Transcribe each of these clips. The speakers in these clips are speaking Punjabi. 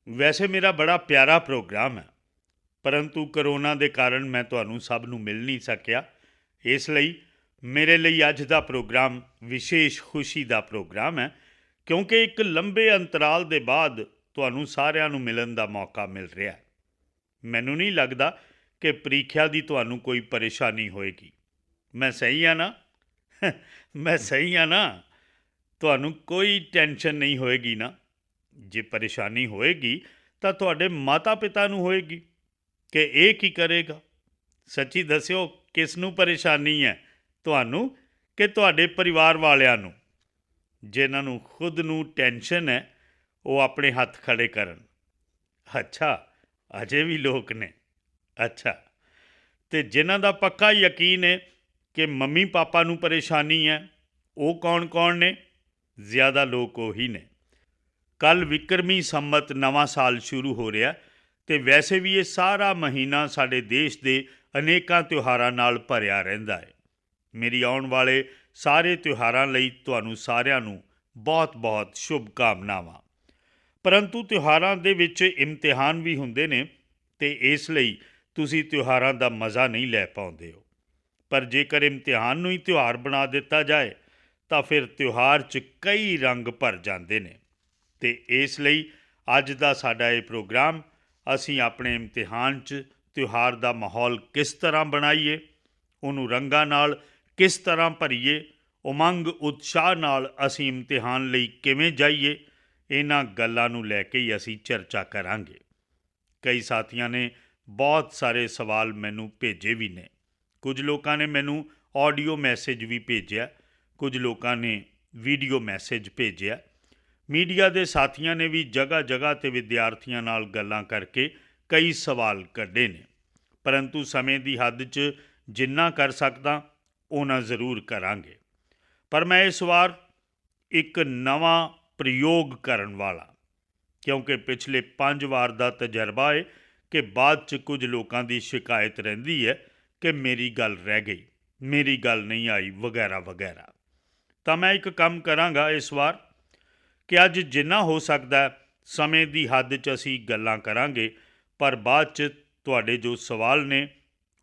ਵੈਸੇ ਮੇਰਾ ਬੜਾ ਪਿਆਰਾ ਪ੍ਰੋਗਰਾਮ ਹੈ, ਪਰੰਤੂ ਕਰੋਨਾ ਦੇ ਕਾਰਨ ਮੈਂ ਤੁਹਾਨੂੰ ਸਭ ਨੂੰ ਮਿਲ ਨਹੀਂ ਸਕਿਆ। ਇਸ ਲਈ ਮੇਰੇ ਲਈ ਅੱਜ ਦਾ ਪ੍ਰੋਗਰਾਮ ਵਿਸ਼ੇਸ਼ ਖੁਸ਼ੀ ਦਾ ਪ੍ਰੋਗਰਾਮ ਹੈ, ਕਿਉਂਕਿ ਇੱਕ ਲੰਬੇ ਅੰਤਰਾਲ ਦੇ ਬਾਅਦ ਤੁਹਾਨੂੰ ਸਾਰਿਆਂ ਨੂੰ ਮਿਲਣ ਦਾ ਮੌਕਾ ਮਿਲ ਰਿਹਾ ਹੈ। ਮੈਨੂੰ ਨਹੀਂ ਲੱਗਦਾ ਕਿ ਪ੍ਰੀਖਿਆ ਦੀ ਤੁਹਾਨੂੰ ਕੋਈ ਪਰੇਸ਼ਾਨੀ ਹੋਏਗੀ। ਮੈਂ ਸਹੀ ਹਾਂ ਨਾ? ਮੈਂ ਸਹੀ ਹਾਂ ਨਾ? ਤੁਹਾਨੂੰ ਕੋਈ ਟੈਨਸ਼ਨ ਨਹੀਂ ਹੋਏਗੀ ਨਾ? ਜੇ ਪਰੇਸ਼ਾਨੀ ਹੋਏਗੀ ਤਾਂ ਤੁਹਾਡੇ ਮਾਤਾ ਪਿਤਾ ਨੂੰ ਹੋਏਗੀ ਕਿ ਇਹ ਕੀ ਕਰੇਗਾ। ਸੱਚੀ ਦੱਸਿਓ, ਕਿਸ ਨੂੰ ਪਰੇਸ਼ਾਨੀ ਹੈ, ਤੁਹਾਨੂੰ ਕਿ ਤੁਹਾਡੇ ਪਰਿਵਾਰ ਵਾਲਿਆਂ ਨੂੰ? ਜਿਨ੍ਹਾਂ ਨੂੰ ਖੁਦ ਨੂੰ ਟੈਨਸ਼ਨ ਹੈ ਉਹ ਆਪਣੇ ਹੱਥ ਖੜ੍ਹੇ ਕਰਨ। ਅੱਛਾ, ਅਜੇ ਵੀ ਲੋਕ ਨੇ। ਅੱਛਾ, ਅਤੇ ਜਿਨ੍ਹਾਂ ਦਾ ਪੱਕਾ ਯਕੀਨ ਹੈ ਕਿ ਮੰਮੀ ਪਾਪਾ ਨੂੰ ਪਰੇਸ਼ਾਨੀ ਹੈ, ਉਹ ਕੌਣ ਕੌਣ ਨੇ? ਜ਼ਿਆਦਾ ਲੋਕ ਉਹੀ ਨੇ। ਕੱਲ੍ਹ ਵਿਕਰਮੀ ਸੰਮਤ ਨਵਾਂ ਸਾਲ ਸ਼ੁਰੂ ਹੋ ਰਿਹਾ, ਅਤੇ ਵੈਸੇ ਵੀ ਇਹ ਸਾਰਾ ਮਹੀਨਾ ਸਾਡੇ ਦੇਸ਼ ਦੇ ਅਨੇਕਾਂ ਤਿਉਹਾਰਾਂ ਨਾਲ ਭਰਿਆ ਰਹਿੰਦਾ ਹੈ। ਮੇਰੀ ਆਉਣ ਵਾਲੇ ਸਾਰੇ ਤਿਉਹਾਰਾਂ ਲਈ ਤੁਹਾਨੂੰ ਸਾਰਿਆਂ ਨੂੰ ਬਹੁਤ ਬਹੁਤ ਸ਼ੁਭਕਾਮਨਾਵਾਂ। ਪਰੰਤੂ ਤਿਉਹਾਰਾਂ ਦੇ ਵਿੱਚ ਇਮਤਿਹਾਨ ਵੀ ਹੁੰਦੇ ਨੇ, ਅਤੇ ਇਸ ਲਈ ਤੁਸੀਂ ਤਿਉਹਾਰਾਂ ਦਾ ਮਜ਼ਾ ਨਹੀਂ ਲੈ ਪਾਉਂਦੇ ਹੋ। ਪਰ ਜੇਕਰ ਇਮਤਿਹਾਨ ਨੂੰ ਹੀ ਤਿਉਹਾਰ ਬਣਾ ਦਿੱਤਾ ਜਾਏ ਤਾਂ ਫਿਰ ਤਿਉਹਾਰ 'ਚ ਕਈ ਰੰਗ ਭਰ ਜਾਂਦੇ ਨੇ। ਅਤੇ ਇਸ ਲਈ ਅੱਜ ਦਾ ਸਾਡਾ ਇਹ ਪ੍ਰੋਗਰਾਮ, ਅਸੀਂ ਆਪਣੇ ਇਮਤਿਹਾਨ 'ਚ ਤਿਉਹਾਰ ਦਾ ਮਾਹੌਲ ਕਿਸ ਤਰ੍ਹਾਂ ਬਣਾਈਏ, ਉਹਨੂੰ ਰੰਗਾਂ ਨਾਲ ਕਿਸ ਤਰ੍ਹਾਂ ਭਰੀਏ, ਉਮੰਗ ਉਤਸ਼ਾਹ ਨਾਲ ਅਸੀਂ ਇਮਤਿਹਾਨ ਲਈ ਕਿਵੇਂ ਜਾਈਏ, ਇਹਨਾਂ ਗੱਲਾਂ ਨੂੰ ਲੈ ਕੇ ਹੀ ਅਸੀਂ ਚਰਚਾ ਕਰਾਂਗੇ। ਕਈ ਸਾਥੀਆਂ ਨੇ ਬਹੁਤ ਸਾਰੇ ਸਵਾਲ ਮੈਨੂੰ ਭੇਜੇ ਵੀ ਨੇ। ਕੁਝ ਲੋਕਾਂ ਨੇ ਮੈਨੂੰ ਆਡੀਓ ਮੈਸੇਜ ਵੀ ਭੇਜਿਆ, ਕੁਝ ਲੋਕਾਂ ਨੇ ਵੀਡੀਓ ਮੈਸੇਜ ਭੇਜਿਆ। ਮੀਡੀਆ ਦੇ ਸਾਥੀਆਂ ਨੇ ਵੀ ਜਗ੍ਹਾ ਜਗ੍ਹਾ 'ਤੇ ਵਿਦਿਆਰਥੀਆਂ ਨਾਲ ਗੱਲਾਂ ਕਰਕੇ ਕਈ ਸਵਾਲ ਕੱਢੇ ਨੇ। ਪਰੰਤੂ ਸਮੇਂ ਦੀ ਹੱਦ 'ਚ ਜਿੰਨਾ ਕਰ ਸਕਦਾ ਉਹਨਾਂ ਜ਼ਰੂਰ ਕਰਾਂਗੇ। ਪਰ ਮੈਂ ਇਸ ਵਾਰ ਇੱਕ ਨਵਾਂ ਪ੍ਰਯੋਗ ਕਰਨ ਵਾਲਾ, ਕਿਉਂਕਿ ਪਿਛਲੇ 5 ਵਾਰ ਦਾ ਤਜਰਬਾ ਹੈ ਕਿ ਬਾਅਦ 'ਚ ਕੁਝ ਲੋਕਾਂ ਦੀ ਸ਼ਿਕਾਇਤ ਰਹਿੰਦੀ ਹੈ ਕਿ ਮੇਰੀ ਗੱਲ ਰਹਿ ਗਈ, ਮੇਰੀ ਗੱਲ ਨਹੀਂ ਆਈ, ਵਗੈਰਾ ਵਗੈਰਾ। ਤਾਂ ਮੈਂ ਇੱਕ ਕੰਮ ਕਰਾਂਗਾ ਇਸ ਵਾਰ ਕਿ ਅੱਜ ਜਿੰਨਾ ਹੋ ਸਕਦਾ ਸਮੇਂ ਦੀ ਹੱਦ 'ਚ ਅਸੀਂ ਗੱਲਾਂ ਕਰਾਂਗੇ, ਪਰ ਬਾਅਦ 'ਚ ਤੁਹਾਡੇ ਜੋ ਸਵਾਲ ਨੇ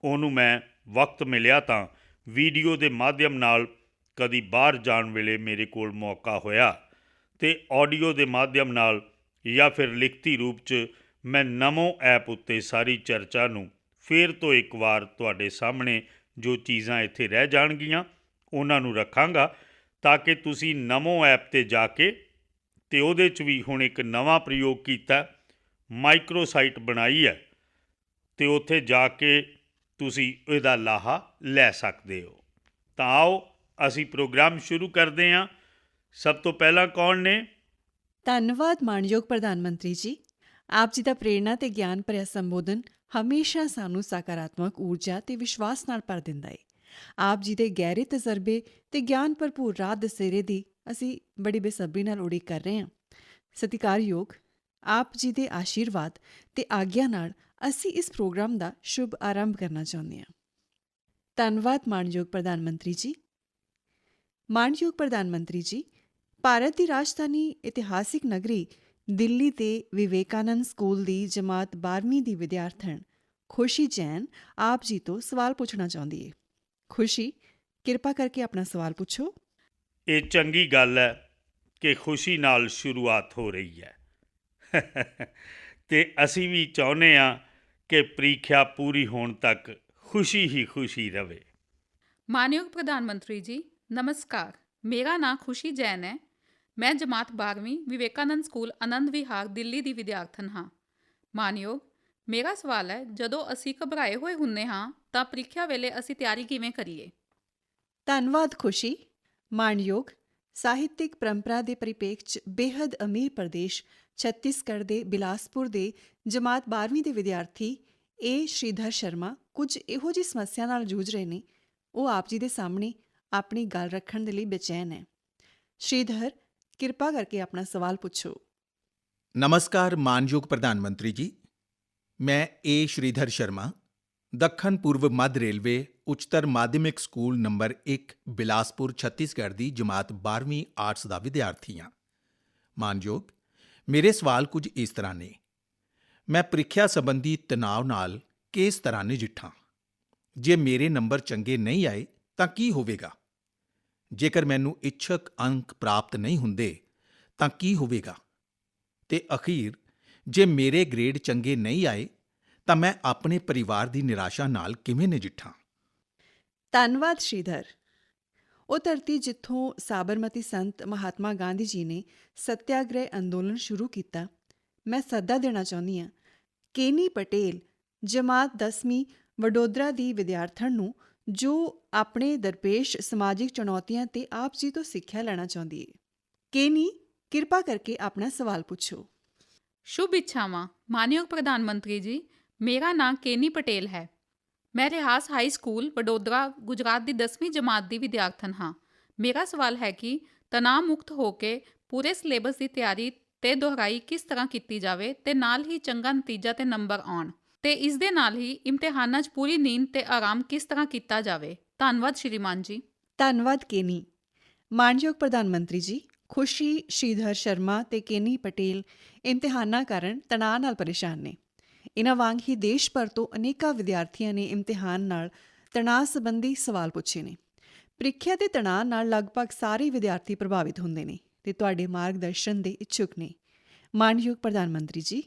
ਉਹਨੂੰ ਮੈਂ ਵਕਤ ਮਿਲਿਆ ਤਾਂ ਵੀਡੀਓ ਦੇ ਮਾਧਿਅਮ ਨਾਲ, ਕਦੀ ਬਾਹਰ ਜਾਣ ਵੇਲੇ ਮੇਰੇ ਕੋਲ ਮੌਕਾ ਹੋਇਆ ਅਤੇ ਆਡੀਓ ਦੇ ਮਾਧਿਅਮ ਨਾਲ, ਜਾਂ ਫਿਰ ਲਿਖਤੀ ਰੂਪ 'ਚ ਮੈਂ ਨਮੋ ਐਪ ਉੱਤੇ ਸਾਰੀ ਚਰਚਾ ਨੂੰ ਫਿਰ ਤੋਂ ਇੱਕ ਵਾਰ ਤੁਹਾਡੇ ਸਾਹਮਣੇ, ਜੋ ਚੀਜ਼ਾਂ ਇੱਥੇ ਰਹਿ ਜਾਣਗੀਆਂ ਉਹਨਾਂ ਨੂੰ ਰੱਖਾਂਗਾ, ਤਾਂ ਕਿ ਤੁਸੀਂ ਨਮੋ ਐਪ 'ਤੇ ਜਾ ਕੇ, ਅਤੇ ਉਹਦੇ 'ਚ ਵੀ ਹੁਣ ਇੱਕ ਨਵਾਂ ਪ੍ਰਯੋਗ ਕੀਤਾ, ਮਾਈਕਰੋ ਸਾਈਟ ਬਣਾਈ ਹੈ, ਅਤੇ ਉੱਥੇ ਜਾ ਕੇ ਤੁਸੀਂ ਇਹਦਾ ਲਾਹਾ ਲੈ ਸਕਦੇ ਹੋ। ਤਾਂ ਆਓ ਅਸੀਂ ਪ੍ਰੋਗਰਾਮ ਸ਼ੁਰੂ ਕਰਦੇ ਹਾਂ। ਸਭ ਤੋਂ ਪਹਿਲਾਂ ਕੌਣ ਨੇ? ਧੰਨਵਾਦ ਮਾਣਯੋਗ ਪ੍ਰਧਾਨ ਮੰਤਰੀ ਜੀ। ਆਪ ਜੀ ਦਾ ਪ੍ਰੇਰਣਾ ਤੇ ਗਿਆਨ ਭਰਿਆ ਸੰਬੋਧਨ ਹਮੇਸ਼ਾ ਸਾਨੂੰ ਸਕਾਰਾਤਮਕ ਊਰਜਾ ਤੇ ਵਿਸ਼ਵਾਸ ਨਾਲ ਭਰ ਦਿੰਦਾ ਹੈ। ਆਪ ਜੀ ਦੇ ਗਹਿਰੇ ਤਜਰਬੇ ਤੇ ਗਿਆਨ ਭਰਪੂਰ ਰਾਹ ਦਸੇਰੇ ਦੀ ਅਸੀਂ ਬੜੀ ਬੇਸਬਰੀ ਨਾਲ ਉਡੀਕ ਕਰ ਰਹੇ ਹਾਂ। ਸਤਿਕਾਰਯੋਗ, ਆਪ ਜੀ ਦੇ ਆਸ਼ੀਰਵਾਦ ਤੇ ਆਗਿਆ ਨਾਲ ਅਸੀਂ ਇਸ ਪ੍ਰੋਗਰਾਮ ਦਾ ਸ਼ੁਭ ਆਰੰਭ ਕਰਨਾ ਚਾਹੁੰਦੇ ਹਾਂ। ਧੰਨਵਾਦ ਮਾਣਯੋਗ ਪ੍ਰਧਾਨ ਮੰਤਰੀ ਜੀ। ਮਾਣਯੋਗ ਪ੍ਰਧਾਨ ਮੰਤਰੀ ਜੀ, ਭਾਰਤ ਦੀ ਰਾਜਧਾਨੀ ਇਤਿਹਾਸਿਕ ਨਗਰੀ ਦਿੱਲੀ ਦੇ ਵਿਵੇਕਾਨੰਦ ਸਕੂਲ ਦੀ ਜਮਾਤ 12ਵੀਂ ਦੀ ਵਿਦਿਆਰਥਣ ਖੁਸ਼ੀ ਜੈਨ ਆਪ ਜੀ ਤੋਂ ਸਵਾਲ ਪੁੱਛਣਾ ਚਾਹੁੰਦੀ ਹੈ। ਖੁਸ਼ੀ, ਕਿਰਪਾ ਕਰਕੇ ਆਪਣਾ ਸਵਾਲ ਪੁੱਛੋ। ਇਹ ਚੰਗੀ ਗੱਲ ਹੈ ਕਿ ਖੁਸ਼ੀ ਨਾਲ ਸ਼ੁਰੂਆਤ ਹੋ ਰਹੀ ਹੈ ਅਤੇ ਅਸੀਂ ਵੀ ਚਾਹੁੰਦੇ ਹਾਂ ਕਿ ਪ੍ਰੀਖਿਆ ਪੂਰੀ ਹੋਣ ਤੱਕ ਖੁਸ਼ੀ ਹੀ ਖੁਸ਼ੀ ਰਹੇ। ਮਾਨਯੋਗ ਪ੍ਰਧਾਨ ਮੰਤਰੀ ਜੀ, ਨਮਸਕਾਰ। ਮੇਰਾ ਨਾਂ ਖੁਸ਼ੀ ਜੈਨ ਹੈ। ਮੈਂ ਜਮਾਤ 12ਵੀਂ ਵਿਵੇਕਾਨੰਦ ਸਕੂਲ ਆਨੰਦ ਵਿਹਾਰ ਦਿੱਲੀ ਦੀ ਵਿਦਿਆਰਥਣ ਹਾਂ। ਮਾਨਯੋਗ, ਮੇਰਾ ਸਵਾਲ ਹੈ, ਜਦੋਂ ਅਸੀਂ ਘਬਰਾਏ ਹੋਏ ਹੁੰਦੇ ਹਾਂ ਤਾਂ ਪ੍ਰੀਖਿਆ ਵੇਲੇ ਅਸੀਂ ਤਿਆਰੀ ਕਿਵੇਂ ਕਰੀਏ? ਧੰਨਵਾਦ ਖੁਸ਼ੀ। ਮਾਣਯੋਗ, ਸਾਹਿਤਿਕ ਪਰੰਪਰਾ ਦੇ ਪਰਿਪੇਖ 'ਚ ਬੇਹੱਦ ਅਮੀਰ ਪ੍ਰਦੇਸ਼ ਛੱਤੀਸਗੜ੍ਹ ਦੇ ਬਿਲਾਸਪੁਰ ਦੇ ਜਮਾਤ 12ਵੀਂ ਦੇ ਵਿਦਿਆਰਥੀ ਸ਼੍ਰੀਧਰ ਸ਼ਰਮਾ ਕੁਝ ਇਹੋ ਜਿਹੀ ਸਮੱਸਿਆ ਨਾਲ ਜੂਝ ਰਹੇ ਨੇ। ਉਹ ਆਪ ਜੀ ਦੇ ਸਾਹਮਣੇ ਆਪਣੀ ਗੱਲ ਰੱਖਣ ਦੇ ਲਈ ਬੇਚੈਨ ਹੈ। ਸ਼੍ਰੀਧਰ, ਕਿਰਪਾ ਕਰਕੇ ਆਪਣਾ ਸਵਾਲ ਪੁੱਛੋ। ਨਮਸਕਾਰ ਮਾਨਯੋਗ ਪ੍ਰਧਾਨ ਮੰਤਰੀ ਜੀ, ਮੈਂ ਸ਼੍ਰੀਧਰ ਸ਼ਰਮਾ ਦੱਖਣ ਪੂਰਬ ਮੱਧ ਰੇਲਵੇ ਉੱਚਤਰ ਮਾਧਿਮਿਕ ਸਕੂਲ ਨੰਬਰ 1 ਬਿਲਾਸਪੁਰ ਛੱਤੀਸਗੜ੍ਹ ਦੀ ਜਮਾਤ 12ਵੀਂ ਆਰਟਸ ਦਾ ਵਿਦਿਆਰਥੀ ਹਾਂ। ਮਾਨਯੋਗ, ਮੇਰੇ ਸਵਾਲ ਕੁਝ ਇਸ ਤਰ੍ਹਾਂ ਨੇ। ਮੈਂ ਪ੍ਰੀਖਿਆ ਸੰਬੰਧੀ ਤਣਾਅ ਨਾਲ ਕਿਸ ਤਰ੍ਹਾਂ ਨਜਿੱਠਾਂ? ਜੇ ਮੇਰੇ ਨੰਬਰ ਚੰਗੇ ਨਹੀਂ ਆਏ ਤਾਂ ਕੀ ਹੋਵੇਗਾ? ਜੇਕਰ ਮੈਨੂੰ ਇੱਛਕ ਅੰਕ ਪ੍ਰਾਪਤ ਨਹੀਂ ਹੁੰਦੇ ਤਾਂ ਕੀ ਹੋਵੇਗਾ? ਤੇ ਅਖੀਰ, ਜੇ ਮੇਰੇ ਗ੍ਰੇਡ ਚੰਗੇ ਨਹੀਂ ਆਏ ਤਾਂ ਮੈਂ ਆਪਣੇ ਪਰਿਵਾਰ ਦੀ ਨਿਰਾਸ਼ਾ ਨਾਲ ਕਿਵੇਂ ਨਜਿੱਠਾਂ? ਧੰਨਵਾਦ ਸ਼੍ਰੀਧਰ। ਉਹ ਧਰਤੀ ਜਿੱਥੋਂ ਸਾਬਰਮਤੀ ਸੰਤ ਮਹਾਤਮਾ ਗਾਂਧੀ ਜੀ ਨੇ ਸੱਤਿਆਗ੍ਰਹਿ ਅੰਦੋਲਨ ਸ਼ੁਰੂ ਕੀਤਾ, ਮੈਂ ਸੱਦਾ ਦੇਣਾ ਚਾਹੁੰਦੀ ਹਾਂ। ਕੇਨੀ ਪਟੇਲ ਜਮਾਤ 10ਵੀਂ ਵਡੋਦਰਾ ਦੀ ਵਿਦਿਆਰਥਣ ਨੂੰ ਜੋ ਆਪਣੇ ਦਰਪੇਸ਼ ਸਮਾਜਿਕ ਚੁਣੌਤੀਆਂ ਤੇ ਆਪ ਜੀ ਤੋਂ ਸਿੱਖਿਆ ਲੈਣਾ ਚਾਹੁੰਦੀ ਹੈ। ਕੇਨੀ, ਕਿਰਪਾ ਕਰਕੇ ਆਪਣਾ ਸਵਾਲ ਪੁੱਛੋ। शुभ इच्छावां मानयोग प्रधानमंत्री जी, मेरा नाम केनी पटेल है। मैं रिहास हाई स्कूल वडोदरा गुजरात ਦੀ 10ਵੀਂ ਜਮਾਤ ਦੀ ਵਿਦਿਆਰਥਣ ਹਾਂ। ਮੇਰਾ ਸਵਾਲ ਹੈ ਕਿ ਤਣਾਅ ਮੁਕਤ ਹੋ ਕੇ ਪੂਰੇ ਸਿਲੇਬਸ ਦੀ ਤਿਆਰੀ ਤੇ ਦੁਹਰਾਈ ਕਿਸ ਤਰ੍ਹਾਂ ਕੀਤੀ ਜਾਵੇ ਤੇ ਨਾਲ ਹੀ ਚੰਗਾ ਨਤੀਜਾ ਤੇ ਨੰਬਰ ਆਉਣ, ਤੇ ਇਸ ਦੇ ਨਾਲ ਹੀ ਇਮਤਿਹਾਨਾਂ 'ਚ ਪੂਰੀ ਨੀਂਦ ਤੇ ਆਰਾਮ ਕਿਸ ਤਰ੍ਹਾਂ ਕੀਤਾ ਜਾਵੇ। ਧੰਨਵਾਦ ਸ਼੍ਰੀਮਾਨ ਜੀ। ਧੰਨਵਾਦ ਕੇਨੀ। ਮਾਣਯੋਗ ਪ੍ਰਧਾਨ ਮੰਤਰੀ ਜੀ, ਖੁਸ਼ੀ ਸ਼੍ਰੀਧਰ ਸ਼ਰਮਾ ਤੇ ਕੇਨੀ ਪਟੇਲ ਇਮਤਿਹਾਨਾਂ ਕਾਰਨ ਤਣਾਅ ਨਾਲ ਪਰੇਸ਼ਾਨ ਨੇ। ਇਨ੍ਹਾਂ ਵਾਂਗ ਹੀ ਦੇਸ਼ ਭਰ ਤੋਂ ਅਨੇਕਾਂ ਵਿਦਿਆਰਥੀਆਂ ਨੇ ਇਮਤਿਹਾਨ ਨਾਲ ਤਣਾਅ ਸੰਬੰਧੀ ਸਵਾਲ ਪੁੱਛੇ ਨੇ। ਪ੍ਰੀਖਿਆ ਦੇ ਤਣਾਅ ਨਾਲ ਲਗਭਗ ਸਾਰੇ ਵਿਦਿਆਰਥੀ ਪ੍ਰਭਾਵਿਤ ਹੁੰਦੇ ਨੇ ਤੇ ਤੁਹਾਡੇ ਮਾਰਗਦਰਸ਼ਨ ਦੇ ਇੱਛੁਕ ਨੇ। ਮਾਣਯੋਗ ਪ੍ਰਧਾਨ ਮੰਤਰੀ ਜੀ,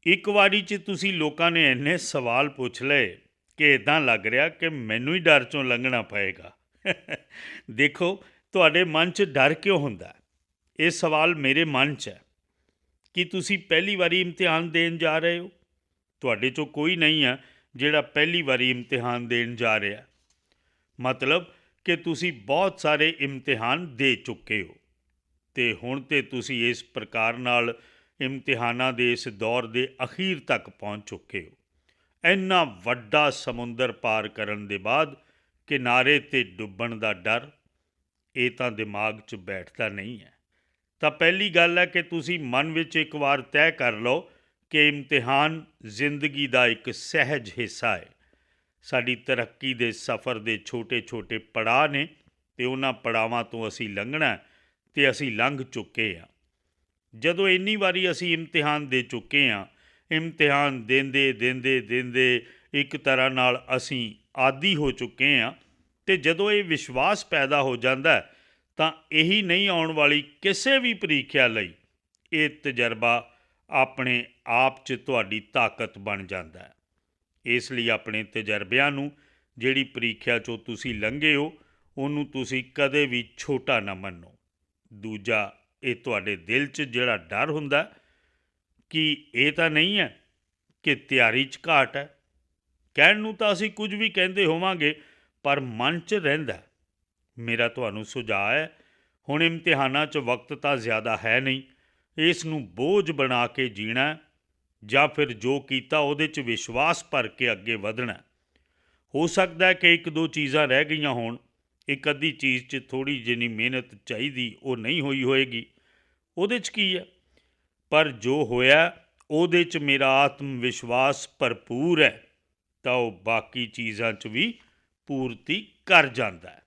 ਇੱਕ ਵਾਰੀ 'ਚ ਤੁਸੀਂ ਲੋਕਾਂ ਨੇ ਇੰਨੇ ਸਵਾਲ ਪੁੱਛ ਲਏ ਕਿ ਇਦਾਂ ਲੱਗ ਰਿਹਾ ਕਿ ਮੈਨੂੰ ਹੀ ਡਰ 'ਚੋਂ ਲੰਘਣਾ ਪਏਗਾ। ਦੇਖੋ, ਤੁਹਾਡੇ ਮਨ 'ਚ ਡਰ ਕਿਉਂ ਹੁੰਦਾ? ਇਹ ਸਵਾਲ ਮੇਰੇ ਮਨ 'ਚ ਹੈ ਕਿ ਤੁਸੀਂ ਪਹਿਲੀ ਵਾਰੀ ਇਮਤਿਹਾਨ ਦੇਣ ਜਾ ਰਹੇ ਹੋ। ਤੁਹਾਡੇ 'ਚੋਂ ਕੋਈ ਨਹੀਂ ਹੈ ਜਿਹੜਾ ਪਹਿਲੀ ਵਾਰੀ ਇਮਤਿਹਾਨ ਦੇਣ ਜਾ ਰਿਹਾ। ਮਤਲਬ ਕਿ ਤੁਸੀਂ ਬਹੁਤ ਸਾਰੇ ਇਮਤਿਹਾਨ ਦੇ ਚੁੱਕੇ ਹੋ ਅਤੇ ਹੁਣ ਤਾਂ ਤੁਸੀਂ ਇਸ ਪ੍ਰਕਾਰ ਨਾਲ ਇਮਤਿਹਾਨਾਂ ਦੇ ਇਸ ਦੌਰ ਦੇ ਅਖੀਰ ਤੱਕ ਪਹੁੰਚ ਚੁੱਕੇ ਹੋ। ਇੰਨਾ ਵੱਡਾ ਸਮੁੰਦਰ ਪਾਰ ਕਰਨ ਦੇ ਬਾਅਦ ਕਿਨਾਰੇ 'ਤੇ ਡੁੱਬਣ ਦਾ ਡਰ, ਇਹ ਤਾਂ ਦਿਮਾਗ 'ਚ ਬੈਠਦਾ ਨਹੀਂ ਹੈ। ਤਾਂ ਪਹਿਲੀ ਗੱਲ ਹੈ ਕਿ ਤੁਸੀਂ ਮਨ ਵਿੱਚ ਇੱਕ ਵਾਰ ਤੈਅ ਕਰ ਲਓ ਕਿ ਇਮਤਿਹਾਨ ਜ਼ਿੰਦਗੀ ਦਾ ਇੱਕ ਸਹਿਜ ਹਿੱਸਾ ਹੈ। ਸਾਡੀ ਤਰੱਕੀ ਦੇ ਸਫ਼ਰ ਦੇ ਛੋਟੇ-ਛੋਟੇ ਪੜਾਅ ਨੇ ਅਤੇ ਉਹਨਾਂ ਪੜਾਵਾਂ ਤੋਂ ਅਸੀਂ ਲੰਘਣਾ ਅਤੇ ਅਸੀਂ ਲੰਘ ਚੁੱਕੇ ਹਾਂ। ਜਦੋਂ ਇੰਨੀ ਵਾਰੀ ਅਸੀਂ ਇਮਤਿਹਾਨ ਦੇ ਚੁੱਕੇ ਹਾਂ, ਇਮਤਿਹਾਨ ਦਿੰਦੇ ਇੱਕ ਤਰ੍ਹਾਂ ਨਾਲ ਅਸੀਂ ਆਦੀ ਹੋ ਚੁੱਕੇ ਹਾਂ ਅਤੇ ਜਦੋਂ ਇਹ ਵਿਸ਼ਵਾਸ ਪੈਦਾ ਹੋ ਜਾਂਦਾ ਤਾਂ ਇਹੀ ਨਹੀਂ ਆਉਣ ਵਾਲੀ ਕਿਸੇ ਵੀ ਪ੍ਰੀਖਿਆ ਲਈ ਇਹ ਤਜਰਬਾ ਆਪਣੇ ਆਪ 'ਚ ਤੁਹਾਡੀ ਤਾਕਤ ਬਣ ਜਾਂਦਾ ਹੈ। ਇਸ ਲਈ ਆਪਣੇ ਤਜਰਬਿਆਂ ਨੂੰ, ਜਿਹੜੀ ਪ੍ਰੀਖਿਆ 'ਚੋਂ ਤੁਸੀਂ ਲੰਘੇ ਹੋ, ਉਹਨੂੰ ਤੁਸੀਂ ਕਦੇ ਵੀ ਛੋਟਾ ਨਾ ਮੰਨੋ। ਦੂਜਾ, ਇਹ ਤੁਹਾਡੇ ਦਿਲ 'ਚ ਜਿਹੜਾ ਡਰ ਹੁੰਦਾ ਕਿ ਇਹ ਤਾਂ ਨਹੀਂ ਹੈ ਕਿ ਤਿਆਰੀ 'ਚ ਘਾਟ ਹੈ। ਕਹਿਣ ਨੂੰ ਤਾਂ ਅਸੀਂ ਕੁਝ ਵੀ ਕਹਿੰਦੇ ਹੋਵਾਂਗੇ ਪਰ ਮਨ 'ਚ ਰਹਿੰਦਾ। ਮੇਰਾ ਤੁਹਾਨੂੰ ਸੁਝਾਅ ਹੈ, ਹੁਣ ਇਮਤਿਹਾਨਾਂ 'ਚ ਵਕਤ ਤਾਂ ਜ਼ਿਆਦਾ ਹੈ ਨਹੀਂ, ਇਸ ਨੂੰ ਬੋਝ ਬਣਾ ਕੇ ਜੀਣਾ ਜਾਂ ਫਿਰ ਜੋ ਕੀਤਾ ਉਹਦੇ 'ਚ ਵਿਸ਼ਵਾਸ ਭਰ ਕੇ ਅੱਗੇ ਵਧਣਾ। ਹੋ ਸਕਦਾ ਕਿ ਇੱਕ ਦੋ ਚੀਜ਼ਾਂ ਰਹਿ ਗਈਆਂ ਹੋਣ, ਇੱਕ ਅੱਧੀ ਚੀਜ਼ 'ਚ ਥੋੜ੍ਹੀ ਜਿਹੀ ਮਿਹਨਤ ਚਾਹੀਦੀ, ਉਹ ਨਹੀਂ ਹੋਈ ਹੋਏਗੀ, ਉਹਦੇ 'ਚ ਕੀ ਹੈ। ਪਰ ਜੋ ਹੋਇਆ ਉਹਦੇ 'ਚ ਮੇਰਾ ਆਤਮ ਵਿਸ਼ਵਾਸ ਭਰਪੂਰ ਹੈ ਤਾਂ ਉਹ ਬਾਕੀ ਚੀਜ਼ਾਂ 'ਚ ਵੀ ਪੂਰਤੀ ਕਰ ਜਾਂਦਾ ਹੈ।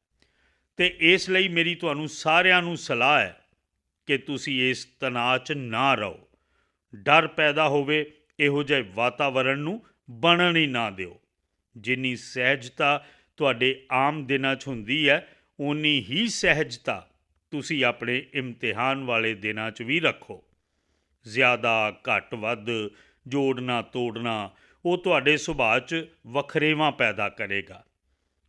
ਅਤੇ ਇਸ ਲਈ ਮੇਰੀ ਤੁਹਾਨੂੰ ਸਾਰਿਆਂ ਨੂੰ ਸਲਾਹ ਹੈ ਕਿ ਤੁਸੀਂ ਇਸ ਤਣਾਅ 'ਚ ਨਾ ਰਹੋ। ਡਰ ਪੈਦਾ ਹੋਵੇ, ਇਹੋ ਜਿਹੇ ਵਾਤਾਵਰਣ ਨੂੰ ਬਣਨ ਹੀ ਨਾ ਦਿਓ। ਜਿੰਨੀ ਸਹਿਜਤਾ ਤੁਹਾਡੇ ਆਮ ਦਿਨਾਂ 'ਚ ਹੁੰਦੀ ਹੈ, ਓਨੀ ਹੀ ਸਹਿਜਤਾ ਤੁਸੀਂ ਆਪਣੇ ਇਮਤਿਹਾਨ ਵਾਲੇ ਦਿਨਾਂ 'ਚ ਵੀ ਰੱਖੋ। ਜ਼ਿਆਦਾ ਘੱਟ ਵੱਧ, ਜੋੜਨਾ ਤੋੜਨਾ, ਉਹ ਤੁਹਾਡੇ ਸੁਭਾਅ 'ਚ ਵਖਰੇਵਾਂ ਪੈਦਾ ਕਰੇਗਾ।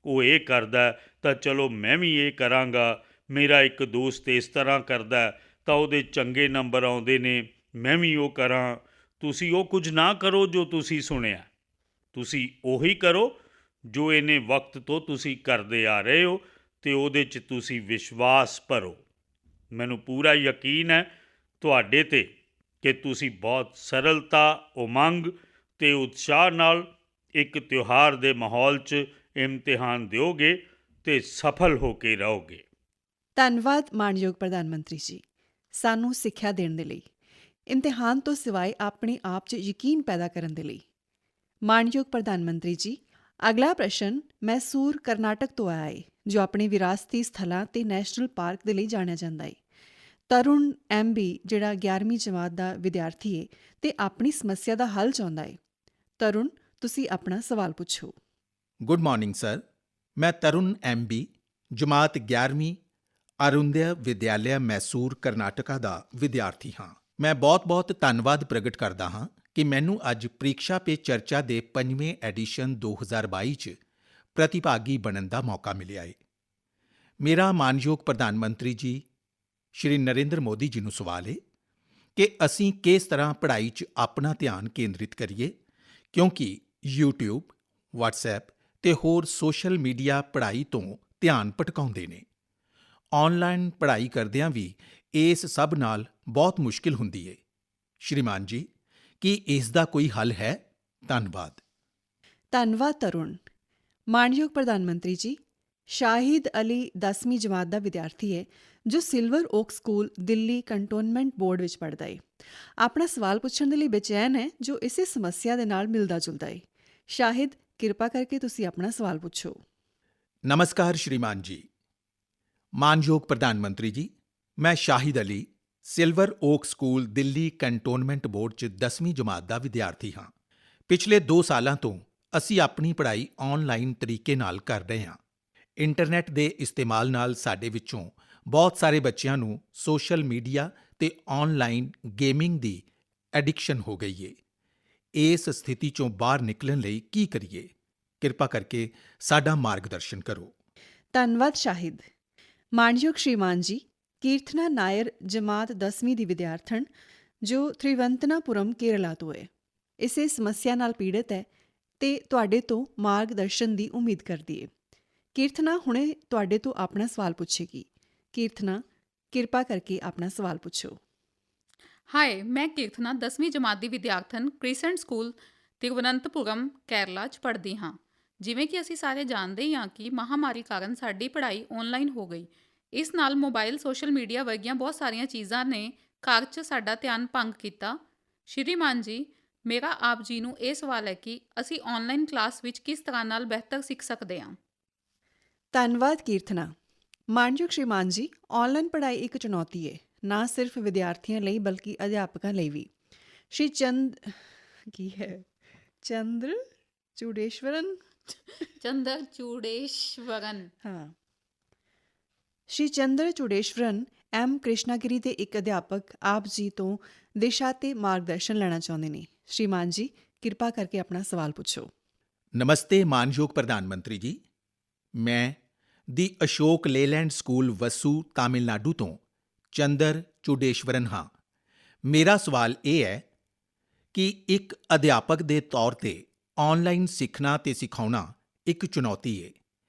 ਉਹ ਇਹ ਕਰਦਾ ਤਾਂ ਚਲੋ ਮੈਂ ਵੀ ਇਹ ਕਰਾਂਗਾ, ਮੇਰਾ ਇੱਕ ਦੋਸਤ ਇਸ ਤਰ੍ਹਾਂ ਕਰਦਾ ਤਾਂ ਉਹਦੇ ਚੰਗੇ ਨੰਬਰ ਆਉਂਦੇ ਨੇ, ਮੈਂ ਵੀ ਉਹ ਕਰਾਂ। ਤੁਸੀਂ ਉਹ ਕੁਝ ਨਾ ਕਰੋ ਜੋ ਤੁਸੀਂ ਸੁਣਿਆ, ਤੁਸੀਂ ਉਹੀ ਕਰੋ ਜੋ ਇੰਨੇ ਵਕਤ ਤੋਂ ਤੁਸੀਂ ਕਰਦੇ ਆ ਰਹੇ ਹੋ ਅਤੇ ਉਹਦੇ 'ਚ ਤੁਸੀਂ ਵਿਸ਼ਵਾਸ ਭਰੋ। ਮੈਨੂੰ ਪੂਰਾ ਯਕੀਨ ਹੈ ਤੁਹਾਡੇ 'ਤੇ ਕਿ ਤੁਸੀਂ ਬਹੁਤ ਸਰਲਤਾ, ਉਮੰਗ ਅਤੇ ਉਤਸ਼ਾਹ ਨਾਲ ਇੱਕ ਤਿਉਹਾਰ ਦੇ ਮਾਹੌਲ 'ਚ ਇਮਤਿਹਾਨ ਦਿਓਗੇ ਅਤੇ ਸਫਲ ਹੋ ਕੇ ਰਹੋਗੇ। ਧੰਨਵਾਦ ਮਾਣਯੋਗ ਪ੍ਰਧਾਨ ਮੰਤਰੀ ਜੀ, ਸਾਨੂੰ ਸਿੱਖਿਆ ਦੇਣ ਦੇ ਲਈ, ਇਮਤਿਹਾਨ ਤੋਂ ਸਿਵਾਏ ਆਪਣੇ ਆਪ 'ਚ ਯਕੀਨ ਪੈਦਾ ਕਰਨ ਦੇ ਲਈ। ਮਾਣਯੋਗ ਪ੍ਰਧਾਨ ਮੰਤਰੀ ਜੀ, ਅਗਲਾ ਪ੍ਰਸ਼ਨ ਮੈਸੂਰ, ਕਰਨਾਟਕ ਤੋਂ ਆਇਆ ਹੈ, ਜੋ ਆਪਣੇ ਵਿਰਾਸਤੀ ਸਥਲਾਂ ਅਤੇ ਨੈਸ਼ਨਲ ਪਾਰਕ ਦੇ ਲਈ ਜਾਣਿਆ ਜਾਂਦਾ ਹੈ। ਤਰੁਣ MB ਜਿਹੜਾ 11ਵੀਂ ਜਮਾਤ ਦਾ ਵਿਦਿਆਰਥੀ ਹੈ ਤੇ ਆਪਣੀ ਸਮੱਸਿਆ ਦਾ ਹੱਲ ਚਾਹੁੰਦਾ ਹੈ। ਤਰੁਣ, ਤੁਸੀਂ ਆਪਣਾ ਸਵਾਲ ਪੁੱਛੋ। ਗੁੱਡ ਮਾਰਨਿੰਗ ਸਰ, ਮੈਂ ਤਰੁਣ MB ਜਮਾਤ 11ਵੀਂ ਅਰੁੰਦਯ ਵਿਦਿਆਲਿਆ ਮੈਸੂਰ ਕਰਨਾਟਕਾ ਦਾ ਵਿਦਿਆਰਥੀ ਹਾਂ। ਮੈਂ ਬਹੁਤ-ਬਹੁਤ ਧੰਨਵਾਦ ਪ੍ਰਗਟ ਕਰਦਾ ਹਾਂ ਕਿ ਮੈਨੂੰ ਅੱਜ ਪ੍ਰੀਖਿਆ ਪੇ ਚਰਚਾ ਦੇ 5ਵੇਂ ਐਡੀਸ਼ਨ 2022 'ਚ ਪ੍ਰਤੀਭਾਗੀ ਬਣਨ ਦਾ ਮੌਕਾ ਮਿਲਿਆ ਹੈ। ਮੇਰਾ ਮਾਨਯੋਗ ਪ੍ਰਧਾਨ ਮੰਤਰੀ ਜੀ ਸ਼੍ਰੀ ਨਰਿੰਦਰ ਮੋਦੀ ਜੀ ਨੂੰ ਸਵਾਲ ਹੈ ਕਿ ਅਸੀਂ ਕਿਸ ਤਰ੍ਹਾਂ ਪੜ੍ਹਾਈ 'ਚ ਆਪਣਾ ਧਿਆਨ ਕੇਂਦਰਿਤ ਕਰੀਏ, ਕਿਉਂਕਿ YouTube, WhatsApp ਤੇ ਹੋਰ ਸੋਸ਼ਲ ਮੀਡੀਆ ਪੜ੍ਹਾਈ ਤੋਂ ਧਿਆਨ ਭਟਕਾਉਂਦੇ ਨੇ। ਆਨਲਾਈਨ ਪੜ੍ਹਾਈ ਕਰਦਿਆਂ ਵੀ ਇਸ ਸਭ ਨਾਲ ਬਹੁਤ ਮੁਸ਼ਕਿਲ ਹੁੰਦੀ ਹੈ। ਸ਼੍ਰੀਮਾਨ ਜੀ, ਕੀ ਇਸ ਦਾ ਕੋਈ ਹੱਲ ਹੈ? ਧੰਨਵਾਦ। ਧੰਨਵਾਦ ਤਰੁਣ। ਮਾਣਯੋਗ ਪ੍ਰਧਾਨ ਮੰਤਰੀ ਜੀ, ਸ਼ਾਹਿਦ ਅਲੀ 10ਵੀਂ ਜਮਾਤ ਦਾ ਵਿਦਿਆਰਥੀ ਹੈ ਜੋ silver oak school Delhi cantonment board ਵਿੱਚ ਪੜ੍ਹਦਾ ਹੈ। ਆਪਣਾ ਸਵਾਲ ਪੁੱਛਣ ਦੇ ਲਈ ਬੇਚੈਨ ਹੈ ਜੋ ਇਸੇ ਸਮੱਸਿਆ ਦੇ ਨਾਲ ਮਿਲਦਾ ਜੁਲਦਾ ਹੈ। ਸ਼ਾਹਿਦ, ਕਿਰਪਾ ਕਰਕੇ ਤੁਸੀਂ ਆਪਣਾ ਸਵਾਲ ਪੁੱਛੋ। ਨਮਸਕਾਰ ਸ਼੍ਰੀਮਾਨ ਜੀ। ਮਾਨਯੋਗ ਪ੍ਰਧਾਨ ਮੰਤਰੀ ਜੀ, ਮੈਂ Shahid Ali silver oak school Delhi cantonment board 'ਚ 10ਵੀਂ ਜਮਾਤ ਦਾ ਵਿਦਿਆਰਥੀ ਹਾਂ। ਪਿਛਲੇ 2 ਸਾਲਾਂ ਤੋਂ ਅਸੀਂ ਆਪਣੀ ਪੜ੍ਹਾਈ ਆਨਲਾਈਨ ਤਰੀਕੇ ਨਾਲ ਕਰ ਰਹੇ ਹਾਂ। ਇੰਟਰਨੈਟ ਦੇ ਇਸਤੇਮਾਲ ਨਾਲ ਸਾਡੇ ਵਿੱਚੋਂ ਬਹੁਤ ਸਾਰੇ ਬੱਚਿਆਂ ਨੂੰ ਸੋਸ਼ਲ ਮੀਡੀਆ ਤੇ ਆਨਲਾਈਨ ਗੇਮਿੰਗ ਦੀ ਐਡਿਕਸ਼ਨ ਹੋ ਗਈ ਏ। ਇਸ ਸਥਿਤੀ 'ਚੋਂ ਬਾਹਰ ਨਿਕਲਣ ਲਈ ਕੀ ਕਰੀਏ? ਕਿਰਪਾ ਕਰਕੇ ਸਾਡਾ ਮਾਰਗਦਰਸ਼ਨ ਕਰੋ। ਧੰਨਵਾਦ ਸ਼ਾਹਿਦ। ਮਾਣਯੋਗ ਸ਼੍ਰੀਮਾਨ ਜੀ, ਕੀਰਤਨਾ ਨਾਇਰ ਜਮਾਤ 10ਵੀਂ ਦੀ ਵਿਦਿਆਰਥਣ ਜੋ ਤ੍ਰਿਵੰਤਨਾਪੁਰਮ ਕੇਰਲਾ ਤੋਂ ਹੈ, ਇਸੇ ਸਮੱਸਿਆ ਨਾਲ ਪੀੜਤ ਹੈ ਤੇ ਤੁਹਾਡੇ ਤੋਂ ਮਾਰਗਦਰਸ਼ਨ ਦੀ ਉਮੀਦ ਕਰਦੀ ਹੈ। ਕੀਰਤਨਾ ਹੁਣੇ ਤੁਹਾਡੇ ਤੋਂ ਆਪਣਾ ਸਵਾਲ ਪੁੱਛੇਗੀ। ਕੀਰਤਨਾ, ਕਿਰਪਾ ਕਰਕੇ ਆਪਣਾ ਸਵਾਲ ਪੁੱਛੋ। ਹਾਏ, ਮੈਂ ਕੀਰਤਨਾ 10ਵੀਂ ਜਮਾਤ ਦੀ ਵਿਦਿਆਰਥਣ ਕ੍ਰਿਸੈਂਟ ਸਕੂਲ ਤਿਰੂਵਨੰਤਪੁਰਮ ਕੇਰਲਾ 'ਚ ਪੜ੍ਹਦੀ ਹਾਂ। ਜਿਵੇਂ ਕਿ ਅਸੀਂ ਸਾਰੇ ਜਾਣਦੇ ਹੀ ਹਾਂ ਕਿ ਮਹਾਮਾਰੀ ਕਾਰਨ ਸਾਡੀ ਪੜ੍ਹਾਈ ਆਨਲਾਈਨ ਹੋ ਗਈ। ਇਸ ਨਾਲ ਮੋਬਾਈਲ, ਸੋਸ਼ਲ ਮੀਡੀਆ ਵਰਗੀਆਂ ਬਹੁਤ ਸਾਰੀਆਂ ਚੀਜ਼ਾਂ ਨੇ ਘਰ 'ਚ ਸਾਡਾ ਧਿਆਨ ਭੰਗ ਕੀਤਾ। ਸ਼੍ਰੀਮਾਨ ਜੀ, ਮੇਰਾ ਆਪ ਜੀ ਨੂੰ ਇਹ ਸਵਾਲ ਹੈ ਕਿ ਅਸੀਂ ਆਨਲਾਈਨ ਕਲਾਸ ਵਿੱਚ ਕਿਸ ਤਰ੍ਹਾਂ ਨਾਲ ਬਿਹਤਰ ਸਿੱਖ ਸਕਦੇ ਹਾਂ। ਧੰਨਵਾਦ ਕੀਰਤਨਾ। ਮਾਣਯੋਗ ਸ਼੍ਰੀਮਾਨ ਜੀ, ਆਨਲਾਈਨ ਪੜ੍ਹਾਈ ਇੱਕ ਚੁਣੌਤੀ ਹੈ, ਨਾ ਸਿਰਫ ਵਿਦਿਆਰਥੀਆਂ ਲਈ ਬਲਕਿ ਅਧਿਆਪਕਾਂ ਲਈ ਵੀ। ਸ਼੍ਰੀ ਚੰਦਰ ਚੂੜੇਸ਼ਵਰਨ ਹਾਂ ਸ਼੍ਰੀ ਚੰਦਰ ਚੂੜੇਸ਼ਵਰਨ M ਕ੍ਰਿਸ਼ਨਾਗਿਰੀ ਦੇ ਇੱਕ ਅਧਿਆਪਕ ਆਪ ਜੀ ਤੋਂ ਦਿਸ਼ਾ ਤੇ ਮਾਰਗਦਰਸ਼ਨ ਲੈਣਾ ਚਾਹੁੰਦੇ ਨੇ। ਸ਼੍ਰੀਮਾਨ ਜੀ, ਕਿਰਪਾ ਕਰਕੇ ਆਪਣਾ ਸਵਾਲ ਪੁੱਛੋ। ਨਮਸਤੇ ਮਾਨਯੋਗ ਪ੍ਰਧਾਨ ਮੰਤਰੀ ਜੀ, ਮੈਂ ਦੀ ਅਸ਼ੋਕ ਲੇਲੈਂਡ ਸਕੂਲ ਵਸੂ, ਤਾਮਿਲਨਾਡੂ ਤੋਂ ਚੰਦਰ ਚੂਡੇਸ਼ਵਰਨ ਹਾਂ। ਮੇਰਾ ਸਵਾਲ ਇਹ ਹੈ ਕਿ ਇੱਕ ਅਧਿਆਪਕ ਦੇ ਤੌਰ ਤੇ ਆਨਲਾਈਨ ਸਿੱਖਣਾ ਤੇ ਸਿਖਾਉਣਾ ਇੱਕ ਚੁਣੌਤੀ ਹੈ।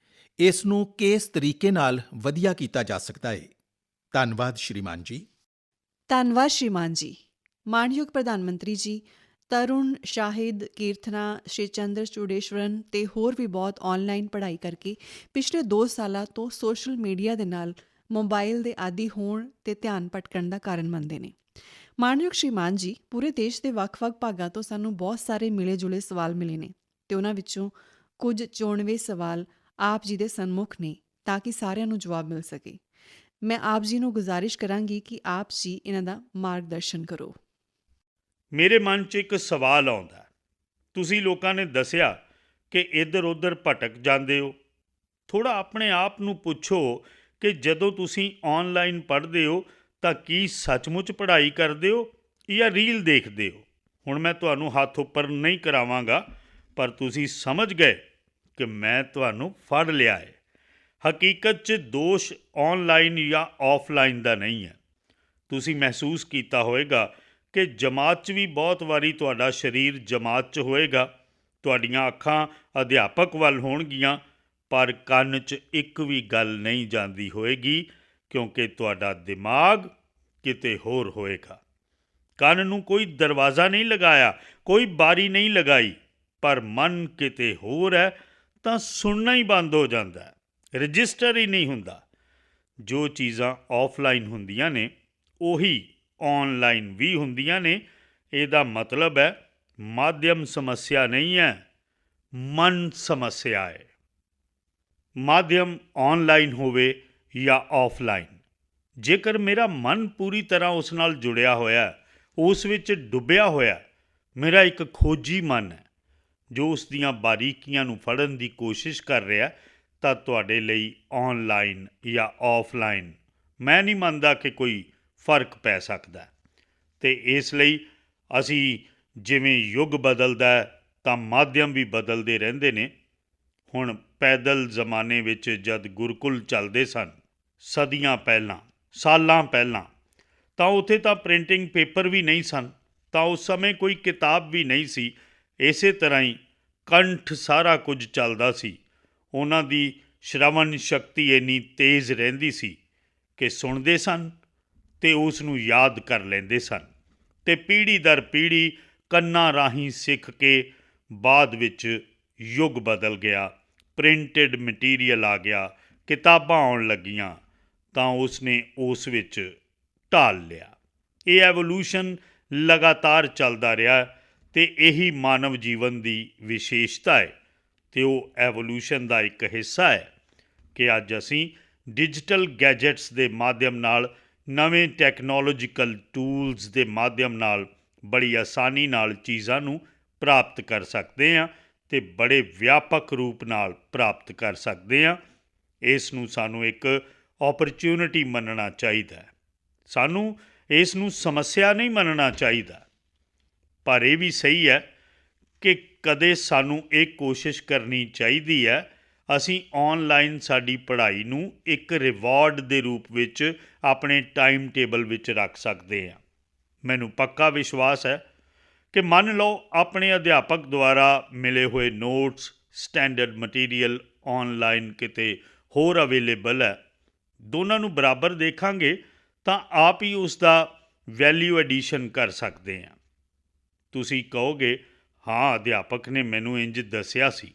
ਇਸ ਨੂੰ ਕਿਸ ਤਰੀਕੇ ਨਾਲ ਵਧੀਆ ਕੀਤਾ ਜਾ ਸਕਦਾ ਹੈ? ਧੰਨਵਾਦ ਸ਼੍ਰੀਮਾਨ ਜੀ। ਧੰਨਵਾਦ ਸ਼੍ਰੀਮਾਨ ਜੀ। ਮਾਣਯੋਗ ਪ੍ਰਧਾਨ ਮੰਤਰੀ ਜੀ, ਤਰੁਣ, ਸ਼ਾਹਿਦ, ਕੀਰਤਨਾ, ਸ਼੍ਰੀ ਚੰਦਰ ਚੂੜੇਸ਼ਵਰਨ ਤੇ ਹੋਰ ਵੀ ਬਹੁਤ ਆਨਲਾਈਨ ਪੜ੍ਹਾਈ ਕਰਕੇ ਪਿਛਲੇ 2 ਸਾਲਾਂ ਤੋਂ ਸੋਸ਼ਲ ਮੀਡੀਆ ਦੇ ਨਾਲ ਮੋਬਾਈਲ ਦੇ ਆਦੀ ਹੋਣ ਤੇ ਧਿਆਨ ਭਟਕਣ ਦਾ ਕਾਰਨ ਬਣਦੇ ਨੇ। ਮਾਣਯੋਗ ਸ਼੍ਰੀਮਾਨ ਜੀ, ਪੂਰੇ ਦੇਸ਼ ਦੇ ਵੱਖ-ਵੱਖ ਭਾਗਾਂ ਤੋਂ ਸਾਨੂੰ ਬਹੁਤ ਸਾਰੇ ਮਿਲੇ-ਜੁਲੇ ਸਵਾਲ ਮਿਲੇ ਨੇ ਤੇ ਉਹਨਾਂ ਵਿੱਚੋਂ ਕੁਝ ਚੋਣਵੇਂ ਸਵਾਲ ਆਪ ਜੀ ਦੇ ਸਨਮੁਖ ਨੇ ਤਾਂ ਕਿ ਸਾਰਿਆਂ ਨੂੰ ਜਵਾਬ ਮਿਲ ਸਕੇ। ਮੈਂ ਆਪ ਜੀ ਨੂੰ ਗੁਜ਼ਾਰਿਸ਼ ਕਰਾਂਗੀ ਕਿ ਆਪ ਜੀ ਇਹਨਾਂ ਦਾ ਮਾਰਗਦਰਸ਼ਨ ਕਰੋ। ਮੇਰੇ ਮਨ 'ਚ ਇੱਕ ਸਵਾਲ ਆਉਂਦਾ ਹੈ। ਤੁਸੀਂ ਲੋਕਾਂ ਨੇ ਦੱਸਿਆ ਕਿ ਇੱਧਰ-ਉੱਧਰ ਭਟਕ ਜਾਂਦੇ ਹੋ। ਥੋੜ੍ਹਾ ਆਪਣੇ ਆਪ ਨੂੰ ਪੁੱਛੋ ਕਿ ਜਦੋਂ ਤੁਸੀਂ ਆਨਲਾਈਨ ਪੜ੍ਹਦੇ ਹੋ ਤਾਂ ਕੀ ਸੱਚਮੁੱਚ ਪੜ੍ਹਾਈ ਕਰਦੇ ਹੋ ਜਾਂ ਰੀਲ ਦੇਖਦੇ ਹੋ? ਹੁਣ ਮੈਂ ਤੁਹਾਨੂੰ ਹੱਥ ਉੱਪਰ ਨਹੀਂ ਕਰਾਵਾਂਗਾ, ਪਰ ਤੁਸੀਂ ਸਮਝ ਗਏ ਕਿ ਮੈਂ ਤੁਹਾਨੂੰ ਫੜ ਲਿਆ ਹੈ। ਹਕੀਕਤ 'ਚ ਦੋਸ਼ ਆਨਲਾਈਨ ਜਾਂ ਆਫਲਾਈਨ ਦਾ ਨਹੀਂ ਹੈ। ਤੁਸੀਂ ਮਹਿਸੂਸ ਕੀਤਾ ਹੋਵੇਗਾ ਕਿ ਜਮਾਤ 'ਚ ਵੀ ਬਹੁਤ ਵਾਰੀ ਤੁਹਾਡਾ ਸਰੀਰ ਜਮਾਤ 'ਚ ਹੋਏਗਾ, ਤੁਹਾਡੀਆਂ ਅੱਖਾਂ ਅਧਿਆਪਕ ਵੱਲ ਹੋਣਗੀਆਂ, ਪਰ ਕੰਨ 'ਚ ਇੱਕ ਵੀ ਗੱਲ ਨਹੀਂ ਜਾਂਦੀ ਹੋਏਗੀ ਕਿਉਂਕਿ ਤੁਹਾਡਾ ਦਿਮਾਗ ਕਿਤੇ ਹੋਰ ਹੋਏਗਾ। ਕੰਨ ਨੂੰ ਕੋਈ ਦਰਵਾਜ਼ਾ ਨਹੀਂ ਲਗਾਇਆ, ਕੋਈ ਬਾਰੀ ਨਹੀਂ ਲਗਾਈ, ਪਰ ਮਨ ਕਿਤੇ ਹੋਰ ਹੈ ਤਾਂ ਸੁਣਨਾ ਹੀ ਬੰਦ ਹੋ ਜਾਂਦਾ ਹੈ, ਰਜਿਸਟਰ ਹੀ ਨਹੀਂ ਹੁੰਦਾ। ਜੋ ਚੀਜ਼ਾਂ ਆਫਲਾਈਨ ਹੁੰਦੀਆਂ ਨੇ ਉਹੀ ਆਨਲਾਈਨ ਵੀ ਹੁੰਦੀਆਂ ਨੇ। ਇਹਦਾ ਮਤਲਬ ਹੈ ਮਾਧਿਅਮ ਸਮੱਸਿਆ ਨਹੀਂ ਹੈ, ਮਨ ਸਮੱਸਿਆ ਹੈ। ਮਾਧਿਅਮ ਆਨਲਾਈਨ ਹੋਵੇ ਜਾਂ ਆਫਲਾਈਨ, ਜੇਕਰ ਮੇਰਾ ਮਨ ਪੂਰੀ ਤਰ੍ਹਾਂ ਉਸ ਨਾਲ ਜੁੜਿਆ ਹੋਇਆ, ਉਸ ਵਿੱਚ ਡੁੱਬਿਆ ਹੋਇਆ, ਮੇਰਾ ਇੱਕ ਖੋਜੀ ਮਨ ਹੈ ਜੋ ਉਸ ਦੀਆਂ ਬਾਰੀਕੀਆਂ ਨੂੰ ਫੜਨ ਦੀ ਕੋਸ਼ਿਸ਼ ਕਰ ਰਿਹਾ, ਤਾਂ ਤੁਹਾਡੇ ਲਈ ਔਨਲਾਈਨ ਜਾਂ ਆਫਲਾਈਨ ਮੈਂ ਨਹੀਂ ਮੰਨਦਾ ਕਿ ਕੋਈ ਫਰਕ ਪੈ ਸਕਦਾ। ਅਤੇ ਇਸ ਲਈ ਅਸੀਂ ਜਿਵੇਂ ਯੁੱਗ ਬਦਲਦਾ ਹੈ ਤਾਂ ਮਾਧਿਅਮ ਵੀ ਬਦਲਦੇ ਰਹਿੰਦੇ ਨੇ। ਹੁਣ ਪੈਦਲ ਜ਼ਮਾਨੇ ਵਿੱਚ ਜਦ ਗੁਰੂਕੁਲ ਚੱਲਦੇ ਸਨ ਸਦੀਆਂ ਪਹਿਲਾਂ, ਸਾਲਾਂ ਪਹਿਲਾਂ, ਤਾਂ ਉੱਥੇ ਤਾਂ ਪ੍ਰਿੰਟਿੰਗ ਪੇਪਰ ਵੀ ਨਹੀਂ ਸਨ, ਤਾਂ ਉਸ ਸਮੇਂ ਕੋਈ ਕਿਤਾਬ ਵੀ ਨਹੀਂ ਸੀ। ਇਸੇ ਤਰ੍ਹਾਂ ਹੀ ਕੰਠ ਸਾਰਾ ਕੁਝ ਚੱਲਦਾ ਸੀ। ਉਹਨਾਂ ਦੀ ਸ਼ਰਵਣ ਸ਼ਕਤੀ ਇੰਨੀ ਤੇਜ਼ ਰਹਿੰਦੀ ਸੀ ਕਿ ਸੁਣਦੇ ਸਨ ਅਤੇ ਉਸ ਨੂੰ ਯਾਦ ਕਰ ਲੈਂਦੇ ਸਨ, ਅਤੇ ਪੀੜ੍ਹੀ ਦਰ ਪੀੜ੍ਹੀ ਕੰਨਾਂ ਰਾਹੀਂ ਸਿੱਖ ਕੇ ਬਾਅਦ ਵਿੱਚ ਯੁੱਗ ਬਦਲ ਗਿਆ, ਪ੍ਰਿੰਟਡ ਮਟੀਰੀਅਲ ਆ ਗਿਆ, ਕਿਤਾਬਾਂ ਆਉਣ ਲੱਗੀਆਂ, ਤਾਂ ਉਸ ਨੇ ਉਸ ਵਿੱਚ ਢਾਲ ਲਿਆ। ਇਹ ਐਵੋਲੂਸ਼ਨ ਲਗਾਤਾਰ ਚੱਲਦਾ ਰਿਹਾ ਅਤੇ ਇਹੀ ਮਾਨਵ ਜੀਵਨ ਦੀ ਵਿਸ਼ੇਸ਼ਤਾ ਹੈ ਅਤੇ ਉਹ ਐਵੋਲੂਸ਼ਨ ਦਾ ਇੱਕ ਹਿੱਸਾ ਹੈ ਕਿ ਅੱਜ ਅਸੀਂ ਡਿਜੀਟਲ ਗੈਜਟਸ ਦੇ ਮਾਧਿਅਮ ਨਾਲ, ਨਵੇਂ ਟੈਕਨੋਲੋਜੀਕਲ ਟੂਲਸ ਦੇ ਮਾਧਿਅਮ ਨਾਲ ਬੜੀ ਆਸਾਨੀ ਨਾਲ ਚੀਜ਼ਾਂ ਨੂੰ ਪ੍ਰਾਪਤ ਕਰ ਸਕਦੇ ਹਾਂ ਅਤੇ ਬੜੇ ਵਿਆਪਕ ਰੂਪ ਨਾਲ ਪ੍ਰਾਪਤ ਕਰ ਸਕਦੇ ਹਾਂ। ਇਸ ਨੂੰ ਸਾਨੂੰ ਇੱਕ ਓਪਰਚੁਨਿਟੀ ਮੰਨਣਾ ਚਾਹੀਦਾ ਹੈ, ਸਾਨੂੰ ਇਸ ਨੂੰ ਸਮੱਸਿਆ ਨਹੀਂ ਮੰਨਣਾ ਚਾਹੀਦਾ। ਪਰ ਇਹ ਵੀ ਸਹੀ ਹੈ ਕਿ ਕਦੇ ਸਾਨੂੰ ਇਹ ਕੋਸ਼ਿਸ਼ ਕਰਨੀ ਚਾਹੀਦੀ ਹੈ ਅਸੀਂ ਔਨਲਾਈਨ ਸਾਡੀ ਪੜ੍ਹਾਈ ਨੂੰ ਇੱਕ ਰਿਵਾਰਡ ਦੇ ਰੂਪ ਵਿੱਚ ਆਪਣੇ ਟਾਈਮ ਟੇਬਲ ਵਿੱਚ ਰੱਖ ਸਕਦੇ ਹਾਂ। ਮੈਨੂੰ ਪੱਕਾ ਵਿਸ਼ਵਾਸ ਹੈ ਕਿ ਮੰਨ ਲਓ ਆਪਣੇ ਅਧਿਆਪਕ ਦੁਆਰਾ ਮਿਲੇ ਹੋਏ ਨੋਟਸ, ਸਟੈਂਡਰਡ ਮਟੀਰੀਅਲ ਔਨਲਾਈਨ ਕਿਤੇ ਹੋਰ ਅਵੇਲੇਬਲ ਹੈ, ਦੋਨਾਂ ਨੂੰ ਬਰਾਬਰ ਦੇਖਾਂਗੇ ਤਾਂ ਆਪ ਹੀ ਉਸ ਦਾ ਵੈਲਿਊ ਐਡੀਸ਼ਨ ਕਰ ਸਕਦੇ ਹਾਂ। ਤੁਸੀਂ ਕਹੋਗੇ ਹਾਂ ਅਧਿਆਪਕ ਨੇ ਮੈਨੂੰ ਇੰਝ ਦੱਸਿਆ ਸੀ,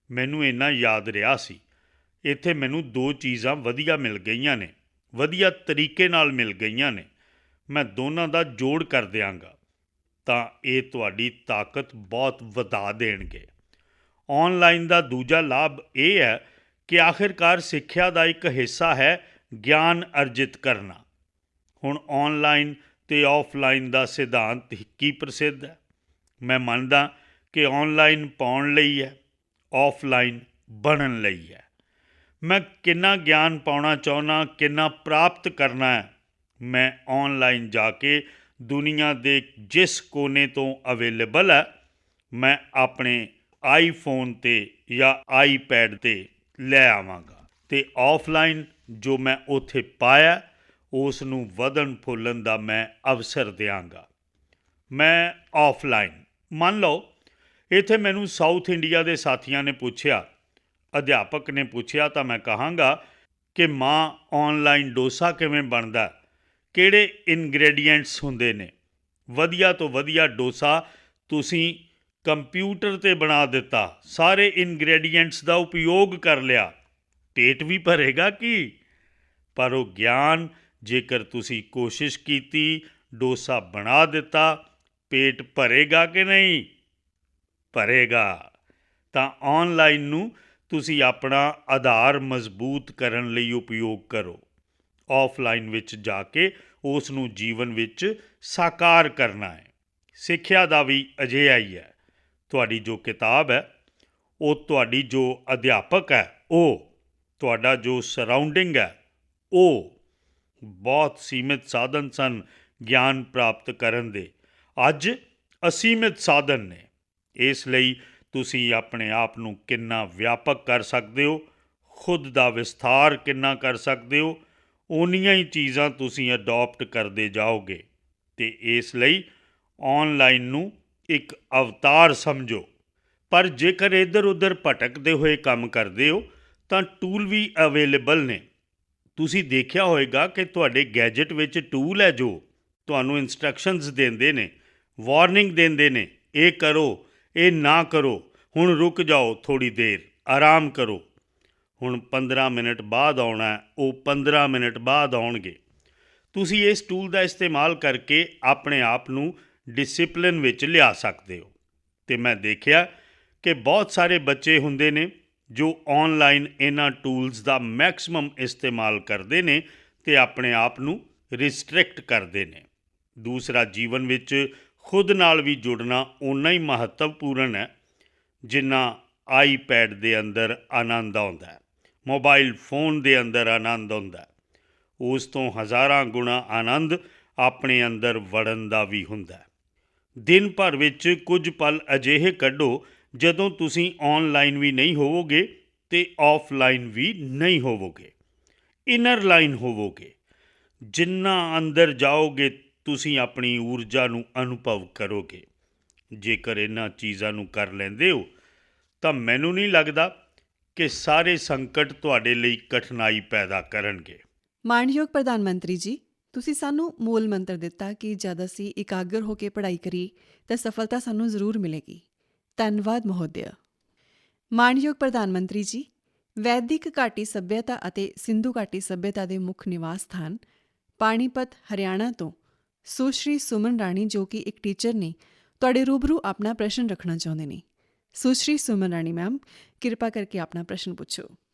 ਮੈਨੂੰ ਇੰਨਾ ਯਾਦ ਰਿਹਾ ਸੀ, ਇੱਥੇ ਮੈਨੂੰ 2 ਚੀਜ਼ਾਂ ਵਧੀਆ ਮਿਲ ਗਈਆਂ ਨੇ, ਵਧੀਆ ਤਰੀਕੇ ਨਾਲ ਮਿਲ ਗਈਆਂ ਨੇ, ਮੈਂ ਦੋਨਾਂ ਦਾ ਜੋੜ ਕਰ ਦਿਆਂਗਾ, ਤਾਂ ਇਹ ਤੁਹਾਡੀ ਤਾਕਤ ਬਹੁਤ ਵਧਾ ਦੇਣਗੇ। ਔਨਲਾਈਨ ਦਾ ਦੂਜਾ ਲਾਭ ਇਹ ਹੈ ਕਿ ਆਖਿਰਕਾਰ ਸਿੱਖਿਆ ਦਾ ਇੱਕ ਹਿੱਸਾ ਹੈ ਗਿਆਨ ਅਰਜਿਤ ਕਰਨਾ। ਹੁਣ ਔਨਲਾਈਨ ਅਤੇ ਆਫਲਾਈਨ ਦਾ ਸਿਧਾਂਤ ਕੀ ਪ੍ਰਸਿੱਧ ਹੈ? ਮੈਂ ਮੰਨਦਾ ਕਿ ਔਨਲਾਈਨ ਪਾਉਣ ਲਈ ਹੈ, ਆਫਲਾਈਨ ਬਣਨ ਲਈ ਹੈ। ਮੈਂ ਕਿੰਨਾ ਗਿਆਨ ਪਾਉਣਾ ਚਾਹੁੰਦਾ, ਕਿੰਨਾ ਪ੍ਰਾਪਤ ਕਰਨਾ ਹੈ, ਮੈਂ ਔਨਲਾਈਨ ਜਾ ਕੇ ਦੁਨੀਆ ਦੇ ਜਿਸ ਕੋਨੇ ਤੋਂ ਅਵੇਲੇਬਲ ਹੈ ਮੈਂ ਆਪਣੇ ਆਈਫੋਨ 'ਤੇ ਜਾਂ ਆਈਪੈਡ 'ਤੇ ਲੈ ਆਵਾਂਗਾ, ਅਤੇ ਆਫਲਾਈਨ ਜੋ ਮੈਂ ਉੱਥੇ ਪਾਇਆ ਉਸ ਨੂੰ ਵਧਣ ਫੁੱਲਣ ਦਾ ਮੈਂ ਅਵਸਰ ਦਿਆਂਗਾ। ਮੈਂ ਆਫਲਾਈਨ, ਮੰਨ ਲਓ ਇੱਥੇ ਮੈਨੂੰ ਸਾਊਥ ਇੰਡੀਆ ਦੇ ਸਾਥੀਆਂ ਨੇ ਪੁੱਛਿਆ, ਅਧਿਆਪਕ ਨੇ ਪੁੱਛਿਆ, ਤਾਂ ਮੈਂ ਕਹਾਂਗਾ ਕਿ ਮਾਂ ਔਨਲਾਈਨ ਡੋਸਾ ਕਿਵੇਂ ਬਣਦਾ, ਕਿਹੜੇ ਇਨਗ੍ਰੇਡੀਐਂਟਸ ਹੁੰਦੇ ਨੇ। ਵਧੀਆ ਤੋਂ ਵਧੀਆ ਡੋਸਾ ਤੁਸੀਂ ਕੰਪਿਊਟਰ 'ਤੇ ਬਣਾ ਦਿੱਤਾ, ਸਾਰੇ ਇਨਗ੍ਰੇਡੀਐਂਟਸ ਦਾ ਉਪਯੋਗ ਕਰ ਲਿਆ, ਪੇਟ ਵੀ ਭਰੇਗਾ ਕੀ? ਪਰ ਉਹ ਗਿਆਨ ਜੇਕਰ ਤੁਸੀਂ ਕੋਸ਼ਿਸ਼ ਕੀਤੀ, ਡੋਸਾ ਬਣਾ ਦਿੱਤਾ, ਪੇਟ ਭਰੇਗਾ ਕਿ ਨਹੀਂ? ਭਰੇਗਾ। ਤਾਂ ਔਨਲਾਈਨ ਨੂੰ ਤੁਸੀਂ ਆਪਣਾ ਆਧਾਰ ਮਜ਼ਬੂਤ ਕਰਨ ਲਈ ਉਪਯੋਗ ਕਰੋ, ਆਫਲਾਈਨ ਵਿੱਚ ਜਾ ਕੇ ਉਸ ਨੂੰ ਜੀਵਨ ਵਿੱਚ ਸਾਕਾਰ ਕਰਨਾ ਹੈ। ਸਿੱਖਿਆ ਦਾ ਵੀ ਅਜਿਹਾ ਹੀ ਹੈ। ਤੁਹਾਡੀ ਜੋ ਕਿਤਾਬ ਹੈ, ਉਹ ਤੁਹਾਡੀ ਜੋ ਅਧਿਆਪਕ ਹੈ, ਉਹ ਤੁਹਾਡਾ ਜੋ ਸਰਾਊਂਡਿੰਗ ਹੈ, ਉਹ ਬਹੁਤ ਸੀਮਿਤ ਸਾਧਨ ਸਨ ਗਿਆਨ ਪ੍ਰਾਪਤ ਕਰਨ ਦੇ, ਅੱਜ ਅਸੀਮਿਤ ਸਾਧਨ ਨੇ। ਇਸ ਲਈ ਤੁਸੀਂ ਆਪਣੇ ਆਪ ਨੂੰ ਕਿੰਨਾ ਵਿਆਪਕ ਕਰ ਸਕਦੇ ਹੋ, ਖੁਦ ਦਾ ਵਿਸਥਾਰ ਕਿੰਨਾ ਕਰ ਸਕਦੇ ਹੋ, ਓਨੀਆਂ ਹੀ ਚੀਜ਼ਾਂ ਤੁਸੀਂ ਅਡੋਪਟ ਕਰਦੇ ਜਾਓਗੇ। ਅਤੇ ਇਸ ਲਈ ਔਨਲਾਈਨ ਨੂੰ ਇੱਕ ਅਵਤਾਰ ਸਮਝੋ। ਪਰ ਜੇਕਰ ਇੱਧਰ ਉੱਧਰ ਭਟਕਦੇ ਹੋਏ ਕੰਮ ਕਰਦੇ ਹੋ ਤਾਂ ਟੂਲ ਵੀ ਅਵੇਲੇਬਲ ਨੇ। ਤੁਸੀਂ ਦੇਖਿਆ ਹੋਵੇਗਾ ਕਿ ਤੁਹਾਡੇ ਗੈਜਟ ਵਿੱਚ ਟੂਲ ਹੈ ਜੋ ਤੁਹਾਨੂੰ ਇੰਸਟਰਕਸ਼ਨਸ ਦਿੰਦੇ ਨੇ, ਵਾਰਨਿੰਗ ਦਿੰਦੇ ਨੇ, ਇਹ ਕਰੋ, ਇਹ ਨਾ ਕਰੋ, ਹੁਣ ਰੁਕ ਜਾਓ ਥੋੜ੍ਹੀ ਦੇਰ, ਆਰਾਮ ਕਰੋ। ਹੁਣ 15 ਮਿੰਟ ਬਾਅਦ ਆਉਣਾ, ਉਹ 15 ਮਿੰਟ ਬਾਅਦ ਆਉਣਗੇ। ਤੁਸੀਂ ਇਸ ਟੂਲ ਦਾ ਇਸਤੇਮਾਲ ਕਰਕੇ ਆਪਣੇ ਆਪ ਨੂੰ ਡਿਸਿਪਲਿਨ ਵਿੱਚ ਲਿਆ ਸਕਦੇ ਹੋ। ਅਤੇ ਮੈਂ ਦੇਖਿਆ ਕਿ ਬਹੁਤ ਸਾਰੇ ਬੱਚੇ ਹੁੰਦੇ ਨੇ ਜੋ ਔਨਲਾਈਨ ਇਹਨਾਂ ਟੂਲਸ ਦਾ ਮੈਕਸਿਮਮ ਇਸਤੇਮਾਲ ਕਰਦੇ ਨੇ ਤੇ ਆਪਣੇ ਆਪ ਨੂੰ ਰਿਸਟ੍ਰਿਕਟ ਕਰਦੇ ਨੇ। ਦੂਸਰਾ, ਜੀਵਨ ਵਿੱਚ ਖੁਦ ਨਾਲ ਵੀ ਜੁੜਨਾ ਓਨਾ ਹੀ ਮਹੱਤਵਪੂਰਨ ਹੈ ਜਿੰਨਾ ਆਈਪੈਡ ਦੇ ਅੰਦਰ ਆਨੰਦ ਆਉਂਦਾ ਹੈ, ਮੋਬਾਈਲ ਫੋਨ ਦੇ ਅੰਦਰ ਆਨੰਦ ਆਉਂਦਾ ਹੈ। ਉਸ ਤੋਂ ਹਜ਼ਾਰਾਂ ਗੁਣਾ ਆਨੰਦ ਆਪਣੇ ਅੰਦਰ ਵੜਨ ਦਾ ਵੀ ਹੁੰਦਾ ਹੈ। ਦਿਨ ਭਰ ਵਿੱਚ ਕੁਝ ਪਲ ਅਜਿਹੇ ਕੱਢੋ ਜਦੋਂ ਤੁਸੀਂ ਔਨਲਾਈਨ ਵੀ ਨਹੀਂ ਹੋਵੋਗੇ ਅਤੇ ਆਫਲਾਈਨ ਵੀ ਨਹੀਂ ਹੋਵੋਗੇ, ਇਨਰ ਲਾਈਨ ਹੋਵੋਗੇ। ਜਿੰਨਾ ਅੰਦਰ ਜਾਓਗੇ ਤੁਸੀਂ ਆਪਣੀ ਊਰਜਾ ਨੂੰ ਅਨੁਭਵ ਕਰੋਗੇ। ਜੇਕਰ ਇਹਨਾਂ ਚੀਜ਼ਾਂ ਨੂੰ ਕਰ ਲੈਂਦੇ ਹੋ ਤਾਂ ਮੈਨੂੰ ਨਹੀਂ ਲੱਗਦਾ ਕਿ ਸਾਰੇ ਸੰਕਟ ਤੁਹਾਡੇ ਲਈ ਕਠਿਨਾਈ ਪੈਦਾ ਕਰਨਗੇ। ਮਾਣਯੋਗ ਪ੍ਰਧਾਨ ਮੰਤਰੀ ਜੀ, ਤੁਸੀਂ ਸਾਨੂੰ ਮੂਲ ਮੰਤਰ ਦਿੱਤਾ ਕਿ ਜਦ ਅਸੀਂ ਇਕਾਗਰ ਹੋ ਕੇ ਪੜ੍ਹਾਈ ਕਰੀਏ ਤਾਂ ਸਫਲਤਾ ਸਾਨੂੰ ਜ਼ਰੂਰ ਮਿਲੇਗੀ। ਧੰਨਵਾਦ ਮਹੋਦਿਆ। ਮਾਣਯੋਗ ਪ੍ਰਧਾਨ ਮੰਤਰੀ ਜੀ, ਵੈਦਿਕ ਘਾਟੀ ਸੱਭਿਅਤਾ ਅਤੇ ਸਿੰਧੂ ਘਾਟੀ ਸੱਭਿਅਤਾ ਦੇ ਮੁੱਖ ਨਿਵਾਸ ਸਥਾਨ ਪਾਣੀਪਤ, ਹਰਿਆਣਾ ਤੋਂ ਸੁਸ਼੍ਰੀ ਸੁਮਨ ਰਾਣੀ, ਜੋ ਕਿ ਇੱਕ ਟੀਚਰ ਨੇ, ਤੁਹਾਡੇ ਰੂਬਰੂ ਆਪਣਾ ਪ੍ਰਸ਼ਨ ਰੱਖਣਾ ਚਾਹੁੰਦੇ ਨੇ। ਸੁਸ਼੍ਰੀ ਸੁਮਨ ਰਾਣੀ ਮੈਮ, ਕਿਰਪਾ ਕਰਕੇ ਆਪਣਾ ਪ੍ਰਸ਼ਨ ਪੁੱਛੋ।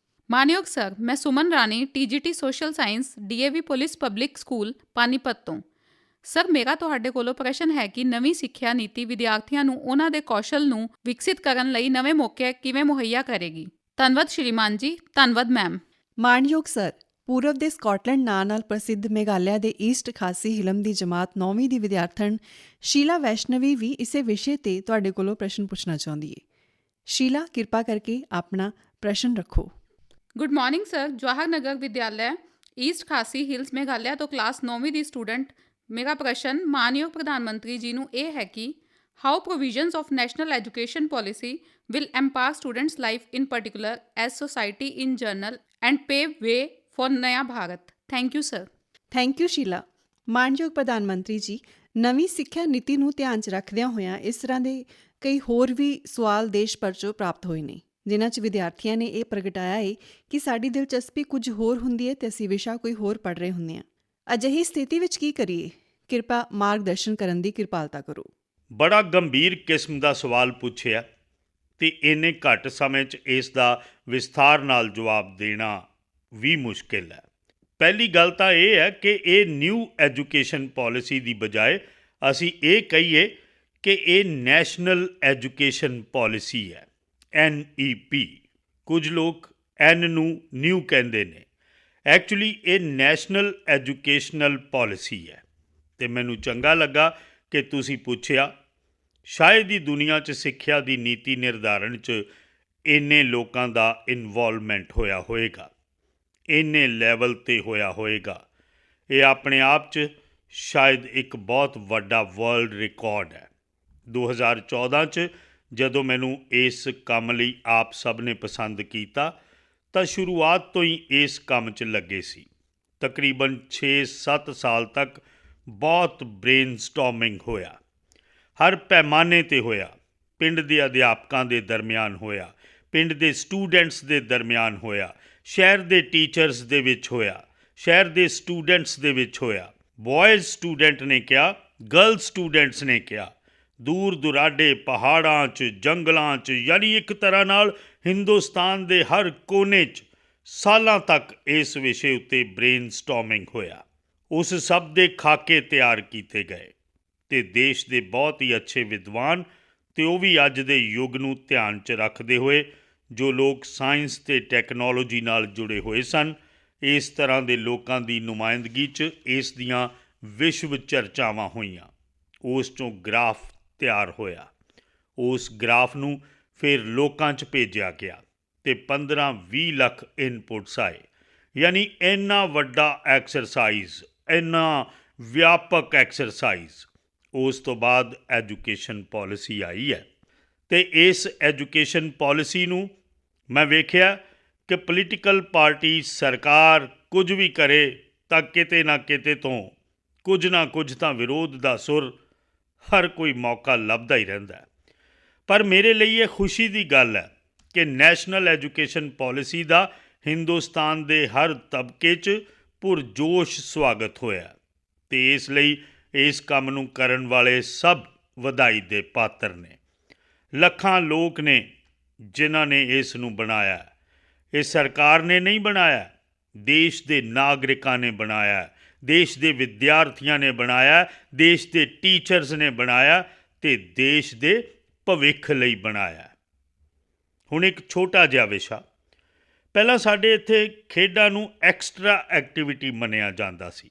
ਮਾਨਯੋਗ ਸਰ, ਮੈਂ ਸੁਮਨ ਰਾਣੀ, TGT social science, DAV police public school, Panipat ਤੋਂ। ਸਰ, ਮੇਰਾ ਤੁਹਾਡੇ ਕੋਲੋਂ ਪ੍ਰਸ਼ਨ ਹੈ ਕਿ ਨਵੀਂ ਸਿੱਖਿਆ ਨੀਤੀ ਵਿਦਿਆਰਥੀਆਂ ਨੂੰ ਉਹਨਾਂ ਦੇ ਕੌਸ਼ਲ ਨੂੰ ਵਿਕਸਿਤ ਕਰਨ ਲਈ ਨਵੇਂ ਮੌਕੇ ਕਿਵੇਂ ਮੁਹੱਈਆ ਕਰੇਗੀ? ਧੰਨਵਾਦ ਸ਼੍ਰੀਮਾਨ ਜੀ। ਧੰਨਵਾਦ ਮੈਮ। ਮਾਣਯੋਗ ਸਰ, ਪੂਰਬ ਦੇ ਸਕਾਟਲੈਂਡ ਨਾਂ ਨਾਲ ਪ੍ਰਸਿੱਧ ਮੇਘਾਲਿਆ ਦੇ ਈਸਟ ਖਾਸੀ ਹਿਲਮ ਦੀ ਜਮਾਤ 9ਵੀਂ ਦੀ ਵਿਦਿਆਰਥਣ ਸ਼ੀਲਾ ਵੈਸ਼ਨਵੀ ਵੀ ਇਸੇ ਵਿਸ਼ੇ ਤੇ ਤੁਹਾਡੇ ਕੋਲੋਂ ਪ੍ਰਸ਼ਨ ਪੁੱਛਣਾ ਚਾਹੁੰਦੀ ਹੈ। ਸ਼ੀਲਾ, ਕਿਰਪਾ ਕਰਕੇ ਆਪਣਾ ਪ੍ਰਸ਼ਨ ਰੱਖੋ। Good morning sir. Jawahar Nagar Vidyalaya, east Khasi hills, Meghalaya ਤੋਂ ਕਲਾਸ 9ਵੀਂ ਦੀ ਸਟੂਡੈਂਟ। ਮੇਰਾ ਪ੍ਰਸ਼ਨ ਮਾਨਯੋਗ ਪ੍ਰਧਾਨ ਮੰਤਰੀ ਜੀ ਨੂੰ ਇਹ ਹੈ ਕਿ how provisions of national education policy will empower students life in particular as society in general and pave way for ਨਇਆ Bharat. Thank you sir. Thank you Sheela. ਮਾਣਯੋਗ ਪ੍ਰਧਾਨ ਮੰਤਰੀ ਜੀ, ਨਵੀਂ ਸਿੱਖਿਆ ਨੀਤੀ ਨੂੰ ਧਿਆਨ 'ਚ ਰੱਖਦਿਆਂ ਹੋਇਆਂ ਇਸ ਤਰ੍ਹਾਂ ਦੇ ਕਈ ਹੋਰ ਵੀ ਸਵਾਲ ਦੇਸ਼ ਭਰ 'ਚੋਂ ਪ੍ਰਾਪਤ ਹੋਏ ਨੇ, ਜਿਨ੍ਹਾਂ 'ਚ ਵਿਦਿਆਰਥੀਆਂ ਨੇ ਇਹ ਪ੍ਰਗਟਾਇਆ ਹੈ ਕਿ ਸਾਡੀ ਦਿਲਚਸਪੀ ਕੁਝ ਹੋਰ ਹੁੰਦੀ ਹੈ ਅਤੇ ਅਸੀਂ ਵਿਸ਼ਾ ਕੋਈ ਹੋਰ ਪੜ੍ਹ ਰਹੇ ਹੁੰਦੇ ਹਾਂ। ਅਜਿਹੀ ਸਥਿਤੀ ਵਿੱਚ ਕੀ ਕਰੀਏ? ਕਿਰਪਾ ਮਾਰਗਦਰਸ਼ਨ ਕਰਨ ਦੀ ਕਿਰਪਾਲਤਾ ਕਰੋ। ਬੜਾ ਗੰਭੀਰ ਕਿਸਮ ਦਾ ਸਵਾਲ ਪੁੱਛਿਆ ਅਤੇ ਇੰਨੇ ਘੱਟ ਸਮੇਂ 'ਚ ਇਸ ਦਾ ਵਿਸਥਾਰ ਨਾਲ ਜਵਾਬ ਦੇਣਾ ਵੀ ਮੁਸ਼ਕਿਲ ਹੈ। ਪਹਿਲੀ ਗੱਲ ਤਾਂ ਇਹ ਹੈ ਕਿ ਇਹ ਨਿਊ ਐਜੂਕੇਸ਼ਨ ਪਾਲਿਸੀ ਦੀ ਬਜਾਏ ਅਸੀਂ ਇਹ ਕਹੀਏ ਕਿ ਇਹ ਨੈਸ਼ਨਲ ਐਜੂਕੇਸ਼ਨ ਪਾਲਿਸੀ ਹੈ, NEP। ਕੁਝ ਲੋਕ N ਨੂੰ ਨਿਊ ਕਹਿੰਦੇ ਨੇ। ਐਕਚੁਅਲੀ ਇਹ ਨੈਸ਼ਨਲ ਐਜੂਕੇਸ਼ਨਲ ਪਾਲਿਸੀ ਹੈ ਅਤੇ ਮੈਨੂੰ ਚੰਗਾ ਲੱਗਾ ਕਿ ਤੁਸੀਂ ਪੁੱਛਿਆ। ਸ਼ਾਇਦ ਹੀ ਦੁਨੀਆ 'ਚ ਸਿੱਖਿਆ ਦੀ ਨੀਤੀ ਨਿਰਧਾਰਨ 'ਚ ਇੰਨੇ ਲੋਕਾਂ ਦਾ ਇਨਵੋਲਵਮੈਂਟ ਹੋਇਆ ਹੋਏਗਾ, ਇੰਨੇ ਲੈਵਲ 'ਤੇ ਹੋਇਆ ਹੋਏਗਾ। ਇਹ ਆਪਣੇ ਆਪ 'ਚ ਸ਼ਾਇਦ ਇੱਕ ਬਹੁਤ ਵੱਡਾ ਵਰਲਡ ਰਿਕਾਰਡ ਹੈ। 2014 'ਚ ਜਦੋਂ ਮੈਨੂੰ ਇਸ ਕੰਮ ਲਈ ਆਪ ਸਭ ਨੇ ਪਸੰਦ ਕੀਤਾ ਤਾਂ ਸ਼ੁਰੂਆਤ ਤੋਂ ਹੀ ਇਸ ਕੰਮ 'ਚ ਲੱਗੇ ਸੀ। ਤਕਰੀਬਨ 6-7 ਸਾਲ ਤੱਕ ਬਹੁਤ ਬ੍ਰੇਨਸਟੋਰਮਿੰਗ ਹੋਇਆ, ਹਰ ਪੈਮਾਨੇ 'ਤੇ ਹੋਇਆ। ਪਿੰਡ ਦੇ ਅਧਿਆਪਕਾਂ ਦੇ ਦਰਮਿਆਨ ਹੋਇਆ, ਪਿੰਡ ਦੇ ਸਟੂਡੈਂਟਸ ਦੇ ਦਰਮਿਆਨ ਹੋਇਆ, ਸ਼ਹਿਰ ਦੇ ਟੀਚਰਸ ਦੇ ਵਿੱਚ ਹੋਇਆ, ਸ਼ਹਿਰ ਦੇ ਸਟੂਡੈਂਟਸ ਦੇ ਵਿੱਚ ਹੋਇਆ। ਬॉयਜ਼ ਸਟੂਡੈਂਟ ਨੇ ਕਿਹਾ, ਗਰਲ ਸਟੂਡੈਂਟਸ ਨੇ ਕਿਹਾ, ਦੂਰ ਦੁਰਾਡੇ ਪਹਾੜਾਂ 'ਚ, ਜੰਗਲਾਂ 'ਚ, ਯਾਨੀ ਇੱਕ ਤਰ੍ਹਾਂ ਨਾਲ ਹਿੰਦੁਸਤਾਨ ਦੇ ਹਰ ਕੋਨੇ 'ਚ ਸਾਲਾਂ ਤੱਕ ਇਸ ਵਿਸ਼ੇ ਉੱਤੇ ਬ੍ਰੇਨਸਟੋਰਮਿੰਗ ਹੋਇਆ। ਉਸ ਸਭ ਦੇ ਖਾਕੇ ਤਿਆਰ ਕੀਤੇ ਗਏ ਅਤੇ ਦੇਸ਼ ਦੇ ਬਹੁਤ ਹੀ ਅੱਛੇ ਵਿਦਵਾਨ ਅਤੇ ਉਹ ਵੀ ਅੱਜ ਦੇ ਯੁੱਗ ਨੂੰ ਧਿਆਨ 'ਚ ਰੱਖਦੇ ਹੋਏ ਜੋ ਲੋਕ ਸਾਇੰਸ ਅਤੇ ਟੈਕਨੋਲੋਜੀ ਨਾਲ ਜੁੜੇ ਹੋਏ ਸਨ, ਇਸ ਤਰ੍ਹਾਂ ਦੇ ਲੋਕਾਂ ਦੀ ਨੁਮਾਇੰਦਗੀ 'ਚ ਇਸ ਦੀਆਂ ਵਿਸ਼ਵ ਚਰਚਾਵਾਂ ਹੋਈਆਂ। ਉਸ 'ਚੋਂ ਗ੍ਰਾਫ ਤਿਆਰ ਹੋਇਆ। ਉਸ ਗ੍ਰਾਫ ਨੂੰ ਫਿਰ ਲੋਕਾਂ 'ਚ ਭੇਜਿਆ ਗਿਆ ਅਤੇ 15-20 ਲੱਖ ਇਨਪੁਟਸ ਆਏ। ਯਾਨੀ ਇੰਨਾ ਵੱਡਾ ਐਕਸਰਸਾਈਜ਼, ਇੰਨਾ ਵਿਆਪਕ ਐਕਸਰਸਾਈਜ਼। ਉਸ ਤੋਂ ਬਾਅਦ ਐਜੂਕੇਸ਼ਨ ਪਾਲਿਸੀ ਆਈ ਹੈ ਅਤੇ ਇਸ ਐਜੂਕੇਸ਼ਨ ਪਾਲਿਸੀ ਨੂੰ ਮੈਂ ਵੇਖਿਆ ਕਿ ਪੋਲੀਟੀਕਲ ਪਾਰਟੀ, ਸਰਕਾਰ ਕੁਝ ਵੀ ਕਰੇ ਤਾਂ ਕਿਤੇ ਨਾ ਕਿਤੇ ਤੋਂ ਕੁਝ ਨਾ ਕੁਝ ਤਾਂ ਵਿਰੋਧ ਦਾ ਸੁਰ ਹਰ ਕੋਈ ਮੌਕਾ ਲੱਭਦਾ ਹੀ ਰਹਿੰਦਾ। ਪਰ ਮੇਰੇ ਲਈ ਇਹ ਖੁਸ਼ੀ ਦੀ ਗੱਲ ਹੈ ਕਿ ਨੈਸ਼ਨਲ ਐਜੂਕੇਸ਼ਨ ਪਾਲਿਸੀ ਦਾ ਹਿੰਦੁਸਤਾਨ ਦੇ ਹਰ ਤਬਕੇ 'ਚ ਪੁਰਜੋਸ਼ ਸਵਾਗਤ ਹੋਇਆ ਅਤੇ ਇਸ ਲਈ ਇਸ ਕੰਮ ਨੂੰ ਕਰਨ ਵਾਲੇ ਸਭ ਵਧਾਈ ਦੇ ਪਾਤਰ ਨੇ। ਲੱਖਾਂ ਲੋਕ ਨੇ ਜਿਨ੍ਹਾਂ ਨੇ ਇਸ ਨੂੰ ਬਣਾਇਆ। ਇਹ ਸਰਕਾਰ ਨੇ ਨਹੀਂ ਬਣਾਇਆ, ਦੇਸ਼ ਦੇ ਨਾਗਰਿਕਾਂ ਨੇ ਬਣਾਇਆ, ਦੇਸ਼ ਦੇ ਵਿਦਿਆਰਥੀਆਂ ਨੇ ਬਣਾਇਆ, ਦੇਸ਼ ਦੇ ਟੀਚਰਸ ਨੇ ਬਣਾਇਆ ਅਤੇ ਦੇਸ਼ ਦੇ ਭਵਿੱਖ ਲਈ ਬਣਾਇਆ। ਹੁਣ ਇੱਕ ਛੋਟਾ ਜਿਹਾ ਵਿਸ਼ਾ, ਪਹਿਲਾਂ ਸਾਡੇ ਇੱਥੇ ਖੇਡਾਂ ਨੂੰ ਐਕਸਟਰਾ ਐਕਟੀਵਿਟੀ ਮੰਨਿਆ ਜਾਂਦਾ ਸੀ।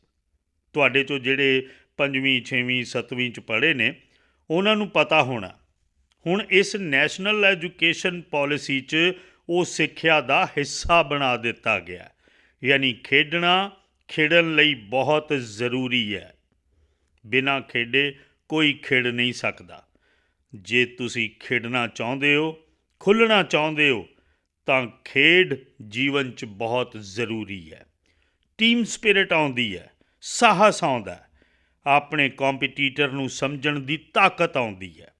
ਤੁਹਾਡੇ 'ਚੋਂ ਜਿਹੜੇ 5ਵੀਂ 6ਵੀਂ 7ਵੀਂ 'ਚ ਪੜ੍ਹੇ ਨੇ ਉਹਨਾਂ ਨੂੰ ਪਤਾ ਹੋਣਾ, ਹੁਣ ਇਸ ਨੈਸ਼ਨਲ ਐਜੂਕੇਸ਼ਨ ਪੋਲਿਸੀ 'ਚ ਉਹ ਸਿੱਖਿਆ ਦਾ ਹਿੱਸਾ ਬਣਾ ਦਿੱਤਾ ਗਿਆ। ਯਾਨੀ ਖੇਡਣ ਲਈ ਬਹੁਤ ਜ਼ਰੂਰੀ ਹੈ। ਬਿਨਾਂ ਖੇਡੇ ਕੋਈ ਖੇਡ ਨਹੀਂ ਸਕਦਾ। ਜੇ ਤੁਸੀਂ ਖੇਡਣਾ ਚਾਹੁੰਦੇ ਹੋ, ਖੁੱਲ੍ਹਣਾ ਚਾਹੁੰਦੇ ਹੋ ਤਾਂ ਖੇਡ ਜੀਵਨ 'ਚ ਬਹੁਤ ਜ਼ਰੂਰੀ ਹੈ। ਟੀਮ ਸਪਿਰਿਟ ਆਉਂਦੀ ਹੈ, ਸਾਹਸ ਆਉਂਦਾ ਹੈ, ਆਪਣੇ ਕੰਪੀਟੀਟਰ ਨੂੰ ਸਮਝਣ ਦੀ ਤਾਕਤ ਆਉਂਦੀ ਹੈ।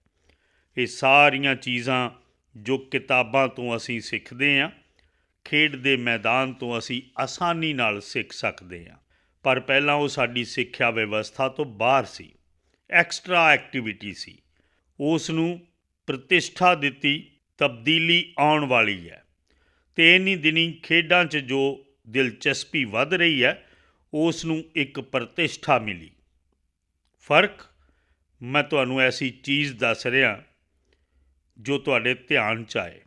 ਇਹ ਸਾਰੀਆਂ ਚੀਜ਼ਾਂ ਜੋ ਕਿਤਾਬਾਂ ਤੋਂ ਅਸੀਂ ਸਿੱਖਦੇ ਹਾਂ, ਖੇਡ ਦੇ ਮੈਦਾਨ ਤੋਂ ਅਸੀਂ ਆਸਾਨੀ ਨਾਲ ਸਿੱਖ ਸਕਦੇ ਹਾਂ। ਪਰ ਪਹਿਲਾਂ ਉਹ ਸਾਡੀ ਸਿੱਖਿਆ ਵਿਵਸਥਾ ਤੋਂ ਬਾਹਰ ਸੀ, ਐਕਸਟਰਾ ਐਕਟੀਵਿਟੀ ਸੀ। ਉਸ ਨੂੰ ਪ੍ਰਤਿਸ਼ਠਾ ਦਿੱਤੀ, ਤਬਦੀਲੀ ਆਉਣ ਵਾਲੀ ਹੈ ਅਤੇ ਇੰਨੀ ਦਿਨੀਂ ਖੇਡਾਂ 'ਚ ਜੋ ਦਿਲਚਸਪੀ ਵੱਧ ਰਹੀ ਹੈ ਉਸ ਨੂੰ ਇੱਕ ਪ੍ਰਤਿਸ਼ਠਾ ਮਿਲੀ। ਫਰਕ ਮੈਂ ਤੁਹਾਨੂੰ ਐਸੀ ਚੀਜ਼ ਦੱਸ ਰਿਹਾ ਜੋ ਤੁਹਾਡੇ ਧਿਆਨ 'ਚ ਆਏ।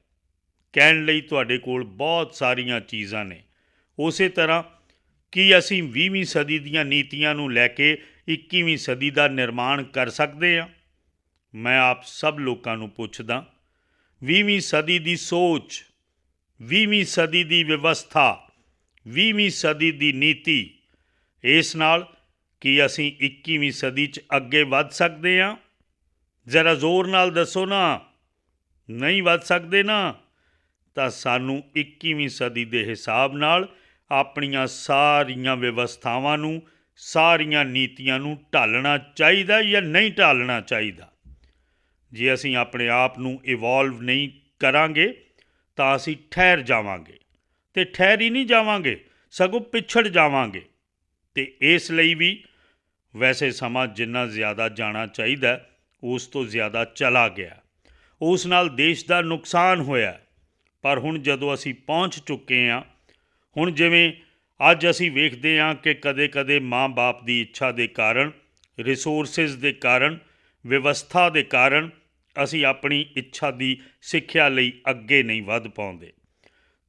ਕਹਿਣ ਲਈ ਤੁਹਾਡੇ ਕੋਲ ਬਹੁਤ ਸਾਰੀਆਂ ਚੀਜ਼ਾਂ ਨੇ। ਉਸੇ ਤਰ੍ਹਾਂ ਕੀ ਅਸੀਂ 20ਵੀਂ ਸਦੀ ਦੀਆਂ ਨੀਤੀਆਂ ਨੂੰ ਲੈ ਕੇ 21ਵੀਂ ਸਦੀ ਦਾ ਨਿਰਮਾਣ ਕਰ ਸਕਦੇ ਹਾਂ? ਮੈਂ ਆਪ ਸਭ ਲੋਕਾਂ ਨੂੰ ਪੁੱਛਦਾ, 20ਵੀਂ ਸਦੀ ਦੀ ਸੋਚ, 20ਵੀਂ ਸਦੀ ਦੀ ਵਿਵਸਥਾ, 20ਵੀਂ ਸਦੀ ਦੀ ਨੀਤੀ, ਇਸ ਨਾਲ ਕੀ ਅਸੀਂ 21ਵੀਂ ਸਦੀ 'ਚ ਅੱਗੇ ਵੱਧ ਸਕਦੇ ਹਾਂ? ਜ਼ਰਾ ਜ਼ੋਰ ਨਾਲ ਦੱਸੋ ਨਾ। ਨਹੀਂ ਵੱਧ ਸਕਦੇ ਨਾ, ਤਾਂ ਸਾਨੂੰ 21ਵੀਂ ਸਦੀ ਦੇ ਹਿਸਾਬ ਨਾਲ ਆਪਣੀਆਂ ਸਾਰੀਆਂ ਵਿਵਸਥਾਵਾਂ ਨੂੰ, ਸਾਰੀਆਂ ਨੀਤੀਆਂ ਨੂੰ ਢਾਲਣਾ ਚਾਹੀਦਾ ਜਾਂ ਨਹੀਂ ਢਾਲਣਾ ਚਾਹੀਦਾ। ਜੇ ਅਸੀਂ ਆਪਣੇ ਆਪ ਨੂੰ ਇਵੋਲਵ ਨਹੀਂ ਕਰਾਂਗੇ ਤਾਂ ਅਸੀਂ ਠਹਿਰ ਜਾਵਾਂਗੇ, ਅਤੇ ਠਹਿਰ ਹੀ ਨਹੀਂ ਜਾਵਾਂਗੇ, ਸਗੋਂ ਪਿਛੜ ਜਾਵਾਂਗੇ। ਅਤੇ ਇਸ ਲਈ ਵੀ ਵੈਸੇ ਸਮਾਂ ਜਿੰਨਾ ਜ਼ਿਆਦਾ ਜਾਣਾ ਚਾਹੀਦਾ ਉਸ ਤੋਂ ਜ਼ਿਆਦਾ ਚਲਾ ਗਿਆ। ਉਸ ਨਾਲ ਦੇਸ਼ ਦਾ ਨੁਕਸਾਨ ਹੋਇਆ। ਪਰ ਹੁਣ ਜਦੋਂ ਅਸੀਂ ਪਹੁੰਚ ਚੁੱਕੇ ਹਾਂ, ਹੁਣ ਜਿਵੇਂ ਅੱਜ ਅਸੀਂ ਵੇਖਦੇ ਹਾਂ ਕਿ ਕਦੇ ਮਾਂ-ਬਾਪ ਦੀ ਇੱਛਾ ਦੇ ਕਾਰਨ, ਰਿਸੋਰਸਿਸ ਦੇ ਕਾਰਨ, ਵਿਵਸਥਾ ਦੇ ਕਾਰਨ ਅਸੀਂ ਆਪਣੀ ਇੱਛਾ ਦੀ ਸਿੱਖਿਆ ਲਈ ਅੱਗੇ ਨਹੀਂ ਵੱਧ ਪਾਉਂਦੇ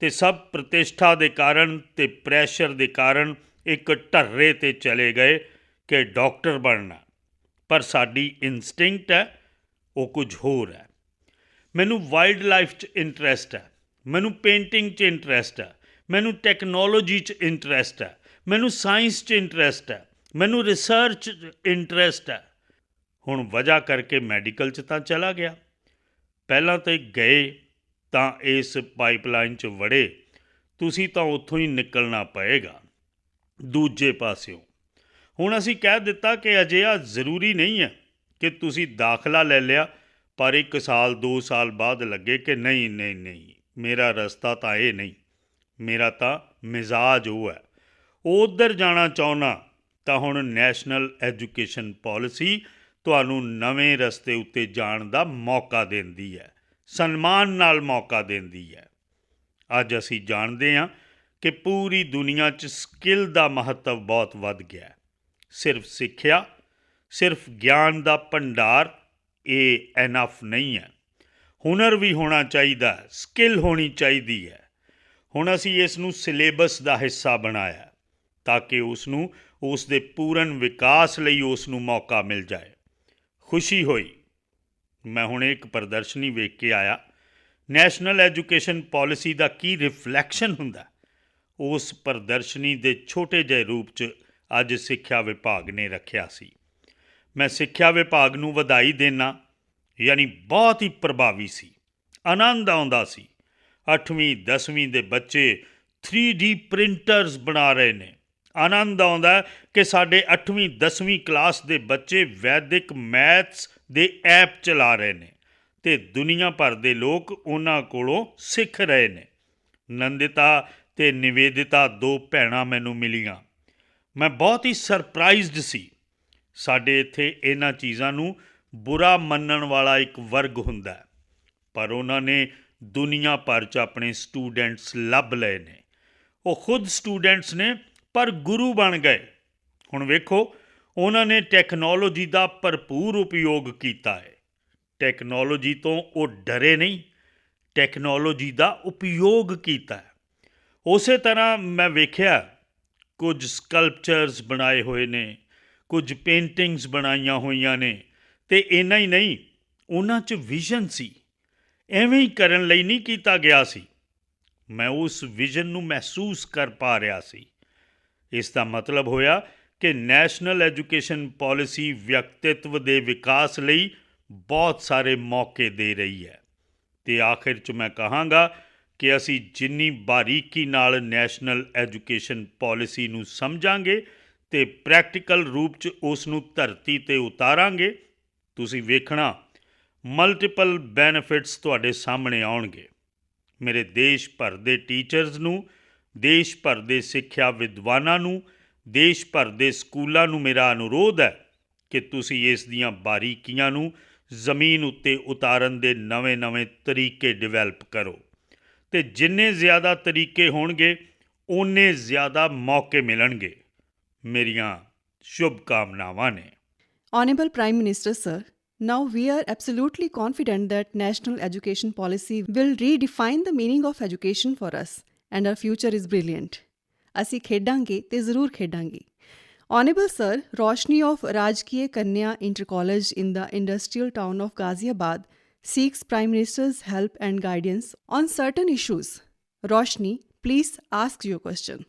ਅਤੇ ਸਭ ਪ੍ਰਤਿਸ਼ਠਾ ਦੇ ਕਾਰਨ ਅਤੇ ਪ੍ਰੈਸ਼ਰ ਦੇ ਕਾਰਨ ਇੱਕ ਢਰਰੇ 'ਤੇ ਚਲੇ ਗਏ ਕਿ ਡਾਕਟਰ ਬਣਨਾ। ਪਰ ਸਾਡੀ ਇਨਸਟਿੰਕਟ ਹੈ ਉਹ ਕੁਝ ਹੋਰ ਹੈ। ਮੈਨੂੰ ਵਾਈਲਡ ਲਾਈਫ 'ਚ ਇੰਟਰਸਟ ਹੈ, ਮੈਨੂੰ ਪੇਂਟਿੰਗ 'ਚ ਇੰਟਰਸਟ ਹੈ, ਮੈਨੂੰ ਟੈਕਨੋਲੋਜੀ 'ਚ ਇੰਟਰਸਟ ਹੈ, ਮੈਨੂੰ ਸਾਇੰਸ 'ਚ ਇੰਟਰਸਟ ਹੈ, ਮੈਨੂੰ ਰਿਸਰਚ 'ਚ ਇੰਟਰਸਟ ਹੈ। ਹੁਣ ਵਜ੍ਹਾ ਕਰਕੇ ਮੈਡੀਕਲ 'ਚ ਤਾਂ ਚਲਾ ਗਿਆ। ਪਹਿਲਾਂ ਤਾਂ ਗਏ ਤਾਂ ਇਸ ਪਾਈਪਲਾਈਨ 'ਚ ਵੜੇ, ਤੁਸੀਂ ਤਾਂ ਉੱਥੋਂ ਹੀ ਨਿਕਲਣਾ ਪਏਗਾ ਦੂਜੇ ਪਾਸਿਓਂ। ਹੁਣ ਅਸੀਂ ਕਹਿ ਦਿੱਤਾ ਕਿ ਅਜਿਹਾ ਜ਼ਰੂਰੀ ਨਹੀਂ ਹੈ ਕਿ ਤੁਸੀਂ ਦਾਖਲਾ ਲੈ ਲਿਆ ਪਰ 1 ਸਾਲ 2 ਸਾਲ ਬਾਅਦ ਲੱਗੇ ਕਿ ਨਹੀਂ ਮੇਰਾ ਰਸਤਾ ਤਾਂ ਇਹ ਨਹੀਂ, ਮੇਰਾ ਤਾਂ ਮਿਜ਼ਾਜ ਉਹ ਹੈ, ਉੱਧਰ ਜਾਣਾ ਚਾਹੁੰਦਾ। ਤਾਂ ਹੁਣ ਨੈਸ਼ਨਲ ਐਜੂਕੇਸ਼ਨ ਪੋਲਿਸੀ ਤੁਹਾਨੂੰ ਨਵੇਂ ਰਸਤੇ ਉੱਤੇ ਜਾਣ ਦਾ ਮੌਕਾ ਦਿੰਦੀ ਹੈ, ਸਨਮਾਨ ਨਾਲ ਮੌਕਾ ਦਿੰਦੀ ਹੈ। ਅੱਜ ਅਸੀਂ ਜਾਣਦੇ ਹਾਂ ਕਿ ਪੂਰੀ ਦੁਨੀਆ 'ਚ ਸਕਿੱਲ ਦਾ ਮਹੱਤਵ ਬਹੁਤ ਵੱਧ ਗਿਆ। ਸਿਰਫ ਸਿੱਖਿਆ, ਸਿਰਫ ਗਿਆਨ ਦਾ ਭੰਡਾਰ ਇਹ ਐਨਫ ਨਹੀਂ ਹੈ। ਹੁਨਰ ਵੀ ਹੋਣਾ ਚਾਹੀਦਾ, ਸਕਿੱਲ ਹੋਣੀ ਚਾਹੀਦੀ ਹੈ। ਹੁਣ ਅਸੀਂ ਇਸ ਨੂੰ ਸਿਲੇਬਸ ਦਾ ਹਿੱਸਾ ਬਣਾਇਆ ਤਾਂ ਕਿ ਉਸ ਨੂੰ ਉਸ ਦੇ ਪੂਰਨ ਵਿਕਾਸ ਲਈ ਉਸ ਨੂੰ ਮੌਕਾ ਮਿਲ ਜਾਏ। ਖੁਸ਼ੀ ਹੋਈ। ਮੈਂ ਹੁਣ ਇੱਕ ਪ੍ਰਦਰਸ਼ਨੀ ਵੇਖ ਕੇ ਆਇਆ। ਨੈਸ਼ਨਲ ਐਜੂਕੇਸ਼ਨ ਪੋਲਿਸੀ ਦਾ ਕੀ ਰਿਫਲੈਕਸ਼ਨ ਹੁੰਦਾ, ਉਸ ਪ੍ਰਦਰਸ਼ਨੀ ਦੇ ਛੋਟੇ ਜਿਹੇ ਰੂਪ 'ਚ ਅੱਜ ਸਿੱਖਿਆ ਵਿਭਾਗ ਨੇ ਰੱਖਿਆ ਸੀ। ਮੈਂ ਸਿੱਖਿਆ ਵਿਭਾਗ ਨੂੰ ਵਧਾਈ ਦਿੰਦਾ। ਯਾਨੀ ਬਹੁਤ ਹੀ ਪ੍ਰਭਾਵੀ ਸੀ, ਆਨੰਦ ਆਉਂਦਾ ਸੀ। 8ਵੀਂ 10ਵੀਂ ਦੇ ਬੱਚੇ 3D ਪ੍ਰਿੰਟਰਸ ਬਣਾ ਰਹੇ ਨੇ। ਆਨੰਦ ਆਉਂਦਾ ਕਿ ਸਾਡੇ 8ਵੀਂ 10ਵੀਂ ਕਲਾਸ ਦੇ ਬੱਚੇ ਵੈਦਿਕ ਮੈਥਸ ਦੇ ਐਪ ਚਲਾ ਰਹੇ ਨੇ ਅਤੇ ਦੁਨੀਆ ਭਰ ਦੇ ਲੋਕ ਉਹਨਾਂ ਕੋਲੋਂ ਸਿੱਖ ਰਹੇ ਨੇ। ਨੰਦਿਤਾ ਅਤੇ ਨਿਵੇਦਿਤਾ 2 ਭੈਣਾਂ ਮੈਨੂੰ ਮਿਲੀਆਂ। ਮੈਂ ਬਹੁਤ ਹੀ ਸਰਪ੍ਰਾਈਜ਼ਡ ਸੀ। ਸਾਡੇ ਇੱਥੇ ਇਹਨਾਂ ਚੀਜ਼ਾਂ ਨੂੰ ਬੁਰਾ ਮੰਨਣ ਵਾਲਾ ਇੱਕ ਵਰਗ ਹੁੰਦਾ, ਪਰ ਉਹਨਾਂ ਨੇ ਦੁਨੀਆ ਭਰ 'ਚ ਆਪਣੇ ਸਟੂਡੈਂਟਸ ਲੱਭ ਲਏ ਨੇ। ਉਹ ਖੁਦ ਸਟੂਡੈਂਟਸ ਨੇ ਪਰ ਗੁਰੂ ਬਣ ਗਏ। ਹੁਣ ਵੇਖੋ, ਉਹਨਾਂ ਨੇ ਟੈਕਨੋਲੋਜੀ ਦਾ ਭਰਪੂਰ ਉਪਯੋਗ ਕੀਤਾ ਹੈ। ਟੈਕਨੋਲੋਜੀ ਤੋਂ ਉਹ ਡਰੇ ਨਹੀਂ, ਟੈਕਨੋਲੋਜੀ ਦਾ ਉਪਯੋਗ ਕੀਤਾ ਹੈ। ਉਸੇ ਤਰ੍ਹਾਂ ਮੈਂ ਵੇਖਿਆ ਕੁਝ ਸਕਲਪਚਰਸ ਬਣਾਏ ਹੋਏ ਨੇ, ਕੁਝ ਪੇਂਟਿੰਗਸ ਬਣਾਈਆਂ ਹੋਈਆਂ ਨੇ, ਅਤੇ ਇੰਨਾ ਹੀ ਨਹੀਂ, ਉਹਨਾਂ 'ਚ ਵਿਜ਼ਨ ਸੀ। ਐਵੇਂ ਹੀ ਕਰਨ ਲਈ ਨਹੀਂ ਕੀਤਾ ਗਿਆ ਸੀ, ਮੈਂ ਉਸ ਵਿਜ਼ਨ ਨੂੰ ਮਹਿਸੂਸ ਕਰ ਪਾ ਰਿਹਾ ਸੀ। ਇਸ ਦਾ ਮਤਲਬ ਹੋਇਆ ਕਿ ਨੈਸ਼ਨਲ ਐਜੂਕੇਸ਼ਨ ਪਾਲਿਸੀ ਵਿਅਕਤਿਤਵ ਦੇ ਵਿਕਾਸ ਲਈ ਬਹੁਤ ਸਾਰੇ ਮੌਕੇ ਦੇ ਰਹੀ ਹੈ। ਅਤੇ ਆਖਿਰ 'ਚ ਮੈਂ ਕਹਾਂਗਾ ਕਿ ਅਸੀਂ ਜਿੰਨੀ ਬਾਰੀਕੀ ਨਾਲ ਨੈਸ਼ਨਲ ਐਜੂਕੇਸ਼ਨ ਪਾਲਿਸੀ ਨੂੰ ਸਮਝਾਂਗੇ ਅਤੇ ਪ੍ਰੈਕਟੀਕਲ ਰੂਪ 'ਚ ਉਸ ਨੂੰ ਧਰਤੀ 'ਤੇ ਉਤਾਰਾਂਗੇ, ਤੁਸੀਂ ਵੇਖਣਾ ਮਲਟੀਪਲ ਬੈਨੀਫਿਟਸ ਤੁਹਾਡੇ ਸਾਹਮਣੇ ਆਉਣਗੇ। ਮੇਰੇ ਦੇਸ਼ ਭਰ ਦੇ ਟੀਚਰਸ ਨੂੰ, ਦੇਸ਼ ਭਰ ਦੇ ਸਿੱਖਿਆ ਵਿਦਵਾਨਾਂ ਨੂੰ, ਦੇਸ਼ ਭਰ ਦੇ ਸਕੂਲਾਂ ਨੂੰ ਮੇਰਾ ਅਨੁਰੋਧ ਹੈ ਕਿ ਤੁਸੀਂ ਇਸ ਦੀਆਂ ਬਾਰੀਕੀਆਂ ਨੂੰ ਜ਼ਮੀਨ ਉੱਤੇ ਉਤਾਰਨ ਦੇ ਨਵੇਂ-ਨਵੇਂ ਤਰੀਕੇ ਡਿਵੈਲਪ ਕਰੋ, ਅਤੇ ਜਿੰਨੇ ਜ਼ਿਆਦਾ ਤਰੀਕੇ ਹੋਣਗੇ ਓਨੇ ਜ਼ਿਆਦਾ ਮੌਕੇ ਮਿਲਣਗੇ। ਮੇਰੀਆਂ ਸ਼ੁਭ ਕਾਮਨਾਵਾਂ ਨੇ। Honorable Prime Minister, sir, now we are absolutely confident that national education policy will redefine the meaning of education for us and our future is brilliant. ਅਸੀਂ ਖੇਡਾਂਗੇ ਤੇ ਜ਼ਰੂਰ ਖੇਡਾਂਗੇ। Honorable sir, Roshni of Rajkiya Kanya Inter College in the industrial town of Ghaziabad seeks Prime Minister's help and guidance on certain issues. Roshni, please ask your question.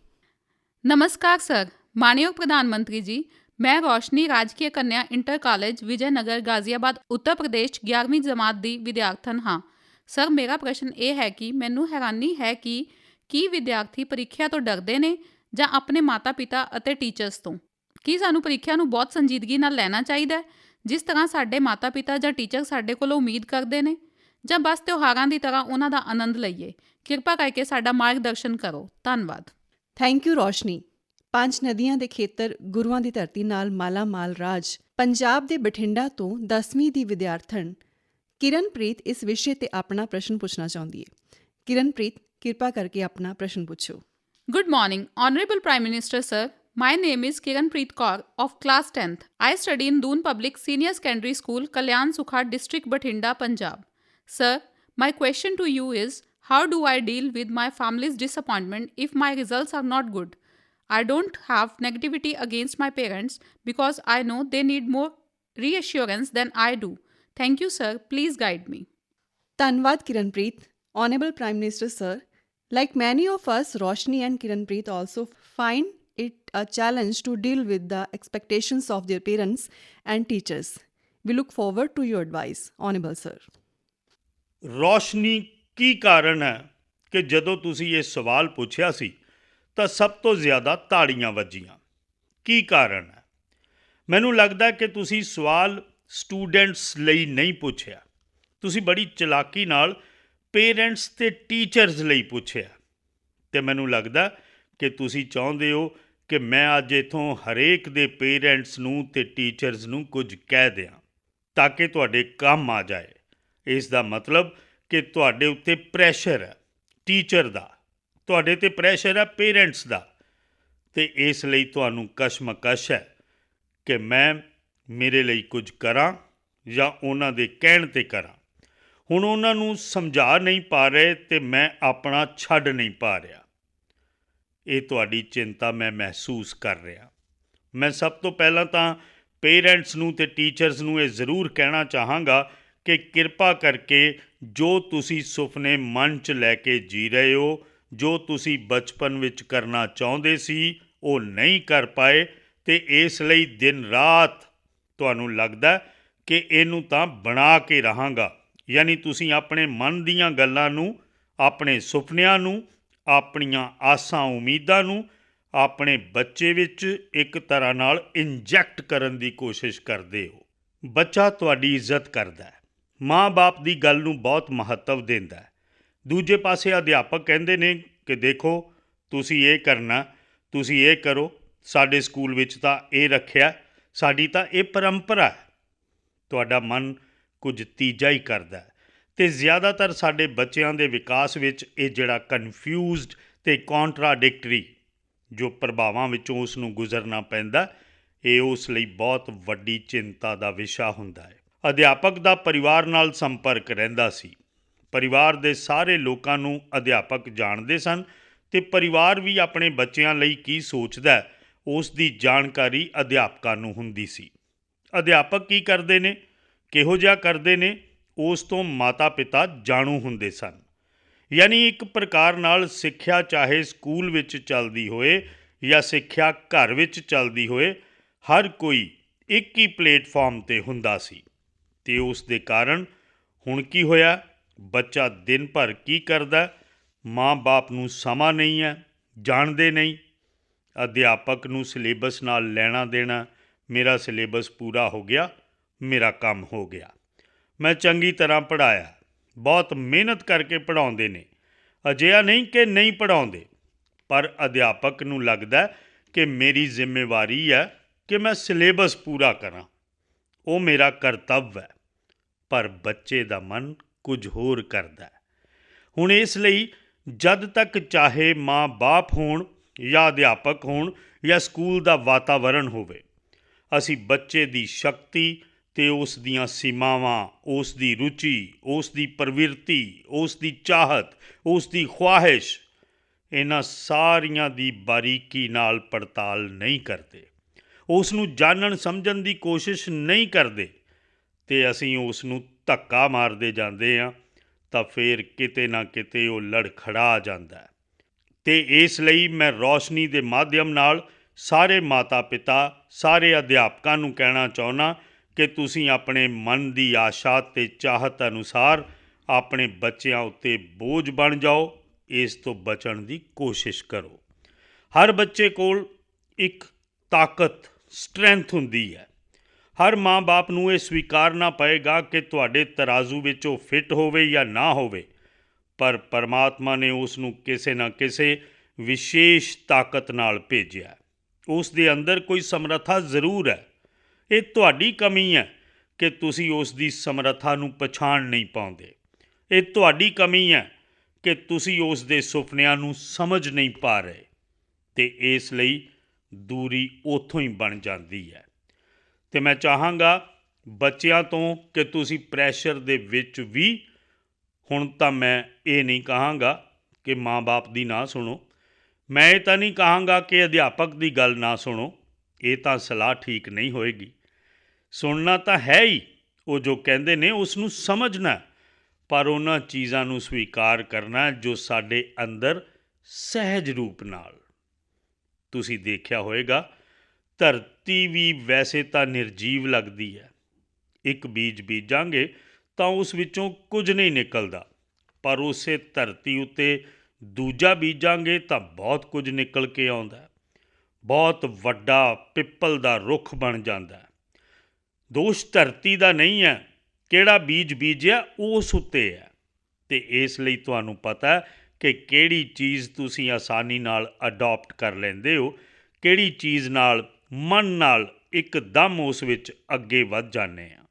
ਨਮਸਕਾਰ ਸਰ, ਮਾਨਯੋਗ ਪ੍ਰਧਾਨ ਮੰਤਰੀ ਜੀ, ਮੈਂ ਰੋਸ਼ਨੀ ਰਾਜਕੀय ਕੰਨਿਆ ਇੰਟਰ ਕਾਲਜ ਵਿਜੈਨਗਰ ਗਾਜ਼ੀਆਬਾਦ ਉੱਤਰ ਪ੍ਰਦੇਸ਼ 11ਵੀਂ ਜਮਾਤ ਦੀ ਵਿਦਿਆਰਥਣ ਹਾਂ। ਸਰ, ਮੇਰਾ ਪ੍ਰਸ਼ਨ ਇਹ ਹੈ ਕਿ ਮੈਨੂੰ ਹੈਰਾਨੀ ਹੈ ਕਿ ਕੀ ਵਿਦਿਆਰਥੀ ਪ੍ਰੀਖਿਆ ਤੋਂ ਡਰਦੇ ਨੇ ਜਾਂ ਆਪਣੇ ਮਾਤਾ ਪਿਤਾ ਅਤੇ ਟੀਚਰਸ ਤੋਂ? ਕੀ ਸਾਨੂੰ ਪ੍ਰੀਖਿਆ ਨੂੰ ਬਹੁਤ ਸੰਜੀਦਗੀ ਨਾਲ ਲੈਣਾ ਚਾਹੀਦਾ ਹੈ, ਜਿਸ ਤਰ੍ਹਾਂ ਸਾਡੇ ਮਾਤਾ ਪਿਤਾ ਜਾਂ ਟੀਚਰ ਸਾਡੇ ਕੋਲੋਂ ਉਮੀਦ ਕਰਦੇ ਨੇ, ਜਾਂ ਬਸ ਤਿਉਹਾਰਾਂ ਦੀ ਤਰ੍ਹਾਂ ਉਹਨਾਂ ਦਾ ਆਨੰਦ ਲਈਏ? ਕਿਰਪਾ ਕਰਕੇ ਸਾਡਾ ਮਾਰਗਦਰਸ਼ਨ ਕਰੋ। ਧੰਨਵਾਦ। ਥੈਂਕ ਯੂ ਰੋਸ਼ਨੀ। 5 ਨਦੀਆਂ ਦੇ ਖੇਤਰ, ਗੁਰੂਆਂ ਦੀ ਧਰਤੀ ਨਾਲ ਮਾਲਾਮਾਲ ਰਾਜ ਪੰਜਾਬ ਦੇ ਬਠਿੰਡਾ ਤੋਂ 10ਵੀਂ ਦੀ ਵਿਦਿਆਰਥਣ ਕਿਰਨਪ੍ਰੀਤ ਇਸ ਵਿਸ਼ੇ ਤੇ ਆਪਣਾ ਪ੍ਰਸ਼ਨ ਪੁੱਛਣਾ ਚਾਹੁੰਦੀ ਹੈ। ਕਿਰਨਪ੍ਰੀਤ, ਕਿਰਪਾ ਕਰਕੇ ਆਪਣਾ ਪ੍ਰਸ਼ਨ ਪੁੱਛੋ। Good morning, Honorable Prime Minister, sir. My name is Kiranpreet Kaur of class 10th. I study in Doon Public Senior Secondary School, Kalyan Sukhar District, Bathinda, Punjab. Sir, my question to you is, how do I deal with my family's disappointment if my results are not good? I don't have negativity against my parents because I know they need more reassurance than I do. Thank you, sir. Please guide me. ਧੰਨਵਾਦ Kiranpreet. Honorable Prime Minister, sir, like many of us, Roshni and Kiranpreet also find it a challenge to deal with the expectations of their parents and teachers. We look forward to your advice, Honorable sir. ਰੋਸ਼ਨੀ, ਕੀ ਕਾਰਨ ਹੈ ਕਿ ਜਦੋਂ ਤੁਸੀਂ ਇਹ ਸਵਾਲ ਪੁੱਛਿਆ ਸੀ ਤਾਂ ਸਭ ਤੋਂ ਜ਼ਿਆਦਾ ਤਾੜੀਆਂ ਵੱਜੀਆਂ? ਕੀ ਕਾਰਨ ਹੈ? ਮੈਨੂੰ ਲੱਗਦਾ ਕਿ ਤੁਸੀਂ ਸਵਾਲ ਸਟੂਡੈਂਟਸ ਲਈ ਨਹੀਂ ਪੁੱਛਿਆ, ਤੁਸੀਂ ਬੜੀ ਚਲਾਕੀ ਨਾਲ ਪੇਰੈਂਟਸ ਅਤੇ ਟੀਚਰਸ ਲਈ ਪੁੱਛਿਆ। ਅਤੇ ਮੈਨੂੰ ਲੱਗਦਾ ਕਿ ਤੁਸੀਂ ਚਾਹੁੰਦੇ ਹੋ ਕਿ ਮੈਂ ਅੱਜ ਇੱਥੋਂ ਹਰੇਕ ਦੇ ਪੇਰੈਂਟਸ ਨੂੰ ਅਤੇ ਟੀਚਰਸ ਨੂੰ ਕੁਝ ਕਹਿ ਦਿਆਂ ਤਾਂ ਕਿ ਤੁਹਾਡੇ ਕੰਮ ਆ ਜਾਏ। ਇਸ ਦਾ ਮਤਲਬ ਕਿ ਤੁਹਾਡੇ ਉੱਤੇ ਪ੍ਰੈਸ਼ਰ ਹੈ ਟੀਚਰ ਦਾ, ਤੁਹਾਡੇ 'ਤੇ ਪ੍ਰੈਸ਼ਰ ਹੈ ਪੇਰੈਂਟਸ ਦਾ, ਅਤੇ ਇਸ ਲਈ ਤੁਹਾਨੂੰ ਕਸ਼ਮਕਸ਼ ਹੈ ਕਿ ਮੈਂ ਮੇਰੇ ਲਈ ਕੁਝ ਕਰਾਂ ਜਾਂ ਉਹਨਾਂ ਦੇ ਕਹਿਣ 'ਤੇ ਕਰਾਂ। ਹੁਣ ਉਹਨਾਂ ਨੂੰ ਸਮਝਾ ਨਹੀਂ ਪਾ ਰਹੇ ਅਤੇ ਮੈਂ ਆਪਣਾ ਛੱਡ ਨਹੀਂ ਪਾ ਰਿਹਾ। ਇਹ ਤੁਹਾਡੀ ਚਿੰਤਾ ਮੈਂ ਮਹਿਸੂਸ ਕਰ ਰਿਹਾ। ਮੈਂ ਸਭ ਤੋਂ ਪਹਿਲਾਂ ਤਾਂ ਪੇਰੈਂਟਸ ਨੂੰ ਅਤੇ ਟੀਚਰਸ ਨੂੰ ਇਹ ਜ਼ਰੂਰ ਕਹਿਣਾ ਚਾਹਾਂਗਾ ਕਿ ਕਿਰਪਾ ਕਰਕੇ ਜੋ ਤੁਸੀਂ ਸੁਪਨੇ ਮਨ 'ਚ ਲੈ ਕੇ ਜੀ ਰਹੇ ਹੋ, ਜੋ ਤੁਸੀਂ ਬਚਪਨ ਵਿੱਚ ਕਰਨਾ ਚਾਹੁੰਦੇ ਸੀ, ਉਹ ਨਹੀਂ ਕਰ ਪਾਏ, ਅਤੇ ਇਸ ਲਈ ਦਿਨ ਰਾਤ ਤੁਹਾਨੂੰ ਲੱਗਦਾ ਕਿ ਇਹਨੂੰ ਤਾਂ ਬਣਾ ਕੇ ਰਹਾਂਗਾ। ਯਾਨੀ ਤੁਸੀਂ ਆਪਣੇ ਮਨ ਦੀਆਂ ਗੱਲਾਂ ਨੂੰ, ਆਪਣੇ ਸੁਪਨਿਆਂ ਨੂੰ, ਆਪਣੀਆਂ ਆਸਾਂ ਉਮੀਦਾਂ ਨੂੰ ਆਪਣੇ ਬੱਚੇ ਵਿੱਚ ਇੱਕ ਤਰ੍ਹਾਂ ਨਾਲ ਇੰਜੈਕਟ ਕਰਨ ਦੀ ਕੋਸ਼ਿਸ਼ ਕਰਦੇ ਹੋ। ਬੱਚਾ ਤੁਹਾਡੀ ਇੱਜ਼ਤ ਕਰਦਾ ਹੈ, ਮਾਂ-ਬਾਪ ਦੀ ਗੱਲ ਨੂੰ ਬਹੁਤ ਮਹੱਤਵ ਦਿੰਦਾ ਹੈ। ਦੂਜੇ ਪਾਸੇ ਅਧਿਆਪਕ ਕਹਿੰਦੇ ਨੇ ਕਿ ਦੇਖੋ ਤੁਸੀਂ ਇਹ ਕਰਨਾ, ਤੁਸੀਂ ਇਹ ਕਰੋ, ਸਾਡੇ ਸਕੂਲ ਵਿੱਚ ਤਾਂ ਇਹ ਰੱਖਿਆ, ਸਾਡੀ ਤਾਂ ਇਹ ਪਰੰਪਰਾ ਹੈ। ਤੁਹਾਡਾ ਮਨ ਕੁਝ ਤੀਜਾ ਹੀ ਕਰਦਾ ਹੈ, ਅਤੇ ਜ਼ਿਆਦਾਤਰ ਸਾਡੇ ਬੱਚਿਆਂ ਦੇ ਵਿਕਾਸ ਵਿੱਚ ਇਹ ਜਿਹੜਾ ਕਨਫਿਊਜ਼ਡ ਤੇ ਕੰਟਰਾਡਿਕਟਰੀ ਜੋ ਪ੍ਰਭਾਵਾਂ ਵਿੱਚੋਂ ਉਸ ਨੂੰ ਗੁਜ਼ਰਨਾ ਪੈਂਦਾ, ਇਹ ਉਸ ਲਈ ਬਹੁਤ ਵੱਡੀ ਚਿੰਤਾ ਦਾ ਵਿਸ਼ਾ ਹੁੰਦਾ ਹੈ। ਅਧਿਆਪਕ ਦਾ ਪਰਿਵਾਰ ਨਾਲ ਸੰਪਰਕ ਰਹਿੰਦਾ ਸੀ। ਪਰਿਵਾਰ ਦੇ ਸਾਰੇ ਲੋਕਾਂ ਨੂੰ ਅਧਿਆਪਕ ਜਾਣਦੇ ਸਨ ਅਤੇ ਪਰਿਵਾਰ ਵੀ ਆਪਣੇ ਬੱਚਿਆਂ ਲਈ ਕੀ ਸੋਚਦਾ ਉਸ ਦੀ ਜਾਣਕਾਰੀ ਅਧਿਆਪਕਾਂ ਨੂੰ ਹੁੰਦੀ ਸੀ। ਅਧਿਆਪਕ ਕੀ ਕਰਦੇ ਨੇ, ਕਿਹੋ ਜਿਹਾ ਕਰਦੇ ਨੇ, ਉਸ ਤੋਂ ਮਾਤਾ ਪਿਤਾ ਜਾਣੂ ਹੁੰਦੇ ਸਨ। ਯਾਨੀ ਇੱਕ ਪ੍ਰਕਾਰ ਨਾਲ ਸਿੱਖਿਆ ਚਾਹੇ ਸਕੂਲ ਵਿੱਚ ਚੱਲਦੀ ਹੋਏ ਜਾਂ ਸਿੱਖਿਆ ਘਰ ਵਿੱਚ ਚੱਲਦੀ ਹੋਏ, ਹਰ ਕੋਈ ਇੱਕ ਹੀ ਪਲੇਟਫਾਰਮ 'ਤੇ ਹੁੰਦਾ ਸੀ। ਅਤੇ ਉਸ ਦੇ ਕਾਰਨ ਹੁਣ ਕੀ ਹੋਇਆ, ਬੱਚਾ ਦਿਨ ਭਰ ਕੀ ਕਰਦਾ, ਮਾਂ-ਬਾਪ ਨੂੰ ਸਮਾਂ ਨਹੀਂ ਹੈ, ਜਾਣਦੇ ਨਹੀਂ। ਅਧਿਆਪਕ ਨੂੰ ਸਿਲੇਬਸ ਨਾਲ ਲੈਣਾ ਦੇਣਾ, ਮੇਰਾ ਸਿਲੇਬਸ ਪੂਰਾ ਹੋ ਗਿਆ, ਮੇਰਾ ਕੰਮ ਹੋ ਗਿਆ, ਮੈਂ ਚੰਗੀ ਤਰ੍ਹਾਂ ਪੜ੍ਹਾਇਆ। ਬਹੁਤ ਮਿਹਨਤ ਕਰਕੇ ਪੜ੍ਹਾਉਂਦੇ ਨੇ, ਅਜਿਹਾ ਨਹੀਂ ਕਿ ਨਹੀਂ ਪੜ੍ਹਾਉਂਦੇ, ਪਰ ਅਧਿਆਪਕ ਨੂੰ ਲੱਗਦਾ ਕਿ ਮੇਰੀ ਜ਼ਿੰਮੇਵਾਰੀ ਹੈ ਕਿ ਮੈਂ ਸਿਲੇਬਸ ਪੂਰਾ ਕਰਾਂ, ਉਹ ਮੇਰਾ ਕਰਤੱਵ ਹੈ। ਪਰ ਬੱਚੇ ਦਾ ਮਨ ਕੁਝ ਹੋਰ ਕਰਦਾ ਹੈ। ਹੁਣ ਇਸ ਲਈ ਜਦ ਤੱਕ ਚਾਹੇ ਮਾਂ-ਬਾਪ ਹੋਣ ਜਾਂ ਅਧਿਆਪਕ ਹੋਣ ਜਾਂ ਸਕੂਲ ਦਾ ਵਾਤਾਵਰਣ ਹੋਵੇ, ਅਸੀਂ ਬੱਚੇ ਦੀ ਸ਼ਕਤੀ ਅਤੇ ਉਸ ਦੀਆਂ ਸੀਮਾਵਾਂ, ਉਸ ਦੀ ਰੁਚੀ, ਉਸ ਦੀ ਪ੍ਰਵਿਰਤੀ, ਉਸ ਦੀ ਚਾਹਤ, ਉਸ ਦੀ ਖੁਆਹਿਸ਼, ਇਹਨਾਂ ਸਾਰੀਆਂ ਦੀ ਬਾਰੀਕੀ ਨਾਲ ਪੜਤਾਲ ਨਹੀਂ ਕਰਦੇ, ਉਸ ਨੂੰ ਜਾਣਨ ਸਮਝਣ ਦੀ ਕੋਸ਼ਿਸ਼ ਨਹੀਂ ਕਰਦੇ ਅਤੇ ਅਸੀਂ ਉਸ ਨੂੰ ਧੱਕਾ ਮਾਰਦੇ ਜਾਂਦੇ ਹਾਂ, ਤਾਂ ਫਿਰ ਕਿਤੇ ਨਾ ਕਿਤੇ ਉਹ ਲੜਖੜਾ ਜਾਂਦਾ ਹੈ। ਅਤੇ ਇਸ ਲਈ ਮੈਂ ਰੌਸ਼ਨੀ ਦੇ ਮਾਧਿਅਮ ਨਾਲ ਸਾਰੇ ਮਾਤਾ ਪਿਤਾ, ਸਾਰੇ ਅਧਿਆਪਕਾਂ ਨੂੰ ਕਹਿਣਾ ਚਾਹੁੰਦਾ ਕਿ ਤੁਸੀਂ ਆਪਣੇ ਮਨ ਦੀ ਆਸ਼ਾ ਅਤੇ ਚਾਹਤ ਅਨੁਸਾਰ ਆਪਣੇ ਬੱਚਿਆਂ ਉੱਤੇ ਬੋਝ ਬਣ ਜਾਓ, ਇਸ ਤੋਂ ਬਚਣ ਦੀ ਕੋਸ਼ਿਸ਼ ਕਰੋ। ਹਰ ਬੱਚੇ ਕੋਲ ਇੱਕ ਤਾਕਤ, ਸਟਰੈਂਥ ਹੁੰਦੀ ਹੈ। ਹਰ ਮਾਂ-ਬਾਪ ਨੂੰ ਇਹ ਸਵੀਕਾਰਨਾ ਪਏਗਾ ਕਿ ਤੁਹਾਡੇ ਤਰਾਜ਼ੂ ਵਿੱਚ ਉਹ ਫਿੱਟ ਹੋਵੇ ਜਾਂ ਨਾ ਹੋਵੇ, ਪਰ ਪਰਮਾਤਮਾ ਨੇ ਉਸ ਨੂੰ ਕਿਸੇ ਨਾ ਕਿਸੇ ਵਿਸ਼ੇਸ਼ ਤਾਕਤ ਨਾਲ ਭੇਜਿਆ। ਉਸ ਦੇ ਅੰਦਰ ਕੋਈ ਸਮਰੱਥਾ ਜ਼ਰੂਰ ਹੈ। ਇਹ ਤੁਹਾਡੀ ਕਮੀ ਹੈ ਕਿ ਤੁਸੀਂ ਉਸ ਦੀ ਸਮਰੱਥਾ ਨੂੰ ਪਛਾਣ ਨਹੀਂ ਪਾਉਂਦੇ। ਇਹ ਤੁਹਾਡੀ ਕਮੀ ਹੈ ਕਿ ਤੁਸੀਂ ਉਸ ਦੇ ਸੁਪਨਿਆਂ ਨੂੰ ਸਮਝ ਨਹੀਂ ਪਾ ਰਹੇ, ਅਤੇ ਇਸ ਲਈ ਦੂਰੀ ਉੱਥੋਂ ਹੀ ਬਣ ਜਾਂਦੀ ਹੈ। ਅਤੇ ਮੈਂ ਚਾਹਾਂਗਾ ਬੱਚਿਆਂ ਤੋਂ ਕਿ ਤੁਸੀਂ ਪ੍ਰੈਸ਼ਰ ਦੇ ਵਿੱਚ ਵੀ, ਹੁਣ ਤਾਂ ਮੈਂ ਇਹ ਨਹੀਂ ਕਹਾਂਗਾ ਕਿ ਮਾਂ-ਬਾਪ ਦੀ ਨਾ ਸੁਣੋ, ਮੈਂ ਇਹ ਤਾਂ ਨਹੀਂ ਕਹਾਂਗਾ ਕਿ ਅਧਿਆਪਕ ਦੀ ਗੱਲ ਨਾ ਸੁਣੋ, ਇਹ ਤਾਂ ਸਲਾਹ ਠੀਕ ਨਹੀਂ ਹੋਏਗੀ। ਸੁਣਨਾ ਤਾਂ ਹੈ ਹੀ, ਉਹ ਜੋ ਕਹਿੰਦੇ ਨੇ ਉਸ ਨੂੰ ਸਮਝਣਾ, ਪਰ ਉਹਨਾਂ ਚੀਜ਼ਾਂ ਨੂੰ ਸਵੀਕਾਰ ਕਰਨਾ ਜੋ ਸਾਡੇ ਅੰਦਰ ਸਹਿਜ ਰੂਪ ਨਾਲ। ਤੁਸੀਂ ਦੇਖਿਆ ਹੋਵੇਗਾ ਧਰਤੀ ਵੀ ਵੈਸੇ ਤਾਂ ਨਿਰਜੀਵ ਲੱਗਦੀ ਹੈ। ਇੱਕ ਬੀਜ ਬੀਜਾਂਗੇ ਤਾਂ ਉਸ ਵਿੱਚੋਂ ਕੁਝ ਨਹੀਂ ਨਿਕਲਦਾ, ਪਰ ਉਸੇ ਧਰਤੀ ਉੱਤੇ ਦੂਜਾ ਬੀਜਾਂਗੇ ਤਾਂ ਬਹੁਤ ਕੁਝ ਨਿਕਲ ਕੇ ਆਉਂਦਾ, ਬਹੁਤ ਵੱਡਾ ਪਿੱਪਲ ਦਾ ਰੁੱਖ ਬਣ ਜਾਂਦਾ। ਦੋਸ਼ ਧਰਤੀ ਦਾ ਨਹੀਂ ਹੈ, ਕਿਹੜਾ ਬੀਜ ਬੀਜਿਆ ਉਸ ਉੱਤੇ ਹੈ। ਅਤੇ ਇਸ ਲਈ ਤੁਹਾਨੂੰ ਪਤਾ ਕਿ ਕਿਹੜੀ ਚੀਜ਼ ਤੁਸੀਂ ਆਸਾਨੀ ਨਾਲ ਅਡੋਪਟ ਕਰ ਲੈਂਦੇ ਹੋ, ਕਿਹੜੀ ਚੀਜ਼ ਨਾਲ ਮਨ ਨਾਲ ਇੱਕਦਮ ਉਸ ਵਿੱਚ ਅੱਗੇ ਵੱਧ ਜਾਂਦੇ ਆ।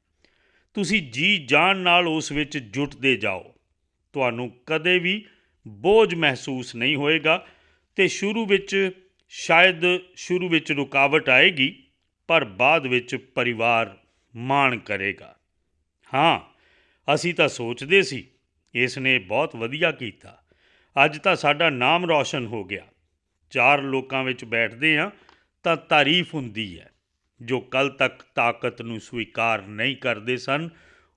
ਤੁਸੀਂ ਜੀ ਜਾਨ ਨਾਲ ਉਸ ਵਿੱਚ ਜੁਟਦੇ ਜਾਓ, ਤੁਹਾਨੂੰ ਕਦੇ ਵੀ ਬੋਝ ਮਹਿਸੂਸ ਨਹੀਂ ਹੋਏਗਾ। ਅਤੇ ਸ਼ੁਰੂ ਵਿੱਚ ਰੁਕਾਵਟ ਆਏਗੀ, ਪਰ ਬਾਅਦ ਵਿੱਚ ਪਰਿਵਾਰ ਮਾਣ ਕਰੇਗਾ। ਹਾਂ, ਅਸੀਂ ਤਾਂ ਸੋਚਦੇ ਸੀ ਇਸ ਨੇ ਬਹੁਤ ਵਧੀਆ ਕੀਤਾ, ਅੱਜ ਤਾਂ ਸਾਡਾ ਨਾਮ ਰੌਸ਼ਨ ਹੋ ਗਿਆ। 4 ਲੋਕਾਂ ਵਿੱਚ ਬੈਠਦੇ ਹਾਂ ਤਾਂ ਤਾਰੀਫ ਹੁੰਦੀ ਹੈ। ਜੋ ਕੱਲ੍ਹ ਤੱਕ ਤਾਕਤ ਨੂੰ ਸਵੀਕਾਰ ਨਹੀਂ ਕਰਦੇ ਸਨ,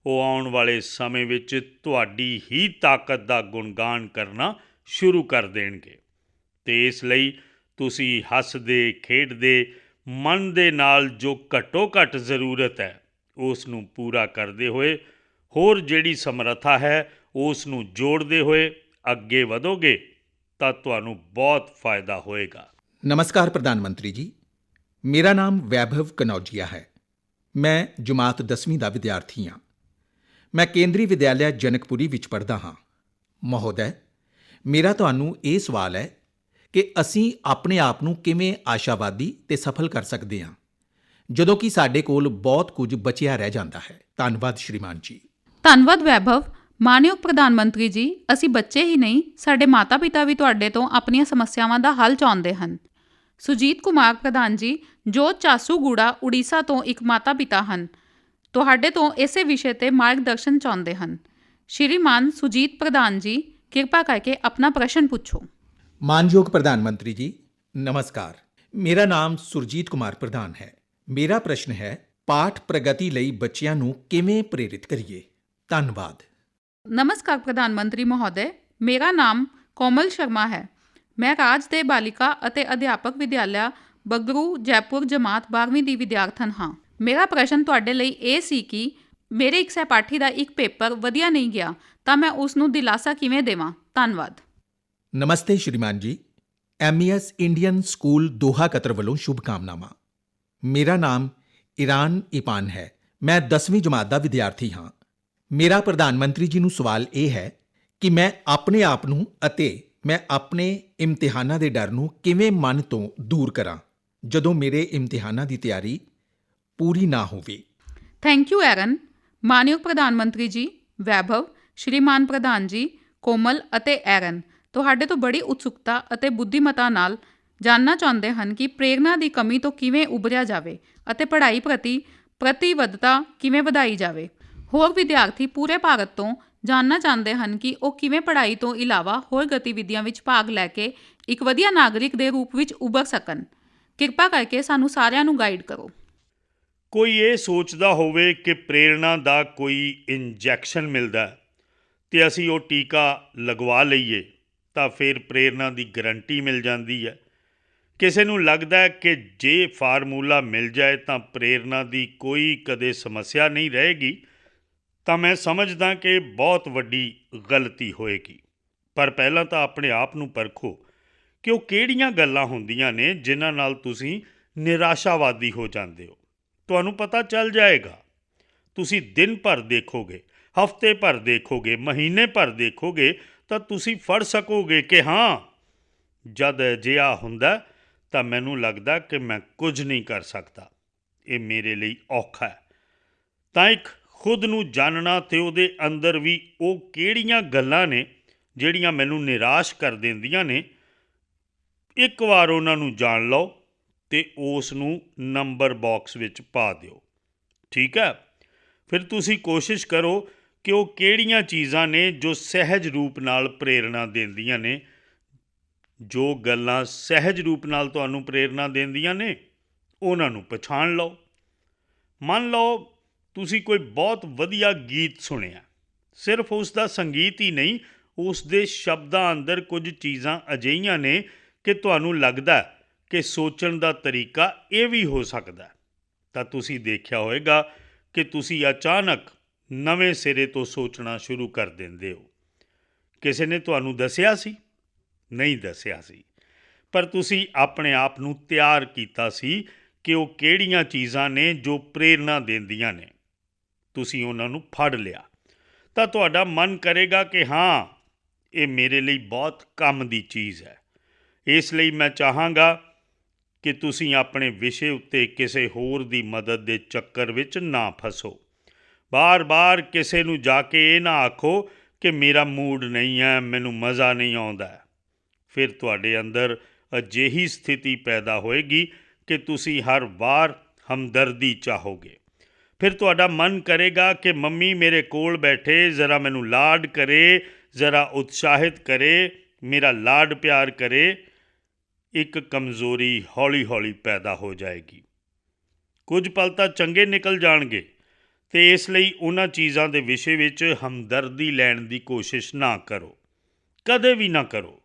ਉਹ ਆਉਣ ਵਾਲੇ ਸਮੇਂ ਵਿੱਚ ਤੁਹਾਡੀ ਹੀ ਤਾਕਤ ਦਾ ਗੁਣਗਾਨ ਕਰਨਾ ਸ਼ੁਰੂ ਕਰ ਦੇਣਗੇ। ਅਤੇ ਇਸ ਲਈ ਤੁਸੀਂ ਹੱਸਦੇ ਖੇਡਦੇ ਮਨ ਦੇ ਨਾਲ ਜੋ ਘੱਟੋ ਘੱਟ ਜ਼ਰੂਰਤ ਹੈ ਉਸ ਨੂੰ ਪੂਰਾ ਕਰਦੇ ਹੋਏ, ਹੋਰ ਜਿਹੜੀ ਸਮਰੱਥਾ ਹੈ ਉਸ ਨੂੰ ਜੋੜਦੇ ਹੋਏ ਅੱਗੇ ਵਧੋਗੇ ਤਾਂ ਤੁਹਾਨੂੰ ਬਹੁਤ ਫਾਇਦਾ ਹੋਏਗਾ। ਨਮਸਕਾਰ ਪ੍ਰਧਾਨ ਮੰਤਰੀ ਜੀ, ਮੇਰਾ ਨਾਮ ਵੈਭਵ ਕਨੌਜੀਆ ਹੈ। ਮੈਂ ਜਮਾਤ 10ਵੀਂ ਦਾ ਵਿਦਿਆਰਥੀ ਹਾਂ। ਮੈਂ ਕੇਂਦਰੀ ਵਿਦਿਆਲਿਆ ਜਨਕਪੁਰੀ ਵਿੱਚ ਪੜ੍ਹਦਾ ਹਾਂ। ਮਹੋਦੈ, ਮੇਰਾ ਤੁਹਾਨੂੰ ਇਹ ਸਵਾਲ ਹੈ ਕਿ ਅਸੀਂ ਆਪਣੇ ਆਪ ਨੂੰ ਕਿਵੇਂ ਆਸ਼ਾਵਾਦੀ ਤੇ ਸਫਲ ਕਰ ਸਕਦੇ ਹਾਂ ਜਦੋਂ ਕਿ ਸਾਡੇ ਕੋਲ ਬਹੁਤ ਕੁਝ ਬਚਿਆ ਰਹਿ ਜਾਂਦਾ ਹੈ। ਧੰਨਵਾਦ ਸ਼੍ਰੀਮਾਨ ਜੀ। ਧੰਨਵਾਦ ਵੈਭਵ। ਮਾਨਯੋਗ ਪ੍ਰਧਾਨ ਮੰਤਰੀ ਜੀ, ਅਸੀਂ ਬੱਚੇ ਹੀ ਨਹੀਂ, ਸਾਡੇ ਮਾਤਾ-ਪਿਤਾ ਵੀ ਤੁਹਾਡੇ ਤੋਂ ਆਪਣੀਆਂ ਸਮੱਸਿਆਵਾਂ ਦਾ ਹੱਲ ਚਾਹੁੰਦੇ ਹਨ। ਸੁਜੀਤ ਕੁਮਾਰ ਪ੍ਰਧਾਨ ਜੀ, ਜੋ ਝਾਰਸੂਗੁੜਾ, ਉੜੀਸਾ ਤੋਂ ਇੱਕ ਮਾਤਾ-ਪਿਤਾ ਹਨ, ਤੁਹਾਡੇ ਤੋਂ ਇਸੇ ਵਿਸ਼ੇ ਤੇ ਮਾਰਗਦਰਸ਼ਨ ਚਾਹੁੰਦੇ ਹਨ। ਸ਼੍ਰੀਮਾਨ ਸੁਜੀਤ ਪ੍ਰਧਾਨ ਜੀ, ਕਿਰਪਾ ਕਰਕੇ ਆਪਣਾ ਪ੍ਰਸ਼ਨ ਪੁੱਛੋ। ਮਾਨਯੋਗ ਪ੍ਰਧਾਨ ਮੰਤਰੀ ਜੀ, ਨਮਸਕਾਰ। ਮੇਰਾ ਨਾਮ ਸੁਰਜੀਤ ਕੁਮਾਰ ਪ੍ਰਧਾਨ ਹੈ। ਮੇਰਾ ਪ੍ਰਸ਼ਨ ਹੈ, ਪਾਠ ਪ੍ਰਗਤੀ ਲਈ ਬੱਚਿਆਂ ਨੂੰ ਕਿਵੇਂ ਪ੍ਰੇਰਿਤ ਕਰੀਏ? ਧੰਨਵਾਦ। ਨਮਸਕਾਰ ਪ੍ਰਧਾਨ ਮੰਤਰੀ ਮਹੋਦय, ਮੇਰਾ ਨਾਮ ਕੋਮਲ ਸ਼ਰਮਾ ਹੈ। ਮੈਂ ਰਾਜ ਦੇ ਬਾਲਿਕਾ ਅਤੇ ਅਧਿਆਪਕ ਵਿਦਿਆਲਿਆ ਬਗਰੂ, ਜੈਪੁਰ ਜਮਾਤ 12ਵੀਂ ਦੀ ਵਿਦਿਆਰਥਣ ਹਾਂ। ਮੇਰਾ ਪ੍ਰਸ਼ਨ ਤੁਹਾਡੇ ਲਈ ਇਹ ਸੀ ਕਿ ਮੇਰੇ ਇੱਕ ਸਹਿਪਾਠੀ ਦਾ ਇੱਕ ਪੇਪਰ ਵਧੀਆ ਨਹੀਂ ਗਿਆ ਤਾਂ ਮੈਂ ਉਸ ਨੂੰ ਦਿਲਾਸਾ ਕਿਵੇਂ ਦੇਵਾਂ? ਧੰਨਵਾਦ। ਨਮਸਤੇ ਸ਼੍ਰੀਮਾਨ ਜੀ। MES Indian school Doha Qatar ਵੱਲੋਂ ਸ਼ੁਭਕਾਮਨਾਵਾਂ। ਮੇਰਾ ਨਾਮ ਇਰਾਨ ਇਪਾਨ ਹੈ। ਮੈਂ 10ਵੀਂ ਜਮਾਤ ਦਾ ਵਿਦਿਆਰਥੀ ਹਾਂ। ਮੇਰਾ ਪ੍ਰਧਾਨ ਮੰਤਰੀ ਜੀ ਨੂੰ ਸਵਾਲ ਇਹ ਹੈ ਕਿ ਮੈਂ ਆਪਣੇ ਆਪ ਨੂੰ ਅਤੇ ਮੈਂ ਆਪਣੇ ਇਮਤਿਹਾਨਾਂ ਦੇ ਡਰ ਨੂੰ ਕਿਵੇਂ ਮਨ ਤੋਂ ਦੂਰ ਕਰਾਂ ਜਦੋਂ ਮੇਰੇ ਇਮਤਿਹਾਨਾਂ ਦੀ ਤਿਆਰੀ ਪੂਰੀ ਨਾ ਹੋਵੇ। Thank you iron. ਮਾਨਯੋਗ ਪ੍ਰਧਾਨ ਮੰਤਰੀ ਜੀ, ਵੈਭਵ, ਸ਼੍ਰੀਮਾਨ ਪ੍ਰਧਾਨ ਜੀ, ਕੋਮਲ ਅਤੇ ਐਰਨ ਤੁਹਾਡੇ ਤੋਂ ਬੜੀ ਉਤਸੁਕਤਾ ਅਤੇ ਬੁੱਧੀਮਤਾ ਨਾਲ ਜਾਣਨਾ ਚਾਹੁੰਦੇ ਹਨ ਕਿ ਪ੍ਰੇਰਨਾ ਦੀ ਕਮੀ ਤੋਂ ਕਿਵੇਂ ਉਭਰਿਆ ਜਾਵੇ ਅਤੇ ਪੜ੍ਹਾਈ ਪ੍ਰਤੀ ਪ੍ਰਤੀਬੱਧਤਾ ਕਿਵੇਂ ਵਧਾਈ ਜਾਵੇ। ਹੋਰ ਵਿਦਿਆਰਥੀ ਪੂਰੇ ਭਾਰਤ ਤੋਂ ਜਾਣਨਾ ਚਾਹੁੰਦੇ ਹਨ ਕਿ ਉਹ ਕਿਵੇਂ ਪੜ੍ਹਾਈ ਤੋਂ ਇਲਾਵਾ ਹੋਰ ਗਤੀਵਿਧੀਆਂ ਵਿੱਚ ਭਾਗ ਲੈ ਕੇ ਇੱਕ ਵਧੀਆ ਨਾਗਰਿਕ ਦੇ ਰੂਪ ਵਿੱਚ ਉੱਭਰ ਸਕਣ। ਕਿਰਪਾ ਕਰਕੇ ਸਾਨੂੰ ਸਾਰਿਆਂ ਨੂੰ ਗਾਈਡ ਕਰੋ। ਕੋਈ ਇਹ ਸੋਚਦਾ ਹੋਵੇ ਕਿ ਪ੍ਰੇਰਣਾ ਦਾ ਕੋਈ ਇੰਜੈਕਸ਼ਨ ਮਿਲਦਾ ਅਤੇ ਅਸੀਂ ਉਹ ਟੀਕਾ ਲਗਵਾ ਲਈਏ ਤਾਂ ਫਿਰ ਪ੍ਰੇਰਣਾ ਦੀ ਗਰੰਟੀ ਮਿਲ ਜਾਂਦੀ ਹੈ। ਕਿਸੇ ਨੂੰ ਲੱਗਦਾ ਹੈ ਕਿ ਜੇ ਫਾਰਮੂਲਾ ਮਿਲ ਜਾਏ ਤਾਂ ਪ੍ਰੇਰਣਾ ਦੀ ਕੋਈ ਕਦੇ ਸਮੱਸਿਆ ਨਹੀਂ ਰਹੇਗੀ, ਤਾਂ ਮੈਂ ਸਮਝਦਾ ਕਿ ਬਹੁਤ ਵੱਡੀ ਗਲਤੀ ਹੋਏਗੀ। ਪਰ ਪਹਿਲਾਂ ਤਾਂ ਆਪਣੇ ਆਪ ਨੂੰ ਪਰਖੋ ਕਿ ਉਹ ਕਿਹੜੀਆਂ ਗੱਲਾਂ ਹੁੰਦੀਆਂ ਨੇ ਜਿਨ੍ਹਾਂ ਨਾਲ ਤੁਸੀਂ ਨਿਰਾਸ਼ਾਵਾਦੀ ਹੋ ਜਾਂਦੇ ਹੋ। ਤੁਹਾਨੂੰ ਪਤਾ ਚੱਲ ਜਾਏਗਾ। ਤੁਸੀਂ ਦਿਨ ਭਰ ਦੇਖੋਗੇ, ਹਫ਼ਤੇ ਭਰ ਦੇਖੋਗੇ, ਮਹੀਨੇ ਭਰ ਦੇਖੋਗੇ ਤਾਂ ਤੁਸੀਂ ਫੜ ਸਕੋਗੇ ਕਿ ਹਾਂ, ਜਦ ਅਜਿਹਾ ਹੁੰਦਾ ਤਾਂ ਮੈਨੂੰ ਲੱਗਦਾ ਕਿ ਮੈਂ ਕੁਝ ਨਹੀਂ ਕਰ ਸਕਦਾ, ਇਹ ਮੇਰੇ ਲਈ ਔਖਾ ਹੈ। ਤਾਂ ਇੱਕ ਖੁਦ ਨੂੰ ਜਾਣਨਾ ਅਤੇ ਉਹਦੇ ਅੰਦਰ ਵੀ ਉਹ ਕਿਹੜੀਆਂ ਗੱਲਾਂ ਨੇ ਜਿਹੜੀਆਂ ਮੈਨੂੰ ਨਿਰਾਸ਼ ਕਰ ਦਿੰਦੀਆਂ ਨੇ, ਇੱਕ ਵਾਰ ਉਹਨਾਂ ਨੂੰ ਜਾਣ ਲਓ ਅਤੇ ਉਸ ਨੂੰ ਨੰਬਰ ਬਾਕਸ ਵਿੱਚ ਪਾ ਦਿਓ। ਠੀਕ ਹੈ? ਫਿਰ ਤੁਸੀਂ ਕੋਸ਼ਿਸ਼ ਕਰੋ ਕਿ ਉਹ ਕਿਹੜੀਆਂ ਚੀਜ਼ਾਂ ਨੇ ਜੋ ਸਹਿਜ ਰੂਪ ਨਾਲ ਪ੍ਰੇਰਣਾ ਦਿੰਦੀਆਂ ਨੇ। ਜੋ ਗੱਲਾਂ ਸਹਿਜ ਰੂਪ ਨਾਲ ਤੁਹਾਨੂੰ ਪ੍ਰੇਰਣਾ ਦਿੰਦੀਆਂ ਨੇ ਉਹਨਾਂ ਨੂੰ ਪਛਾਣ ਲਓ। ਮੰਨ ਲਓ ਤੁਸੀਂ ਕੋਈ ਬਹੁਤ ਵਧੀਆ ਗੀਤ ਸੁਣਿਆ, ਸਿਰਫ ਉਸ ਦਾ ਸੰਗੀਤ ਹੀ ਨਹੀਂ, ਉਸ ਦੇ ਸ਼ਬਦਾਂ ਅੰਦਰ ਕੁਝ ਚੀਜ਼ਾਂ ਅਜਿਹੀਆਂ ਨੇ ਕਿ ਤੁਹਾਨੂੰ ਲੱਗਦਾ ਕਿ ਸੋਚਣ ਦਾ ਤਰੀਕਾ ਇਹ ਵੀ ਹੋ ਸਕਦਾ, ਤਾਂ ਤੁਸੀਂ ਦੇਖਿਆ ਹੋਵੇਗਾ ਕਿ ਤੁਸੀਂ ਅਚਾਨਕ ਨਵੇਂ ਸਿਰੇ ਤੋਂ ਸੋਚਣਾ ਸ਼ੁਰੂ ਕਰ ਦਿੰਦੇ ਹੋ। ਕਿਸੇ ਨੇ ਤੁਹਾਨੂੰ ਦੱਸਿਆ ਸੀ? ਨਹੀਂ ਦੱਸਿਆ ਸੀ, ਪਰ ਤੁਸੀਂ ਆਪਣੇ ਆਪ ਨੂੰ ਤਿਆਰ ਕੀਤਾ ਸੀ ਕਿ ਉਹ ਕਿਹੜੀਆਂ ਚੀਜ਼ਾਂ ਨੇ ਜੋ ਪ੍ਰੇਰਨਾ ਦਿੰਦੀਆਂ ਨੇ। ਤੁਸੀਂ ਉਹਨਾਂ ਨੂੰ ਫੜ ਲਿਆ ਤਾਂ ਤੁਹਾਡਾ ਮਨ ਕਰੇਗਾ ਕਿ ਹਾਂ, ਇਹ ਮੇਰੇ ਲਈ ਬਹੁਤ ਕੰਮ ਦੀ ਚੀਜ਼ ਹੈ। ਇਸ ਲਈ ਮੈਂ ਚਾਹਾਂਗਾ ਕਿ ਤੁਸੀਂ ਆਪਣੇ ਵਿਸ਼ੇ ਉੱਤੇ ਕਿਸੇ ਹੋਰ ਦੀ ਮਦਦ ਦੇ ਚੱਕਰ ਵਿੱਚ ਨਾ ਫਸੋ। ਬਾਰ-ਬਾਰ ਕਿਸੇ ਨੂੰ ਜਾ ਕੇ ਇਹ ਨਾ ਆਖੋ ਕਿ ਮੇਰਾ ਮੂਡ ਨਹੀਂ ਹੈ, ਮੈਨੂੰ ਮਜ਼ਾ ਨਹੀਂ ਆਉਂਦਾ। ਫਿਰ ਤੁਹਾਡੇ ਅੰਦਰ ਅਜਿਹੀ ਸਥਿਤੀ ਪੈਦਾ ਹੋਏਗੀ ਕਿ ਤੁਸੀਂ ਹਰ ਵਾਰ ਹਮਦਰਦੀ ਚਾਹੋਗੇ। ਫਿਰ ਤੁਹਾਡਾ ਮਨ ਕਰੇਗਾ ਕਿ ਮੰਮੀ ਮੇਰੇ ਕੋਲ ਬੈਠੇ, ਜ਼ਰਾ ਮੈਨੂੰ ਲਾਡ ਕਰੇ, ਜ਼ਰਾ ਉਤਸ਼ਾਹਿਤ ਕਰੇ, ਮੇਰਾ ਲਾਡ ਪਿਆਰ ਕਰੇ। ਇੱਕ ਕਮਜ਼ੋਰੀ ਹੌਲੀ-ਹੌਲੀ ਪੈਦਾ ਹੋ ਜਾਏਗੀ। ਕੁਝ ਪਲ ਤਾਂ ਚੰਗੇ ਨਿਕਲ ਜਾਣਗੇ ਅਤੇ ਇਸ ਲਈ ਉਹਨਾਂ ਚੀਜ਼ਾਂ ਦੇ ਵਿਸ਼ੇ ਵਿੱਚ ਹਮਦਰਦੀ ਲੈਣ ਦੀ ਕੋਸ਼ਿਸ਼ ਨਾ ਕਰੋ, ਕਦੇ ਵੀ ਨਾ ਕਰੋ।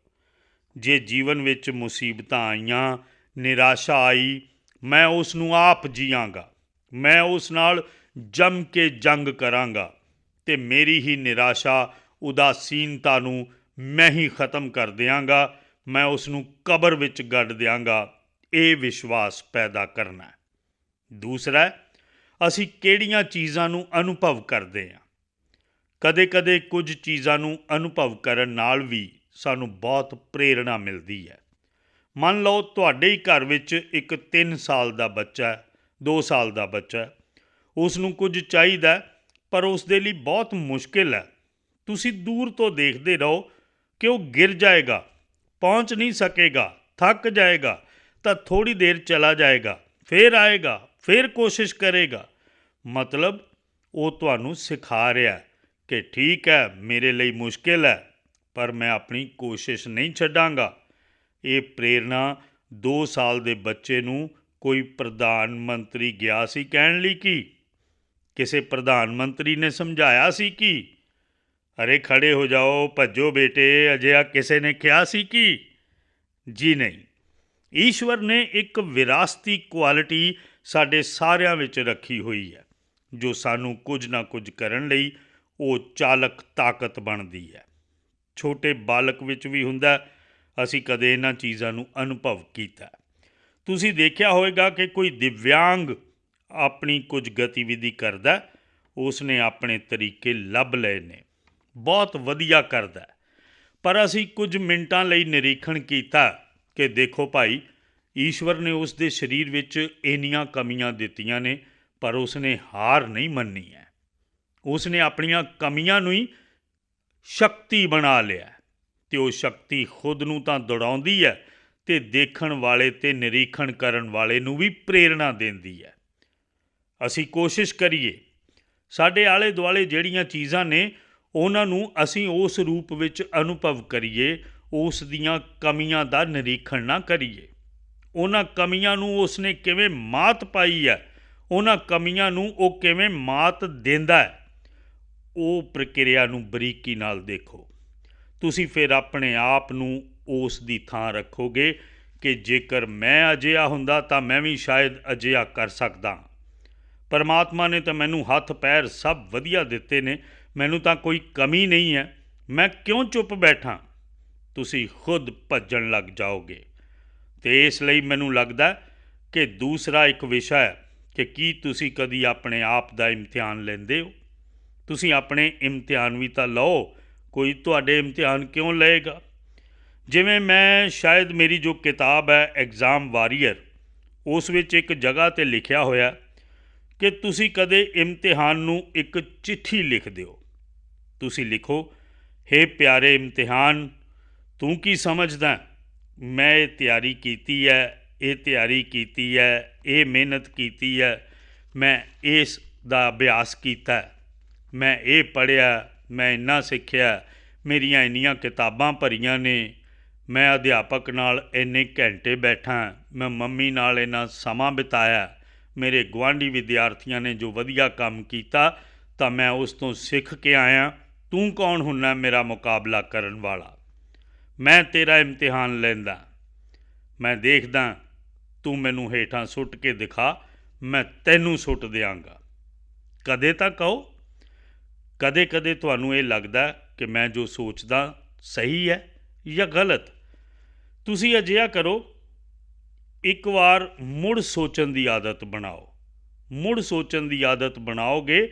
ਜੇ ਜੀਵਨ ਵਿੱਚ ਮੁਸੀਬਤਾਂ ਆਈਆਂ, ਨਿਰਾਸ਼ਾ ਆਈ, ਮੈਂ ਉਸ ਨੂੰ ਆਪ ਜੀਆਂਗਾ, ਮੈਂ ਉਸ ਨਾਲ ਜੰਮ ਕੇ ਜੰਗ ਕਰਾਂਗਾ ਅਤੇ ਮੇਰੀ ਹੀ ਨਿਰਾਸ਼ਾ, ਉਦਾਸੀਨਤਾ ਨੂੰ ਮੈਂ ਹੀ ਖਤਮ ਕਰ ਦਿਆਂਗਾ, ਮੈਂ ਉਸ ਨੂੰ ਕਬਰ ਵਿੱਚ ਗੱਡ ਦਿਆਂਗਾ। ਇਹ ਵਿਸ਼ਵਾਸ ਪੈਦਾ ਕਰਨਾ ਹੈ। ਦੂਸਰਾ, ਅਸੀਂ ਕਿਹੜੀਆਂ ਚੀਜ਼ਾਂ ਨੂੰ ਅਨੁਭਵ ਕਰਦੇ ਹਾਂ। ਕਦੇ-ਕਦੇ ਕੁਝ ਚੀਜ਼ਾਂ ਨੂੰ ਅਨੁਭਵ ਕਰਨ ਨਾਲ ਵੀ ਸਾਨੂੰ ਬਹੁਤ ਪ੍ਰੇਰਣਾ ਮਿਲਦੀ ਹੈ। ਮੰਨ ਲਓ ਤੁਹਾਡੇ ਹੀ ਘਰ ਵਿੱਚ ਇੱਕ 3 ਸਾਲ ਦਾ ਬੱਚਾ, 2 ਸਾਲ ਦਾ ਬੱਚਾ, ਉਸ ਨੂੰ ਕੁਝ ਚਾਹੀਦਾ ਪਰ ਉਸ ਦੇ ਲਈ ਬਹੁਤ ਮੁਸ਼ਕਿਲ ਹੈ ਤੁਸੀਂ ਦੂਰ ਤੋਂ ਦੇਖਦੇ ਰਹੋ ਕਿ ਉਹ ਗਿਰ ਜਾਏਗਾ, ਪਹੁੰਚ ਨਹੀਂ ਸਕੇਗਾ, ਥੱਕ ਜਾਏਗਾ, ਤਾਂ ਥੋੜ੍ਹੀ ਦੇਰ ਚਲਾ ਜਾਏਗਾ, ਫਿਰ ਆਏਗਾ, ਫਿਰ ਕੋਸ਼ਿਸ਼ ਕਰੇਗਾ। ਮਤਲਬ ਉਹ ਤੁਹਾਨੂੰ ਸਿਖਾ ਰਿਹਾ ਕਿ ਠੀਕ ਹੈ, ਮੇਰੇ ਲਈ ਮੁਸ਼ਕਿਲ ਹੈ, ਪਰ ਮੈਂ ਆਪਣੀ ਕੋਸ਼ਿਸ਼ ਨਹੀਂ ਛੱਡਾਂਗਾ। ਇਹ ਪ੍ਰੇਰਨਾ 2 ਸਾਲ ਦੇ ਬੱਚੇ ਨੂੰ ਕੋਈ ਪ੍ਰਧਾਨ ਮੰਤਰੀ ਗਿਆ ਸੀ ਕਹਿਣ ਲਈ ਕੀ? ਕਿਸੇ ਪ੍ਰਧਾਨ ਮੰਤਰੀ ਨੇ ਸਮਝਾਇਆ ਸੀ ਕੀ? ਅਰੇ ਖੜੇ ਹੋ ਜਾਓ, ਭੱਜੋ ਬੇਟੇ, ਅਜਿਹਾ ਕਿਸੇ ਨੇ ਕਿਹਾ ਸੀ ਕੀ? ਜੀ ਨਹੀਂ। ਈਸ਼ਵਰ ਨੇ ਇੱਕ ਵਿਰਾਸਤੀ ਕੁਆਲਿਟੀ ਸਾਡੇ ਸਾਰਿਆਂ ਵਿੱਚ ਰੱਖੀ ਹੋਈ ਹੈ, ਜੋ ਸਾਨੂੰ ਕੁਝ ਨਾ ਕੁਝ ਕਰਨ ਲਈ ਉਹ ਚਾਲਕ ਤਾਕਤ ਬਣਦੀ ਹੈ। ਛੋਟੇ ਬਾਲਕ ਵਿੱਚ ਵੀ ਹੁੰਦਾ। ਅਸੀਂ ਕਦੇ ਇਹਨਾਂ ਚੀਜ਼ਾਂ ਨੂੰ ਅਨੁਭਵ ਕੀਤਾ। ਤੁਸੀਂ ਦੇਖਿਆ ਹੋਵੇਗਾ ਕਿ ਕੋਈ ਦਿਵਿਆਂਗ ਆਪਣੀ ਕੁਝ ਗਤੀਵਿਧੀ ਕਰਦਾ, ਉਸਨੇ ਆਪਣੇ ਤਰੀਕੇ ਲੱਭ ਲਏ ਨੇ, ਬਹੁਤ ਵਧੀਆ ਕਰਦਾ, ਪਰ ਅਸੀਂ ਕੁਝ ਮਿੰਟਾਂ ਲਈ ਨਿਰੀਖਣ ਕੀਤਾ ਕਿ ਦੇਖੋ ਭਾਈ, ਈਸ਼ਵਰ ਨੇ ਉਸ ਦੇ ਸਰੀਰ ਵਿੱਚ ਇੰਨੀਆਂ ਕਮੀਆਂ ਦਿੱਤੀਆਂ ਨੇ, ਪਰ ਉਸਨੇ ਹਾਰ ਨਹੀਂ ਮੰਨੀ ਹੈ। ਉਸਨੇ ਆਪਣੀਆਂ ਕਮੀਆਂ ਨੂੰ ਹੀ ਸ਼ਕਤੀ ਬਣਾ ਲਿਆ, ਅਤੇ ਉਹ ਸ਼ਕਤੀ ਖੁਦ ਨੂੰ ਤਾਂ ਦੌੜਾਉਂਦੀ ਹੈ ਅਤੇ ਦੇਖਣ ਵਾਲੇ ਅਤੇ ਨਿਰੀਖਣ ਕਰਨ ਵਾਲੇ ਨੂੰ ਵੀ ਪ੍ਰੇਰਨਾ ਦਿੰਦੀ ਹੈ। ਅਸੀਂ ਕੋਸ਼ਿਸ਼ ਕਰੀਏ, ਸਾਡੇ ਆਲੇ ਦੁਆਲੇ ਜਿਹੜੀਆਂ ਚੀਜ਼ਾਂ ਨੇ ਉਹਨਾਂ ਨੂੰ ਅਸੀਂ ਉਸ ਰੂਪ ਵਿੱਚ ਅਨੁਭਵ ਕਰੀਏ, ਉਸ ਦੀਆਂ ਕਮੀਆਂ ਦਾ ਨਿਰੀਖਣ ਨਾ ਕਰੀਏ। ਉਹਨਾਂ ਕਮੀਆਂ ਨੂੰ ਉਸਨੇ ਕਿਵੇਂ ਮਾਤ ਪਾਈ ਹੈ, ਉਹਨਾਂ ਕਮੀਆਂ ਨੂੰ ਉਹ ਕਿਵੇਂ ਮਾਤ ਦਿੰਦਾ ਹੈ, ਉਹ ਪ੍ਰਕਿਰਿਆ ਨੂੰ ਬਰੀਕੀ ਨਾਲ ਦੇਖੋ। ਤੁਸੀਂ ਫਿਰ ਆਪਣੇ ਆਪ ਨੂੰ ਉਸ ਦੀ ਥਾਂ ਰੱਖੋਗੇ ਕਿ ਜੇਕਰ ਮੈਂ ਅਜਿਹਾ ਹੁੰਦਾ ਤਾਂ ਮੈਂ ਵੀ ਸ਼ਾਇਦ ਅਜਿਹਾ ਕਰ ਸਕਦਾ। ਪਰਮਾਤਮਾ ਨੇ ਤਾਂ ਮੈਨੂੰ ਹੱਥ ਪੈਰ ਸਭ ਵਧੀਆ ਦਿੱਤੇ ਨੇ, ਮੈਨੂੰ ਤਾਂ ਕੋਈ ਕਮੀ ਨਹੀਂ ਹੈ, ਮੈਂ ਕਿਉਂ ਚੁੱਪ ਬੈਠਾਂ? ਤੁਸੀਂ ਖੁਦ ਭੱਜਣ ਲੱਗ ਜਾਓਗੇ। ਅਤੇ ਇਸ ਲਈ ਮੈਨੂੰ ਲੱਗਦਾ ਕਿ ਦੂਸਰਾ ਇੱਕ ਵਿਸ਼ਾ ਹੈ ਕਿ ਕੀ ਤੁਸੀਂ ਕਦੀ ਆਪਣੇ ਆਪ ਦਾ ਇਮਤਿਹਾਨ ਲੈਂਦੇ ਹੋ? ਤੁਸੀਂ ਆਪਣੇ ਇਮਤਿਹਾਨ ਵੀ ਤਾਂ ਲਓ, ਕੋਈ ਤੁਹਾਡੇ ਇਮਤਿਹਾਨ ਕਿਉਂ ਲਏਗਾ? ਜਿਵੇਂ ਮੈਂ ਸ਼ਾਇਦ ਮੇਰੀ ਜੋ ਕਿਤਾਬ ਹੈ ਐਗਜ਼ਾਮ ਵਾਰੀਅਰ, ਉਸ ਵਿੱਚ ਇੱਕ ਜਗ੍ਹਾ 'ਤੇ ਲਿਖਿਆ ਹੋਇਆ ਕਿ ਤੁਸੀਂ ਕਦੇ ਇਮਤਿਹਾਨ ਨੂੰ ਇੱਕ ਚਿੱਠੀ ਲਿਖ ਦਿਓ। ਤੁਸੀਂ ਲਿਖੋ, ਹੇ ਪਿਆਰੇ ਇਮਤਿਹਾਨ, ਤੂੰ ਕੀ ਸਮਝਦਾ? ਮੈਂ ਇਹ ਤਿਆਰੀ ਕੀਤੀ ਹੈ, ਇਹ ਤਿਆਰੀ ਕੀਤੀ ਹੈ, ਇਹ ਮਿਹਨਤ ਕੀਤੀ ਹੈ, ਮੈਂ ਇਸ ਦਾ ਅਭਿਆਸ ਕੀਤਾ, ਮੈਂ ਇਹ ਪੜ੍ਹਿਆ, ਮੈਂ ਇੰਨਾ ਸਿੱਖਿਆ, ਮੇਰੀਆਂ ਇੰਨੀਆਂ ਕਿਤਾਬਾਂ ਭਰੀਆਂ ਨੇ, ਮੈਂ ਅਧਿਆਪਕ ਨਾਲ ਇੰਨੇ ਘੰਟੇ ਬੈਠਾ, ਮੈਂ ਮੰਮੀ ਨਾਲ ਇੰਨਾ ਸਮਾਂ ਬਿਤਾਇਆ, ਮੇਰੇ ਗੁਆਂਢੀ ਵਿਦਿਆਰਥੀਆਂ ਨੇ ਜੋ ਵਧੀਆ ਕੰਮ ਕੀਤਾ ਤਾਂ ਮੈਂ ਉਸ ਤੋਂ ਸਿੱਖ ਕੇ ਆਇਆ। ਤੂੰ ਕੌਣ ਹੁੰਦਾ ਮੇਰਾ ਮੁਕਾਬਲਾ ਕਰਨ ਵਾਲਾ? ਮੈਂ ਤੇਰਾ ਇਮਤਿਹਾਨ ਲੈਂਦਾ, ਮੈਂ ਦੇਖਦਾ, ਤੂੰ ਮੈਨੂੰ ਹੇਠਾਂ ਸੁੱਟ ਕੇ ਦਿਖਾ, ਮੈਂ ਤੈਨੂੰ ਸੁੱਟ ਦਿਆਂਗਾ। ਕਦੇ ਤਾਂ ਕਹੋ। ਕਦੇ ਕਦੇ ਤੁਹਾਨੂੰ ਇਹ ਲੱਗਦਾ ਕਿ ਮੈਂ ਜੋ ਸੋਚਦਾ ਸਹੀ ਹੈ ਜਾਂ ਗਲਤ। ਤੁਸੀਂ ਅਜਿਹਾ ਕਰੋ, ਇੱਕ ਵਾਰ ਮੁੜ ਸੋਚਣ ਦੀ ਆਦਤ ਬਣਾਓ। ਮੁੜ ਸੋਚਣ ਦੀ ਆਦਤ ਬਣਾਓਗੇ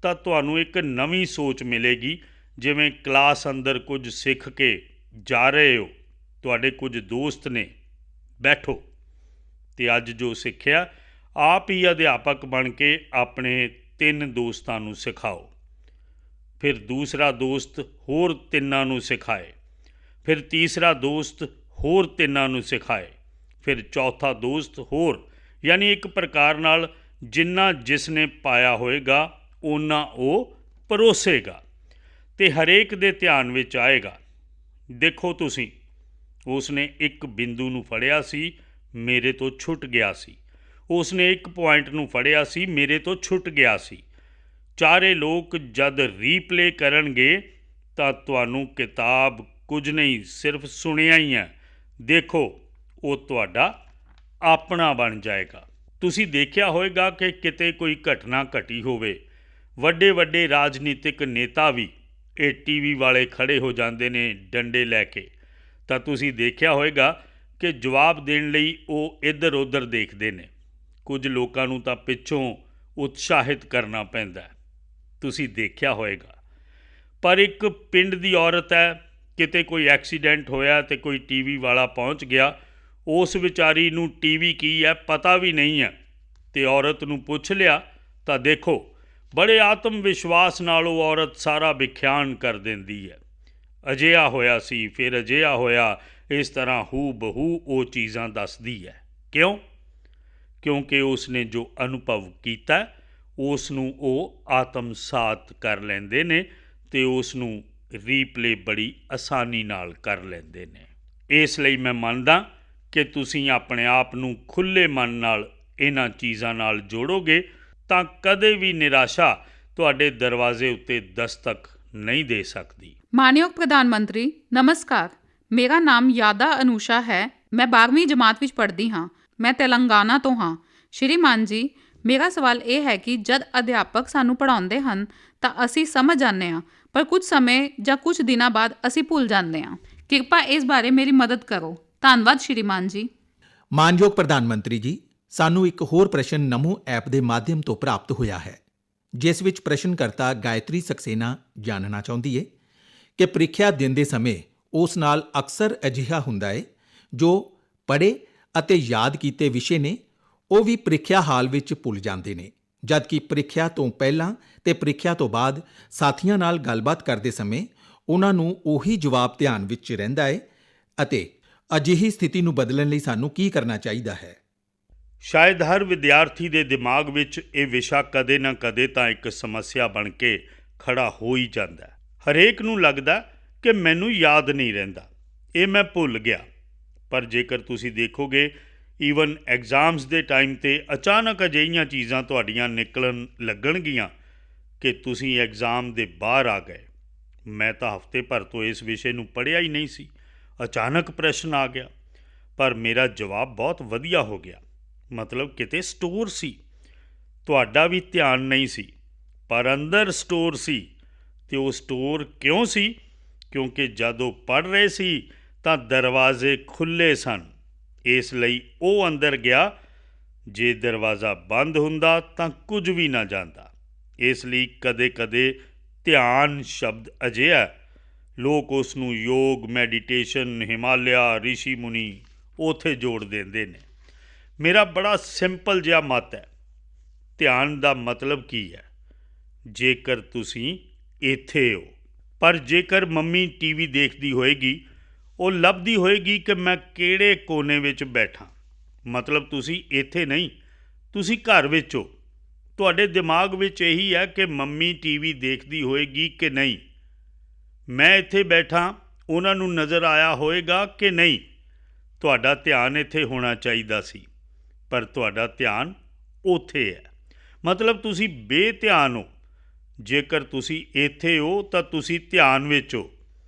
ਤਾਂ ਤੁਹਾਨੂੰ ਇੱਕ ਨਵੀਂ ਸੋਚ ਮਿਲੇਗੀ। ਜਿਵੇਂ ਕਲਾਸ ਅੰਦਰ ਕੁਝ ਸਿੱਖ ਕੇ ਜਾ ਰਹੇ ਹੋ, ਤੁਹਾਡੇ ਕੁਝ ਦੋਸਤ ਨੇ, ਬੈਠੋ ਅਤੇ ਅੱਜ ਜੋ ਸਿੱਖਿਆ ਆਪ ਹੀ ਅਧਿਆਪਕ ਬਣ ਕੇ ਆਪਣੇ 3 ਦੋਸਤਾਂ ਨੂੰ ਸਿਖਾਓ। ਫਿਰ ਦੂਸਰਾ ਦੋਸਤ ਹੋਰ 3 ਨੂੰ ਸਿਖਾਏ, ਫਿਰ ਤੀਸਰਾ ਦੋਸਤ ਹੋਰ 3 ਨੂੰ ਸਿਖਾਏ, ਫਿਰ ਚੌਥਾ ਦੋਸਤ ਹੋਰ, ਯਾਨੀ ਇੱਕ ਪ੍ਰਕਾਰ ਨਾਲ ਜਿੰਨਾ ਜਿਸ ਨੇ ਪਾਇਆ ਹੋਏਗਾ ਓਨਾ ਉਹ ਪਰੋਸੇਗਾ ਅਤੇ ਹਰੇਕ ਦੇ ਧਿਆਨ ਵਿੱਚ ਆਏਗਾ। ਦੇਖੋ ਤੁਸੀਂ, ਉਸ ਨੇ ਇੱਕ ਬਿੰਦੂ ਨੂੰ ਫੜਿਆ ਸੀ, ਮੇਰੇ ਤੋਂ ਛੁੱਟ ਗਿਆ ਸੀ। ਉਸ ਨੇ ਇੱਕ ਪੁਆਇੰਟ ਨੂੰ ਫੜਿਆ ਸੀ, ਮੇਰੇ ਤੋਂ ਛੁੱਟ ਗਿਆ ਸੀ। ਚਾਰੇ ਲੋਕ ਜਦ ਰੀਪਲੇ ਕਰਨਗੇ ਤਾਂ ਤੁਹਾਨੂੰ ਕਿਤਾਬ ਕੁਝ ਨਹੀਂ, ਸਿਰਫ ਸੁਣਿਆ ਹੀ ਹੈ, ਦੇਖੋ ਉਹ ਤੁਹਾਡਾ ਆਪਣਾ ਬਣ ਜਾਏਗਾ। ਤੁਸੀਂ ਦੇਖਿਆ ਹੋਵੇਗਾ ਕਿ ਕਿਤੇ ਕੋਈ ਘਟਨਾ ਘਟੀ ਹੋਵੇ, ਵੱਡੇ ਵੱਡੇ ਰਾਜਨੀਤਿਕ ਨੇਤਾ ਵੀ ਇਹ TV ਵਾਲੇ ਖੜ੍ਹੇ ਹੋ ਜਾਂਦੇ ਨੇ ਡੰਡੇ ਲੈ ਕੇ, ਤਾਂ ਤੁਸੀਂ ਦੇਖਿਆ ਹੋਵੇਗਾ ਕਿ ਜਵਾਬ ਦੇਣ ਲਈ ਉਹ ਇੱਧਰ ਉੱਧਰ ਦੇਖਦੇ ਨੇ। ਕੁਝ ਲੋਕਾਂ ਨੂੰ ਤਾਂ ਪਿੱਛੋਂ ਉਤਸ਼ਾਹਿਤ ਕਰਨਾ ਪੈਂਦਾ, ਤੁਸੀਂ ਦੇਖਿਆ ਹੋਵੇਗਾ। ਪਰ ਇੱਕ ਪਿੰਡ ਦੀ ਔਰਤ ਹੈ, ਕਿਤੇ ਕੋਈ ਐਕਸੀਡੈਂਟ ਹੋਇਆ ਅਤੇ ਕੋਈ TV ਵਾਲਾ ਪਹੁੰਚ ਗਿਆ, ਉਸ ਵਿਚਾਰੀ ਨੂੰ TV ਕੀ ਹੈ ਪਤਾ ਵੀ ਨਹੀਂ ਹੈ, ਅਤੇ ਔਰਤ ਨੂੰ ਪੁੱਛ ਲਿਆ ਤਾਂ ਦੇਖੋ ਬੜੇ ਆਤਮ ਵਿਸ਼ਵਾਸ ਨਾਲ ਉਹ ਔਰਤ ਸਾਰਾ ਵਿਖਿਆਨ ਕਰ ਦਿੰਦੀ ਹੈ। ਅਜਿਹਾ ਹੋਇਆ ਸੀ, ਫਿਰ ਅਜਿਹਾ ਹੋਇਆ, ਇਸ ਤਰ੍ਹਾਂ ਹੂ ਬਹੂ ਉਹ ਚੀਜ਼ਾਂ ਦੱਸਦੀ ਹੈ। ਕਿਉਂ? ਕਿਉਂਕਿ ਉਸ ਨੇ ਜੋ ਅਨੁਭਵ ਕੀਤਾ ਉਸ ਨੂੰ ਉਹ ਆਤਮਸਾਤ ਕਰ ਲੈਂਦੇ ਨੇ ਅਤੇ ਉਸ ਨੂੰ ਰੀਪਲੇ ਬੜੀ ਆਸਾਨੀ ਨਾਲ ਕਰ ਲੈਂਦੇ ਨੇ। ਇਸ ਲਈ ਮੈਂ ਮੰਨਦਾ ਕਿ ਤੁਸੀਂ ਆਪਣੇ ਆਪ ਨੂੰ ਖੁੱਲ੍ਹੇ ਮਨ ਨਾਲ ਇਹਨਾਂ ਚੀਜ਼ਾਂ ਨਾਲ ਜੋੜੋਗੇ ਤਾਂ ਕਦੇ ਵੀ ਨਿਰਾਸ਼ਾ ਤੁਹਾਡੇ ਦਰਵਾਜ਼ੇ ਉੱਤੇ ਦਸਤਕ ਨਹੀਂ ਦੇ ਸਕਦੀ। ਮਾਨਯੋਗ ਪ੍ਰਧਾਨ ਮੰਤਰੀ ਨਮਸਕਾਰ, ਮੇਰਾ ਨਾਮ ਯਾਦਾ ਅਨੂਸ਼ਾ ਹੈ। ਮੈਂ 12ਵੀਂ ਜਮਾਤ ਵਿੱਚ ਪੜ੍ਹਦੀ ਹਾਂ। ਮੈਂ ਤੇਲੰਗਾਨਾ ਤੋਂ ਹਾਂ। ਸ਼੍ਰੀਮਾਨ ਜੀ, ਮੇਰਾ ਸਵਾਲ ਇਹ ਹੈ ਕਿ ਜਦ ਅਧਿਆਪਕ ਸਾਨੂੰ ਪੜ੍ਹਾਉਂਦੇ ਹਨ ਤਾਂ ਅਸੀਂ ਸਮਝ ਜਾਂਦੇ ਹਾਂ, ਪਰ ਕੁਝ ਸਮੇਂ ਜਾਂ ਕੁਝ ਦਿਨਾਂ ਬਾਅਦ ਅਸੀਂ ਭੁੱਲ ਜਾਂਦੇ ਹਾਂ। ਕਿਰਪਾ ਇਸ ਬਾਰੇ ਮੇਰੀ ਮਦਦ ਕਰੋ। ਧੰਨਵਾਦ ਸ਼੍ਰੀਮਾਨ ਜੀ। ਮਾਨਯੋਗ ਪ੍ਰਧਾਨ ਮੰਤਰੀ ਜੀ, ਸਾਨੂੰ ਇੱਕ ਹੋਰ ਪ੍ਰਸ਼ਨ ਨਮੋ ਐਪ ਦੇ ਮਾਧਿਅਮ ਤੋਂ ਪ੍ਰਾਪਤ ਹੋਇਆ ਹੈ, ਜਿਸ ਵਿੱਚ ਪ੍ਰਸ਼ਨਕਰਤਾ ਗਾਇਤਰੀ ਸਕਸੇਨਾ ਜਾਣਨਾ ਚਾਹੁੰਦੀ ਹੈ ਕਿ ਪ੍ਰੀਖਿਆ ਦਿੰਦੇ ਸਮੇਂ ਉਸ ਨਾਲ ਅਕਸਰ ਅਜਿਹਾ ਹੁੰਦਾ ਹੈ ਜੋ ਪੜ੍ਹੇ ਅਤੇ ਯਾਦ ਕੀਤੇ ਵਿਸ਼ੇ ਨੇ ਉਹ ਵੀ ਪ੍ਰੀਖਿਆ ਹਾਲ ਵਿੱਚ ਭੁੱਲ ਜਾਂਦੇ ਨੇ, ਜਦਕਿ ਪ੍ਰੀਖਿਆ ਤੋਂ ਪਹਿਲਾਂ ਤੇ ਪ੍ਰੀਖਿਆ ਤੋਂ ਬਾਅਦ ਸਾਥੀਆਂ ਨਾਲ ਗੱਲਬਾਤ ਕਰਦੇ ਸਮੇਂ ਉਹਨਾਂ ਨੂੰ ਉਹੀ ਜਵਾਬ ਧਿਆਨ ਵਿੱਚ ਰਹਿੰਦਾ ਹੈ ਅਤੇ ਅਜਿਹੀ ਸਥਿਤੀ ਨੂੰ ਬਦਲਣ ਲਈ ਸਾਨੂੰ ਕੀ ਕਰਨਾ ਚਾਹੀਦਾ ਹੈ? ਸ਼ਾਇਦ ਹਰ ਵਿਦਿਆਰਥੀ ਦੇ ਦਿਮਾਗ ਵਿੱਚ ਇਹ ਵਿਸ਼ਾ ਕਦੇ ਨਾ ਕਦੇ ਤਾਂ ਇੱਕ ਸਮੱਸਿਆ ਬਣ ਕੇ ਖੜਾ ਹੋ ਹੀ ਜਾਂਦਾ। ਹਰੇਕ ਨੂੰ ਲੱਗਦਾ ਕਿ ਮੈਨੂੰ ਯਾਦ ਨਹੀਂ ਰਹਿੰਦਾ, ਇਹ ਮੈਂ ਭੁੱਲ ਗਿਆ। ਪਰ ਜੇਕਰ ਤੁਸੀਂ ਦੇਖੋਗੇ ਈਵਨ ਐਗਜ਼ਾਮਸ ਦੇ ਟਾਈਮ 'ਤੇ ਅਚਾਨਕ ਅਜਿਹੀਆਂ ਚੀਜ਼ਾਂ ਤੁਹਾਡੀਆਂ ਨਿਕਲਣ ਲੱਗਣਗੀਆਂ ਕਿ ਤੁਸੀਂ ਐਗਜ਼ਾਮ ਦੇ ਬਾਹਰ ਆ ਗਏ। ਮੈਂ ਤਾਂ ਹਫ਼ਤੇ ਭਰ ਤੋਂ ਇਸ ਵਿਸ਼ੇ ਨੂੰ ਪੜ੍ਹਿਆ ਹੀ ਨਹੀਂ ਸੀ, ਅਚਾਨਕ ਪ੍ਰਸ਼ਨ ਆ ਗਿਆ, ਪਰ ਮੇਰਾ ਜਵਾਬ ਬਹੁਤ ਵਧੀਆ ਹੋ ਗਿਆ। ਮਤਲਬ ਕਿਤੇ ਸਟੋਰ ਸੀ, ਤੁਹਾਡਾ ਵੀ ਧਿਆਨ ਨਹੀਂ ਸੀ, ਪਰ ਅੰਦਰ ਸਟੋਰ ਸੀ। ਅਤੇ ਉਹ ਸਟੋਰ ਕਿਉਂ ਸੀ? ਕਿਉਂਕਿ ਜਦ ਉਹ ਪੜ੍ਹ ਰਹੇ ਸੀ ਤਾਂ ਦਰਵਾਜ਼ੇ ਖੁੱਲ੍ਹੇ ਸਨ, ਇਸ ਲਈ ਉਹ ਅੰਦਰ ਗਿਆ। ਜੇ ਦਰਵਾਜ਼ਾ ਬੰਦ ਹੁੰਦਾ ਤਾਂ ਕੁਝ ਵੀ ਨਾ ਜਾਂਦਾ। ਇਸ ਲਈ ਕਦੇ-ਕਦੇ ਧਿਆਨ ਸ਼ਬਦ ਅਜਿਹਾ, ਲੋਕ ਉਸ ਨੂੰ ਯੋਗ, ਮੈਡੀਟੇਸ਼ਨ, ਹਿਮਾਲਿਆ, ਰਿਸ਼ੀ ਮੁਨੀ ਉੱਥੇ ਜੋੜ ਦਿੰਦੇ ਨੇ। ਮੇਰਾ ਬੜਾ ਸਿੰਪਲ ਜਿਹਾ ਮਤ ਹੈ, ਧਿਆਨ ਦਾ ਮਤਲਬ ਕੀ ਹੈ? ਜੇਕਰ ਤੁਸੀਂ ਇੱਥੇ ਹੋ। ਪਰ ਜੇਕਰ ਮੰਮੀ ਟੀਵੀ ਦੇਖਦੀ ਹੋਏਗੀ, ਉਹ ਲੱਭਦੀ ਹੋਏਗੀ ਕਿ ਮੈਂ ਕਿਹੜੇ ਕੋਨੇ ਵਿੱਚ ਬੈਠਾ। ਮਤਲਬ ਤੁਸੀਂ ਇੱਥੇ ਨਹੀਂ, ਤੁਸੀਂ ਘਰ ਵਿੱਚ ਹੋ। ਤੁਹਾਡੇ ਦਿਮਾਗ ਵਿੱਚ ਇਹੀ ਹੈ ਕਿ ਮੰਮੀ ਟੀਵੀ ਦੇਖਦੀ ਹੋਏਗੀ ਕਿ ਨਹੀਂ, ਮੈਂ ਇੱਥੇ ਬੈਠਾ, ਉਹਨਾਂ ਨੂੰ ਨਜ਼ਰ ਆਇਆ ਹੋਏਗਾ ਕਿ ਨਹੀਂ। ਤੁਹਾਡਾ ਧਿਆਨ ਇੱਥੇ ਹੋਣਾ ਚਾਹੀਦਾ ਸੀ, ਪਰ ਤੁਹਾਡਾ ਧਿਆਨ ਉੱਥੇ ਹੈ। ਮਤਲਬ ਤੁਸੀਂ ਬੇਧਿਆਨ ਹੋ। ਜੇਕਰ ਤੁਸੀਂ ਇੱਥੇ ਹੋ ਤਾਂ ਤੁਸੀਂ ਧਿਆਨ ਵਿੱਚ ਹੋ,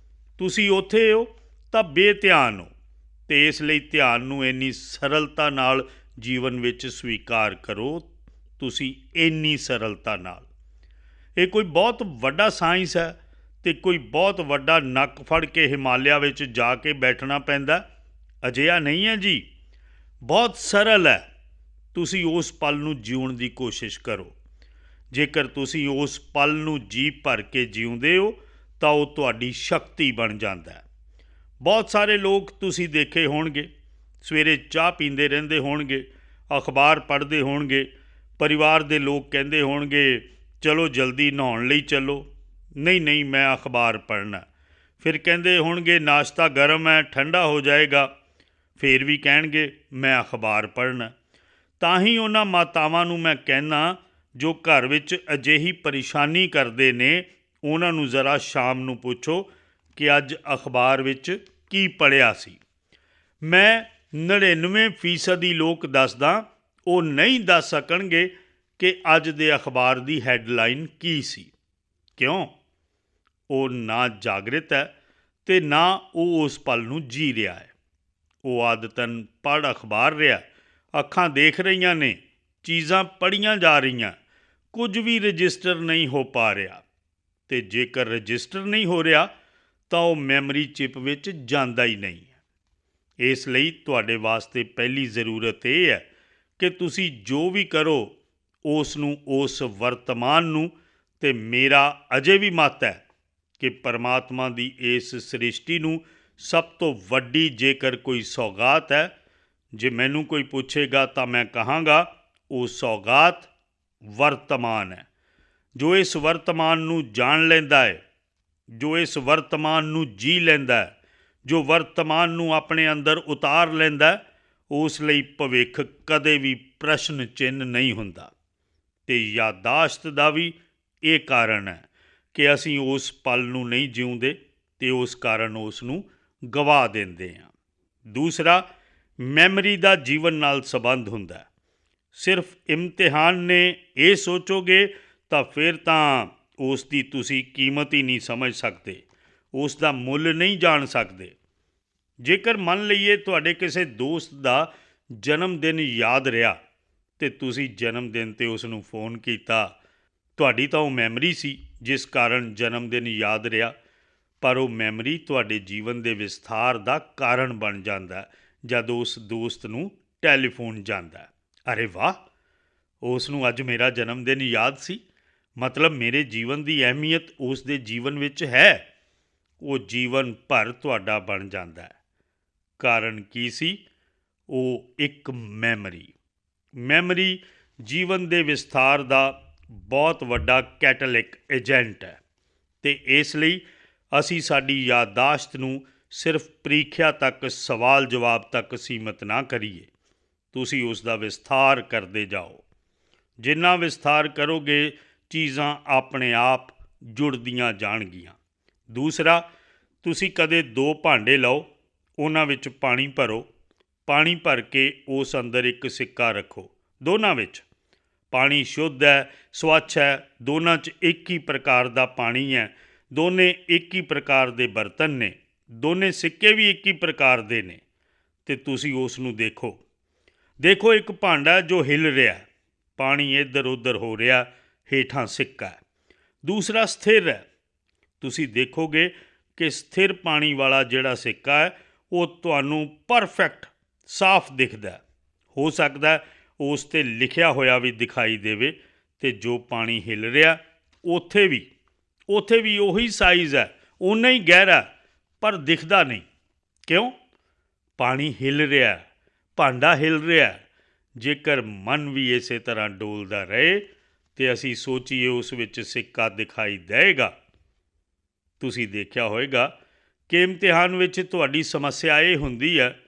ਤੁਸੀਂ ਉੱਥੇ ਹੋ ਤਾਂ ਬੇਧਿਆਨ ਹੋ। ਅਤੇ ਇਸ ਲਈ ਧਿਆਨ ਨੂੰ ਇੰਨੀ ਸਰਲਤਾ ਨਾਲ ਜੀਵਨ ਵਿੱਚ ਸਵੀਕਾਰ ਕਰੋ। ਤੁਸੀਂ ਇੰਨੀ ਸਰਲਤਾ ਨਾਲ, ਇਹ ਕੋਈ ਬਹੁਤ ਵੱਡਾ ਸਾਇੰਸ ਹੈ ਅਤੇ ਕੋਈ ਬਹੁਤ ਵੱਡਾ ਨੱਕ ਫੜ ਕੇ ਹਿਮਾਲਿਆ ਵਿੱਚ ਜਾ ਕੇ ਬੈਠਣਾ ਪੈਂਦਾ, ਅਜਿਹਾ ਨਹੀਂ ਹੈ ਜੀ। ਬਹੁਤ ਸਰਲ ਹੈ। ਤੁਸੀਂ ਉਸ ਪਲ ਨੂੰ ਜਿਉਣ ਦੀ ਕੋਸ਼ਿਸ਼ ਕਰੋ। ਜੇਕਰ ਤੁਸੀਂ ਉਸ ਪਲ ਨੂੰ ਜੀ ਭਰ ਕੇ ਜਿਉਂਦੇ ਹੋ ਤਾਂ ਉਹ ਤੁਹਾਡੀ ਸ਼ਕਤੀ ਬਣ ਜਾਂਦਾ ਹੈ। ਬਹੁਤ ਸਾਰੇ ਲੋਕ ਤੁਸੀਂ ਦੇਖੇ ਹੋਣਗੇ, ਸਵੇਰੇ ਚਾਹ ਪੀਂਦੇ ਰਹਿੰਦੇ ਹੋਣਗੇ, ਅਖਬਾਰ ਪੜ੍ਹਦੇ ਹੋਣਗੇ, ਪਰਿਵਾਰ ਦੇ ਲੋਕ ਕਹਿੰਦੇ ਹੋਣਗੇ ਚਲੋ ਜਲਦੀ ਨਹਾਉਣ ਲਈ ਚੱਲੋ, ਨਹੀਂ ਮੈਂ ਅਖਬਾਰ ਪੜ੍ਹਨਾ। ਫਿਰ ਕਹਿੰਦੇ ਹੋਣਗੇ ਨਾਸ਼ਤਾ ਗਰਮ ਹੈ, ਠੰਡਾ ਹੋ ਜਾਏਗਾ, ਫਿਰ ਵੀ ਕਹਿਣਗੇ ਮੈਂ ਅਖਬਾਰ ਪੜ੍ਹਨਾ। ਤਾਂ ਹੀ ਉਹਨਾਂ ਮਾਤਾਵਾਂ ਨੂੰ ਮੈਂ ਕਹਿੰਦਾ ਜੋ ਘਰ ਵਿੱਚ ਅਜਿਹੀ ਪਰੇਸ਼ਾਨੀ ਕਰਦੇ ਨੇ, ਉਹਨਾਂ ਨੂੰ ਜ਼ਰਾ ਸ਼ਾਮ ਨੂੰ ਪੁੱਛੋ ਕਿ ਅੱਜ ਅਖਬਾਰ ਵਿੱਚ ਕੀ ਪੜ੍ਹਿਆ ਸੀ। ਮੈਂ 99% ਲੋਕ ਦੱਸਦਾ, ਉਹ ਨਹੀਂ ਦੱਸ ਸਕਣਗੇ ਕਿ ਅੱਜ ਦੇ ਅਖਬਾਰ ਦੀ ਹੈਡਲਾਈਨ ਕੀ ਸੀ। ਕਿਉਂ? ਉਹ ਨਾ ਜਾਗਰਿਤ ਹੈ ਅਤੇ ਨਾ ਉਹ ਉਸ ਪਲ ਨੂੰ ਜੀ ਰਿਹਾ ਹੈ। ਉਹ ਆਦਤਨ ਪੜ੍ਹ ਅਖਬਾਰ ਰਿਹਾ, ਅੱਖਾਂ ਦੇਖ ਰਹੀਆਂ ਨੇ, ਚੀਜ਼ਾਂ ਪੜ੍ਹੀਆਂ ਜਾ ਰਹੀਆਂ, ਕੁਝ ਵੀ ਰਜਿਸਟਰ ਨਹੀਂ ਹੋ ਪਾ ਰਿਹਾ। ਅਤੇ ਜੇਕਰ ਰਜਿਸਟਰ ਨਹੀਂ ਹੋ ਰਿਹਾ ਤਾਂ ਉਹ ਮੈਮਰੀ ਚਿਪ ਵਿੱਚ ਜਾਂਦਾ ਹੀ ਨਹੀਂ ਹੈ। ਇਸ ਲਈ ਤੁਹਾਡੇ ਵਾਸਤੇ ਪਹਿਲੀ ਜ਼ਰੂਰਤ ਇਹ ਹੈ ਕਿ ਤੁਸੀਂ ਜੋ ਵੀ ਕਰੋ ਉਸ ਨੂੰ, ਉਸ ਵਰਤਮਾਨ ਨੂੰ, ਅਤੇ ਮੇਰਾ ਅਜੇ ਵੀ ਮਤ ਹੈ ਕਿ ਪਰਮਾਤਮਾ ਦੀ ਇਸ ਸ੍ਰਿਸ਼ਟੀ ਨੂੰ ਸਭ ਤੋਂ ਵੱਡੀ ਜੇਕਰ ਕੋਈ ਸੌਗਾਤ ਹੈ, ਜੇ ਮੈਨੂੰ ਕੋਈ ਪੁੱਛੇਗਾ ਤਾਂ ਮੈਂ ਕਹਾਂਗਾ ਉਹ ਸੌਗਾਤ ਵਰਤਮਾਨ ਹੈ। ਜੋ ਇਸ ਵਰਤਮਾਨ ਨੂੰ ਜਾਣ ਲੈਂਦਾ ਹੈ, ਜੋ ਇਸ ਵਰਤਮਾਨ ਨੂੰ ਜੀ ਲੈਂਦਾ ਹੈ, ਜੋ ਵਰਤਮਾਨ ਨੂੰ ਆਪਣੇ ਅੰਦਰ ਉਤਾਰ ਲੈਂਦਾ ਹੈ, ਉਸ ਲਈ ਭਵਿੱਖ ਕਦੇ ਵੀ ਪ੍ਰਸ਼ਨ ਚਿੰਨ੍ਹ ਨਹੀਂ ਹੁੰਦਾ। ਅਤੇ ਯਾਦਾਸ਼ਤ ਦਾ ਵੀ ਇਹ ਕਾਰਨ ਹੈ ਕਿ ਅਸੀਂ ਉਸ ਪਲ ਨੂੰ ਨਹੀਂ ਜਿਉਂਦੇ ਅਤੇ ਉਸ ਕਾਰਨ ਉਸ ਨੂੰ ਗਵਾ ਦਿੰਦੇ ਹਾਂ। ਦੂਸਰਾ, ਮੈਮਰੀ ਦਾ ਜੀਵਨ ਨਾਲ ਸੰਬੰਧ ਹੁੰਦਾ। ਸਿਰਫ ਇਮਤਿਹਾਨ ਨੇ ਇਹ ਸੋਚੋਗੇ ਤਾਂ ਫਿਰ ਤਾਂ ਉਸ ਦੀ ਤੁਸੀਂ ਕੀਮਤ ਹੀ ਨਹੀਂ ਸਮਝ ਸਕਦੇ, ਉਸ ਦਾ ਮੁੱਲ ਨਹੀਂ ਜਾਣ ਸਕਦੇ। ਜੇਕਰ ਮੰਨ ਲਈਏ ਤੁਹਾਡੇ ਕਿਸੇ ਦੋਸਤ ਦਾ ਜਨਮ ਦਿਨ ਯਾਦ ਰਿਹਾ ਅਤੇ ਤੁਸੀਂ ਜਨਮ ਦਿਨ 'ਤੇ ਉਸ ਨੂੰ ਫੋਨ ਕੀਤਾ, ਤੁਹਾਡੀ ਤਾਂ ਉਹ ਮੈਮਰੀ ਸੀ ਜਿਸ ਕਾਰਨ ਜਨਮ ਦਿਨ ਯਾਦ ਰਿਹਾ, ਪਰ ਉਹ ਮੈਮਰੀ ਤੁਹਾਡੇ ਜੀਵਨ ਦੇ ਵਿਸਥਾਰ ਦਾ ਕਾਰਨ ਬਣ ਜਾਂਦਾ ਜਦ ਉਸ ਦੋਸਤ ਨੂੰ ਟੈਲੀਫੋਨ ਜਾਂਦਾ। ਅਰੇ ਵਾਹ, ਉਸ ਨੂੰ ਅੱਜ ਮੇਰਾ ਜਨਮ ਦਿਨ ਯਾਦ ਸੀ, ਮਤਲਬ ਮੇਰੇ ਜੀਵਨ ਦੀ ਅਹਿਮੀਅਤ ਉਸ ਦੇ ਜੀਵਨ ਵਿੱਚ ਹੈ। ਉਹ ਜੀਵਨ ਭਰ ਤੁਹਾਡਾ ਬਣ ਜਾਂਦਾ ਹੈ। ਕਾਰਨ ਕੀ ਸੀ? ਉਹ ਇੱਕ ਮੈਮਰੀ ਜੀਵਨ ਦੇ ਵਿਸਥਾਰ ਦਾ ਬਹੁਤ ਵੱਡਾ ਕੈਟਲਿਕ ਏਜੰਟ ਹੈ ਅਤੇ ਇਸ ਲਈ ਅਸੀਂ ਸਾਡੀ ਯਾਦਾਸ਼ਤ ਨੂੰ ਸਿਰਫ ਪ੍ਰੀਖਿਆ ਤੱਕ, ਸਵਾਲ ਜਵਾਬ ਤੱਕ ਸੀਮਤ ਨਾ ਕਰੀਏ। ਤੁਸੀਂ ਉਸ ਦਾ ਵਿਸਥਾਰ ਕਰਦੇ ਜਾਓ। ਜਿੰਨਾ ਵਿਸਥਾਰ ਕਰੋਗੇ, ਚੀਜ਼ਾਂ ਆਪਣੇ ਆਪ ਜੁੜਦੀਆਂ ਜਾਣਗੀਆਂ। ਦੂਸਰਾ, ਤੁਸੀਂ ਕਦੇ 2 ਭਾਂਡੇ ਲਓ, ਉਹਨਾਂ ਵਿੱਚ ਪਾਣੀ ਭਰੋ, ਪਾਣੀ ਭਰ ਕੇ ਉਸ ਅੰਦਰ ਇੱਕ ਸਿੱਕਾ ਰੱਖੋ। ਦੋਨਾਂ ਵਿੱਚ ਪਾਣੀ ਸ਼ੁੱਧ ਹੈ, ਸਵੱਛ ਹੈ, ਦੋਨਾਂ 'ਚ ਇੱਕ ਹੀ ਪ੍ਰਕਾਰ ਦਾ ਪਾਣੀ ਹੈ, ਦੋਨੇ ਇੱਕ ਹੀ ਪ੍ਰਕਾਰ ਦੇ ਬਰਤਨ ਨੇ, ਦੋਨੇ ਸਿੱਕੇ ਵੀ ਇੱਕ ਹੀ ਪ੍ਰਕਾਰ ਦੇ ਨੇ, ਅਤੇ ਤੁਸੀਂ ਉਸ ਨੂੰ ਦੇਖੋ ਇੱਕ ਭਾਂਡਾ ਜੋ ਹਿੱਲ ਰਿਹਾ, ਪਾਣੀ ਇੱਧਰ ਉੱਧਰ ਹੋ ਰਿਹਾ, ਹੇਠਾਂ ਸਿੱਕਾ ਹੈ। ਦੂਸਰਾ ਸਥਿਰ ਹੈ। ਤੁਸੀਂ ਦੇਖੋਗੇ ਕਿ ਸਥਿਰ ਪਾਣੀ ਵਾਲਾ ਜਿਹੜਾ ਸਿੱਕਾ ਹੈ ਉਹ ਤੁਹਾਨੂੰ ਪਰਫੈਕਟ ਸਾਫ਼ ਦਿਖਦਾ। ਹੋ ਸਕਦਾ ਉਸ 'ਤੇ ਲਿਖਿਆ ਹੋਇਆ ਵੀ ਦਿਖਾਈ ਦੇਵੇ, ਅਤੇ ਜੋ ਪਾਣੀ ਹਿੱਲ ਰਿਹਾ ਉੱਥੇ ਵੀ ਉਹੀ ਸਾਈਜ਼ ਹੈ, ਓਨਾ ਹੀ ਗਹਿਰਾ, ਪਰ ਦਿਖਦਾ ਨਹੀਂ। ਕਿਉਂ? ਪਾਣੀ ਹਿੱਲ ਰਿਹਾ, ਭਾਂਡਾ ਹਿੱਲ ਰਿਹਾ। ਜੇਕਰ ਮਨ ਵੀ ਇਸੇ ਤਰ੍ਹਾਂ ਡੋਲਦਾ ਰਹੇ ਅਤੇ ਅਸੀਂ ਸੋਚੀਏ ਉਸ ਵਿੱਚ ਸਿੱਕਾ ਦਿਖਾਈ ਦੇਵੇਗਾ। ਤੁਸੀਂ ਦੇਖਿਆ ਹੋਵੇਗਾ ਕਿ ਇਮਤਿਹਾਨ ਵਿੱਚ ਤੁਹਾਡੀ ਸਮੱਸਿਆ ਇਹ ਹੁੰਦੀ ਹੈ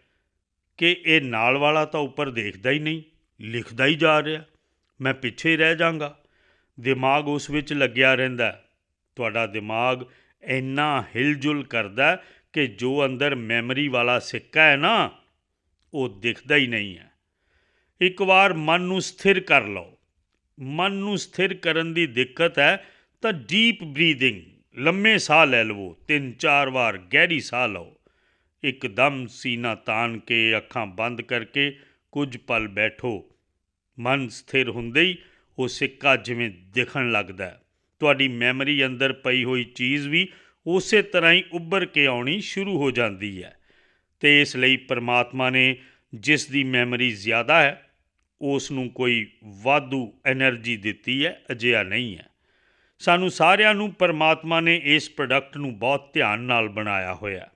ਕਿ ਇਹ ਨਾਲ ਵਾਲਾ ਤਾਂ ਉੱਪਰ ਦੇਖਦਾ ਹੀ ਨਹੀਂ, ਲਿਖਦਾ ਹੀ ਜਾ ਰਿਹਾ, ਮੈਂ ਪਿੱਛੇ ਰਹਿ ਜਾਵਾਂਗਾ। ਦਿਮਾਗ ਉਸ ਵਿੱਚ ਲੱਗਿਆ ਰਹਿੰਦਾ। ਤੁਹਾਡਾ ਦਿਮਾਗ ਇੰਨਾ ਹਿਲਜੁਲ ਕਰਦਾ ਕਿ ਜੋ ਅੰਦਰ ਮੈਮਰੀ ਵਾਲਾ ਸਿੱਕਾ ਹੈ ਨਾ, ਉਹ ਦਿਖਦਾ ਹੀ ਨਹੀਂ ਹੈ। ਇੱਕ ਵਾਰ ਮਨ ਨੂੰ ਸਥਿਰ ਕਰ ਲਓ। ਮਨ ਨੂੰ ਸਥਿਰ ਕਰਨ ਦੀ ਦਿੱਕਤ ਹੈ ਤਾਂ ਡੀਪ ਬਰੀਦਿੰਗ, ਲੰਮੇ ਸਾਹ ਲੈ ਲਵੋ, 3-4 ਵਾਰ ਗਹਿਰੀ ਸਾਹ ਲਓ। ਇੱਕਦਮ ਸੀਨਾ ਤਾਣ ਕੇ, ਅੱਖਾਂ ਬੰਦ ਕਰਕੇ ਕੁਝ ਪਲ ਬੈਠੋ। ਮਨ ਸਥਿਰ ਹੁੰਦੇ ਹੀ ਉਹ ਸਿੱਕਾ ਜਿਵੇਂ ਦਿਖਣ ਲੱਗਦਾ। ਤੁਹਾਡੀ ਮੈਮਰੀ ਅੰਦਰ ਪਈ ਹੋਈ ਚੀਜ਼ ਵੀ ਉਸੇ ਤਰ੍ਹਾਂ ਹੀ ਉੱਭਰ ਕੇ ਆਉਣੀ ਸ਼ੁਰੂ ਹੋ ਜਾਂਦੀ ਹੈ। ਅਤੇ ਇਸ ਲਈ ਪਰਮਾਤਮਾ ਨੇ ਜਿਸ ਦੀ ਮੈਮਰੀ ਜ਼ਿਆਦਾ ਹੈ, ਉਸ ਨੂੰ ਕੋਈ ਵਾਧੂ ਐਨਰਜੀ ਦਿੱਤੀ ਹੈ, ਅਜਿਹਾ ਨਹੀਂ ਹੈ। ਸਾਨੂੰ ਸਾਰਿਆਂ ਨੂੰ ਪਰਮਾਤਮਾ ਨੇ ਇਸ ਪ੍ਰੋਡਕਟ ਨੂੰ ਬਹੁਤ ਧਿਆਨ ਨਾਲ ਬਣਾਇਆ ਹੋਇਆ।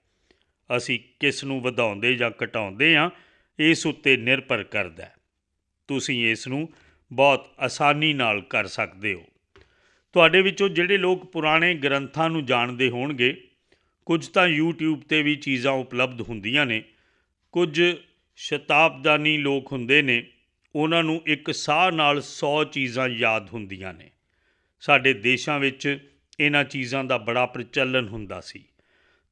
ਅਸੀਂ ਕਿਸ ਨੂੰ ਵਧਾਉਂਦੇ ਜਾਂ ਘਟਾਉਂਦੇ ਹਾਂ, ਇਸ ਉੱਤੇ ਨਿਰਭਰ ਕਰਦਾ। ਤੁਸੀਂ ਇਸ ਨੂੰ ਬਹੁਤ ਆਸਾਨੀ ਨਾਲ ਕਰ ਸਕਦੇ ਹੋ। ਤੁਹਾਡੇ ਵਿੱਚੋਂ ਜਿਹੜੇ ਲੋਕ ਪੁਰਾਣੇ ਗ੍ਰੰਥਾਂ ਨੂੰ ਜਾਣਦੇ ਹੋਣਗੇ, ਕੁਝ ਤਾਂ YouTube 'ਤੇ ਵੀ ਚੀਜ਼ਾਂ ਉਪਲਬਧ ਹੁੰਦੀਆਂ ਨੇ। ਕੁਝ ਸ਼ਤਾਬਦਾਨੀ ਲੋਕ ਹੁੰਦੇ ਨੇ, ਉਹਨਾਂ ਨੂੰ ਇੱਕ ਸਾਹ ਨਾਲ 100 ਚੀਜ਼ਾਂ ਯਾਦ ਹੁੰਦੀਆਂ ਨੇ। ਸਾਡੇ ਦੇਸ਼ਾਂ ਵਿੱਚ ਇਹਨਾਂ ਚੀਜ਼ਾਂ ਦਾ ਬੜਾ ਪ੍ਰਚਲਨ ਹੁੰਦਾ ਸੀ।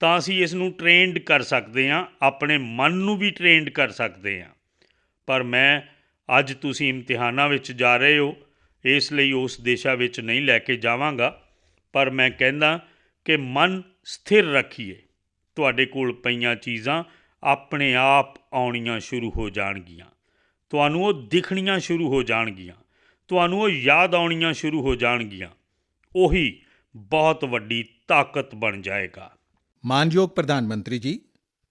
ਤਾਂ ਅਸੀਂ ਇਸ ਨੂੰ ਟ੍ਰੇਨਡ ਕਰ ਸਕਦੇ ਹਾਂ, ਆਪਣੇ ਮਨ ਨੂੰ ਵੀ ਟ੍ਰੇਨਡ ਕਰ ਸਕਦੇ ਹਾਂ। ਪਰ ਮੈਂ ਅੱਜ ਤੁਸੀਂ ਇਮਤਿਹਾਨਾਂ ਵਿੱਚ ਜਾ ਰਹੇ ਹੋ, ਇਸ ਲਈ ਉਸ ਦਿਸ਼ਾ ਵਿੱਚ ਨਹੀਂ ਲੈ ਕੇ ਜਾਵਾਂਗਾ। ਪਰ ਮੈਂ ਕਹਿੰਦਾ ਕਿ ਮਨ ਸਥਿਰ ਰੱਖੀਏ। ਤੁਹਾਡੇ ਕੋਲ ਪਈਆਂ ਚੀਜ਼ਾਂ ਆਪਣੇ ਆਪ ਆਉਣੀਆਂ ਸ਼ੁਰੂ ਹੋ ਜਾਣਗੀਆਂ। ਤੁਹਾਨੂੰ ਉਹ ਦਿਖਣੀਆਂ ਸ਼ੁਰੂ ਹੋ ਜਾਣਗੀਆਂ, ਤੁਹਾਨੂੰ ਉਹ ਯਾਦ ਆਉਣੀਆਂ ਸ਼ੁਰੂ ਹੋ ਜਾਣਗੀਆਂ। ਉਹੀ ਬਹੁਤ ਵੱਡੀ ਤਾਕਤ ਬਣ ਜਾਏਗਾ। ਮਾਨਯੋਗ ਪ੍ਰਧਾਨ ਮੰਤਰੀ ਜੀ,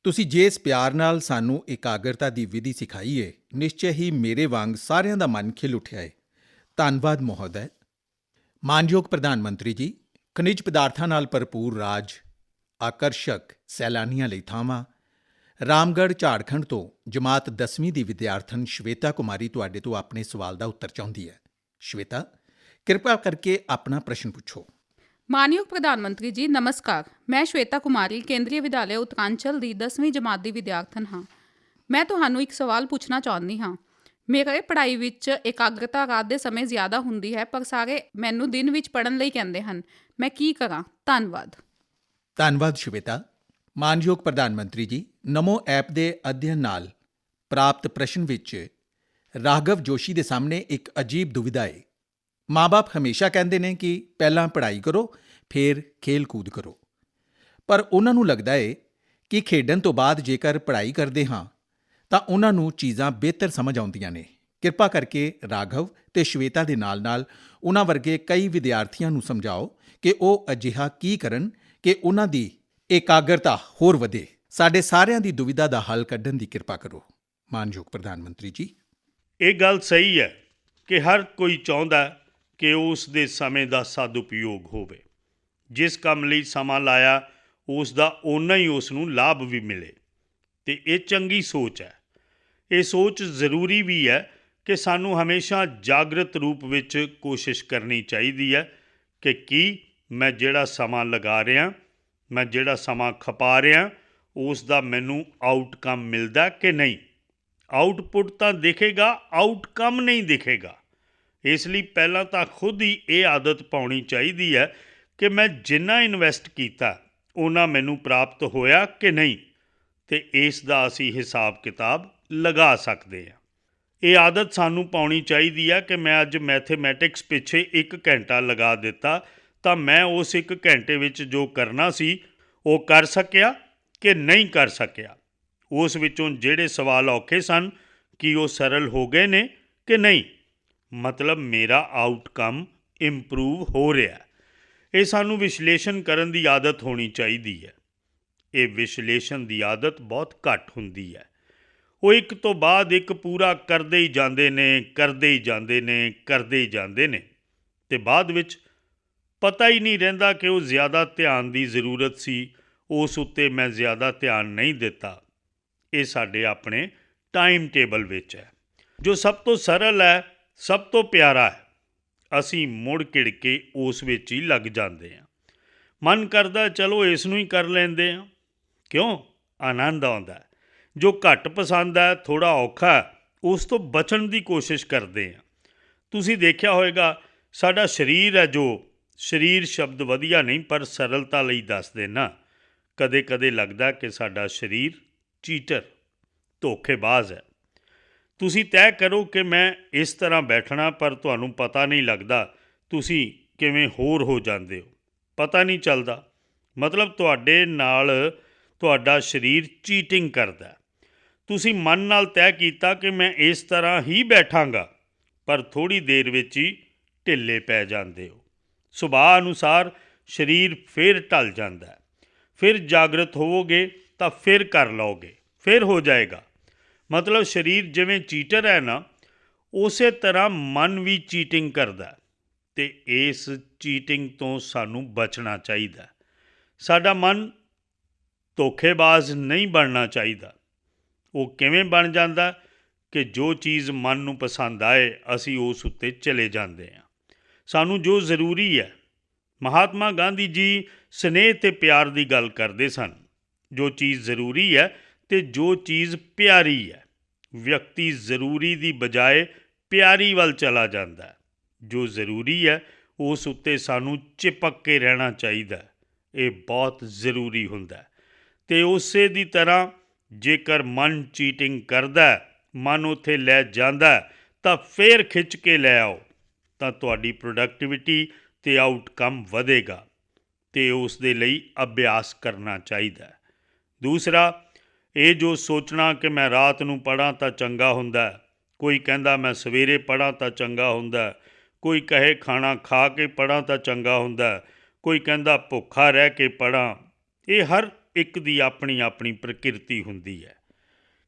ਤੁਸੀਂ ਜਿਸ ਪਿਆਰ ਨਾਲ ਸਾਨੂੰ ਇਕਾਗਰਤਾ ਦੀ ਵਿਧੀ ਸਿਖਾਈ ਹੈ, ਨਿਸ਼ਚੈ ਹੀ ਮੇਰੇ ਵਾਂਗ ਸਾਰਿਆਂ ਦਾ ਮਨ ਖਿਲ ਉੱਠਿਆ ਹੈ। ਧੰਨਵਾਦ ਮਹੋਦੈ। ਮਾਨਯੋਗ ਪ੍ਰਧਾਨ ਮੰਤਰੀ ਜੀ, ਖਣਿਜ ਪਦਾਰਥਾਂ ਨਾਲ ਭਰਪੂਰ ਰਾਜ, ਆਕਰਸ਼ਕ ਸੈਲਾਨੀਆਂ ਲਈ ਥਾਵਾਂ। ਰਾਮਗੜ੍ਹ, ਝਾਰਖੰਡ ਤੋਂ ਜਮਾਤ 10ਵੀਂ ਦੀ ਵਿਦਿਆਰਥਣ ਸ਼ਵੇਤਾ ਕੁਮਾਰੀ ਤੁਹਾਡੇ ਤੋਂ ਆਪਣੇ ਸਵਾਲ ਦਾ ਉੱਤਰ ਚਾਹੁੰਦੀ ਹੈ। ਸ਼ਵੇਤਾ, ਕਿਰਪਾ ਕਰਕੇ ਆਪਣਾ ਪ੍ਰਸ਼ਨ ਪੁੱਛੋ। ਮਾਨਯੋਗ ਪ੍ਰਧਾਨ ਮੰਤਰੀ ਜੀ ਨਮਸਕਾਰ। ਮੈਂ ਸ਼ਵੇਤਾ ਕੁਮਾਰੀ ਕੇਂਦਰੀ ਵਿਦਿਆਲਿਆ ਉੱਤਰਾਂਚਲ ਦੀ 10ਵੀਂ ਜਮਾਤ ਦੀ ਵਿਦਿਆਰਥਣ ਹਾਂ। ਮੈਂ ਤੁਹਾਨੂੰ ਇੱਕ ਸਵਾਲ ਪੁੱਛਣਾ ਚਾਹੁੰਦੀ ਹਾਂ। ਮੇਰੇ ਪੜ੍ਹਾਈ ਵਿੱਚ ਇਕਾਗਰਤਾ ਰਾਤ ਦੇ ਸਮੇਂ ਜ਼ਿਆਦਾ ਹੁੰਦੀ ਹੈ, ਪਰ ਸਾਰੇ ਮੈਨੂੰ ਦਿਨ ਵਿੱਚ ਪੜ੍ਹਨ ਲਈ ਕਹਿੰਦੇ ਹਨ। ਮੈਂ ਕੀ ਕਰਾਂ? ਧੰਨਵਾਦ। ਧੰਨਵਾਦ ਸ਼ਵੇਤਾ। ਮਾਨਯੋਗ ਪ੍ਰਧਾਨ ਮੰਤਰੀ ਜੀ, ਨਮੋ ਐਪ ਦੇ ਅਧਿਐਨ ਨਾਲ ਪ੍ਰਾਪਤ ਪ੍ਰਸ਼ਨ ਵਿੱਚ ਰਾਘਵ ਜੋਸ਼ੀ ਦੇ ਸਾਹਮਣੇ ਇੱਕ ਅਜੀਬ ਦੁਵਿਧਾ ਹੈ। ਮਾਂ-ਬਾਪ ਹਮੇਸ਼ਾ ਕਹਿੰਦੇ ਨੇ ਕਿ ਪਹਿਲਾਂ ਪੜ੍ਹਾਈ ਕਰੋ, ਫਿਰ ਖੇਲ-ਕੂਦ ਕਰੋ। ਪਰ ਉਹਨਾਂ ਨੂੰ ਲੱਗਦਾ ਹੈ ਕਿ ਖੇਡਣ ਤੋਂ ਬਾਅਦ ਜੇਕਰ ਪੜ੍ਹਾਈ ਕਰਦੇ ਹਾਂ ਤਾਂ ਉਹਨਾਂ ਨੂੰ ਚੀਜ਼ਾਂ ਬਿਹਤਰ ਸਮਝ ਆਉਂਦੀਆਂ ਨੇ। ਕਿਰਪਾ ਕਰਕੇ ਰਾਘਵ ਤੇ ਸ਼ਵੇਤਾ ਦੇ ਨਾਲ-ਨਾਲ ਉਹਨਾਂ ਵਰਗੇ ਕਈ ਵਿਦਿਆਰਥੀਆਂ ਨੂੰ ਸਮਝਾਓ ਕਿ ਉਹ ਅਜਿਹਾ ਕੀ ਕਰਨ ਕਿ ਉਹਨਾਂ ਦੀ ਇਕਾਗਰਤਾ ਹੋਰ ਵਧੇ। ਸਾਡੇ ਸਾਰਿਆਂ ਦੀ ਦੁਵਿਧਾ ਦਾ ਹੱਲ ਕੱਢਣ ਦੀ ਕਿਰਪਾ ਕਰੋ। ਮਾਨਯੋਗ ਪ੍ਰਧਾਨ ਮੰਤਰੀ ਜੀ। ਇਹ ਗੱਲ ਸਹੀ ਹੈ ਕਿ ਹਰ ਕੋਈ ਚਾਹੁੰਦਾ ਕਿ ਉਸ ਦੇ ਸਮੇਂ ਦਾ ਸਦਉਪਯੋਗ ਹੋਵੇ। ਜਿਸ ਕੰਮ ਲਈ ਸਮਾਂ ਲਾਇਆ ਉਸ ਦਾ ਓਨਾ ਹੀ ਉਸ ਨੂੰ ਲਾਭ ਵੀ ਮਿਲੇ, ਅਤੇ ਇਹ ਚੰਗੀ ਸੋਚ ਹੈ। ਇਹ ਸੋਚ ਜ਼ਰੂਰੀ ਵੀ ਹੈ ਕਿ ਸਾਨੂੰ ਹਮੇਸ਼ਾ ਜਾਗਰਤ ਰੂਪ ਵਿੱਚ ਕੋਸ਼ਿਸ਼ ਕਰਨੀ ਚਾਹੀਦੀ ਹੈ ਕਿ ਕੀ ਮੈਂ ਜਿਹੜਾ ਸਮਾਂ ਲਗਾ ਰਿਹਾ, ਮੈਂ ਜਿਹੜਾ ਸਮਾਂ ਖਪਾ ਰਿਹਾ, ਉਸ ਦਾ ਮੈਨੂੰ ਆਊਟਕਮ ਮਿਲਦਾ ਕਿ ਨਹੀਂ। ਆਊਟਪੁੱਟ ਤਾਂ ਦਿਖੇਗਾ, ਆਊਟਕਮ ਨਹੀਂ ਦਿਖੇਗਾ। ਇਸ ਲਈ ਪਹਿਲਾਂ ਤਾਂ ਖੁਦ ਹੀ ਇਹ ਆਦਤ ਪਾਉਣੀ ਚਾਹੀਦੀ ਹੈ ਕਿ ਮੈਂ ਜਿੰਨਾ ਇਨਵੈਸਟ ਕੀਤਾ ਉਹਨਾਂ ਮੈਨੂੰ ਪ੍ਰਾਪਤ ਹੋਇਆ ਕਿ ਨਹੀਂ, ਅਤੇ ਇਸ ਦਾ ਅਸੀਂ ਹਿਸਾਬ ਕਿਤਾਬ ਲਗਾ ਸਕਦੇ ਹਾਂ। ਇਹ ਆਦਤ ਸਾਨੂੰ ਪਾਉਣੀ ਚਾਹੀਦੀ ਹੈ ਕਿ ਮੈਂ ਅੱਜ ਮੈਥੇਮੈਟਿਕਸ ਪਿੱਛੇ 1 ਘੰਟਾ ਲਗਾ ਦਿੱਤਾ ਤਾਂ ਮੈਂ ਉਸ 1 ਘੰਟੇ ਵਿੱਚ ਜੋ ਕਰਨਾ ਸੀ ਉਹ ਕਰ ਸਕਿਆ ਕਿ ਨਹੀਂ ਕਰ ਸਕਿਆ। ਉਸ ਵਿੱਚੋਂ ਜਿਹੜੇ ਸਵਾਲ ਔਖੇ ਸਨ ਕੀ ਉਹ ਸਰਲ ਹੋ ਗਏ ਨੇ ਕਿ ਨਹੀਂ, ਮਤਲਬ ਮੇਰਾ ਆਊਟਕਮ ਇੰਪਰੂਵ ਹੋ ਰਿਹਾ। ਇਹ ਸਾਨੂੰ ਵਿਸ਼ਲੇਸ਼ਣ ਕਰਨ ਦੀ ਆਦਤ ਹੋਣੀ ਚਾਹੀਦੀ ਹੈ। ਇਹ ਵਿਸ਼ਲੇਸ਼ਣ ਦੀ ਆਦਤ ਬਹੁਤ ਘੱਟ ਹੁੰਦੀ ਹੈ। ਉਹ ਇੱਕ ਤੋਂ ਬਾਅਦ ਇੱਕ ਪੂਰਾ ਕਰਦੇ ਹੀ ਜਾਂਦੇ ਨੇ, ਕਰਦੇ ਹੀ ਜਾਂਦੇ ਨੇ, ਕਰਦੇ ਹੀ ਜਾਂਦੇ ਨੇ, ਅਤੇ ਬਾਅਦ ਵਿੱਚ ਪਤਾ ਹੀ ਨਹੀਂ ਰਹਿੰਦਾ ਕਿ ਉਹ ਜ਼ਿਆਦਾ ਧਿਆਨ ਦੀ ਜ਼ਰੂਰਤ ਸੀ, ਉਸ ਉੱਤੇ ਮੈਂ ਜ਼ਿਆਦਾ ਧਿਆਨ ਨਹੀਂ ਦਿੱਤਾ। ਇਹ ਸਾਡੇ ਆਪਣੇ ਟਾਈਮ ਟੇਬਲ ਵਿੱਚ ਹੈ। ਜੋ ਸਭ ਤੋਂ ਸਰਲ ਹੈ, ਸਭ ਤੋਂ ਪਿਆਰਾ ਹੈ, ਅਸੀਂ ਮੁੜ ਘਿੜ ਕੇ ਉਸ ਵਿੱਚ ਹੀ ਲੱਗ ਜਾਂਦੇ ਹਾਂ। ਮਨ ਕਰਦਾ ਚਲੋ ਇਸ ਨੂੰ ਹੀ ਕਰ ਲੈਂਦੇ ਹਾਂ। ਕਿਉਂ? ਆਨੰਦ ਆਉਂਦਾ। ਜੋ ਘੱਟ ਪਸੰਦ ਹੈ, ਥੋੜ੍ਹਾ ਔਖਾ ਹੈ, ਉਸ ਤੋਂ ਬਚਣ ਦੀ ਕੋਸ਼ਿਸ਼ ਕਰਦੇ ਹਾਂ। ਤੁਸੀਂ ਦੇਖਿਆ ਹੋਵੇਗਾ ਸਾਡਾ ਸਰੀਰ ਹੈ, ਜੋ ਸਰੀਰ ਸ਼ਬਦ ਵਧੀਆ ਨਹੀਂ ਪਰ ਸਰਲਤਾ ਲਈ ਦੱਸਦੇ ਨਾ। ਕਦੇ ਕਦੇ ਲੱਗਦਾ ਕਿ ਸਾਡਾ ਸਰੀਰ ਚੀਟਰ, ਧੋਖੇਬਾਜ਼ ਹੈ। ਤੁਸੀਂ ਤੈਅ ਕਰੋ ਕਿ ਮੈਂ ਇਸ ਤਰ੍ਹਾਂ ਬੈਠਣਾ, ਪਰ ਤੁਹਾਨੂੰ ਪਤਾ ਨਹੀਂ ਲੱਗਦਾ ਤੁਸੀਂ ਕਿਵੇਂ ਹੋਰ ਹੋ ਜਾਂਦੇ ਹੋ, ਪਤਾ ਨਹੀਂ ਚੱਲਦਾ। ਮਤਲਬ ਤੁਹਾਡੇ ਨਾਲ ਤੁਹਾਡਾ ਸਰੀਰ ਚੀਟਿੰਗ ਕਰਦਾ। ਤੁਸੀਂ ਮਨ ਨਾਲ ਤੈਅ ਕੀਤਾ ਕਿ ਮੈਂ ਇਸ ਤਰ੍ਹਾਂ ਹੀ ਬੈਠਾਂਗਾ, ਪਰ ਥੋੜ੍ਹੀ ਦੇਰ ਵਿੱਚ ਹੀ ਢਿੱਲੇ ਪੈ ਜਾਂਦੇ ਹੋ। ਸੁਭਾਅ ਅਨੁਸਾਰ ਸਰੀਰ ਫਿਰ ਢਲ ਜਾਂਦਾ। ਫਿਰ ਜਾਗਰਤ ਹੋਵੋਗੇ ਤਾਂ ਫਿਰ ਕਰ ਲਓਗੇ, ਫਿਰ ਹੋ ਜਾਏਗਾ। ਮਤਲਬ ਸਰੀਰ ਜਿਵੇਂ ਚੀਟਰ ਹੈ ਨਾ, ਉਸੇ ਤਰ੍ਹਾਂ ਮਨ ਵੀ ਚੀਟਿੰਗ ਕਰਦਾ, ਅਤੇ ਇਸ ਚੀਟਿੰਗ ਤੋਂ ਸਾਨੂੰ ਬਚਣਾ ਚਾਹੀਦਾ। ਸਾਡਾ ਮਨ ਧੋਖੇਬਾਜ਼ ਨਹੀਂ ਬਣਨਾ ਚਾਹੀਦਾ। ਉਹ ਕਿਵੇਂ ਬਣ ਜਾਂਦਾ ਕਿ ਜੋ ਚੀਜ਼ ਮਨ ਨੂੰ ਪਸੰਦ ਆਏ ਅਸੀਂ ਉਸ ਉੱਤੇ ਚਲੇ ਜਾਂਦੇ ਹਾਂ। ਸਾਨੂੰ ਜੋ ਜ਼ਰੂਰੀ ਹੈ, ਮਹਾਤਮਾ ਗਾਂਧੀ ਜੀ ਸਨੇਹ ਅਤੇ ਪਿਆਰ ਦੀ ਗੱਲ ਕਰਦੇ ਸਨ। ਜੋ ਚੀਜ਼ ਜ਼ਰੂਰੀ ਹੈ ਅਤੇ ਜੋ ਚੀਜ਼ ਪਿਆਰੀ ਹੈ, ਵਿਅਕਤੀ ਜ਼ਰੂਰੀ ਦੀ ਬਜਾਏ ਪਿਆਰੀ ਵੱਲ ਚਲਾ ਜਾਂਦਾ ਹੈ। ਜੋ ਜ਼ਰੂਰੀ ਹੈ ਉਸ ਉੱਤੇ ਸਾਨੂੰ ਚਿਪਕ ਕੇ ਰਹਿਣਾ ਚਾਹੀਦਾ। ਇਹ ਬਹੁਤ ਜ਼ਰੂਰੀ ਹੁੰਦਾ। ਅਤੇ ਉਸੇ ਦੀ ਤਰ੍ਹਾਂ ਜੇਕਰ ਮਨ ਚੀਟਿੰਗ ਕਰਦਾ, ਮਨ ਉੱਥੇ ਲੈ ਜਾਂਦਾ, ਤਾਂ ਫਿਰ ਖਿੱਚ ਕੇ ਲੈ ਆਓ, ਤਾਂ ਤੁਹਾਡੀ ਪ੍ਰੋਡਕਟੀਵਿਟੀ ਅਤੇ ਆਊਟਕਮ ਵਧੇਗਾ, ਅਤੇ ਉਸ ਦੇ ਲਈ ਅਭਿਆਸ ਕਰਨਾ ਚਾਹੀਦਾ। ਦੂਸਰਾ, ਇਹ ਜੋ ਸੋਚਣਾ ਕਿ ਮੈਂ ਰਾਤ ਨੂੰ ਪੜ੍ਹਾਂ ਤਾਂ ਚੰਗਾ ਹੁੰਦਾ, ਕੋਈ ਕਹਿੰਦਾ ਮੈਂ ਸਵੇਰੇ ਪੜ੍ਹਾਂ ਤਾਂ ਚੰਗਾ ਹੁੰਦਾ, ਕੋਈ ਕਹੇ ਖਾਣਾ ਖਾ ਕੇ ਪੜ੍ਹਾਂ ਤਾਂ ਚੰਗਾ ਹੁੰਦਾ, ਕੋਈ ਕਹਿੰਦਾ ਭੁੱਖਾ ਰਹਿ ਕੇ ਪੜ੍ਹਾਂ। ਇਹ ਹਰ ਇੱਕ ਦੀ ਆਪਣੀ ਆਪਣੀ ਪ੍ਰਕਿਰਤੀ ਹੁੰਦੀ ਹੈ।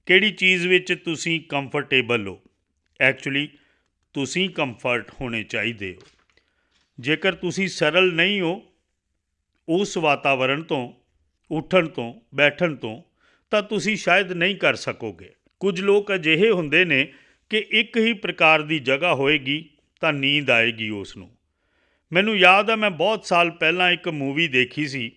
ਕਿਹੜੀ ਚੀਜ਼ ਵਿੱਚ ਤੁਸੀਂ ਕੰਫਰਟੇਬਲ ਹੋ। ਐਕਚੁਅਲੀ ਤੁਸੀਂ ਕੰਫਰਟ ਹੋਣੇ ਚਾਹੀਦੇ ਹੋ। ਜੇਕਰ ਤੁਸੀਂ ਸਰਲ ਨਹੀਂ ਹੋ ਉਸ ਵਾਤਾਵਰਣ ਤੋਂ, ਉੱਠਣ ਤੋਂ, ਬੈਠਣ ਤੋਂ, ਤਾਂ ਤੁਸੀਂ ਸ਼ਾਇਦ ਨਹੀਂ ਕਰ ਸਕੋਗੇ। ਕੁਝ ਲੋਕ ਅਜਿਹੇ ਹੁੰਦੇ ਨੇ ਕਿ ਇੱਕ ਹੀ ਪ੍ਰਕਾਰ ਦੀ ਜਗ੍ਹਾ ਹੋਏਗੀ ਤਾਂ ਨੀਂਦ ਆਏਗੀ ਉਸ ਨੂੰ, ਮੈਨੂੰ ਯਾਦ ਹੈ, ਮੈਂ ਬਹੁਤ ਸਾਲ ਪਹਿਲਾਂ ਇੱਕ ਮੂਵੀ ਦੇਖੀ ਸੀ।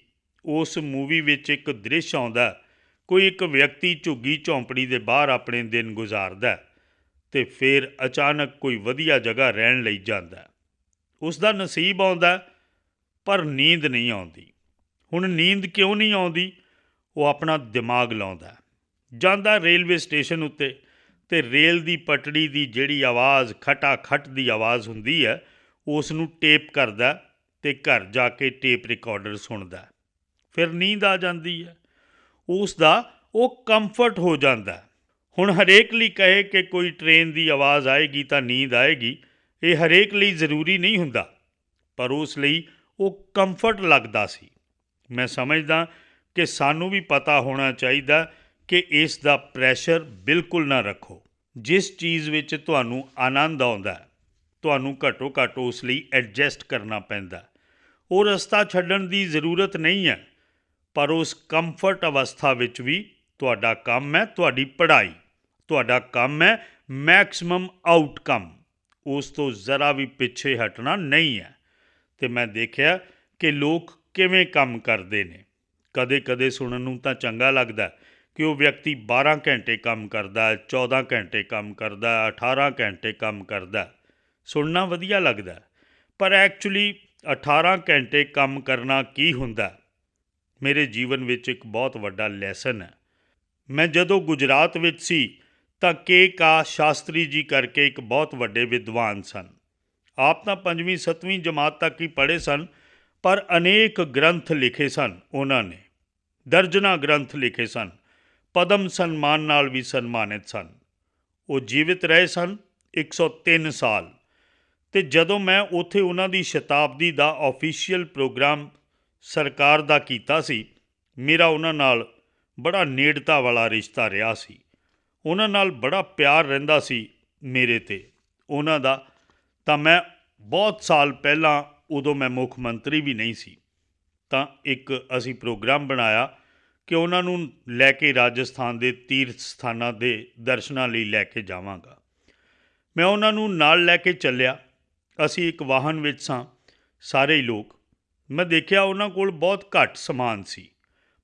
ਉਸ ਮੂਵੀ ਵਿੱਚ ਇੱਕ ਦ੍ਰਿਸ਼ ਆਉਂਦਾ, ਕੋਈ ਇੱਕ ਵਿਅਕਤੀ ਝੁੱਗੀ ਝੌਂਪੜੀ ਦੇ ਬਾਹਰ ਆਪਣੇ ਦਿਨ ਗੁਜ਼ਾਰਦਾ ਅਤੇ ਫਿਰ ਅਚਾਨਕ ਕੋਈ ਵਧੀਆ ਜਗ੍ਹਾ ਰਹਿਣ ਲਈ ਜਾਂਦਾ। ਉਸ ਦਾ ਨਸੀਬ ਆਉਂਦਾ ਪਰ ਨੀਂਦ ਨਹੀਂ ਆਉਂਦੀ। ਹੁਣ ਨੀਂਦ ਕਿਉਂ ਨਹੀਂ ਆਉਂਦੀ? ਉਹ ਆਪਣਾ ਦਿਮਾਗ ਲਾਉਂਦਾ, ਜਾਂਦਾ ਰੇਲਵੇ ਸਟੇਸ਼ਨ ਉੱਤੇ ਅਤੇ ਰੇਲ ਦੀ ਪਟੜੀ ਦੀ ਜਿਹੜੀ ਆਵਾਜ਼ ਖਟਾ ਖਟ ਦੀ ਆਵਾਜ਼ ਹੁੰਦੀ ਹੈ, ਉਸ ਨੂੰ ਟੇਪ ਕਰਦਾ ਅਤੇ ਘਰ ਜਾ ਕੇ ਟੇਪ ਰਿਕਾਰਡਰ ਸੁਣਦਾ। ਫਿਰ ਨੀਂਦ ਆ ਜਾਂਦੀ ਹੈ। ਉਸ ਦਾ ਉਹ ਕੰਫਰਟ ਹੋ ਜਾਂਦਾ। ਹੁਣ ਹਰੇਕ ਲਈ ਕਹੇ ਕਿ ਕੋਈ ਟ੍ਰੇਨ ਦੀ ਆਵਾਜ਼ ਆਏਗੀ ਤਾਂ ਨੀਂਦ ਆਏਗੀ, ਇਹ ਹਰੇਕ ਲਈ ਜ਼ਰੂਰੀ ਨਹੀਂ ਹੁੰਦਾ, ਪਰ ਉਸ ਲਈ ਉਹ ਕੰਫਰਟ ਲੱਗਦਾ ਸੀ। ਮੈਂ ਸਮਝਦਾ ਕਿ ਸਾਨੂੰ ਵੀ ਪਤਾ ਹੋਣਾ ਚਾਹੀਦਾ ਕਿ ਇਸ ਦਾ ਪ੍ਰੈਸ਼ਰ ਬਿਲਕੁਲ ਨਾ ਰੱਖੋ। ਜਿਸ ਚੀਜ਼ ਵਿੱਚ ਤੁਹਾਨੂੰ ਆਨੰਦ ਆਉਂਦਾ, ਤੁਹਾਨੂੰ ਘੱਟੋ ਘੱਟ ਉਸ ਲਈ ਐਡਜਸਟ ਕਰਨਾ ਪੈਂਦਾ। ਉਹ ਰਸਤਾ ਛੱਡਣ ਦੀ ਜ਼ਰੂਰਤ ਨਹੀਂ ਹੈ, ਪਰ ਉਸ ਕੰਫਰਟ ਅਵਸਥਾ ਵਿੱਚ ਵੀ ਤੁਹਾਡਾ ਕੰਮ ਹੈ ਤੁਹਾਡੀ ਪੜ੍ਹਾਈ, ਤੁਹਾਡਾ ਕੰਮ ਹੈ ਮੈਕਸਿਮਮ ਆਊਟਕਮ। ਉਸ ਤੋਂ ਜ਼ਰਾ ਵੀ ਪਿੱਛੇ ਹਟਣਾ ਨਹੀਂ ਹੈ। ਅਤੇ ਮੈਂ ਦੇਖਿਆ ਕਿ ਲੋਕ ਕਿਵੇਂ ਕੰਮ ਕਰਦੇ ਨੇ। ਕਦੇ ਕਦੇ ਸੁਣਨ ਨੂੰ ਤਾਂ ਚੰਗਾ ਲੱਗਦਾ ਕਿ ਉਹ ਵਿਅਕਤੀ 12 ਘੰਟੇ ਕੰਮ ਕਰਦਾ, 14 ਘੰਟੇ ਕੰਮ ਕਰਦਾ, 18 ਘੰਟੇ ਕੰਮ ਕਰਦਾ। ਸੁਣਨਾ ਵਧੀਆ ਲੱਗਦਾ, ਪਰ ਐਕਚੁਅਲੀ 18 ਘੰਟੇ ਕੰਮ ਕਰਨਾ ਕੀ ਹੁੰਦਾ? ਮੇਰੇ ਜੀਵਨ ਵਿੱਚ ਇੱਕ ਬਹੁਤ ਵੱਡਾ ਲੈਸਨ ਹੈ। ਮੈਂ ਜਦੋਂ ਗੁਜਰਾਤ ਵਿੱਚ ਸੀ ਤਾਂ ਕੇ ਸ਼ਾਸਤਰੀ ਜੀ ਕਰਕੇ ਇੱਕ ਬਹੁਤ ਵੱਡੇ ਵਿਦਵਾਨ ਸਨ। ਆਪ ਤਾਂ 5ਵੀਂ 7ਵੀਂ ਜਮਾਤ ਤੱਕ ਹੀ ਪੜ੍ਹੇ ਸਨ, ਪਰ ਅਨੇਕ ਗ੍ਰੰਥ ਲਿਖੇ ਸਨ ਉਹਨਾਂ ਨੇ, ਦਰਜਨਾਂ ਗ੍ਰੰਥ ਲਿਖੇ ਸਨ, ਪਦਮ ਸਨਮਾਨ ਨਾਲ ਵੀ ਸਨਮਾਨਿਤ ਸਨ। ਉਹ ਜੀਵਿਤ ਰਹੇ ਸਨ 103 ਸਾਲ। ਅਤੇ ਜਦੋਂ ਮੈਂ ਉੱਥੇ ਉਹਨਾਂ ਦੀ ਸ਼ਤਾਬਦੀ ਦਾ ਆਫੀਸ਼ੀਅਲ ਪ੍ਰੋਗਰਾਮ ਸਰਕਾਰ ਦਾ ਕੀਤਾ ਸੀ, ਮੇਰਾ ਉਹਨਾਂ ਨਾਲ ਬੜਾ ਨੇੜਤਾ ਵਾਲਾ ਰਿਸ਼ਤਾ ਰਿਹਾ ਸੀ। ਉਹਨਾਂ ਨਾਲ ਬੜਾ ਪਿਆਰ ਰਹਿੰਦਾ ਸੀ ਮੇਰੇ 'ਤੇ ਉਹਨਾਂ ਦਾ। ਤਾਂ ਮੈਂ ਬਹੁਤ ਸਾਲ ਪਹਿਲਾਂ, ਉਦੋਂ ਮੈਂ ਮੁੱਖ ਮੰਤਰੀ ਵੀ ਨਹੀਂ ਸੀ, ਤਾਂ ਇੱਕ ਅਸੀਂ ਪ੍ਰੋਗਰਾਮ ਬਣਾਇਆ ਕਿ ਉਹਨਾਂ ਨੂੰ ਲੈ ਕੇ ਰਾਜਸਥਾਨ ਦੇ ਤੀਰਥ ਸਥਾਨਾਂ ਦੇ ਦਰਸ਼ਨਾਂ ਲਈ ਲੈ ਕੇ ਜਾਵਾਂਗਾ। ਮੈਂ ਉਹਨਾਂ ਨੂੰ ਨਾਲ ਲੈ ਕੇ ਚੱਲਿਆ। ਅਸੀਂ ਇੱਕ ਵਾਹਨ ਵਿੱਚ ਸਾਂ, ਸਾਰੇ ਹੀ ਲੋਕ। ਮੈਂ ਦੇਖਿਆ ਉਹਨਾਂ ਕੋਲ ਬਹੁਤ ਘੱਟ ਸਮਾਨ ਸੀ,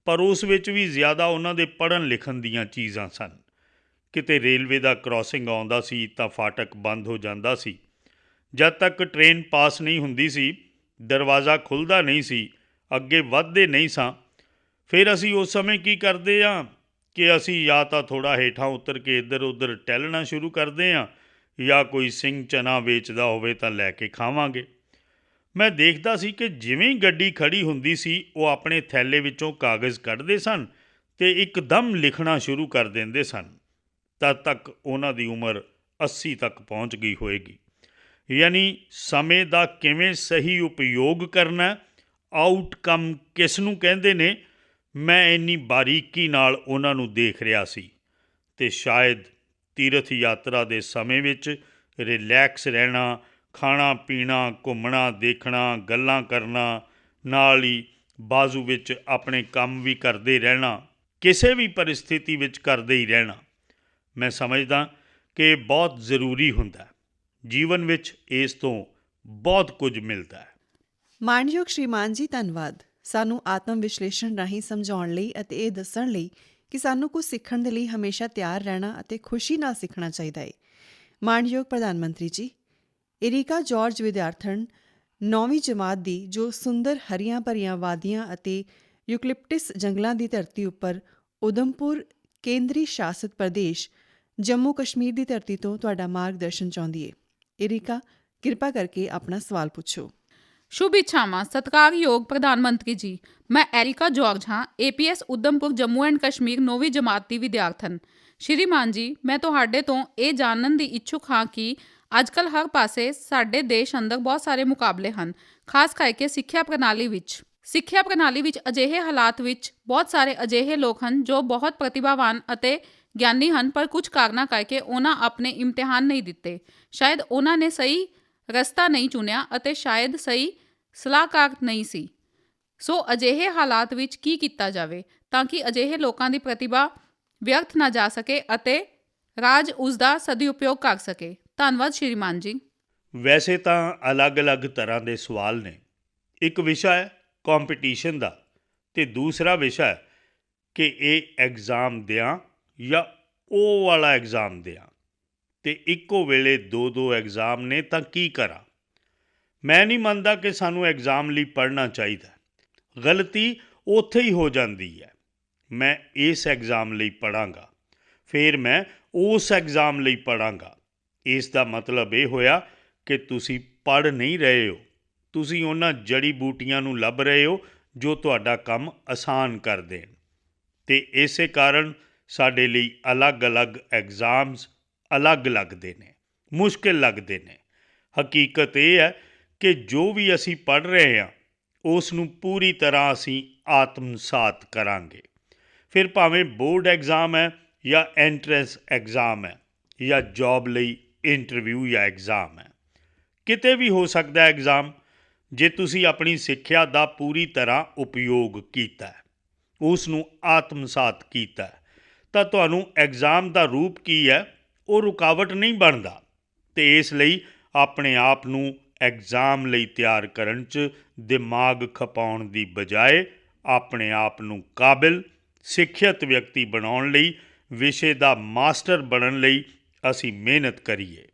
ਪਰ ਉਸ ਵਿੱਚ ਵੀ ਜ਼ਿਆਦਾ ਉਹਨਾਂ ਦੇ ਪੜ੍ਹਨ ਲਿਖਣ ਦੀਆਂ ਚੀਜ਼ਾਂ ਸਨ। ਕਿਤੇ ਰੇਲਵੇ ਦਾ ਕ੍ਰੋਸਿੰਗ ਆਉਂਦਾ ਸੀ ਤਾਂ ਫਾਟਕ ਬੰਦ ਹੋ ਜਾਂਦਾ ਸੀ। ਜਦ ਤੱਕ ਟ੍ਰੇਨ ਪਾਸ ਨਹੀਂ ਹੁੰਦੀ ਸੀ, ਦਰਵਾਜ਼ਾ ਖੁੱਲ੍ਹਦਾ ਨਹੀਂ ਸੀ, ਅੱਗੇ ਵੱਧਦੇ ਨਹੀਂ ਸਾਂ। ਫਿਰ ਅਸੀਂ ਉਸ ਸਮੇਂ ਕੀ ਕਰਦੇ ਹਾਂ ਕਿ ਅਸੀਂ ਜਾਂ ਤਾਂ ਥੋੜ੍ਹਾ ਹੇਠਾਂ ਉਤਰ ਕੇ ਇੱਧਰ ਉੱਧਰ ਟਹਿਲਣਾ ਸ਼ੁਰੂ ਕਰਦੇ ਹਾਂ, ਜਾਂ ਕੋਈ ਸਿੰਘ ਚਨਾ ਵੇਚਦਾ ਹੋਵੇ ਤਾਂ ਲੈ ਕੇ ਖਾਵਾਂਗੇ। ਮੈਂ ਦੇਖਦਾ ਸੀ ਕਿ ਜਿਵੇਂ ਹੀ ਗੱਡੀ ਖੜ੍ਹੀ ਹੁੰਦੀ ਸੀ, ਉਹ ਆਪਣੇ ਥੈਲੇ ਵਿੱਚੋਂ ਕਾਗਜ਼ ਕੱਢਦੇ ਸਨ ਅਤੇ ਇੱਕਦਮ ਲਿਖਣਾ ਸ਼ੁਰੂ ਕਰ ਦਿੰਦੇ ਸਨ। ਤਦ ਤੱਕ ਉਹਨਾਂ ਦੀ ਉਮਰ 80 ਤੱਕ ਪਹੁੰਚ ਗਈ ਹੋਏਗੀ। ਯਾਨੀ ਸਮੇਂ ਦਾ ਕਿਵੇਂ ਸਹੀ ਉਪਯੋਗ ਕਰਨਾ, ਆਊਟਕਮ ਕਿਸ ਨੂੰ ਕਹਿੰਦੇ ਨੇ, ਮੈਂ ਇੰਨੀ ਬਾਰੀਕੀ ਨਾਲ ਉਹਨਾਂ ਨੂੰ ਦੇਖ ਰਿਹਾ ਸੀ। ਅਤੇ ਸ਼ਾਇਦ ਤੀਰਥ ਯਾਤਰਾ ਦੇ ਸਮੇਂ ਵਿੱਚ ਰਿਲੈਕਸ ਰਹਿਣਾ, ਖਾਣਾ ਪੀਣਾ, ਘੁੰਮਣਾ ਦੇਖਣਾ, ਗੱਲਾਂ ਕਰਨਾ, ਨਾਲ ਹੀ ਬਾਜ਼ੂ ਵਿੱਚ ਆਪਣੇ ਕੰਮ ਵੀ ਕਰਦੇ ਰਹਿਣਾ, ਕਿਸੇ ਵੀ ਪਰਿਸਥਿਤੀ ਵਿੱਚ ਕਰਦੇ ਹੀ ਰਹਿਣਾ, ਮੈਂ ਸਮਝਦਾ ਕਿ ਇਹ ਬਹੁਤ ਜ਼ਰੂਰੀ ਹੁੰਦਾ। ਜੀਵਨ ਵਿੱਚ ਇਸ ਤੋਂ ਬਹੁਤ ਕੁਝ ਮਿਲਦਾ ਹੈ। ਮਾਣਯੋਗ ਸ਼੍ਰੀਮਾਨ ਜੀ, ਧੰਨਵਾਦ ਸਾਨੂੰ ਆਤਮ ਵਿਸ਼ਲੇਸ਼ਣ ਰਾਹੀਂ ਸਮਝਾਉਣ ਲਈ ਅਤੇ ਇਹ ਦੱਸਣ ਲਈ ਕਿ ਸਾਨੂੰ ਕੁਝ ਸਿੱਖਣ ਦੇ ਲਈ ਹਮੇਸ਼ਾ ਤਿਆਰ ਰਹਿਣਾ ਅਤੇ ਖੁਸ਼ੀ ਨਾਲ ਸਿੱਖਣਾ ਚਾਹੀਦਾ ਹੈ। ਮਾਣਯੋਗ ਪ੍ਰਧਾਨ ਮੰਤਰੀ ਜੀ, ਇਰਿਕਾ ਜਾਰਜ ਵਿਦਿਆਰਥਣ 9ਵੀਂ ਜਮਾਤ ਦੀ ਜੋ ਸੁੰਦਰ ਹਰੀਆਂ ਭਰੀਆਂ ਵਾਦੀਆਂ ਅਤੇ ਯੂਕਲਿਪਟਿਸ ਜੰਗਲਾਂ ਦੀ ਧਰਤੀ ਉੱਪਰ ਉਦਮਪੁਰ ਕੇਂਦਰੀ ਸ਼ਾਸਿਤ ਪ੍ਰਦੇਸ਼ ਜੰਮੂ ਕਸ਼ਮੀਰ ਦੀ ਧਰਤੀ ਤੋਂ ਤੁਹਾਡਾ ਮਾਰਗਦਰਸ਼ਨ ਚਾਹੁੰਦੀ ਹੈ। ਇਰਿਕਾ, ਕਿਰਪਾ ਕਰਕੇ ਆਪਣਾ ਸਵਾਲ ਪੁੱਛੋ। शुभ इच्छावां सत्कारयोग प्रधानमंत्री जी, मैं एरिका जॉर्ज हाँ, APS ਉਦਮਪੁਰ ਜੰਮੂ ਐਂਡ ਕਸ਼ਮੀਰ 9ਵੀਂ ਜਮਾਤ ਦੀ ਵਿਦਿਆਰਥਣ। ਸ਼੍ਰੀਮਾਨ ਜੀ, ਮੈਂ ਤੁਹਾਡੇ ਤੋਂ ਇਹ ਜਾਣਨ ਦੀ ਇੱਛੁਕ ਹਾਂ ਕਿ ਅੱਜ ਕੱਲ੍ਹ ਹਰ ਪਾਸੇ ਸਾਡੇ ਦੇਸ਼ ਅੰਦਰ ਬਹੁਤ ਸਾਰੇ ਮੁਕਾਬਲੇ ਹਨ, ਖਾਸ ਕਰਕੇ ਸਿੱਖਿਆ ਪ੍ਰਣਾਲੀ ਵਿੱਚ। ਸਿੱਖਿਆ ਪ੍ਰਣਾਲੀ ਵਿੱਚ ਅਜਿਹੇ ਹਾਲਾਤ ਵਿੱਚ ਬਹੁਤ ਸਾਰੇ ਅਜਿਹੇ ਲੋਕ ਹਨ ਜੋ ਬਹੁਤ ਪ੍ਰਤਿਭਾਵਾਨ ਅਤੇ ਗਿਆਨੀ ਹਨ, ਪਰ ਕੁਝ ਕਾਰਨਾਂ ਕਰਕੇ ਉਹਨਾਂ ਆਪਣੇ ਇਮਤਿਹਾਨ ਨਹੀਂ ਦਿੱਤੇ। ਸ਼ਾਇਦ ਉਹਨਾਂ ਨੇ ਸਹੀ ਰਸਤਾ ਨਹੀਂ ਚੁਣਿਆ ਅਤੇ ਸ਼ਾਇਦ ਸਹੀ ਸਲਾਹਕਾਰ ਨਹੀਂ ਸੀ। ਸੋ ਅਜਿਹੇ ਹਾਲਾਤ ਵਿੱਚ ਕੀ ਕੀਤਾ ਜਾਵੇ ਤਾਂ ਕਿ ਅਜਿਹੇ ਲੋਕਾਂ ਦੀ ਪ੍ਰਤਿਭਾ ਵਿਅਰਥ ਨਾ ਜਾ ਸਕੇ ਅਤੇ ਰਾਜ ਉਸ ਦਾ ਸਦਉਪਯੋਗ ਕਰ ਸਕੇ। ਧੰਨਵਾਦ ਸ਼੍ਰੀਮਾਨ ਜੀ। ਵੈਸੇ ਤਾਂ ਅਲੱਗ-ਅਲੱਗ ਤਰ੍ਹਾਂ ਦੇ ਸਵਾਲ ਨੇ। ਇੱਕ ਵਿਸ਼ਾ ਹੈ ਕੰਪੀਟੀਸ਼ਨ ਦਾ ਅਤੇ ਦੂਸਰਾ ਵਿਸ਼ਾ ਹੈ ਕਿ ਇਹ ਐਗਜ਼ਾਮ ਦਿਆਂ ਜਾਂ ਉਹ ਵਾਲਾ ਐਗਜ਼ਾਮ ਦਿਆਂ, ਅਤੇ ਇੱਕੋ ਵੇਲੇ ਦੋ ਐਗਜ਼ਾਮ ਨੇ ਤਾਂ ਕੀ ਕਰਾਂ। ਮੈਂ ਨਹੀਂ ਮੰਨਦਾ ਕਿ ਸਾਨੂੰ ਐਗਜ਼ਾਮ ਲਈ ਪੜ੍ਹਨਾ ਚਾਹੀਦਾ। ਗਲਤੀ ਉੱਥੇ ਹੀ ਹੋ ਜਾਂਦੀ ਹੈ। ਮੈਂ ਇਸ ਐਗਜ਼ਾਮ ਲਈ ਪੜ੍ਹਾਂਗਾ, ਫਿਰ ਮੈਂ ਉਸ ਐਗਜ਼ਾਮ ਲਈ ਪੜ੍ਹਾਂਗਾ। ਇਸ ਦਾ ਮਤਲਬ ਇਹ ਹੋਇਆ ਕਿ ਤੁਸੀਂ ਪੜ੍ਹ ਨਹੀਂ ਰਹੇ ਹੋ, ਤੁਸੀਂ ਉਹਨਾਂ ਜੜੀ ਬੂਟੀਆਂ ਨੂੰ ਲੱਭ ਰਹੇ ਹੋ ਜੋ ਤੁਹਾਡਾ ਕੰਮ ਆਸਾਨ ਕਰ ਦੇਣ। ਅਤੇ ਇਸੇ ਕਾਰਨ ਸਾਡੇ ਲਈ ਅਲੱਗ-ਅਲੱਗ ਐਗਜ਼ਾਮਸ ਅਲੱਗ ਲੱਗਦੇ ਨੇ, ਮੁਸ਼ਕਿਲ ਲੱਗਦੇ ਨੇ। ਹਕੀਕਤ ਇਹ ਹੈ ਕਿ ਜੋ ਵੀ ਅਸੀਂ ਪੜ੍ਹ ਰਹੇ ਹਾਂ ਉਸ ਨੂੰ ਪੂਰੀ ਤਰ੍ਹਾਂ ਅਸੀਂ ਆਤਮਸਾਤ ਕਰਾਂਗੇ। ਫਿਰ ਭਾਵੇਂ ਬੋਰਡ ਐਗਜ਼ਾਮ ਹੈ ਜਾਂ ਐਂਟਰੈਂਸ ਐਗਜ਼ਾਮ ਹੈ ਜਾਂ ਜੋਬ ਲਈ ਇੰਟਰਵਿਊ ਜਾਂ ਐਗਜ਼ਾਮ ਹੈ, ਕਿਤੇ ਵੀ ਹੋ ਸਕਦਾ ਐਗਜ਼ਾਮ। ਜੇ ਤੁਸੀਂ ਆਪਣੀ ਸਿੱਖਿਆ ਦਾ ਪੂਰੀ ਤਰ੍ਹਾਂ ਉਪਯੋਗ ਕੀਤਾ, ਉਸ ਨੂੰ ਆਤਮਸਾਤ ਕੀਤਾ, ਤਾਂ ਤੁਹਾਨੂੰ ਐਗਜ਼ਾਮ ਦਾ ਰੂਪ ਕੀ ਹੈ ਉਹ ਰੁਕਾਵਟ ਨਹੀਂ ਬਣਦਾ। ਅਤੇ ਇਸ ਲਈ ਆਪਣੇ ਆਪ ਨੂੰ ਐਗਜ਼ਾਮ ਲਈ ਤਿਆਰ ਕਰਨ 'ਚ ਦਿਮਾਗ ਖਪਾਉਣ ਦੀ ਬਜਾਏ ਆਪਣੇ ਆਪ ਨੂੰ ਕਾਬਿਲ ਸਿੱਖਿਅਤ ਵਿਅਕਤੀ ਬਣਾਉਣ ਲਈ, ਵਿਸ਼ੇ ਦਾ ਮਾਸਟਰ ਬਣਨ ਲਈ ਅਸੀਂ ਮਿਹਨਤ ਕਰੀਏ।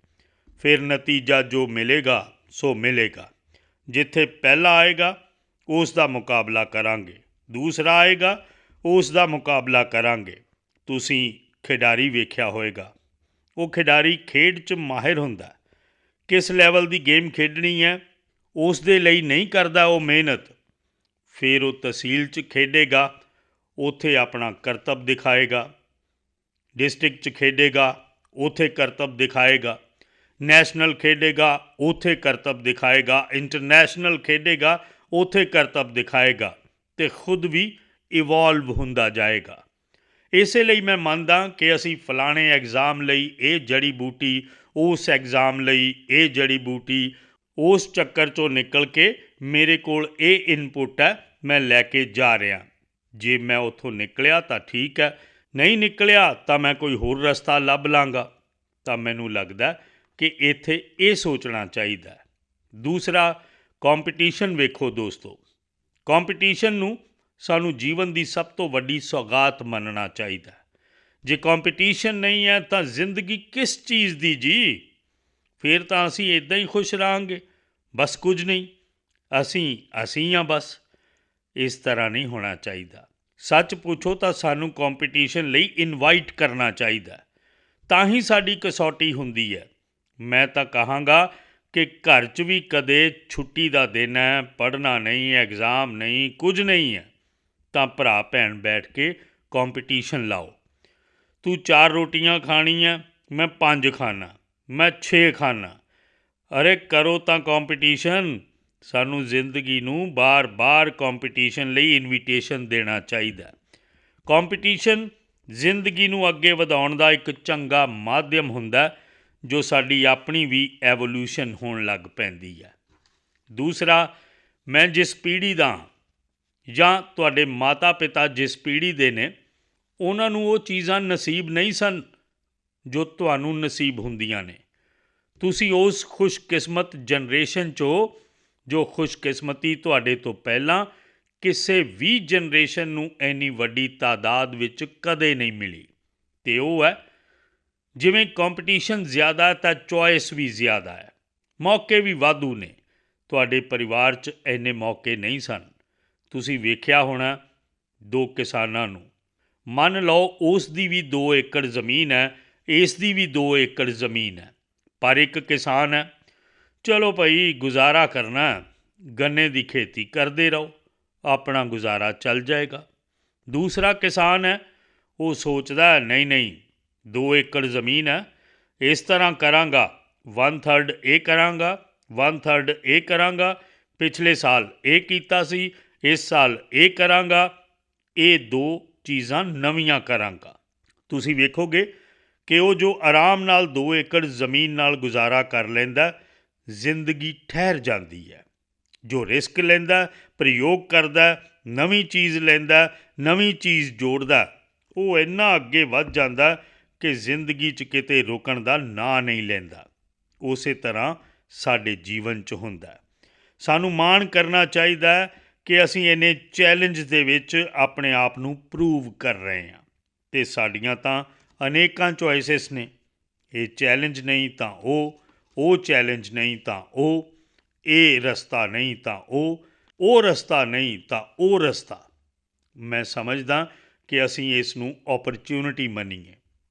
ਫਿਰ ਨਤੀਜਾ ਜੋ ਮਿਲੇਗਾ ਸੋ ਮਿਲੇਗਾ। ਜਿੱਥੇ ਪਹਿਲਾ ਆਏਗਾ ਉਸ ਦਾ ਮੁਕਾਬਲਾ ਕਰਾਂਗੇ, ਦੂਸਰਾ ਆਏਗਾ ਉਸ ਦਾ ਮੁਕਾਬਲਾ ਕਰਾਂਗੇ। ਤੁਸੀਂ ਖਿਡਾਰੀ ਵੇਖਿਆ ਹੋਵੇਗਾ, ਉਹ ਖਿਡਾਰੀ ਖੇਡ 'ਚ ਮਾਹਿਰ ਹੁੰਦਾ। ਕਿਸ ਲੈਵਲ ਦੀ ਗੇਮ ਖੇਡਣੀ ਹੈ ਉਸ ਦੇ ਲਈ ਨਹੀਂ ਕਰਦਾ ਉਹ ਮਿਹਨਤ। ਫਿਰ ਉਹ ਤਹਿਸੀਲ 'ਚ ਖੇਡੇਗਾ, ਉੱਥੇ ਆਪਣਾ ਕਰਤੱਵ ਦਿਖਾਏਗਾ। ਡਿਸਟ੍ਰਿਕਟ 'ਚ ਖੇਡੇਗਾ, ਉੱਥੇ ਕਰਤੱਵ ਦਿਖਾਏਗਾ। ਨੈਸ਼ਨਲ ਖੇਡੇਗਾ, ਉੱਥੇ ਕਰਤੱਵ ਦਿਖਾਏਗਾ। ਇੰਟਰਨੈਸ਼ਨਲ ਖੇਡੇਗਾ, ਉੱਥੇ ਕਰਤੱਵ ਦਿਖਾਏਗਾ ਅਤੇ ਖੁਦ ਵੀ ਇਵੋਲਵ ਹੁੰਦਾ ਜਾਏਗਾ। ਇਸੇ ਲਈ ਮੈਂ ਮੰਨਦਾ ਕਿ ਅਸੀਂ ਫਲਾਣੇ ਐਗਜ਼ਾਮ ਲਈ ਇਹ ਜੜੀ ਬੂਟੀ, ਉਸ ਐਗਜ਼ਾਮ ਲਈ ਇਹ ਜੜੀ ਬੂਟੀ, ਉਸ ਚੱਕਰ 'ਚੋਂ ਨਿਕਲ ਕੇ ਮੇਰੇ ਕੋਲ ਇਹ ਇਨਪੁਟ ਹੈ, ਮੈਂ ਲੈ ਕੇ ਜਾ ਰਿਹਾ। ਜੇ ਮੈਂ ਉੱਥੋਂ ਨਿਕਲਿਆ ਤਾਂ ਠੀਕ ਹੈ, ਨਹੀਂ ਨਿਕਲਿਆ ਤਾਂ ਮੈਂ ਕੋਈ ਹੋਰ ਰਸਤਾ ਲੱਭ ਲਾਂਗਾ। ਤਾਂ ਮੈਨੂੰ ਲੱਗਦਾ ਕਿ ਇੱਥੇ ਇਹ ਸੋਚਣਾ ਚਾਹੀਦਾ। ਦੂਸਰਾ, ਕੰਪੀਟੀਸ਼ਨ ਵੇਖੋ ਦੋਸਤੋ, ਕੰਪੀਟੀਸ਼ਨ ਨੂੰ ਸਾਨੂੰ ਜੀਵਨ ਦੀ ਸਭ ਤੋਂ ਵੱਡੀ ਸੌਗਾਤ ਮੰਨਣਾ ਚਾਹੀਦਾ। ਜੇ ਕੰਪੀਟੀਸ਼ਨ ਨਹੀਂ ਹੈ ਤਾਂ ਜ਼ਿੰਦਗੀ ਕਿਸ ਚੀਜ਼ ਦੀ ਜੀ। ਫਿਰ ਤਾਂ ਅਸੀਂ ਇੱਦਾਂ ਹੀ ਖੁਸ਼ ਰਹਾਂਗੇ, ਬਸ ਕੁਝ ਨਹੀਂ, ਅਸੀਂ ਹਾਂ ਬਸ। ਇਸ ਤਰ੍ਹਾਂ ਨਹੀਂ ਹੋਣਾ ਚਾਹੀਦਾ। ਸੱਚ ਪੁੱਛੋ ਤਾਂ ਸਾਨੂੰ ਕੰਪੀਟੀਸ਼ਨ ਲਈ ਇਨਵਾਈਟ ਕਰਨਾ ਚਾਹੀਦਾ, ਤਾਂ ਹੀ ਸਾਡੀ ਕਸੌਟੀ ਹੁੰਦੀ ਹੈ। ਮੈਂ ਤਾਂ ਕਹਾਂਗਾ ਕਿ ਘਰ 'ਚ ਵੀ ਕਦੇ ਛੁੱਟੀ ਦਾ ਦਿਨ ਹੈ, ਪੜ੍ਹਨਾ ਨਹੀਂ, ਐਗਜ਼ਾਮ ਨਹੀਂ, ਕੁਝ ਨਹੀਂ ਹੈ, ਤਾਂ ਭਰਾ ਭੈਣ ਬੈਠ ਕੇ ਕੰਪੀਟੀਸ਼ਨ ਲਾਓ। ਤੂੰ 4 ਰੋਟੀਆਂ ਖਾਣੀਆਂ, ਮੈਂ 5 ਖਾਣਾ, ਮੈਂ 6 ਖਾਣਾ। ਅਰੇ ਕਰੋ ਤਾਂ ਕੰਪੀਟੀਸ਼ਨ। ਸਾਨੂੰ ਜ਼ਿੰਦਗੀ ਨੂੰ ਬਾਰ-ਬਾਰ ਕੰਪੀਟੀਸ਼ਨ ਲਈ ਇਨਵੀਟੇਸ਼ਨ ਦੇਣਾ ਚਾਹੀਦਾ। ਕੰਪੀਟੀਸ਼ਨ ਜ਼ਿੰਦਗੀ ਨੂੰ ਅੱਗੇ ਵਧਾਉਣ ਦਾ ਇੱਕ ਚੰਗਾ ਮਾਧਿਅਮ ਹੁੰਦਾ ਜੋ ਸਾਡੀ ਆਪਣੀ ਵੀ ਐਵੋਲਿਊਸ਼ਨ ਹੋਣ ਲੱਗ ਪੈਂਦੀ ਹੈ। ਦੂਸਰਾ, ਮੈਂ ਜਿਸ ਪੀੜ੍ਹੀ ਦਾ ਜਾਂ ਤੁਹਾਡੇ ਮਾਤਾ ਪਿਤਾ ਜਿਸ ਪੀੜ੍ਹੀ ਦੇ ਨੇ, ਉਹਨਾਂ ਨੂੰ ਉਹ ਚੀਜ਼ਾਂ ਨਸੀਬ ਨਹੀਂ ਸਨ ਜੋ ਤੁਹਾਨੂੰ ਨਸੀਬ ਹੁੰਦੀਆਂ ਨੇ। ਤੁਸੀਂ ਉਸ ਖੁਸ਼ਕਿਸਮਤ ਜਨਰੇਸ਼ਨ 'ਚੋਂ ਜੋ ਖੁਸ਼ਕਿਸਮਤੀ ਤੁਹਾਡੇ ਤੋਂ ਪਹਿਲਾਂ ਕਿਸੇ ਵੀ ਜਨਰੇਸ਼ਨ ਨੂੰ ਇੰਨੀ ਵੱਡੀ ਤਾਦਾਦ ਵਿੱਚ ਕਦੇ ਨਹੀਂ ਮਿਲੀ। ਅਤੇ ਉਹ ਹੈ, ਜਿਵੇਂ ਕੰਪੀਟੀਸ਼ਨ ਜ਼ਿਆਦਾ ਤਾਂ ਚੋਇਸ ਵੀ ਜ਼ਿਆਦਾ ਹੈ, ਮੌਕੇ ਵੀ ਵਾਧੂ ਨੇ। ਤੁਹਾਡੇ ਪਰਿਵਾਰ 'ਚ ਇੰਨੇ ਮੌਕੇ ਨਹੀਂ ਸਨ। ਤੁਸੀਂ ਵੇਖਿਆ ਹੋਣਾ 2 ਕਿਸਾਨਾਂ ਨੂੰ, ਮੰਨ ਲਓ ਉਸ ਦੀ ਵੀ 2 ਏਕੜ ਜ਼ਮੀਨ ਹੈ, ਇਸ ਦੀ ਵੀ 2 ਏਕੜ ਜ਼ਮੀਨ ਹੈ, ਪਰ ਇੱਕ ਕਿਸਾਨ ਹੈ, ਚਲੋ ਭਾਈ ਗੁਜ਼ਾਰਾ ਕਰਨਾ, ਗੰਨੇ ਦੀ ਖੇਤੀ ਕਰਦੇ ਰਹੋ, ਆਪਣਾ ਗੁਜ਼ਾਰਾ ਚੱਲ ਜਾਏਗਾ। ਦੂਸਰਾ ਕਿਸਾਨ ਹੈ, ਉਹ ਸੋਚਦਾ ਨਹੀਂ 2 ਏਕੜ ਜ਼ਮੀਨ ਹੈ, ਇਸ ਤਰ੍ਹਾਂ ਕਰਾਂਗਾ, 1/3 ਇਹ ਕਰਾਂਗਾ, 1/3 ਇਹ ਕਰਾਂਗਾ, ਪਿਛਲੇ ਸਾਲ ਇਹ ਕੀਤਾ ਸੀ, ਇਸ ਸਾਲ ਇਹ ਕਰਾਂਗਾ, ਇਹ 2 ਚੀਜ਼ਾਂ ਨਵੀਆਂ ਕਰਾਂਗਾ। ਤੁਸੀਂ ਵੇਖੋਗੇ ਕਿ ਉਹ ਜੋ ਆਰਾਮ ਨਾਲ 2 ਏਕੜ ਜ਼ਮੀਨ ਨਾਲ ਗੁਜ਼ਾਰਾ ਕਰ ਲੈਂਦਾ, ਜ਼ਿੰਦਗੀ ਠਹਿਰ ਜਾਂਦੀ ਹੈ। ਜੋ ਰਿਸਕ ਲੈਂਦਾ, ਪ੍ਰਯੋਗ ਕਰਦਾ, ਨਵੀਂ ਚੀਜ਼ ਲੈਂਦਾ, ਨਵੀਂ ਚੀਜ਼ ਜੋੜਦਾ, ਉਹ ਇੰਨਾ ਅੱਗੇ ਵੱਧ ਜਾਂਦਾ ਕਿ ਜ਼ਿੰਦਗੀ 'ਚ ਕਿਤੇ ਰੁਕਣ ਦਾ ਨਾਂ ਨਹੀਂ ਲੈਂਦਾ। ਉਸੇ ਤਰ੍ਹਾਂ ਸਾਡੇ ਜੀਵਨ 'ਚ ਹੁੰਦਾ ਹੈ। ਸਾਨੂੰ ਮਾਣ ਕਰਨਾ ਚਾਹੀਦਾ ਹੈ ਕਿ ਅਸੀਂ ਇੰਨੇ ਚੈਲੰਜ ਦੇ ਵਿੱਚ ਆਪਣੇ ਆਪ ਨੂੰ ਪ੍ਰੂਵ ਕਰ ਰਹੇ ਹਾਂ ਅਤੇ ਸਾਡੀਆਂ ਤਾਂ ਅਨੇਕਾਂ ਚੋਇਸਿਸ ਨੇ। ਇਹ ਚੈਲੰਜ ਨਹੀਂ ਤਾਂ ਉਹ ਚੈਲੰਜ ਨਹੀਂ ਤਾਂ ਇਹ ਰਸਤਾ ਨਹੀਂ ਤਾਂ ਉਹ ਰਸਤਾ ਨਹੀਂ ਤਾਂ ਉਹ ਰਸਤਾ। ਮੈਂ ਸਮਝਦਾ ਕਿ ਅਸੀਂ ਇਸ ਨੂੰ ਓਪਰਚੁਨਿਟੀ ਮੰਨੀਏ,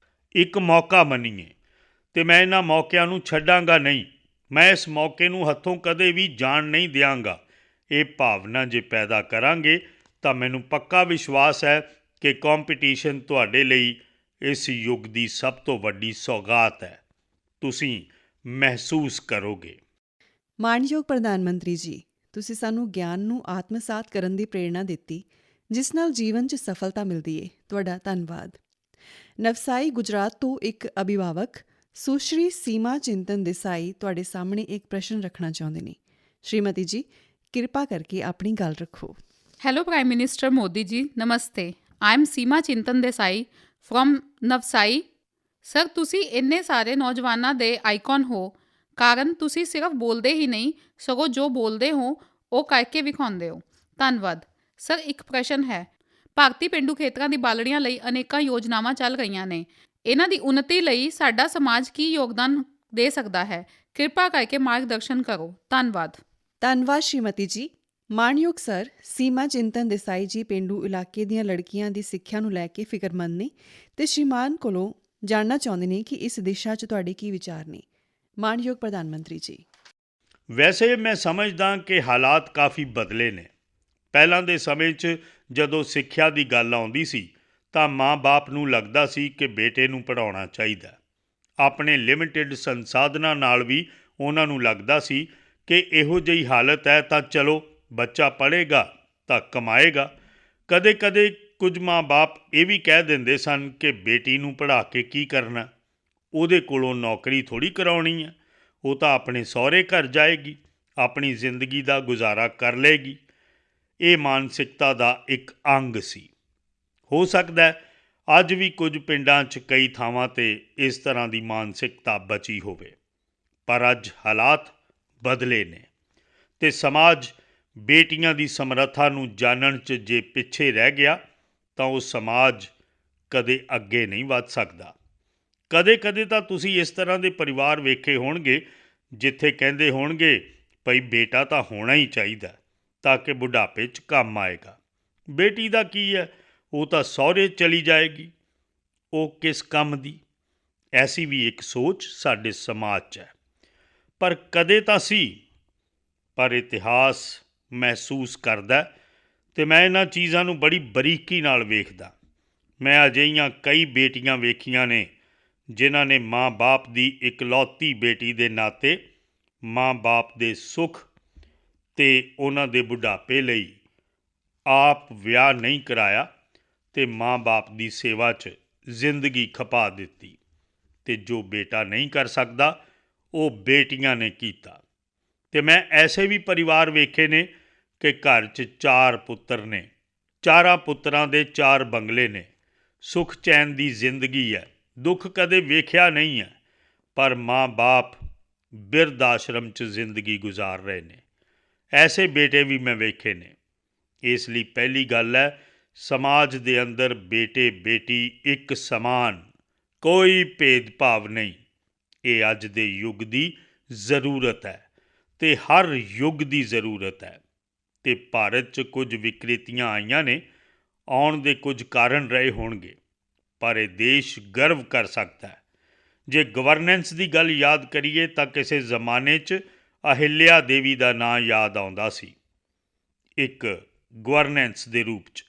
ਇੱਕ ਮੌਕਾ ਮੰਨੀਏ ਅਤੇ ਮੈਂ ਇਹਨਾਂ ਮੌਕਿਆਂ ਨੂੰ ਛੱਡਾਂਗਾ ਨਹੀਂ। ਮੈਂ ਇਸ ਮੌਕੇ ਨੂੰ ਹੱਥੋਂ ਕਦੇ ਵੀ ਜਾਣ ਨਹੀਂ ਦਿਆਂਗਾ। ਇਹ ਭਾਵਨਾ ਜੇ ਪੈਦਾ ਕਰਾਂਗੇ ਤਾਂ ਮੈਨੂੰ ਪੱਕਾ ਵਿਸ਼ਵਾਸ ਹੈ ਕਿ ਕੰਪੀਟੀਸ਼ਨ ਤੁਹਾਡੇ ਲਈ ਇਸ ਯੁੱਗ ਦੀ ਸਭ ਤੋਂ ਵੱਡੀ ਸੌਗਾਤ ਹੈ। ਤੁਸੀਂ ਮਹਿਸੂਸ ਕਰੋਗੇ। ਮਾਣਯੋਗ ਪ੍ਰਧਾਨ ਮੰਤਰੀ ਜੀ, ਤੁਸੀਂ ਸਾਨੂੰ ਗਿਆਨ ਨੂੰ ਆਤਮਸਾਤ ਕਰਨ ਦੀ ਪ੍ਰੇਰਣਾ ਦਿੱਤੀ, ਜਿਸ ਨਾਲ ਜੀਵਨ 'ਚ ਸਫਲਤਾ ਮਿਲਦੀ ਹੈ। ਤੁਹਾਡਾ ਧੰਨਵਾਦ। ਨਵਸਾਈ, ਗੁਜਰਾਤ ਤੋਂ ਇੱਕ ਅਭਿਭਾਵਕ ਸੁਸ਼੍ਰੀ ਸੀਮਾ ਚਿੰਤਨ ਦੇਸਾਈ ਤੁਹਾਡੇ ਸਾਹਮਣੇ ਇੱਕ ਪ੍ਰਸ਼ਨ ਰੱਖਣਾ ਚਾਹੁੰਦੇ ਨੇ। ਸ਼੍ਰੀਮਤੀ ਜੀ, ਕਿਰਪਾ ਕਰਕੇ ਆਪਣੀ ਗੱਲ ਰੱਖੋ। Hello prime minister Modi ji, नमस्ते। आई एम सीमा चिंतन देसाई फ्रॉम ਨਵਸਾਈ। ਸਰ, ਤੁਸੀਂ ਇੰਨੇ ਸਾਰੇ ਨੌਜਵਾਨਾਂ ਦੇ ਆਈਕਨ ਹੋ, ਕਾਰਨ ਤੁਸੀਂ ਸਿਰਫ ਬੋਲਦੇ ਹੀ ਨਹੀਂ ਸਗੋਂ ਜੋ ਬੋਲਦੇ ਹੋ ਉਹ ਕਰਕੇ ਵਿਖਾਉਂਦੇ ਹੋ। ਧੰਨਵਾਦ। ਸਰ, ਇੱਕ ਪ੍ਰਸ਼ਨ ਹੈ। ਭਾਰਤੀ ਪੇਂਡੂ ਖੇਤਰਾਂ ਦੀ ਬਾਲੜੀਆਂ ਲਈ ਅਨੇਕਾਂ ਯੋਜਨਾਵਾਂ ਚੱਲ ਰਹੀਆਂ ਨੇ। ਇਹਨਾਂ ਦੀ ਉન્નਤੀ ਲਈ ਸਾਡਾ ਸਮਾਜ ਕੀ ਯੋਗਦਾਨ ਦੇ ਸਕਦਾ ਹੈ? ਕਿਰਪਾ ਕਰਕੇ ਮਾਰਗਦਰਸ਼ਨ ਕਰੋ। ਧੰਨਵਾਦ। ਧੰਨਵਾਦ ਸ਼੍ਰੀਮਤੀ ਜੀ। ਮਾਣਯੋਗ ਸਰ, ਸੀਮਾ ਚਿੰਤਨ ਦੇਸਾਈ ਜੀ ਪੇਂਡੂ ਇਲਾਕੇ ਦੀਆਂ ਲੜਕੀਆਂ ਦੀ ਸਿੱਖਿਆ ਨੂੰ ਲੈ ਕੇ ਫਿਕਰਮੰਦ ਨੇ ਅਤੇ ਸ਼੍ਰੀਮਾਨ ਕੋਲੋਂ ਜਾਣਨਾ ਚਾਹੁੰਦੇ ਨੇ ਕਿ ਇਸ ਦਿਸ਼ਾ 'ਚ ਤੁਹਾਡੇ ਕੀ ਵਿਚਾਰ ਨੇ। ਮਾਣਯੋਗ ਪ੍ਰਧਾਨ ਮੰਤਰੀ ਜੀ, ਵੈਸੇ ਮੈਂ ਸਮਝਦਾ ਕਿ ਹਾਲਾਤ ਕਾਫੀ ਬਦਲੇ ਨੇ। ਪਹਿਲਾਂ ਦੇ ਸਮੇਂ 'ਚ ਜਦੋਂ ਸਿੱਖਿਆ ਦੀ ਗੱਲ ਆਉਂਦੀ ਸੀ ਤਾਂ ਮਾਂ-ਬਾਪ ਨੂੰ ਲੱਗਦਾ ਸੀ ਕਿ ਬੇਟੇ ਨੂੰ ਪੜ੍ਹਾਉਣਾ ਚਾਹੀਦਾ। ਆਪਣੇ ਲਿਮਿਟਿਡ ਸੰਸਾਧਨਾਂ ਨਾਲ ਵੀ ਉਹਨਾਂ ਨੂੰ ਲੱਗਦਾ ਸੀ ਕਿ ਇਹੋ ਜਿਹੀ ਹਾਲਤ ਹੈ ਤਾਂ ਚਲੋ ਬੱਚਾ ਪੜ੍ਹੇਗਾ ਤਾਂ ਕਮਾਏਗਾ। ਕਦੇ-ਕਦੇ ਕੁਝ ਮਾਂ-ਬਾਪ ਇਹ ਵੀ ਕਹਿ ਦਿੰਦੇ ਸਨ ਕਿ ਬੇਟੀ ਨੂੰ ਪੜ੍ਹਾ ਕੇ ਕੀ ਕਰਨਾ, ਉਹਦੇ ਕੋਲੋਂ ਨੌਕਰੀ ਥੋੜ੍ਹੀ ਕਰਾਉਣੀ ਹੈ, ਉਹ ਤਾਂ ਆਪਣੇ ਸਹੁਰੇ ਘਰ ਜਾਏਗੀ, ਆਪਣੀ ਜ਼ਿੰਦਗੀ ਦਾ ਗੁਜ਼ਾਰਾ ਕਰ ਲਏਗੀ। ਇਹ ਮਾਨਸਿਕਤਾ ਦਾ ਇੱਕ ਅੰਗ ਸੀ। ਹੋ ਸਕਦਾ ਹੈ ਅੱਜ ਵੀ ਕੁਝ ਪਿੰਡਾਂ 'ਚ ਕਈ ਥਾਵਾਂ 'ਤੇ ਇਸ ਤਰ੍ਹਾਂ ਦੀ ਮਾਨਸਿਕਤਾ ਬਚੀ ਹੋਵੇ, ਪਰ ਅੱਜ ਹਾਲਾਤ ਬਦਲੇ ਨੇ ਅਤੇ ਸਮਾਜ ਬੇਟੀਆਂ ਦੀ ਸਮਰੱਥਾ ਨੂੰ ਜਾਣਨ 'ਚ ਜੇ ਪਿੱਛੇ ਰਹਿ ਗਿਆ ਤਾਂ ਉਹ ਸਮਾਜ ਕਦੇ ਅੱਗੇ ਨਹੀਂ ਵੱਧ ਸਕਦਾ। ਕਦੇ-ਕਦੇ ਤਾਂ ਤੁਸੀਂ ਇਸ ਤਰ੍ਹਾਂ ਦੇ ਪਰਿਵਾਰ ਵੇਖੇ ਹੋਣਗੇ ਜਿੱਥੇ ਕਹਿੰਦੇ ਹੋਣਗੇ ਭਈ ਬੇਟਾ ਤਾਂ ਹੋਣਾ ਹੀ ਚਾਹੀਦਾ ਤਾਂ ਕਿ ਬੁਢਾਪੇ 'ਚ ਕੰਮ ਆਏਗਾ। ਬੇਟੀ ਦਾ ਕੀ ਹੈ, ਉਹ ਤਾਂ ਸਹੁਰੇ ਚਲੀ ਜਾਏਗੀ, ਉਹ ਕਿਸ ਕੰਮ ਦੀ। ਐਸੀ ਵੀ ਇੱਕ ਸੋਚ ਸਾਡੇ ਸਮਾਜ 'ਚ ਹੈ। ਪਰ ਕਦੇ ਤਾਂ ਸੀ, ਪਰ ਇਤਿਹਾਸ ਮਹਿਸੂਸ ਕਰਦਾ ਅਤੇ ਮੈਂ ਇਹਨਾਂ ਚੀਜ਼ਾਂ ਨੂੰ ਬੜੀ ਬਰੀਕੀ ਨਾਲ ਵੇਖਦਾ। ਮੈਂ ਅਜਿਹੀਆਂ ਕਈ ਬੇਟੀਆਂ ਵੇਖੀਆਂ ਨੇ ਜਿਨ੍ਹਾਂ ਨੇ ਮਾਂ-ਬਾਪ ਦੀ ਇਕਲੌਤੀ ਬੇਟੀ ਦੇ ਨਾਤੇ ਮਾਂ-ਬਾਪ ਦੇ ਸੁੱਖ ਅਤੇ ਉਹਨਾਂ ਦੇ ਬੁਢਾਪੇ ਲਈ ਆਪ ਵਿਆਹ ਨਹੀਂ ਕਰਾਇਆ ਅਤੇ ਮਾਂ-ਬਾਪ ਦੀ ਸੇਵਾ 'ਚ ਜ਼ਿੰਦਗੀ ਖਪਾ ਦਿੱਤੀ। ਅਤੇ ਜੋ ਬੇਟਾ ਨਹੀਂ ਕਰ ਸਕਦਾ ਉਹ ਬੇਟੀਆਂ ਨੇ ਕੀਤਾ। ਅਤੇ ਮੈਂ ਐਸੇ ਵੀ ਪਰਿਵਾਰ ਵੇਖੇ ਨੇ ਕਿ ਘਰ 'ਚ 4 ਪੁੱਤਰ ਨੇ, 4 ਪੁੱਤਰਾਂ ਦੇ 4 ਬੰਗਲੇ ਨੇ, ਸੁੱਖ ਚੈਨ ਦੀ ਜ਼ਿੰਦਗੀ ਹੈ, ਦੁੱਖ ਕਦੇ ਵੇਖਿਆ ਨਹੀਂ ਹੈ, ਪਰ ਮਾਂ-ਬਾਪ ਬਿਰਧ ਆਸ਼ਰਮ 'ਚ ਜ਼ਿੰਦਗੀ ਗੁਜ਼ਾਰ ਰਹੇ ਨੇ। ਐਸੇ ਬੇਟੇ ਵੀ ਮੈਂ ਵੇਖੇ ਨੇ। ਇਸ ਲਈ ਪਹਿਲੀ ਗੱਲ ਹੈ, ਸਮਾਜ ਦੇ ਅੰਦਰ ਬੇਟੇ ਬੇਟੀ ਇੱਕ ਸਮਾਨ, ਕੋਈ ਭੇਦਭਾਵ ਨਹੀਂ। ਇਹ ਅੱਜ ਦੇ ਯੁੱਗ ਦੀ ਜ਼ਰੂਰਤ ਹੈ ਅਤੇ ਹਰ ਯੁੱਗ ਦੀ ਜ਼ਰੂਰਤ ਹੈ। ਅਤੇ ਭਾਰਤ 'ਚ ਕੁਝ ਵਿਕ੍ਰਿਤੀਆਂ ਆਈਆਂ ਨੇ, ਆਉਣ ਦੇ ਕੁਝ ਕਾਰਨ ਰਹੇ ਹੋਣਗੇ, ਪਰ ਇਹ ਦੇਸ਼ ਗਰਵ ਕਰ ਸਕਦਾ ਹੈ। ਜੇ ਗਵਰਨੈਂਸ ਦੀ ਗੱਲ ਯਾਦ ਕਰੀਏ ਤਾਂ ਕਿਸੇ ਜ਼ਮਾਨੇ 'ਚ ਅਹਿਲਿਆ ਦੇਵੀ ਦਾ ਨਾਂ ਯਾਦ ਆਉਂਦਾ ਸੀ ਇੱਕ ਗਵਰਨੈਂਸ ਦੇ ਰੂਪ 'ਚ।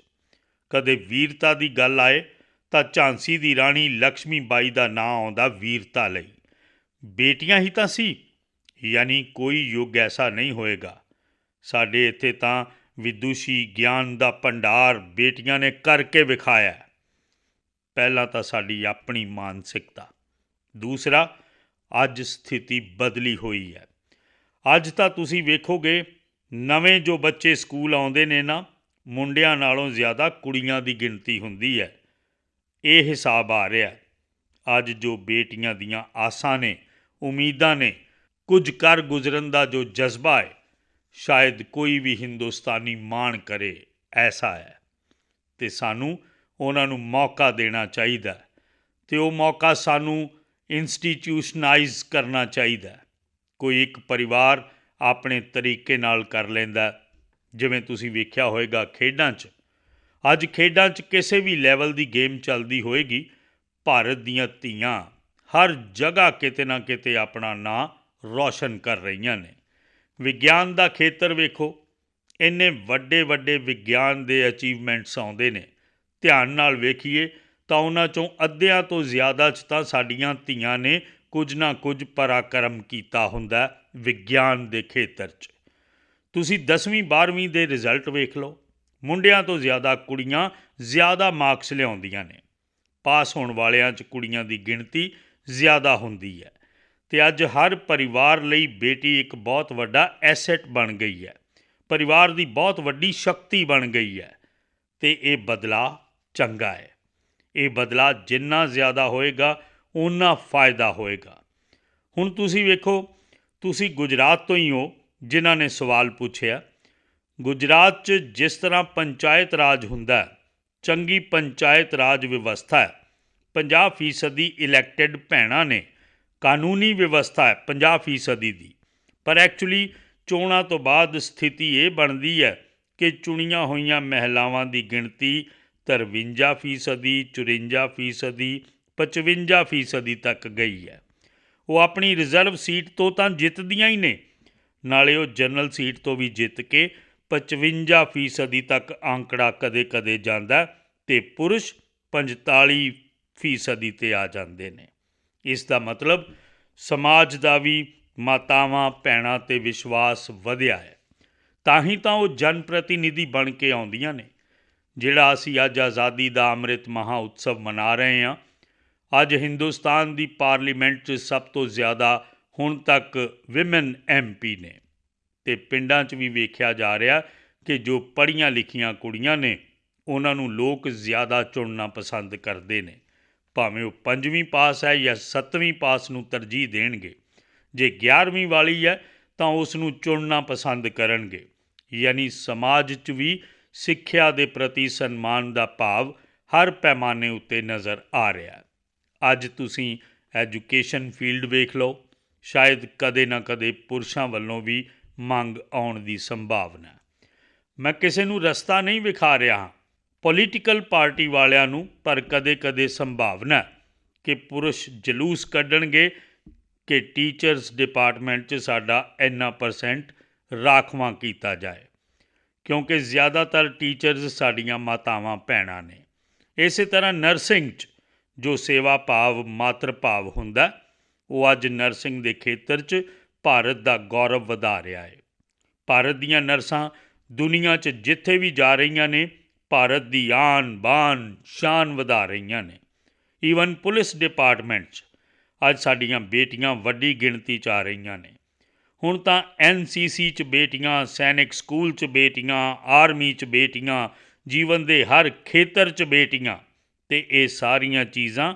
ਕਦੇ ਵੀਰਤਾ ਦੀ ਗੱਲ ਆਏ ਤਾਂ ਝਾਂਸੀ ਦੀ ਰਾਣੀ ਲਕਸ਼ਮੀ ਬਾਈ ਦਾ ਨਾਂ ਆਉਂਦਾ ਵੀਰਤਾ ਲਈ। ਬੇਟੀਆਂ ਹੀ ਤਾਂ ਸੀ, ਯਾਨੀ ਕੋਈ ਯੁੱਗ ਐਸਾ ਨਹੀਂ ਹੋਏਗਾ। ਸਾਡੇ ਇੱਥੇ ਤਾਂ ਵਿਦੂਸ਼ੀ ਗਿਆਨ ਦਾ ਭੰਡਾਰ ਬੇਟੀਆਂ ਨੇ ਕਰਕੇ ਵਿਖਾਇਆ। ਪਹਿਲਾਂ ਤਾਂ ਸਾਡੀ ਆਪਣੀ ਮਾਨਸਿਕਤਾ, ਦੂਸਰਾ ਅੱਜ ਸਥਿਤੀ ਬਦਲੀ ਹੋਈ ਹੈ। ਅੱਜ ਤਾਂ ਤੁਸੀਂ ਵੇਖੋਗੇ ਨਵੇਂ ਜੋ ਬੱਚੇ ਸਕੂਲ ਆਉਂਦੇ ਨੇ ਨਾ, ਮੁੰਡਿਆਂ ਨਾਲੋਂ ਜ਼ਿਆਦਾ ਕੁੜੀਆਂ ਦੀ ਗਿਣਤੀ ਹੁੰਦੀ ਹੈ। ਇਹ ਹਿਸਾਬ ਆ ਰਿਹਾ। ਅੱਜ ਜੋ ਬੇਟੀਆਂ ਦੀਆਂ ਆਸਾਂ ਨੇ, ਉਮੀਦਾਂ ਨੇ, ਕੁਝ ਕਰ ਗੁਜ਼ਰਨ ਦਾ ਜੋ ਜਜ਼ਬਾ ਹੈ, ਸ਼ਾਇਦ ਕੋਈ ਵੀ ਹਿੰਦੁਸਤਾਨੀ ਮਾਣ ਕਰੇ ਐਸਾ ਹੈ। ਅਤੇ ਸਾਨੂੰ ਉਹਨਾਂ ਨੂੰ ਮੌਕਾ ਦੇਣਾ ਚਾਹੀਦਾ ਅਤੇ ਉਹ ਮੌਕਾ ਸਾਨੂੰ ਇੰਸਟੀਟਿਊਸ਼ਨਾਈਜ਼ ਕਰਨਾ ਚਾਹੀਦਾ। ਕੋਈ ਇੱਕ ਪਰਿਵਾਰ ਆਪਣੇ ਤਰੀਕੇ ਨਾਲ ਕਰ ਲੈਂਦਾ, ਜਿਵੇਂ ਤੁਸੀਂ ਵੇਖਿਆ ਹੋਵੇਗਾ ਖੇਡਾਂ 'ਚ। ਅੱਜ ਖੇਡਾਂ 'ਚ ਕਿਸੇ ਵੀ ਲੈਵਲ ਦੀ ਗੇਮ ਚੱਲਦੀ ਹੋਏਗੀ, ਭਾਰਤ ਦੀਆਂ ਧੀਆਂ ਹਰ ਜਗ੍ਹਾ ਕਿਤੇ ਨਾ ਕਿਤੇ ਆਪਣਾ ਨਾਂ ਰੌਸ਼ਨ ਕਰ ਰਹੀਆਂ ਨੇ। ਵਿਗਿਆਨ ਦਾ ਖੇਤਰ ਵੇਖੋ, ਇੰਨੇ ਵੱਡੇ ਵੱਡੇ ਵਿਗਿਆਨ ਦੇ ਅਚੀਵਮੈਂਟਸ ਆਉਂਦੇ ਨੇ। ਧਿਆਨ ਨਾਲ ਵੇਖੀਏ ਤਾਂ ਉਹਨਾਂ 'ਚੋਂ ਅੱਧਿਆਂ ਤੋਂ ਜ਼ਿਆਦਾ 'ਚ ਤਾਂ ਸਾਡੀਆਂ ਧੀਆਂ ਨੇ ਕੁਝ ਨਾ ਕੁਝ ਪਰਾਕਰਮ ਕੀਤਾ ਹੁੰਦਾ ਵਿਗਿਆਨ ਦੇ ਖੇਤਰ 'ਚ। ਤੁਸੀਂ 10ਵੀਂ 12ਵੀਂ ਦੇ ਰਿਜ਼ਲਟ ਵੇਖ ਲਓ, ਮੁੰਡਿਆਂ ਤੋਂ ਜ਼ਿਆਦਾ ਕੁੜੀਆਂ ਜ਼ਿਆਦਾ ਮਾਰਕਸ ਲਿਆਉਂਦੀਆਂ ਨੇ। ਪਾਸ ਹੋਣ ਵਾਲਿਆਂ 'ਚ ਕੁੜੀਆਂ ਦੀ ਗਿਣਤੀ ਜ਼ਿਆਦਾ ਹੁੰਦੀ ਹੈ। ਅਤੇ ਅੱਜ ਹਰ ਪਰਿਵਾਰ ਲਈ ਬੇਟੀ ਇੱਕ ਬਹੁਤ ਵੱਡਾ ਐਸੈਟ ਬਣ ਗਈ ਹੈ, ਪਰਿਵਾਰ ਦੀ ਬਹੁਤ ਵੱਡੀ ਸ਼ਕਤੀ ਬਣ ਗਈ ਹੈ। ਅਤੇ ਇਹ ਬਦਲਾਅ ਚੰਗਾ ਹੈ। ਇਹ ਬਦਲਾਅ ਜਿੰਨਾ ਜ਼ਿਆਦਾ ਹੋਏਗਾ ਓਨਾ ਫਾਇਦਾ ਹੋਏਗਾ। ਹੁਣ ਤੁਸੀਂ ਵੇਖੋ, ਤੁਸੀਂ ਗੁਜਰਾਤ ਤੋਂ ਹੀ ਹੋ ਜਿਨ੍ਹਾਂ ਨੇ ਸਵਾਲ ਪੁੱਛਿਆ। ਗੁਜਰਾਤ 'ਚ ਜਿਸ ਤਰ੍ਹਾਂ ਪੰਚਾਇਤ ਰਾਜ ਹੁੰਦਾ, ਚੰਗੀ ਪੰਚਾਇਤ ਰਾਜ ਵਿਵਸਥਾ ਹੈ, 50% ਇਲੈਕਟਿਡ ਭੈਣਾਂ ਨੇ, ਕਾਨੂੰਨੀ ਵਿਵਸਥਾ ਹੈ 50% ਦੀ। ਪਰ ਐਕਚੁਅਲੀ ਚੋਣਾਂ ਤੋਂ ਬਾਅਦ ਸਥਿਤੀ ਇਹ ਬਣਦੀ ਹੈ ਕਿ ਚੁਣੀਆਂ ਹੋਈਆਂ ਮਹਿਲਾਵਾਂ ਦੀ ਗਿਣਤੀ 53%, 54%, 55% ਤੱਕ ਗਈ ਹੈ। ਉਹ ਆਪਣੀ ਰਿਜ਼ਰਵ ਸੀਟ ਤੋਂ ਤਾਂ ਜਿੱਤਦੀਆਂ ਹੀ ਨੇ, ਨਾਲੇ ਉਹ ਜਨਰਲ ਸੀਟ ਤੋਂ ਵੀ ਜਿੱਤ ਕੇ 55% ਤੱਕ ਅੰਕੜਾ ਕਦੇ ਕਦੇ ਜਾਂਦਾ ਅਤੇ ਪੁਰਸ਼ 45% 'ਤੇ ਆ ਜਾਂਦੇ ਨੇ। ਇਸ ਦਾ ਮਤਲਬ ਸਮਾਜ ਦਾ ਵੀ ਮਾਤਾਵਾਂ ਭੈਣਾਂ 'ਤੇ ਵਿਸ਼ਵਾਸ ਵਧਿਆ ਹੈ। ਤਾਂ ਹੀ ਤਾਂ ਉਹ ਜਨ ਪ੍ਰਤੀਨਿਧੀ ਬਣ ਕੇ ਆਉਂਦੀਆਂ ਨੇ। ਜਿਹੜਾ ਅਸੀਂ ਅੱਜ ਆਜ਼ਾਦੀ ਦਾ ਅੰਮ੍ਰਿਤ ਮਹਾਂ ਉਤਸਵ ਮਨਾ ਰਹੇ ਹਾਂ, ਅੱਜ ਹਿੰਦੁਸਤਾਨ ਦੀ ਪਾਰਲੀਮੈਂਟ 'ਚ ਸਭ ਤੋਂ ਜ਼ਿਆਦਾ ਹੁਣ ਤੱਕ ਵਿਮਨ MP ਨੇ। ਅਤੇ ਪਿੰਡਾਂ 'ਚ ਵੀ ਵੇਖਿਆ ਜਾ ਰਿਹਾ ਕਿ ਜੋ ਪੜ੍ਹੀਆਂ ਲਿਖੀਆਂ ਕੁੜੀਆਂ ਨੇ ਉਹਨਾਂ ਨੂੰ ਲੋਕ ਜ਼ਿਆਦਾ ਚੁਣਨਾ ਪਸੰਦ ਕਰਦੇ ਨੇ। ਭਾਵੇਂ ਉਹ 5ਵੀਂ ਪਾਸ ਹੈ ਜਾਂ 7ਵੀਂ ਪਾਸ ਨੂੰ ਤਰਜੀਹ ਦੇਣਗੇ। ਜੇ 11ਵੀਂ ਵਾਲੀ ਹੈ ਤਾਂ ਉਸ ਨੂੰ ਚੁਣਨਾ ਪਸੰਦ ਕਰਨਗੇ। ਯਾਨੀ ਸਮਾਜ 'ਚ ਵੀ ਸਿੱਖਿਆ ਦੇ ਪ੍ਰਤੀ ਸਨਮਾਨ ਦਾ ਭਾਵ ਹਰ ਪੈਮਾਨੇ ਉੱਤੇ ਨਜ਼ਰ ਆ ਰਿਹਾ। ਅੱਜ ਤੁਸੀਂ ਐਜੂਕੇਸ਼ਨ ਫੀਲਡ ਵੇਖ ਲਓ, ਸ਼ਾਇਦ ਕਦੇ ਨਾ ਕਦੇ ਪੁਰਸ਼ਾਂ ਵੱਲੋਂ ਵੀ ਮੰਗ ਆਉਣ ਦੀ ਸੰਭਾਵਨਾ। ਮੈਂ ਕਿਸੇ ਨੂੰ ਰਸਤਾ ਨਹੀਂ ਵਿਖਾ ਰਿਹਾ ਹਾਂ, ਪੋਲੀਟੀਕਲ ਪਾਰਟੀ ਵਾਲਿਆਂ ਨੂੰ, ਪਰ ਕਦੇ ਕਦੇ ਸੰਭਾਵਨਾ ਕਿ ਪੁਰਸ਼ ਜਲੂਸ ਕੱਢਣਗੇ ਕਿ ਟੀਚਰਸ ਡਿਪਾਰਟਮੈਂਟ 'ਚ ਸਾਡਾ ਇੰਨਾ % ਰਾਖਵਾਂ ਕੀਤਾ ਜਾਏ, ਕਿਉਂਕਿ ਜ਼ਿਆਦਾਤਰ ਟੀਚਰਸ ਸਾਡੀਆਂ ਮਾਤਾਵਾਂ ਭੈਣਾਂ ਨੇ। ਇਸੇ ਤਰ੍ਹਾਂ ਨਰਸਿੰਗ 'ਚ ਜੋ ਸੇਵਾ ਭਾਵ ਮਾਤਰ ਭਾਵ ਹੁੰਦਾ, ਉਹ ਅੱਜ ਨਰਸਿੰਗ ਦੇ ਖੇਤਰ 'ਚ ਭਾਰਤ ਦਾ ਗੌਰਵ ਵਧਾ ਰਿਹਾ ਹੈ। ਭਾਰਤ ਦੀਆਂ ਨਰਸਾਂ ਦੁਨੀਆ 'ਚ ਜਿੱਥੇ ਵੀ ਜਾ ਰਹੀਆਂ ਨੇ, ਭਾਰਤ ਦੀ ਆਨ ਬਾਨ ਸ਼ਾਨ ਵਧਾ ਰਹੀਆਂ ਨੇ। ਈਵਨ ਪੁਲਿਸ ਡਿਪਾਰਟਮੈਂਟ 'ਚ ਅੱਜ ਸਾਡੀਆਂ ਬੇਟੀਆਂ ਵੱਡੀ ਗਿਣਤੀ 'ਚ ਆ ਰਹੀਆਂ ਨੇ। ਹੁਣ ਤਾਂ NCC 'ਚ ਬੇਟੀਆਂ, ਸੈਨਿਕ ਸਕੂਲ 'ਚ ਬੇਟੀਆਂ, ਆਰਮੀ 'ਚ ਬੇਟੀਆਂ, ਜੀਵਨ ਦੇ ਹਰ ਖੇਤਰ 'ਚ ਬੇਟੀਆਂ। ਅਤੇ ਇਹ ਸਾਰੀਆਂ ਚੀਜ਼ਾਂ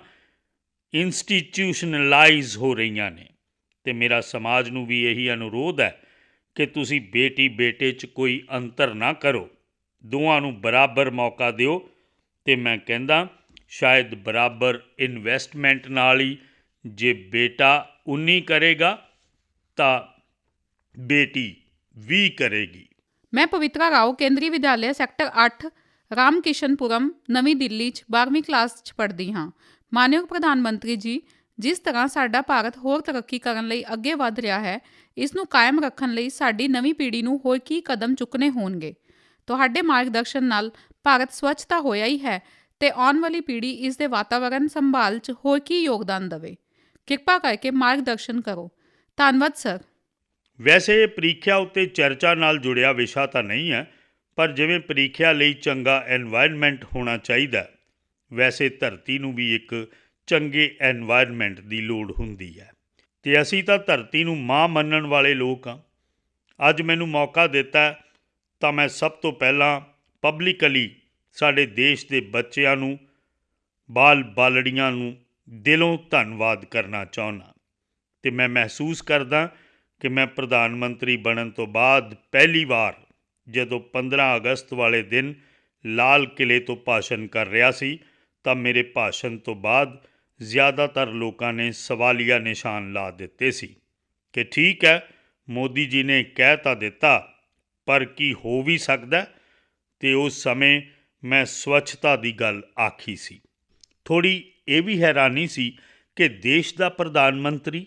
ਇੰਸਟੀਟਿਊਸ਼ਨਲਾਈਜ਼ ਹੋ ਰਹੀਆਂ ਨੇ। ਅਤੇ ਮੇਰਾ ਸਮਾਜ ਨੂੰ ਵੀ ਇਹੀ ਅਨੁਰੋਧ ਹੈ ਕਿ ਤੁਸੀਂ ਬੇਟੀ ਬੇਟੇ 'ਚ ਕੋਈ ਅੰਤਰ ਨਾ ਕਰੋ, ਦੋਵਾਂ ਨੂੰ ਬਰਾਬਰ ਮੌਕਾ ਦਿਓ। ਅਤੇ ਮੈਂ ਕਹਿੰਦਾ ਸ਼ਾਇਦ ਬਰਾਬਰ ਇਨਵੈਸਟਮੈਂਟ ਨਾਲ ਹੀ ਜੇ ਬੇਟਾ 19 ਕਰੇਗਾ ਤਾਂ ਬੇਟੀ 20 ਕਰੇਗੀ। ਮੈਂ ਪਵਿਤਰਾ ਰਾਓ, ਕੇਂਦਰੀ ਵਿਦਿਆਲਿਆ ਸੈਕਟਰ 8, ਰਾਮਕਿਸ਼ਨਪੁਰਮ, ਨਵੀਂ ਦਿੱਲੀ 'ਚ 12ਵੀਂ ਕਲਾਸ 'ਚ ਪੜ੍ਹਦੀ ਹਾਂ। ਮਾਨਯੋਗ ਪ੍ਰਧਾਨ ਮੰਤਰੀ ਜੀ, ਜਿਸ ਤਰ੍ਹਾਂ ਸਾਡਾ ਭਾਰਤ ਹੋਰ ਤਰੱਕੀ ਕਰਨ ਲਈ ਅੱਗੇ ਵਧ ਰਿਹਾ ਹੈ, ਇਸ ਨੂੰ ਕਾਇਮ ਰੱਖਣ ਲਈ ਸਾਡੀ ਨਵੀਂ ਪੀੜ੍ਹੀ ਨੂੰ ਹੋਰ ਕੀ ਕਦਮ ਚੁੱਕਣੇ ਹੋਣਗੇ? ਤੁਹਾਡੇ ਮਾਰਗਦਰਸ਼ਨ ਨਾਲ ਭਾਰਤ ਸਵੱਛ ਤਾਂ ਹੋਇਆ ਹੀ ਹੈ, ਅਤੇ ਆਉਣ ਵਾਲੀ ਪੀੜ੍ਹੀ ਇਸ ਦੇ ਵਾਤਾਵਰਣ ਸੰਭਾਲ 'ਚ ਹੋਰ ਕੀ ਯੋਗਦਾਨ ਦੇਵੇ? ਕਿਰਪਾ ਕਰਕੇ ਮਾਰਗਦਰਸ਼ਨ ਕਰੋ। ਧੰਨਵਾਦ ਸਰ। ਵੈਸੇ ਇਹ ਪ੍ਰੀਖਿਆ ਉੱਤੇ ਚਰਚਾ ਨਾਲ ਜੁੜਿਆ ਵਿਸ਼ਾ ਤਾਂ ਨਹੀਂ ਹੈ, ਪਰ ਜਿਵੇਂ ਪ੍ਰੀਖਿਆ ਲਈ ਚੰਗਾ ਐਨਵਾਇਰਨਮੈਂਟ ਹੋਣਾ ਚਾਹੀਦਾ, ਵੈਸੇ ਧਰਤੀ ਨੂੰ ਵੀ ਇੱਕ ਚੰਗੇ ਐਨਵਾਇਰਨਮੈਂਟ ਦੀ ਲੋੜ ਹੁੰਦੀ ਹੈ। ਅਤੇ ਅਸੀਂ ਤਾਂ ਧਰਤੀ ਨੂੰ ਮਾਂ ਮੰਨਣ ਵਾਲੇ ਲੋਕ ਹਾਂ। ਅੱਜ ਮੈਨੂੰ ਮੌਕਾ ਦਿੱਤਾ ਤਾਂ ਮੈਂ ਸਭ ਤੋਂ ਪਹਿਲਾਂ ਪਬਲਿਕਲੀ ਸਾਡੇ ਦੇਸ਼ ਦੇ ਬੱਚਿਆਂ ਨੂੰ, ਬਾਲ ਬਾਲੜੀਆਂ ਨੂੰ ਦਿਲੋਂ ਧੰਨਵਾਦ ਕਰਨਾ ਚਾਹੁੰਦਾ। ਅਤੇ ਮੈਂ ਮਹਿਸੂਸ ਕਰਦਾ ਕਿ ਮੈਂ ਪ੍ਰਧਾਨ ਮੰਤਰੀ ਬਣਨ ਤੋਂ ਬਾਅਦ ਪਹਿਲੀ ਵਾਰ ਜਦੋਂ 15 ਅਗਸਤ ਵਾਲੇ ਦਿਨ ਲਾਲ ਕਿਲ੍ਹੇ ਤੋਂ ਭਾਸ਼ਣ ਕਰ ਰਿਹਾ ਸੀ ਤਾਂ ਮੇਰੇ ਭਾਸ਼ਣ ਤੋਂ ਬਾਅਦ ਜ਼ਿਆਦਾਤਰ ਲੋਕਾਂ ਨੇ ਸਵਾਲੀਆ ਨਿਸ਼ਾਨ ਲਾ ਦਿੱਤੇ ਸੀ ਕਿ ਠੀਕ ਹੈ, ਮੋਦੀ ਜੀ ਨੇ ਕਹਿ ਤਾਂ ਦਿੱਤਾ, ਪਰ ਕੀ ਹੋ ਵੀ ਸਕਦਾ? ਅਤੇ ਉਸ ਸਮੇਂ ਮੈਂ ਸਵੱਛਤਾ ਦੀ ਗੱਲ ਆਖੀ ਸੀ। ਥੋੜ੍ਹੀ ਇਹ ਵੀ ਹੈਰਾਨੀ ਸੀ ਕਿ ਦੇਸ਼ ਦਾ ਪ੍ਰਧਾਨ ਮੰਤਰੀ,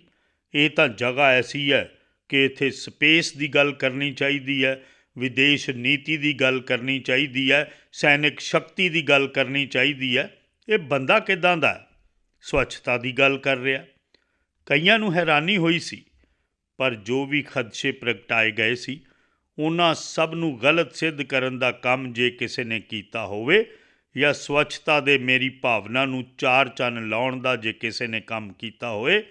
ਇਹ ਤਾਂ ਜਗ੍ਹਾ ਐਸੀ ਹੈ ਕਿ ਇੱਥੇ ਸਪੇਸ ਦੀ ਗੱਲ ਕਰਨੀ ਚਾਹੀਦੀ ਹੈ, ਵਿਦੇਸ਼ ਨੀਤੀ ਦੀ ਗੱਲ ਕਰਨੀ ਚਾਹੀਦੀ ਹੈ, ਸੈਨਿਕ ਸ਼ਕਤੀ ਦੀ ਗੱਲ ਕਰਨੀ ਚਾਹੀਦੀ ਹੈ। ਇਹ ਬੰਦਾ ਕਿੱਦਾਂ ਦਾ ਹੈ? ਸਵੱਛਤਾ ਦੀ ਗੱਲ ਕਰ ਰਿਹਾ। ਕਈਆਂ ਨੂੰ ਹੈਰਾਨੀ ਹੋਈ ਸੀ, ਪਰ ਜੋ ਵੀ ਖਦਸ਼ੇ ਪ੍ਰਗਟਾਏ ਗਏ ਸੀ ਉਹਨਾਂ ਸਭ ਨੂੰ ਗਲਤ ਸਿੱਧ ਕਰਨ ਦਾ ਕੰਮ ਜੇ ਕਿਸੇ ਨੇ ਕੀਤਾ ਹੋਵੇ, ਜਾਂ ਸਵੱਛਤਾ ਦੇ ਮੇਰੀ ਭਾਵਨਾ ਨੂੰ ਚਾਰ ਚੰਨ ਲਾਉਣ ਦਾ ਜੇ ਕਿਸੇ ਨੇ ਕੰਮ ਕੀਤਾ ਹੋਵੇ,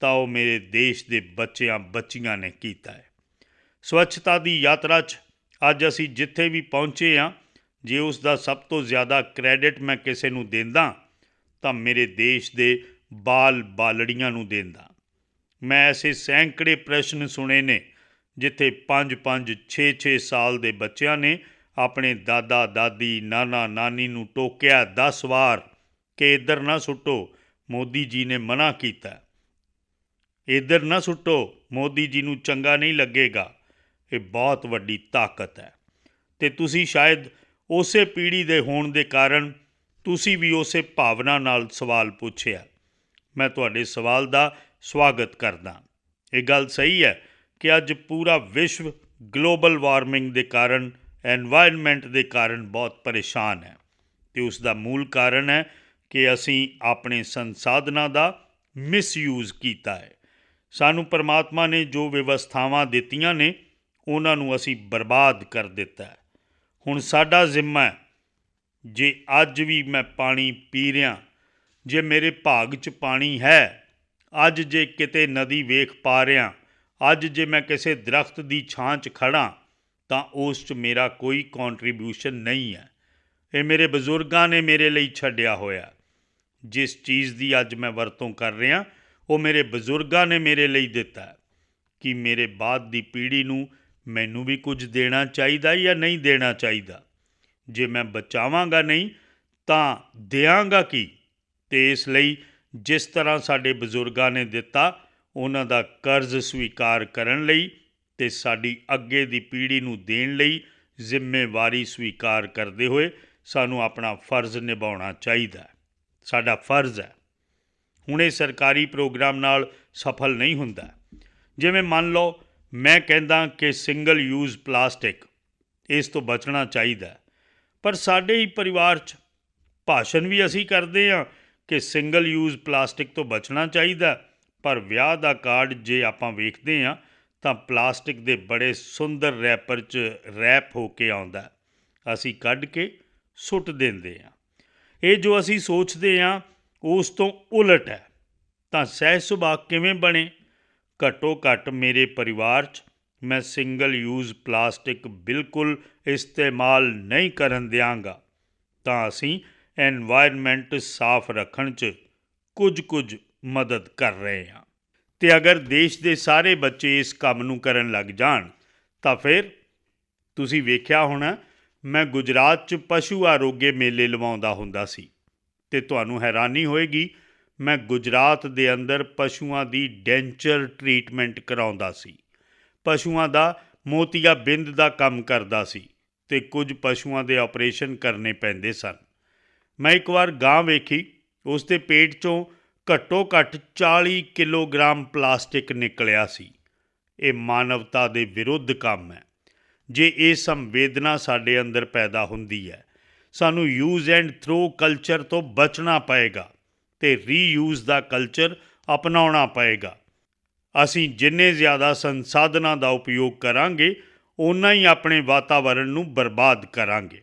ਤਾਂ ਉਹ ਮੇਰੇ ਦੇਸ਼ ਦੇ ਬੱਚੀਆਂ ਨੇ ਕੀਤਾ ਹੈ। ਸਵੱਛਤਾ ਦੀ ਯਾਤਰਾ 'ਚ ਅੱਜ ਅਸੀਂ ਜਿੱਥੇ ਵੀ ਪਹੁੰਚੇ ਹਾਂ, ਜੇ ਉਸ ਦਾ ਸਭ ਤੋਂ ਜ਼ਿਆਦਾ ਕ੍ਰੈਡਿਟ ਮੈਂ ਕਿਸੇ ਨੂੰ ਦਿੰਦਾ ਤਾਂ ਮੇਰੇ ਦੇਸ਼ ਦੇ ਬਾਲੜੀਆਂ ਨੂੰ ਦਿੰਦਾ। ਮੈਂ ਐਸੇ ਸੈਂਕੜੇ ਪ੍ਰਸ਼ਨ ਸੁਣੇ ਨੇ ਜਿੱਥੇ 5-5, 6-6 ਸਾਲ ਦੇ ਬੱਚਿਆਂ ਨੇ ਆਪਣੇ ਦਾਦਾ ਦਾਦੀ, ਨਾਨਾ ਨਾਨੀ ਨੂੰ ਟੋਕਿਆ 10 ਵਾਰ ਕਿ ਇੱਧਰ ਨਾ ਸੁੱਟੋ, ਮੋਦੀ ਜੀ ਨੇ ਮਨ੍ਹਾ ਕੀਤਾ, ਇੱਧਰ ਨਾ ਸੁੱਟੋ, ਮੋਦੀ ਜੀ ਨੂੰ ਚੰਗਾ ਨਹੀਂ ਲੱਗੇਗਾ। ਇਹ ਬਹੁਤ ਵੱਡੀ ਤਾਕਤ ਹੈ ਅਤੇ ਤੁਸੀਂ ਸ਼ਾਇਦ ਉਸੇ ਪੀੜ੍ਹੀ ਦੇ ਹੋਣ ਦੇ ਕਾਰਨ ਤੁਸੀਂ ਵੀ ਉਸੇ ਭਾਵਨਾ ਨਾਲ ਸਵਾਲ ਪੁੱਛਿਆ। ਮੈਂ ਤੁਹਾਡੇ ਸਵਾਲ ਦਾ ਸਵਾਗਤ ਕਰਦਾ। ਇਹ ਗੱਲ ਸਹੀ ਹੈ ਕਿ ਅੱਜ ਪੂਰਾ ਵਿਸ਼ਵ ਗਲੋਬਲ ਵਾਰਮਿੰਗ ਦੇ ਕਾਰਨ, ਐਨਵਾਇਰਨਮੈਂਟ ਦੇ ਕਾਰਨ ਬਹੁਤ ਪਰੇਸ਼ਾਨ ਹੈ ਅਤੇ ਉਸ ਦਾ ਮੂਲ ਕਾਰਨ ਹੈ ਕਿ ਅਸੀਂ ਆਪਣੇ ਸੰਸਾਧਨਾਂ ਦਾ ਮਿਸਯੂਜ਼ ਕੀਤਾ ਹੈ। ਸਾਨੂੰ ਪਰਮਾਤਮਾ ਨੇ ਜੋ ਵਿਵਸਥਾਵਾਂ ਦਿੱਤੀਆਂ ਨੇ ਉਹਨਾਂ ਨੂੰ ਅਸੀਂ ਬਰਬਾਦ ਕਰ ਦਿੱਤਾ ਹੈ। ਹੁਣ ਸਾਡਾ ਜ਼ਿੰਮਾ ਹੈ, ਜੇ ਅੱਜ ਵੀ ਮੈਂ ਪਾਣੀ ਪੀ ਰਿਹਾ, ਜੇ ਮੇਰੇ ਭਾਗ 'ਚ ਪਾਣੀ ਹੈ, ਅੱਜ ਜੇ ਕਿਤੇ ਨਦੀ ਵੇਖ ਪਾ ਰਿਹਾ, ਅੱਜ ਜੇ ਮੈਂ ਕਿਸੇ ਦਰਖਤ ਦੀ ਛਾਂ 'ਚ ਖੜ੍ਹਾਂ, ਤਾਂ ਉਸ 'ਚ ਮੇਰਾ ਕੋਈ ਕੰਟਰੀਬਿਊਸ਼ਨ ਨਹੀਂ ਹੈ। ਇਹ ਮੇਰੇ ਬਜ਼ੁਰਗਾਂ ਨੇ ਮੇਰੇ ਲਈ ਛੱਡਿਆ ਹੋਇਆ। ਜਿਸ ਚੀਜ਼ ਦੀ ਅੱਜ ਮੈਂ ਵਰਤੋਂ ਕਰ ਰਿਹਾ, ਉਹ ਮੇਰੇ ਬਜ਼ੁਰਗਾਂ ਨੇ ਮੇਰੇ ਲਈ ਦਿੱਤਾ। ਕਿ ਮੇਰੇ ਬਾਅਦ ਦੀ ਪੀੜ੍ਹੀ ਨੂੰ ਮੈਨੂੰ ਵੀ ਕੁਝ ਦੇਣਾ ਚਾਹੀਦਾ ਜਾਂ ਨਹੀਂ ਦੇਣਾ ਚਾਹੀਦਾ? ਜੇ ਮੈਂ ਬਚਾਵਾਂਗਾ ਨਹੀਂ ਤਾਂ ਦਿਆਂਗਾ ਕੀ? ਅਤੇ ਇਸ ਲਈ ਜਿਸ ਤਰ੍ਹਾਂ ਸਾਡੇ ਬਜ਼ੁਰਗਾਂ ਨੇ ਦਿੱਤਾ, ਉਹਨਾਂ ਦਾ ਕਰਜ਼ ਸਵੀਕਾਰ ਕਰਨ ਲਈ ਅਤੇ ਸਾਡੀ ਅੱਗੇ ਦੀ ਪੀੜ੍ਹੀ ਨੂੰ ਦੇਣ ਲਈ ਜ਼ਿੰਮੇਵਾਰੀ ਸਵੀਕਾਰ ਕਰਦੇ ਹੋਏ ਸਾਨੂੰ ਆਪਣਾ ਫਰਜ਼ ਨਿਭਾਉਣਾ ਚਾਹੀਦਾ। ਸਾਡਾ ਫਰਜ਼ ਹੈ। ਹੁਣ ਇਹ ਸਰਕਾਰੀ ਪ੍ਰੋਗਰਾਮ ਨਾਲ ਸਫਲ ਨਹੀਂ ਹੁੰਦਾ। ਜਿਵੇਂ ਮੰਨ ਲਓ ਮੈਂ ਕਹਿੰਦਾ ਕਿ ਸਿੰਗਲ ਯੂਜ਼ ਪਲਾਸਟਿਕ, ਇਸ ਤੋਂ ਬਚਣਾ ਚਾਹੀਦਾ, ਪਰ ਸਾਡੇ ਹੀ ਪਰਿਵਾਰ 'ਚ ਭਾਸ਼ਣ ਵੀ ਅਸੀਂ ਕਰਦੇ ਹਾਂ ਕਿ ਸਿੰਗਲ ਯੂਜ਼ ਪਲਾਸਟਿਕ ਤੋਂ ਬਚਣਾ ਚਾਹੀਦਾ, ਪਰ ਵਿਆਹ ਦਾ ਕਾਰਡ ਜੇ ਆਪਾਂ ਵੇਖਦੇ ਹਾਂ ਤਾਂ ਪਲਾਸਟਿਕ ਦੇ ਬੜੇ ਸੁੰਦਰ ਰੈਪਰ 'ਚ ਰੈਪ ਹੋ ਕੇ ਆਉਂਦਾ, ਅਸੀਂ ਕੱਢ ਕੇ ਸੁੱਟ ਦਿੰਦੇ ਹਾਂ। ਇਹ ਜੋ ਅਸੀਂ ਸੋਚਦੇ ਹਾਂ ਉਸ ਤੋਂ ਉਲਟ ਹੈ। ਤਾਂ ਸਹਿਜ ਸੁਭਾਅ ਕਿਵੇਂ ਬਣੇ? ਘੱਟੋ ਘੱਟ ਮੇਰੇ ਪਰਿਵਾਰ 'ਚ ਮੈਂ ਸਿੰਗਲ ਯੂਜ਼ ਪਲਾਸਟਿਕ ਬਿਲਕੁਲ ਇਸਤੇਮਾਲ ਨਹੀਂ ਕਰਨ ਦਿਆਂਗਾ। ਤਾਂ ਅਸੀਂ ਐਨਵਾਇਰਨਮੈਂਟ ਸਾਫ਼ ਰੱਖਣ 'ਚ ਕੁਝ ਮਦਦ ਕਰ ਰਹੇ ਹਾਂ। ਅਤੇ ਅਗਰ ਦੇਸ਼ ਦੇ ਸਾਰੇ ਬੱਚੇ ਇਸ ਕੰਮ ਨੂੰ ਕਰਨ ਲੱਗ ਜਾਣ ਤਾਂ ਫਿਰ ਤੁਸੀਂ ਵੇਖਿਆ ਹੋਣਾ, ਮੈਂ ਗੁਜਰਾਤ 'ਚ ਪਸ਼ੂ ਆਰੋਗਯ ਮੇਲੇ ਲਵਾਉਂਦਾ ਹੁੰਦਾ ਸੀ ਅਤੇ ਤੁਹਾਨੂੰ ਹੈਰਾਨੀ ਹੋਏਗੀ, ਮੈਂ ਗੁਜਰਾਤ ਦੇ ਅੰਦਰ ਪਸ਼ੂਆਂ ਦੀ ਡੈਂਚਰ ਟਰੀਟਮੈਂਟ ਕਰਾਉਂਦਾ ਸੀ, ਪਸ਼ੂਆਂ ਦਾ ਮੋਤੀਆਬਿੰਦ ਦਾ ਕੰਮ ਕਰਦਾ ਸੀ ਅਤੇ ਕੁਝ ਪਸ਼ੂਆਂ ਦੇ ਆਪਰੇਸ਼ਨ ਕਰਨੇ ਪੈਂਦੇ ਸਨ। ਮੈਂ ਇੱਕ ਵਾਰ ਗਾਂ ਵੇਖੀ, ਉਸ ਦੇ ਪੇਟ 'ਚੋਂ ਘੱਟੋ ਘੱਟ 40 ਕਿਲੋਗ੍ਰਾਮ ਪਲਾਸਟਿਕ ਨਿਕਲਿਆ ਸੀ। ਇਹ ਮਾਨਵਤਾ ਦੇ ਵਿਰੁੱਧ ਕੰਮ ਹੈ। ਜੇ ਇਹ ਸੰਵੇਦਨਾ ਸਾਡੇ ਅੰਦਰ ਪੈਦਾ ਹੁੰਦੀ ਹੈ, ਸਾਨੂੰ ਯੂਜ਼ ਐਂਡ ਥਰੋ ਕਲਚਰ ਤੋਂ ਬਚਣਾ ਪਏਗਾ ਅਤੇ ਰੀਯੂਜ਼ ਦਾ ਕਲਚਰ ਅਪਣਾਉਣਾ ਪਏਗਾ। ਅਸੀਂ ਜਿੰਨੇ ਜ਼ਿਆਦਾ ਸੰਸਾਧਨਾਂ ਦਾ ਉਪਯੋਗ ਕਰਾਂਗੇ, ਓਨਾ ਹੀ ਆਪਣੇ ਵਾਤਾਵਰਣ ਨੂੰ ਬਰਬਾਦ ਕਰਾਂਗੇ।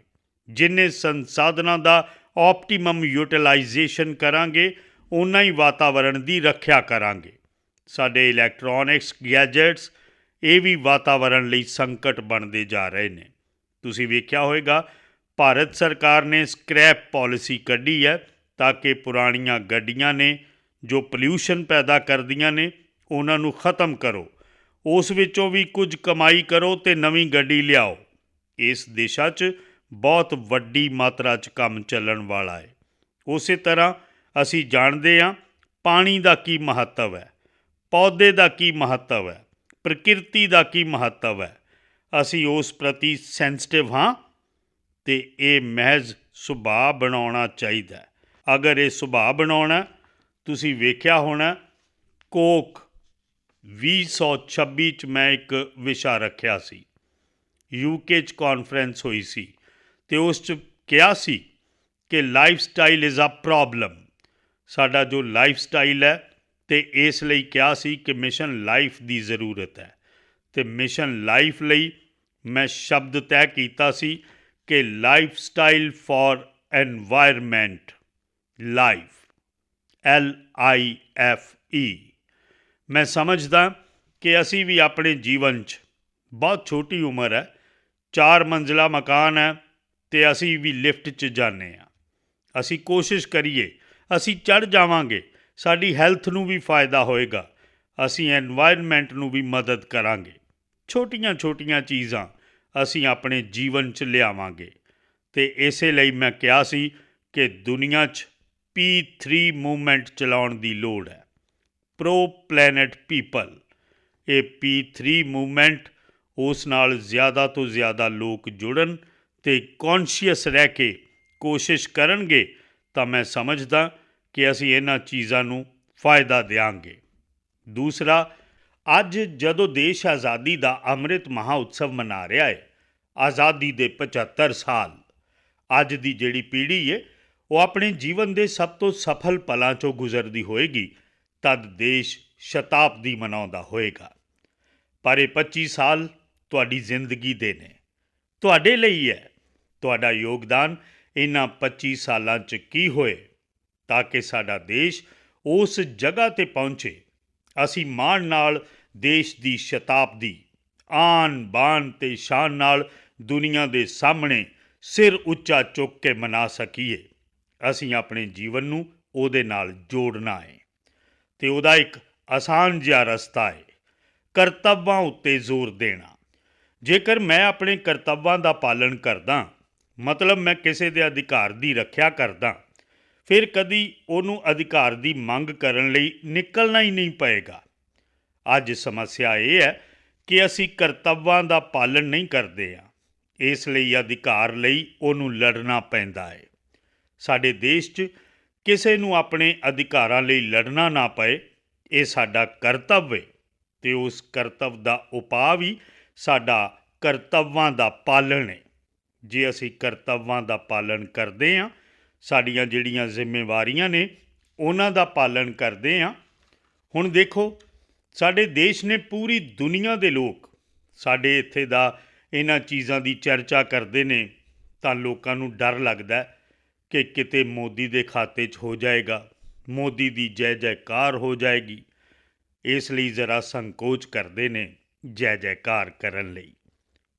ਜਿੰਨੇ ਸੰਸਾਧਨਾਂ ਦਾ ਆਪਟੀਮਮ ਯੂਟੀਲਾਈਜੇਸ਼ਨ ਕਰਾਂਗੇ, ਓਨਾ ਹੀ ਵਾਤਾਵਰਣ ਦੀ ਰੱਖਿਆ ਕਰਾਂਗੇ। ਸਾਡੇ ਇਲੈਕਟ੍ਰੋਨਿਕਸ ਗੈਜਟਸ, ਇਹ ਵੀ ਵਾਤਾਵਰਣ ਲਈ ਸੰਕਟ ਬਣਦੇ ਜਾ ਰਹੇ ਨੇ। ਤੁਸੀਂ ਵੇਖਿਆ ਹੋਵੇਗਾ, ਭਾਰਤ ਸਰਕਾਰ ਨੇ ਸਕ੍ਰੈਪ ਪਾਲਿਸੀ ਕੱਢੀ ਹੈ ਤਾਂ ਕਿ ਪੁਰਾਣੀਆਂ ਗੱਡੀਆਂ ਨੇ ਜੋ ਪੋਲਿਊਸ਼ਨ ਪੈਦਾ ਕਰਦੀਆਂ ਨੇ, ਉਹਨਾਂ ਨੂੰ ਖ਼ਤਮ ਕਰੋ। ਉਸ ਵਿੱਚੋਂ ਵੀ ਕੁਝ ਕਮਾਈ ਕਰੋ ਅਤੇ ਨਵੀਂ ਗੱਡੀ ਲਿਆਓ। ਇਸ ਦਿਸ਼ਾ 'ਚ ਬਹੁਤ ਵੱਡੀ ਮਾਤਰਾ 'ਚ ਕੰਮ ਚੱਲਣ ਵਾਲਾ ਹੈ। ਉਸੇ ਤਰ੍ਹਾਂ ਅਸੀਂ ਜਾਣਦੇ ਹਾਂ ਪਾਣੀ ਦਾ ਕੀ ਮਹੱਤਵ ਹੈ, ਪੌਦੇ ਦਾ ਕੀ ਮਹੱਤਵ ਹੈ, ਪ੍ਰਕਿਰਤੀ ਦਾ ਕੀ ਮਹੱਤਵ ਹੈ। ਅਸੀਂ ਉਸ ਪ੍ਰਤੀ ਸੈਂਸਿਟਿਵ ਹਾਂ ਅਤੇ ਇਹ ਮਹਿਜ਼ ਸੁਭਾਅ ਬਣਾਉਣਾ ਚਾਹੀਦਾ। ਅਗਰ ਇਹ ਸੁਭਾਅ ਬਣਾਉਣਾ, ਤੁਸੀਂ ਵੇਖਿਆ ਹੋਣਾ ਕੋਕ 2026 'ਚ ਮੈਂ ਇੱਕ ਵਿਸ਼ਾ ਰੱਖਿਆ ਸੀ, UK 'ਚ ਕਾਨਫਰੰਸ ਹੋਈ ਸੀ ਅਤੇ ਉਸ 'ਚ ਕਿਹਾ ਸੀ ਕਿ life style is a problem. ਸਾਡਾ ਜੋ ਲਾਈਫ ਸਟਾਈਲ ਹੈ, ਅਤੇ ਇਸ ਲਈ ਕਿਹਾ ਸੀ ਕਿ ਮਿਸ਼ਨ ਲਾਈਫ ਦੀ ਜ਼ਰੂਰਤ ਹੈ। ਅਤੇ ਮਿਸ਼ਨ ਲਾਈਫ ਲਈ ਮੈਂ ਸ਼ਬਦ ਤੈਅ ਕੀਤਾ ਸੀ ਕਿ life style for environment life, LIFE। ਮੈਂ ਸਮਝਦਾ ਕਿ ਅਸੀਂ ਵੀ ਆਪਣੇ ਜੀਵਨ 'ਚ, ਬਹੁਤ ਛੋਟੀ ਉਮਰ ਹੈ, 4 ਮੰਜ਼ਿਲਾ ਮਕਾਨ ਹੈ ਅਤੇ ਅਸੀਂ ਵੀ ਲਿਫਟ 'ਚ ਜਾਂਦੇ ਹਾਂ। ਅਸੀਂ ਕੋਸ਼ਿਸ਼ ਕਰੀਏ, ਅਸੀਂ ਚੜ੍ਹ ਜਾਵਾਂਗੇ, ਸਾਡੀ ਹੈਲਥ ਨੂੰ ਵੀ ਫਾਇਦਾ ਹੋਏਗਾ, ਅਸੀਂ ਐਨਵਾਇਰਮੈਂਟ ਨੂੰ ਵੀ ਮਦਦ ਕਰਾਂਗੇ। ਛੋਟੀਆਂ ਛੋਟੀਆਂ ਚੀਜ਼ਾਂ ਅਸੀਂ ਆਪਣੇ ਜੀਵਨ 'ਚ ਲਿਆਵਾਂਗੇ ਅਤੇ ਇਸੇ ਲਈ ਮੈਂ ਕਿਹਾ ਸੀ ਕਿ ਦੁਨੀਆ 'ਚ P3 ਮੂਵਮੈਂਟ ਚਲਾਉਣ ਦੀ ਲੋੜ ਹੈ, ਪ੍ਰੋ ਪਲੈਨਟ ਪੀਪਲ। ਇਹ P3 ਮੂਵਮੈਂਟ, ਉਸ ਨਾਲ ਜ਼ਿਆਦਾ ਤੋਂ ਜ਼ਿਆਦਾ ਲੋਕ ਜੁੜਨ ਅਤੇ ਕੌਨਸ਼ੀਅਸ ਰਹਿ ਕੇ ਕੋਸ਼ਿਸ਼ ਕਰਨਗੇ ਤਾਂ ਮੈਂ ਸਮਝਦਾ ਕਿ ਅਸੀਂ ਇਹਨਾਂ ਚੀਜ਼ਾਂ ਨੂੰ ਫਾਇਦਾ ਦਿਆਂਗੇ। ਦੂਸਰਾ, ਅੱਜ ਜਦੋਂ ਦੇਸ਼ ਆਜ਼ਾਦੀ ਦਾ ਅੰਮ੍ਰਿਤ ਮਹਾਉਤਸਵ ਮਨਾ ਰਿਹਾ ਹੈ, ਆਜ਼ਾਦੀ ਦੇ 75 ਸਾਲ, ਅੱਜ ਦੀ ਜਿਹੜੀ ਪੀੜ੍ਹੀ ਹੈ ਉਹ ਆਪਣੇ ਜੀਵਨ ਦੇ ਸਭ ਤੋਂ ਸਫਲ ਪਲਾਂ 'ਚੋਂ ਗੁਜ਼ਰਦੀ ਹੋਏਗੀ, ਤਦ ਦੇਸ਼ ਸ਼ਤਾਬਦੀ ਮਨਾਉਂਦਾ ਹੋਏਗਾ। ਪਰ ਇਹ 25 ਸਾਲ ਤੁਹਾਡੀ ਜ਼ਿੰਦਗੀ ਦੇ ਨੇ, ਤੁਹਾਡੇ ਲਈ ਹੈ। ਤੁਹਾਡਾ ਯੋਗਦਾਨ ਇਹਨਾਂ 25 ਸਾਲਾਂ 'ਚ ਕੀ ਹੋਏ ਤਾਂ ਕਿ ਸਾਡਾ ਦੇਸ਼ ਉਸ ਜਗ੍ਹਾ 'ਤੇ ਪਹੁੰਚੇ। ਅਸੀਂ ਮਾਣ ਨਾਲ ਦੇਸ਼ ਦੀ ਸ਼ਤਾਬਦੀ ਆਨ ਬਾਨ ਅਤੇ ਸ਼ਾਨ ਨਾਲ ਦੁਨੀਆ ਦੇ ਸਾਹਮਣੇ ਸਿਰ ਉੱਚਾ ਚੁੱਕ ਕੇ ਮਨਾ ਸਕੀਏ। ਅਸੀਂ ਆਪਣੇ ਜੀਵਨ ਨੂੰ ਉਹਦੇ ਨਾਲ ਜੋੜਨਾ ਹੈ ਅਤੇ ਉਹਦਾ ਇੱਕ ਆਸਾਨ ਜਿਹਾ ਰਸਤਾ ਹੈ, ਕਰਤੱਵਾਂ ਉੱਤੇ ਜ਼ੋਰ ਦੇਣਾ। ਜੇਕਰ ਮੈਂ ਆਪਣੇ ਕਰਤੱਵਾਂ ਦਾ ਪਾਲਣ ਕਰਦਾ, ਮਤਲਬ ਮੈਂ ਕਿਸੇ ਦੇ ਅਧਿਕਾਰ ਦੀ ਰੱਖਿਆ ਕਰਦਾ, ਫਿਰ ਕਦੀ ਉਹਨੂੰ ਅਧਿਕਾਰ ਦੀ ਮੰਗ ਕਰਨ ਲਈ ਨਿਕਲਣਾ ਹੀ ਨਹੀਂ ਪਏਗਾ। ਅੱਜ ਸਮੱਸਿਆ ਇਹ ਹੈ ਕਿ ਅਸੀਂ ਕਰਤੱਵਾਂ ਦਾ ਪਾਲਣ ਨਹੀਂ ਕਰਦੇ ਹਾਂ, ਇਸ ਲਈ ਅਧਿਕਾਰ ਲਈ ਉਹਨੂੰ ਲੜਨਾ ਪੈਂਦਾ ਹੈ। ਸਾਡੇ ਦੇਸ਼ 'ਚ ਕਿਸੇ ਨੂੰ ਆਪਣੇ ਅਧਿਕਾਰਾਂ ਲਈ ਲੜਨਾ ਨਾ ਪਏ, ਇਹ ਸਾਡਾ ਕਰਤੱਵ ਹੈ ਅਤੇ ਉਸ ਕਰਤੱਵ ਦਾ ਉਪਾਅ ਵੀ ਸਾਡਾ ਕਰਤੱਵਾਂ ਦਾ ਪਾਲਣ ਹੈ। ਜੇ ਅਸੀਂ ਕਰਤੱਵਾਂ ਦਾ ਪਾਲਣ ਕਰਦੇ ਹਾਂ, ਸਾਡੀਆਂ ਜਿਹੜੀਆਂ ਜ਼ਿੰਮੇਵਾਰੀਆਂ ਨੇ ਉਹਨਾਂ ਦਾ ਪਾਲਣ ਕਰਦੇ ਹਾਂ। ਹੁਣ ਦੇਖੋ, ਸਾਡੇ ਦੇਸ਼ ਨੇ ਪੂਰੀ ਦੁਨੀਆ ਦੇ ਲੋਕ ਸਾਡੇ ਇੱਥੇ ਦਾ ਇਹਨਾਂ ਚੀਜ਼ਾਂ ਦੀ ਚਰਚਾ ਕਰਦੇ ਨੇ ਤਾਂ ਲੋਕਾਂ ਨੂੰ ਡਰ ਲੱਗਦਾ ਕਿ ਕਿਤੇ ਮੋਦੀ ਦੇ ਖਾਤੇ 'ਚ ਹੋ ਜਾਏਗਾ, ਮੋਦੀ ਦੀ ਜੈ ਜੈਕਾਰ ਹੋ ਜਾਏਗੀ। ਇਸ ਲਈ ਜ਼ਰਾ ਸੰਕੋਚ ਕਰਦੇ ਨੇ ਜੈ ਜੈਕਾਰ ਕਰਨ ਲਈ।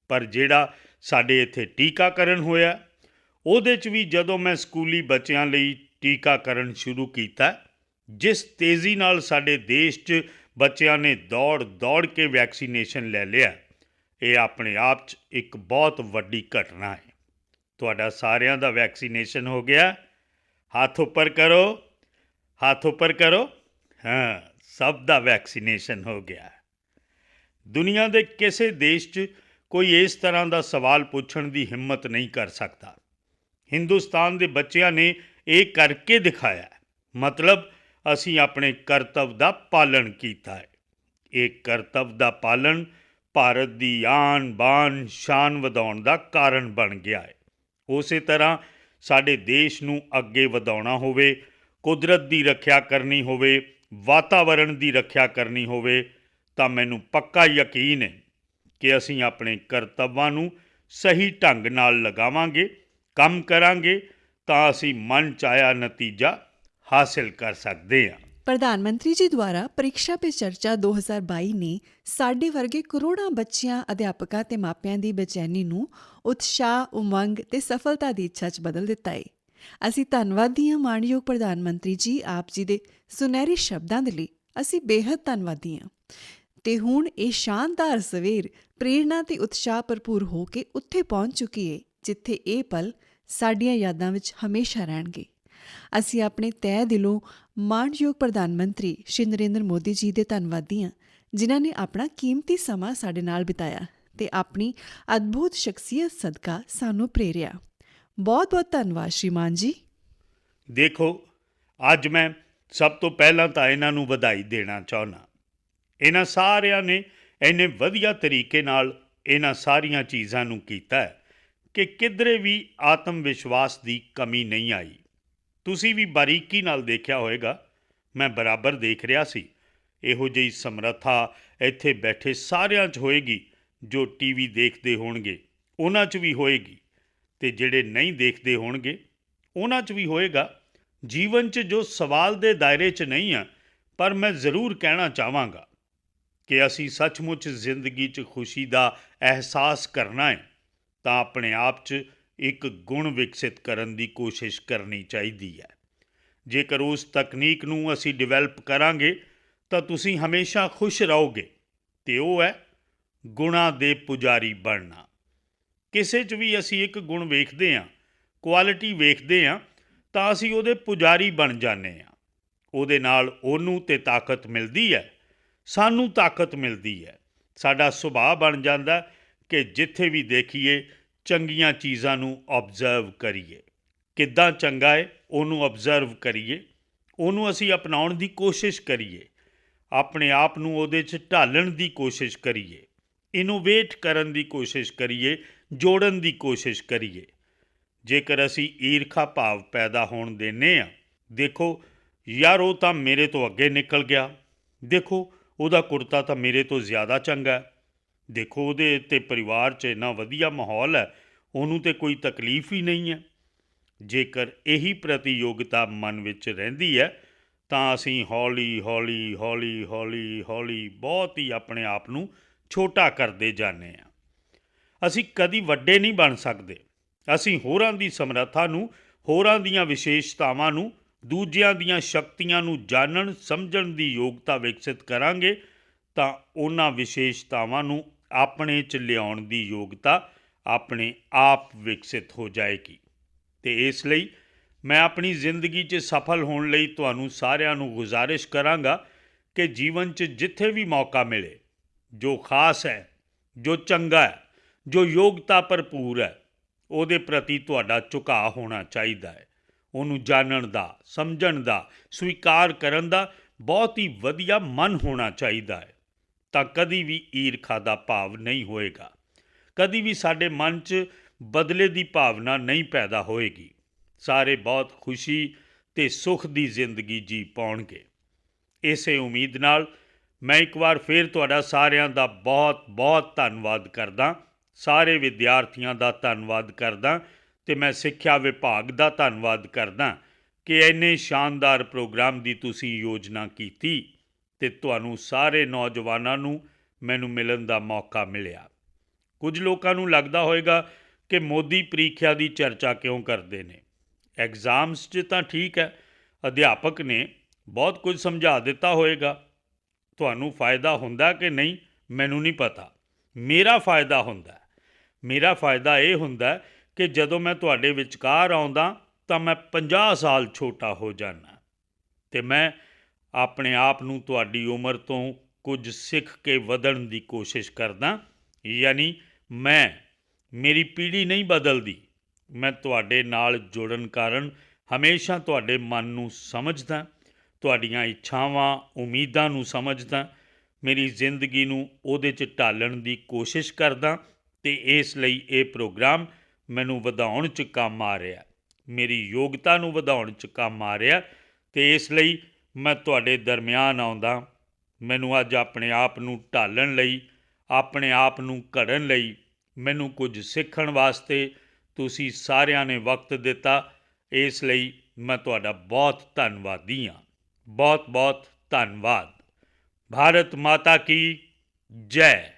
ਪਰ ਜਿਹੜਾ ਸਾਡੇ ਇੱਥੇ ਟੀਕਾਕਰਨ ਹੋਇਆ, ਉਹਦੇ 'ਚ ਵੀ ਜਦੋਂ ਮੈਂ ਸਕੂਲੀ ਬੱਚਿਆਂ ਲਈ ਟੀਕਾਕਰਨ ਸ਼ੁਰੂ ਕੀਤਾ, ਜਿਸ ਤੇਜ਼ੀ ਨਾਲ ਸਾਡੇ ਦੇਸ਼ 'ਚ ਬੱਚਿਆਂ ਨੇ ਦੌੜ ਕੇ ਵੈਕਸੀਨੇਸ਼ਨ ਲੈ ਲਿਆ, ਇਹ ਆਪਣੇ ਆਪ 'ਚ ਇੱਕ ਬਹੁਤ ਵੱਡੀ ਘਟਨਾ ਹੈ। ਤੁਹਾਡਾ ਸਾਰਿਆਂ ਦਾ ਵੈਕਸੀਨੇਸ਼ਨ ਹੋ ਗਿਆ? ਹੱਥ ਉੱਪਰ ਕਰੋ, ਹੱਥ ਉੱਪਰ ਕਰੋ। ਹਾਂ, ਸਭ ਦਾ ਵੈਕਸੀਨੇਸ਼ਨ ਹੋ ਗਿਆ। ਦੁਨੀਆ ਦੇ ਕਿਸੇ ਦੇਸ਼ 'ਚ ਕੋਈ ਇਸ ਤਰ੍ਹਾਂ ਦਾ ਸਵਾਲ ਪੁੱਛਣ ਦੀ ਹਿੰਮਤ ਨਹੀਂ ਕਰ ਸਕਦਾ। ਹਿੰਦੁਸਤਾਨ ਦੇ ਬੱਚਿਆਂ ਨੇ ਇਹ ਕਰਕੇ ਦਿਖਾਇਆ, ਮਤਲਬ ਅਸੀਂ ਆਪਣੇ ਕਰਤੱਵ ਦਾ ਪਾਲਣ ਕੀਤਾ ਹੈ। ਇਹ ਕਰਤੱਵ ਦਾ ਪਾਲਣ ਭਾਰਤ ਦੀ ਆਨ ਬਾਨ ਸ਼ਾਨ ਵਧਾਉਣ ਦਾ ਕਾਰਨ ਬਣ ਗਿਆ ਹੈ। ਉਸੇ ਤਰ੍ਹਾਂ ਸਾਡੇ ਦੇਸ਼ ਨੂੰ ਅੱਗੇ ਵਧਾਉਣਾ ਹੋਵੇ, ਕੁਦਰਤ ਦੀ ਰੱਖਿਆ ਕਰਨੀ ਹੋਵੇ, ਵਾਤਾਵਰਣ ਦੀ ਰੱਖਿਆ ਕਰਨੀ ਹੋਵੇ, ਤਾਂ ਮੈਨੂੰ ਪੱਕਾ ਯਕੀਨ ਹੈ ਕਿ ਅਸੀਂ ਆਪਣੇ ਕਰਤੱਵਾਂ ਨੂੰ ਸਹੀ ਢੰਗ ਨਾਲ ਲਗਾਵਾਂਗੇ, ਕੰਮ ਕਰਾਂਗੇ ਤਾਂ ਅਸੀਂ ਮਨ ਚਾਹਿਆ ਨਤੀਜਾ ਹਾਸਿਲ ਕਰ ਸਕਦੇ ਹਾਂ। ਪ੍ਰਧਾਨ ਮੰਤਰੀ ਜੀ ਦੁਆਰਾ ਪ੍ਰੀਖਿਆ ਪੇ ਚਰਚਾ 2022 ਨੇ ਸਾਡੇ ਵਰਗੇ ਕਰੋੜਾਂ ਬੱਚਿਆਂ, ਅਧਿਆਪਕਾਂ ਤੇ ਮਾਪਿਆਂ ਦੀ ਬੇਚੈਨੀ ਨੂੰ ਉਤਸ਼ਾਹ, ਉਮੰਗ ਤੇ ਸਫਲਤਾ ਦੀ ਇੱਛਾ 'ਚ ਬਦਲ ਦਿੱਤਾ ਹੈ। ਅਸੀਂ ਧੰਨਵਾਦੀ ਹਾਂ ਮਾਣਯੋਗ ਪ੍ਰਧਾਨ ਮੰਤਰੀ ਜੀ, ਆਪ ਜੀ ਦੇ ਸੁਨਹਿਰੀ ਸ਼ਬਦਾਂ ਦੇ ਲਈ ਅਸੀਂ ਬੇਹੱਦ ਧੰਨਵਾਦੀ ਹਾਂ। ਤੇ ਹੁਣ ਇਹ ਸ਼ਾਨਦਾਰ ਸਵੇਰ ਪ੍ਰੇਰਣਾ ਤੇ ਉਤਸ਼ਾਹ ਭਰਪੂਰ ਹੋ ਕੇ ਉੱਥੇ ਪਹੁੰਚ ਚੁੱਕੀ ਏ ਜਿੱਥੇ ਇਹ ਪਲ ਸਾਡੀਆਂ ਯਾਦਾਂ ਵਿੱਚ ਹਮੇਸ਼ਾ ਰਹਿਣਗੇ। ਅਸੀਂ ਆਪਣੇ ਤਹਿ ਦਿਲੋਂ ਮਾਣਯੋਗ ਪ੍ਰਧਾਨ ਮੰਤਰੀ ਸ਼੍ਰੀ ਨਰਿੰਦਰ ਮੋਦੀ ਜੀ ਦੇ ਧੰਨਵਾਦੀ ਹਾਂ, ਜਿਨ੍ਹਾਂ ਨੇ ਆਪਣਾ ਕੀਮਤੀ ਸਮਾਂ ਸਾਡੇ ਨਾਲ ਬਿਤਾਇਆ ਤੇ ਆਪਣੀ ਅਦਭੁਤ ਸ਼ਖਸੀਅਤ ਸਦਕਾ ਸਾਨੂੰ ਪ੍ਰੇਰਿਆ। ਬਹੁਤ-ਬਹੁਤ ਧੰਨਵਾਦ ਸ਼੍ਰੀਮਾਨ ਜੀ। ਦੇਖੋ, ਅੱਜ ਮੈਂ ਸਭ ਤੋਂ ਪਹਿਲਾਂ ਤਾਂ ਇਹਨਾਂ ਨੂੰ ਵਧਾਈ ਦੇਣਾ ਚਾਹੁੰਦਾ। ਇਹਨਾਂ ਸਾਰਿਆਂ ਨੇ ਇੰਨੇ ਵਧੀਆ ਤਰੀਕੇ ਨਾਲ ਇਹਨਾਂ ਸਾਰੀਆਂ ਚੀਜ਼ਾਂ ਨੂੰ ਕੀਤਾ ਹੈ ਕਿ ਕਿਧਰੇ ਵੀ ਆਤਮ ਵਿਸ਼ਵਾਸ ਦੀ ਕਮੀ ਨਹੀਂ ਆਈ। ਤੁਸੀਂ ਵੀ ਬਾਰੀਕੀ ਨਾਲ ਦੇਖਿਆ ਹੋਵੇਗਾ, ਮੈਂ ਬਰਾਬਰ ਦੇਖ ਰਿਹਾ ਸੀ। ਇਹੋ ਜਿਹੀ ਸਮਰੱਥਾ ਇੱਥੇ ਬੈਠੇ ਸਾਰਿਆਂ 'ਚ ਹੋਏਗੀ। ਜੋ ਟੀਵੀ ਦੇਖਦੇ ਹੋਣਗੇ ਉਹਨਾਂ 'ਚ ਵੀ ਹੋਏਗੀ, ਅਤੇ ਜਿਹੜੇ ਨਹੀਂ ਦੇਖਦੇ ਹੋਣਗੇ ਉਹਨਾਂ 'ਚ ਵੀ ਹੋਏਗਾ। ਜੀਵਨ 'ਚ ਜੋ ਸਵਾਲ ਦੇ ਦਾਇਰੇ 'ਚ ਨਹੀਂ ਆ, ਪਰ ਮੈਂ ਜ਼ਰੂਰ ਕਹਿਣਾ ਚਾਹਾਂਗਾ ਕਿ ਅਸੀਂ ਸੱਚਮੁੱਚ ਜ਼ਿੰਦਗੀ 'ਚ ਖੁਸ਼ੀ ਦਾ ਅਹਿਸਾਸ ਕਰਨਾ ਹੈ ਤਾਂ ਆਪਣੇ ਆਪ 'ਚ ਇੱਕ ਗੁਣ ਵਿਕਸਿਤ ਕਰਨ ਦੀ ਕੋਸ਼ਿਸ਼ ਕਰਨੀ ਚਾਹੀਦੀ ਹੈ। ਜੇਕਰ ਉਸ ਤਕਨੀਕ ਨੂੰ ਅਸੀਂ ਡਿਵੈਲਪ ਕਰਾਂਗੇ ਤਾਂ ਤੁਸੀਂ ਹਮੇਸ਼ਾ ਖੁਸ਼ ਰਹੋਗੇ, ਅਤੇ ਉਹ ਹੈ ਗੁਣਾਂ ਦੇ ਪੁਜਾਰੀ ਬਣਨਾ। ਕਿਸੇ 'ਚ ਵੀ ਅਸੀਂ ਇੱਕ ਗੁਣ ਵੇਖਦੇ ਹਾਂ, ਕੁਆਲਿਟੀ ਵੇਖਦੇ ਹਾਂ, ਤਾਂ ਅਸੀਂ ਉਹਦੇ ਪੁਜਾਰੀ ਬਣ ਜਾਂਦੇ ਹਾਂ। ਉਹਦੇ ਨਾਲ ਉਹਨੂੰ ਤੇ ਤਾਕਤ ਮਿਲਦੀ ਹੈ, ਸਾਨੂੰ ਤਾਕਤ ਮਿਲਦੀ ਹੈ। ਸਾਡਾ ਸੁਭਾਅ ਬਣ ਜਾਂਦਾ ਕਿ ਜਿੱਥੇ ਵੀ ਦੇਖੀਏ ਚੰਗੀਆਂ ਚੀਜ਼ਾਂ ਨੂੰ ਓਬਜ਼ਰਵ ਕਰੀਏ। ਕਿੱਦਾਂ ਚੰਗਾ ਹੈ ਉਹਨੂੰ ਓਬਜ਼ਰਵ ਕਰੀਏ, ਉਹਨੂੰ ਅਸੀਂ ਅਪਣਾਉਣ ਦੀ ਕੋਸ਼ਿਸ਼ ਕਰੀਏ, ਆਪਣੇ ਆਪ ਨੂੰ ਉਹਦੇ 'ਚ ਢਾਲਣ ਦੀ ਕੋਸ਼ਿਸ਼ ਕਰੀਏ, ਇਨੋਵੇਟ ਕਰਨ ਦੀ ਕੋਸ਼ਿਸ਼ ਕਰੀਏ, ਜੋੜਨ ਦੀ ਕੋਸ਼ਿਸ਼ ਕਰੀਏ। ਜੇਕਰ ਅਸੀਂ ਈਰਖਾ ਭਾਵ ਪੈਦਾ ਹੋਣ ਦਿੰਦੇ ਹਾਂ, ਦੇਖੋ ਯਾਰ ਉਹ ਤਾਂ ਮੇਰੇ ਤੋਂ ਅੱਗੇ ਨਿਕਲ ਗਿਆ, ਦੇਖੋ ਉਹਦਾ ਕੁੜਤਾ ਤਾਂ ਮੇਰੇ ਤੋਂ ਜ਼ਿਆਦਾ ਚੰਗਾ ਹੈ, ਦੇਖੋ ਉਹਦੇ ਤੇ ਪਰਿਵਾਰ 'ਚ ਇੰਨਾ ਵਧੀਆ ਮਾਹੌਲ ਹੈ, ਉਹਨੂੰ ਤਾਂ ਕੋਈ ਤਕਲੀਫ ਹੀ ਨਹੀਂ ਹੈ। ਜੇਕਰ ਇਹੀ ਪ੍ਰਤੀਯੋਗਤਾ ਮਨ ਵਿੱਚ ਰਹਿੰਦੀ ਹੈ ਤਾਂ ਅਸੀਂ ਹੌਲੀ ਹੌਲੀ ਹੌਲੀ ਹੌਲੀ ਹੌਲੀ ਬਹੁਤ ਹੀ ਆਪਣੇ ਆਪ ਨੂੰ ਛੋਟਾ ਕਰਦੇ ਜਾਂਦੇ ਹਾਂ। ਅਸੀਂ ਕਦੀ ਵੱਡੇ ਨਹੀਂ ਬਣ ਸਕਦੇ। ਅਸੀਂ ਹੋਰਾਂ ਦੀ ਸਮਰੱਥਾ ਨੂੰ, ਹੋਰਾਂ ਦੀਆਂ ਵਿਸ਼ੇਸ਼ਤਾਵਾਂ ਨੂੰ, ਦੂਜਿਆਂ ਦੀਆਂ ਸ਼ਕਤੀਆਂ ਨੂੰ ਜਾਣਨ ਸਮਝਣ ਦੀ ਯੋਗਤਾ ਵਿਕਸਿਤ ਕਰਾਂਗੇ ਤਾਂ ਉਹਨਾਂ ਵਿਸ਼ੇਸ਼ਤਾਵਾਂ ਨੂੰ ਆਪਣੇ 'ਚ ਲਿਆਉਣ ਦੀ ਯੋਗਤਾ ਆਪਣੇ ਆਪ ਵਿਕਸਿਤ ਹੋ ਜਾਏਗੀ। ਅਤੇ ਇਸ ਲਈ ਮੈਂ ਆਪਣੀ ਜ਼ਿੰਦਗੀ 'ਚ ਸਫਲ ਹੋਣ ਲਈ ਤੁਹਾਨੂੰ ਸਾਰਿਆਂ ਨੂੰ ਗੁਜ਼ਾਰਿਸ਼ ਕਰਾਂਗਾ ਕਿ ਜੀਵਨ 'ਚ ਜਿੱਥੇ ਵੀ ਮੌਕਾ ਮਿਲੇ, ਜੋ ਖਾਸ ਹੈ, ਜੋ ਚੰਗਾ ਹੈ, ਜੋ ਯੋਗਤਾ ਭਰਪੂਰ ਹੈ, ਉਹਦੇ ਪ੍ਰਤੀ ਤੁਹਾਡਾ ਝੁਕਾਅ ਹੋਣਾ ਚਾਹੀਦਾ ਹੈ। ਉਹਨੂੰ ਜਾਣਨ ਦਾ, ਸਮਝਣ ਦਾ, ਸਵੀਕਾਰ ਕਰਨ ਦਾ ਬਹੁਤ ਹੀ ਵਧੀਆ ਮਨ ਹੋਣਾ ਚਾਹੀਦਾ ਹੈ। ਤਾਂ ਕਦੀ ਵੀ ਈਰਖਾ ਦਾ ਭਾਵ ਨਹੀਂ ਹੋਏਗਾ, ਕਦੀ ਵੀ ਸਾਡੇ ਮਨ 'ਚ ਬਦਲੇ ਦੀ ਭਾਵਨਾ ਨਹੀਂ ਪੈਦਾ ਹੋਏਗੀ। ਸਾਰੇ ਬਹੁਤ ਖੁਸ਼ੀ ਅਤੇ ਸੁੱਖ ਦੀ ਜ਼ਿੰਦਗੀ ਜੀ ਪਾਉਣਗੇ। ਇਸੇ ਉਮੀਦ ਨਾਲ ਮੈਂ ਇੱਕ ਵਾਰ ਫਿਰ ਤੁਹਾਡਾ ਸਾਰਿਆਂ ਦਾ ਬਹੁਤ ਬਹੁਤ ਧੰਨਵਾਦ ਕਰਦਾ। ਸਾਰੇ ਵਿਦਿਆਰਥੀਆਂ ਦਾ ਧੰਨਵਾਦ ਕਰਦਾ ਅਤੇ ਮੈਂ ਸਿੱਖਿਆ ਵਿਭਾਗ ਦਾ ਧੰਨਵਾਦ ਕਰਦਾ ਕਿ ਇੰਨੇ ਸ਼ਾਨਦਾਰ ਪ੍ਰੋਗਰਾਮ ਦੀ ਤੁਸੀਂ ਯੋਜਨਾ ਕੀਤੀ ਅਤੇ ਤੁਹਾਨੂੰ ਸਾਰੇ ਨੌਜਵਾਨਾਂ ਨੂੰ ਮੈਨੂੰ ਮਿਲਣ ਦਾ ਮੌਕਾ ਮਿਲਿਆ। ਕੁਝ ਲੋਕਾਂ ਨੂੰ ਲੱਗਦਾ ਹੋਵੇਗਾ ਕਿ ਮੋਦੀ ਪ੍ਰੀਖਿਆ ਦੀ ਚਰਚਾ ਕਿਉਂ ਕਰਦੇ ਨੇ। ਐਗਜ਼ਾਮਸ 'ਚ ਤਾਂ ਠੀਕ ਹੈ, ਅਧਿਆਪਕ ਨੇ ਬਹੁਤ ਕੁਝ ਸਮਝਾ ਦਿੱਤਾ ਹੋਵੇਗਾ। ਤੁਹਾਨੂੰ ਫਾਇਦਾ ਹੁੰਦਾ ਕਿ ਨਹੀਂ ਮੈਨੂੰ ਨਹੀਂ ਪਤਾ, ਮੇਰਾ ਫਾਇਦਾ ਹੁੰਦਾ। ਮੇਰਾ ਫਾਇਦਾ ਇਹ ਹੁੰਦਾ ਕਿ ਜਦੋਂ ਮੈਂ ਤੁਹਾਡੇ ਵਿਚਕਾਰ ਆਉਂਦਾ ਤਾਂ ਮੈਂ 50 ਸਾਲ ਛੋਟਾ ਹੋ ਜਾਂਦਾ ਅਤੇ ਮੈਂ ਆਪਣੇ ਆਪ ਨੂੰ ਤੁਹਾਡੀ ਉਮਰ ਤੋਂ ਕੁਝ ਸਿੱਖ ਕੇ ਵਧਣ ਦੀ ਕੋਸ਼ਿਸ਼ ਕਰਦਾ। ਯਾਨੀ ਮੇਰੀ ਪੀੜ੍ਹੀ ਨਹੀਂ ਬਦਲਦੀ, ਮੈਂ ਤੁਹਾਡੇ ਨਾਲ ਜੁੜਨ ਕਾਰਨ ਹਮੇਸ਼ਾ ਤੁਹਾਡੇ ਮਨ ਨੂੰ ਸਮਝਦਾ, ਤੁਹਾਡੀਆਂ ਇੱਛਾਵਾਂ, ਉਮੀਦਾਂ ਨੂੰ ਸਮਝਦਾ, ਮੇਰੀ ਜ਼ਿੰਦਗੀ ਨੂੰ ਉਹਦੇ 'ਚ ਢਾਲਣ ਦੀ ਕੋਸ਼ਿਸ਼ ਕਰਦਾ ਅਤੇ ਇਸ ਲਈ ਇਹ ਪ੍ਰੋਗਰਾਮ ਮੈਨੂੰ ਵਧਾਉਣ 'ਚ ਕੰਮ ਆ ਰਿਹਾ, ਮੇਰੀ ਯੋਗਤਾ ਨੂੰ ਵਧਾਉਣ 'ਚ ਕੰਮ ਆ ਰਿਹਾ ਅਤੇ ਇਸ ਲਈ ਮੈਂ ਤੁਹਾਡੇ ਦਰਮਿਆਨ ਆਉਂਦਾ। ਮੈਨੂੰ ਅੱਜ ਆਪਣੇ ਆਪ ਨੂੰ ਢਾਲਣ ਲਈ, ਆਪਣੇ ਆਪ ਨੂੰ ਘੜਨ ਲਈ, ਮੈਨੂੰ ਕੁਝ ਸਿੱਖਣ ਵਾਸਤੇ ਤੁਸੀਂ ਸਾਰਿਆਂ ਨੇ ਵਕਤ ਦਿੱਤਾ। ਇਸ ਲਈ ਮੈਂ ਤੁਹਾਡਾ ਬਹੁਤ ਧੰਨਵਾਦੀ ਹਾਂ। ਬਹੁਤ ਬਹੁਤ ਧੰਨਵਾਦ। ਭਾਰਤ ਮਾਤਾ ਕੀ ਜੈ।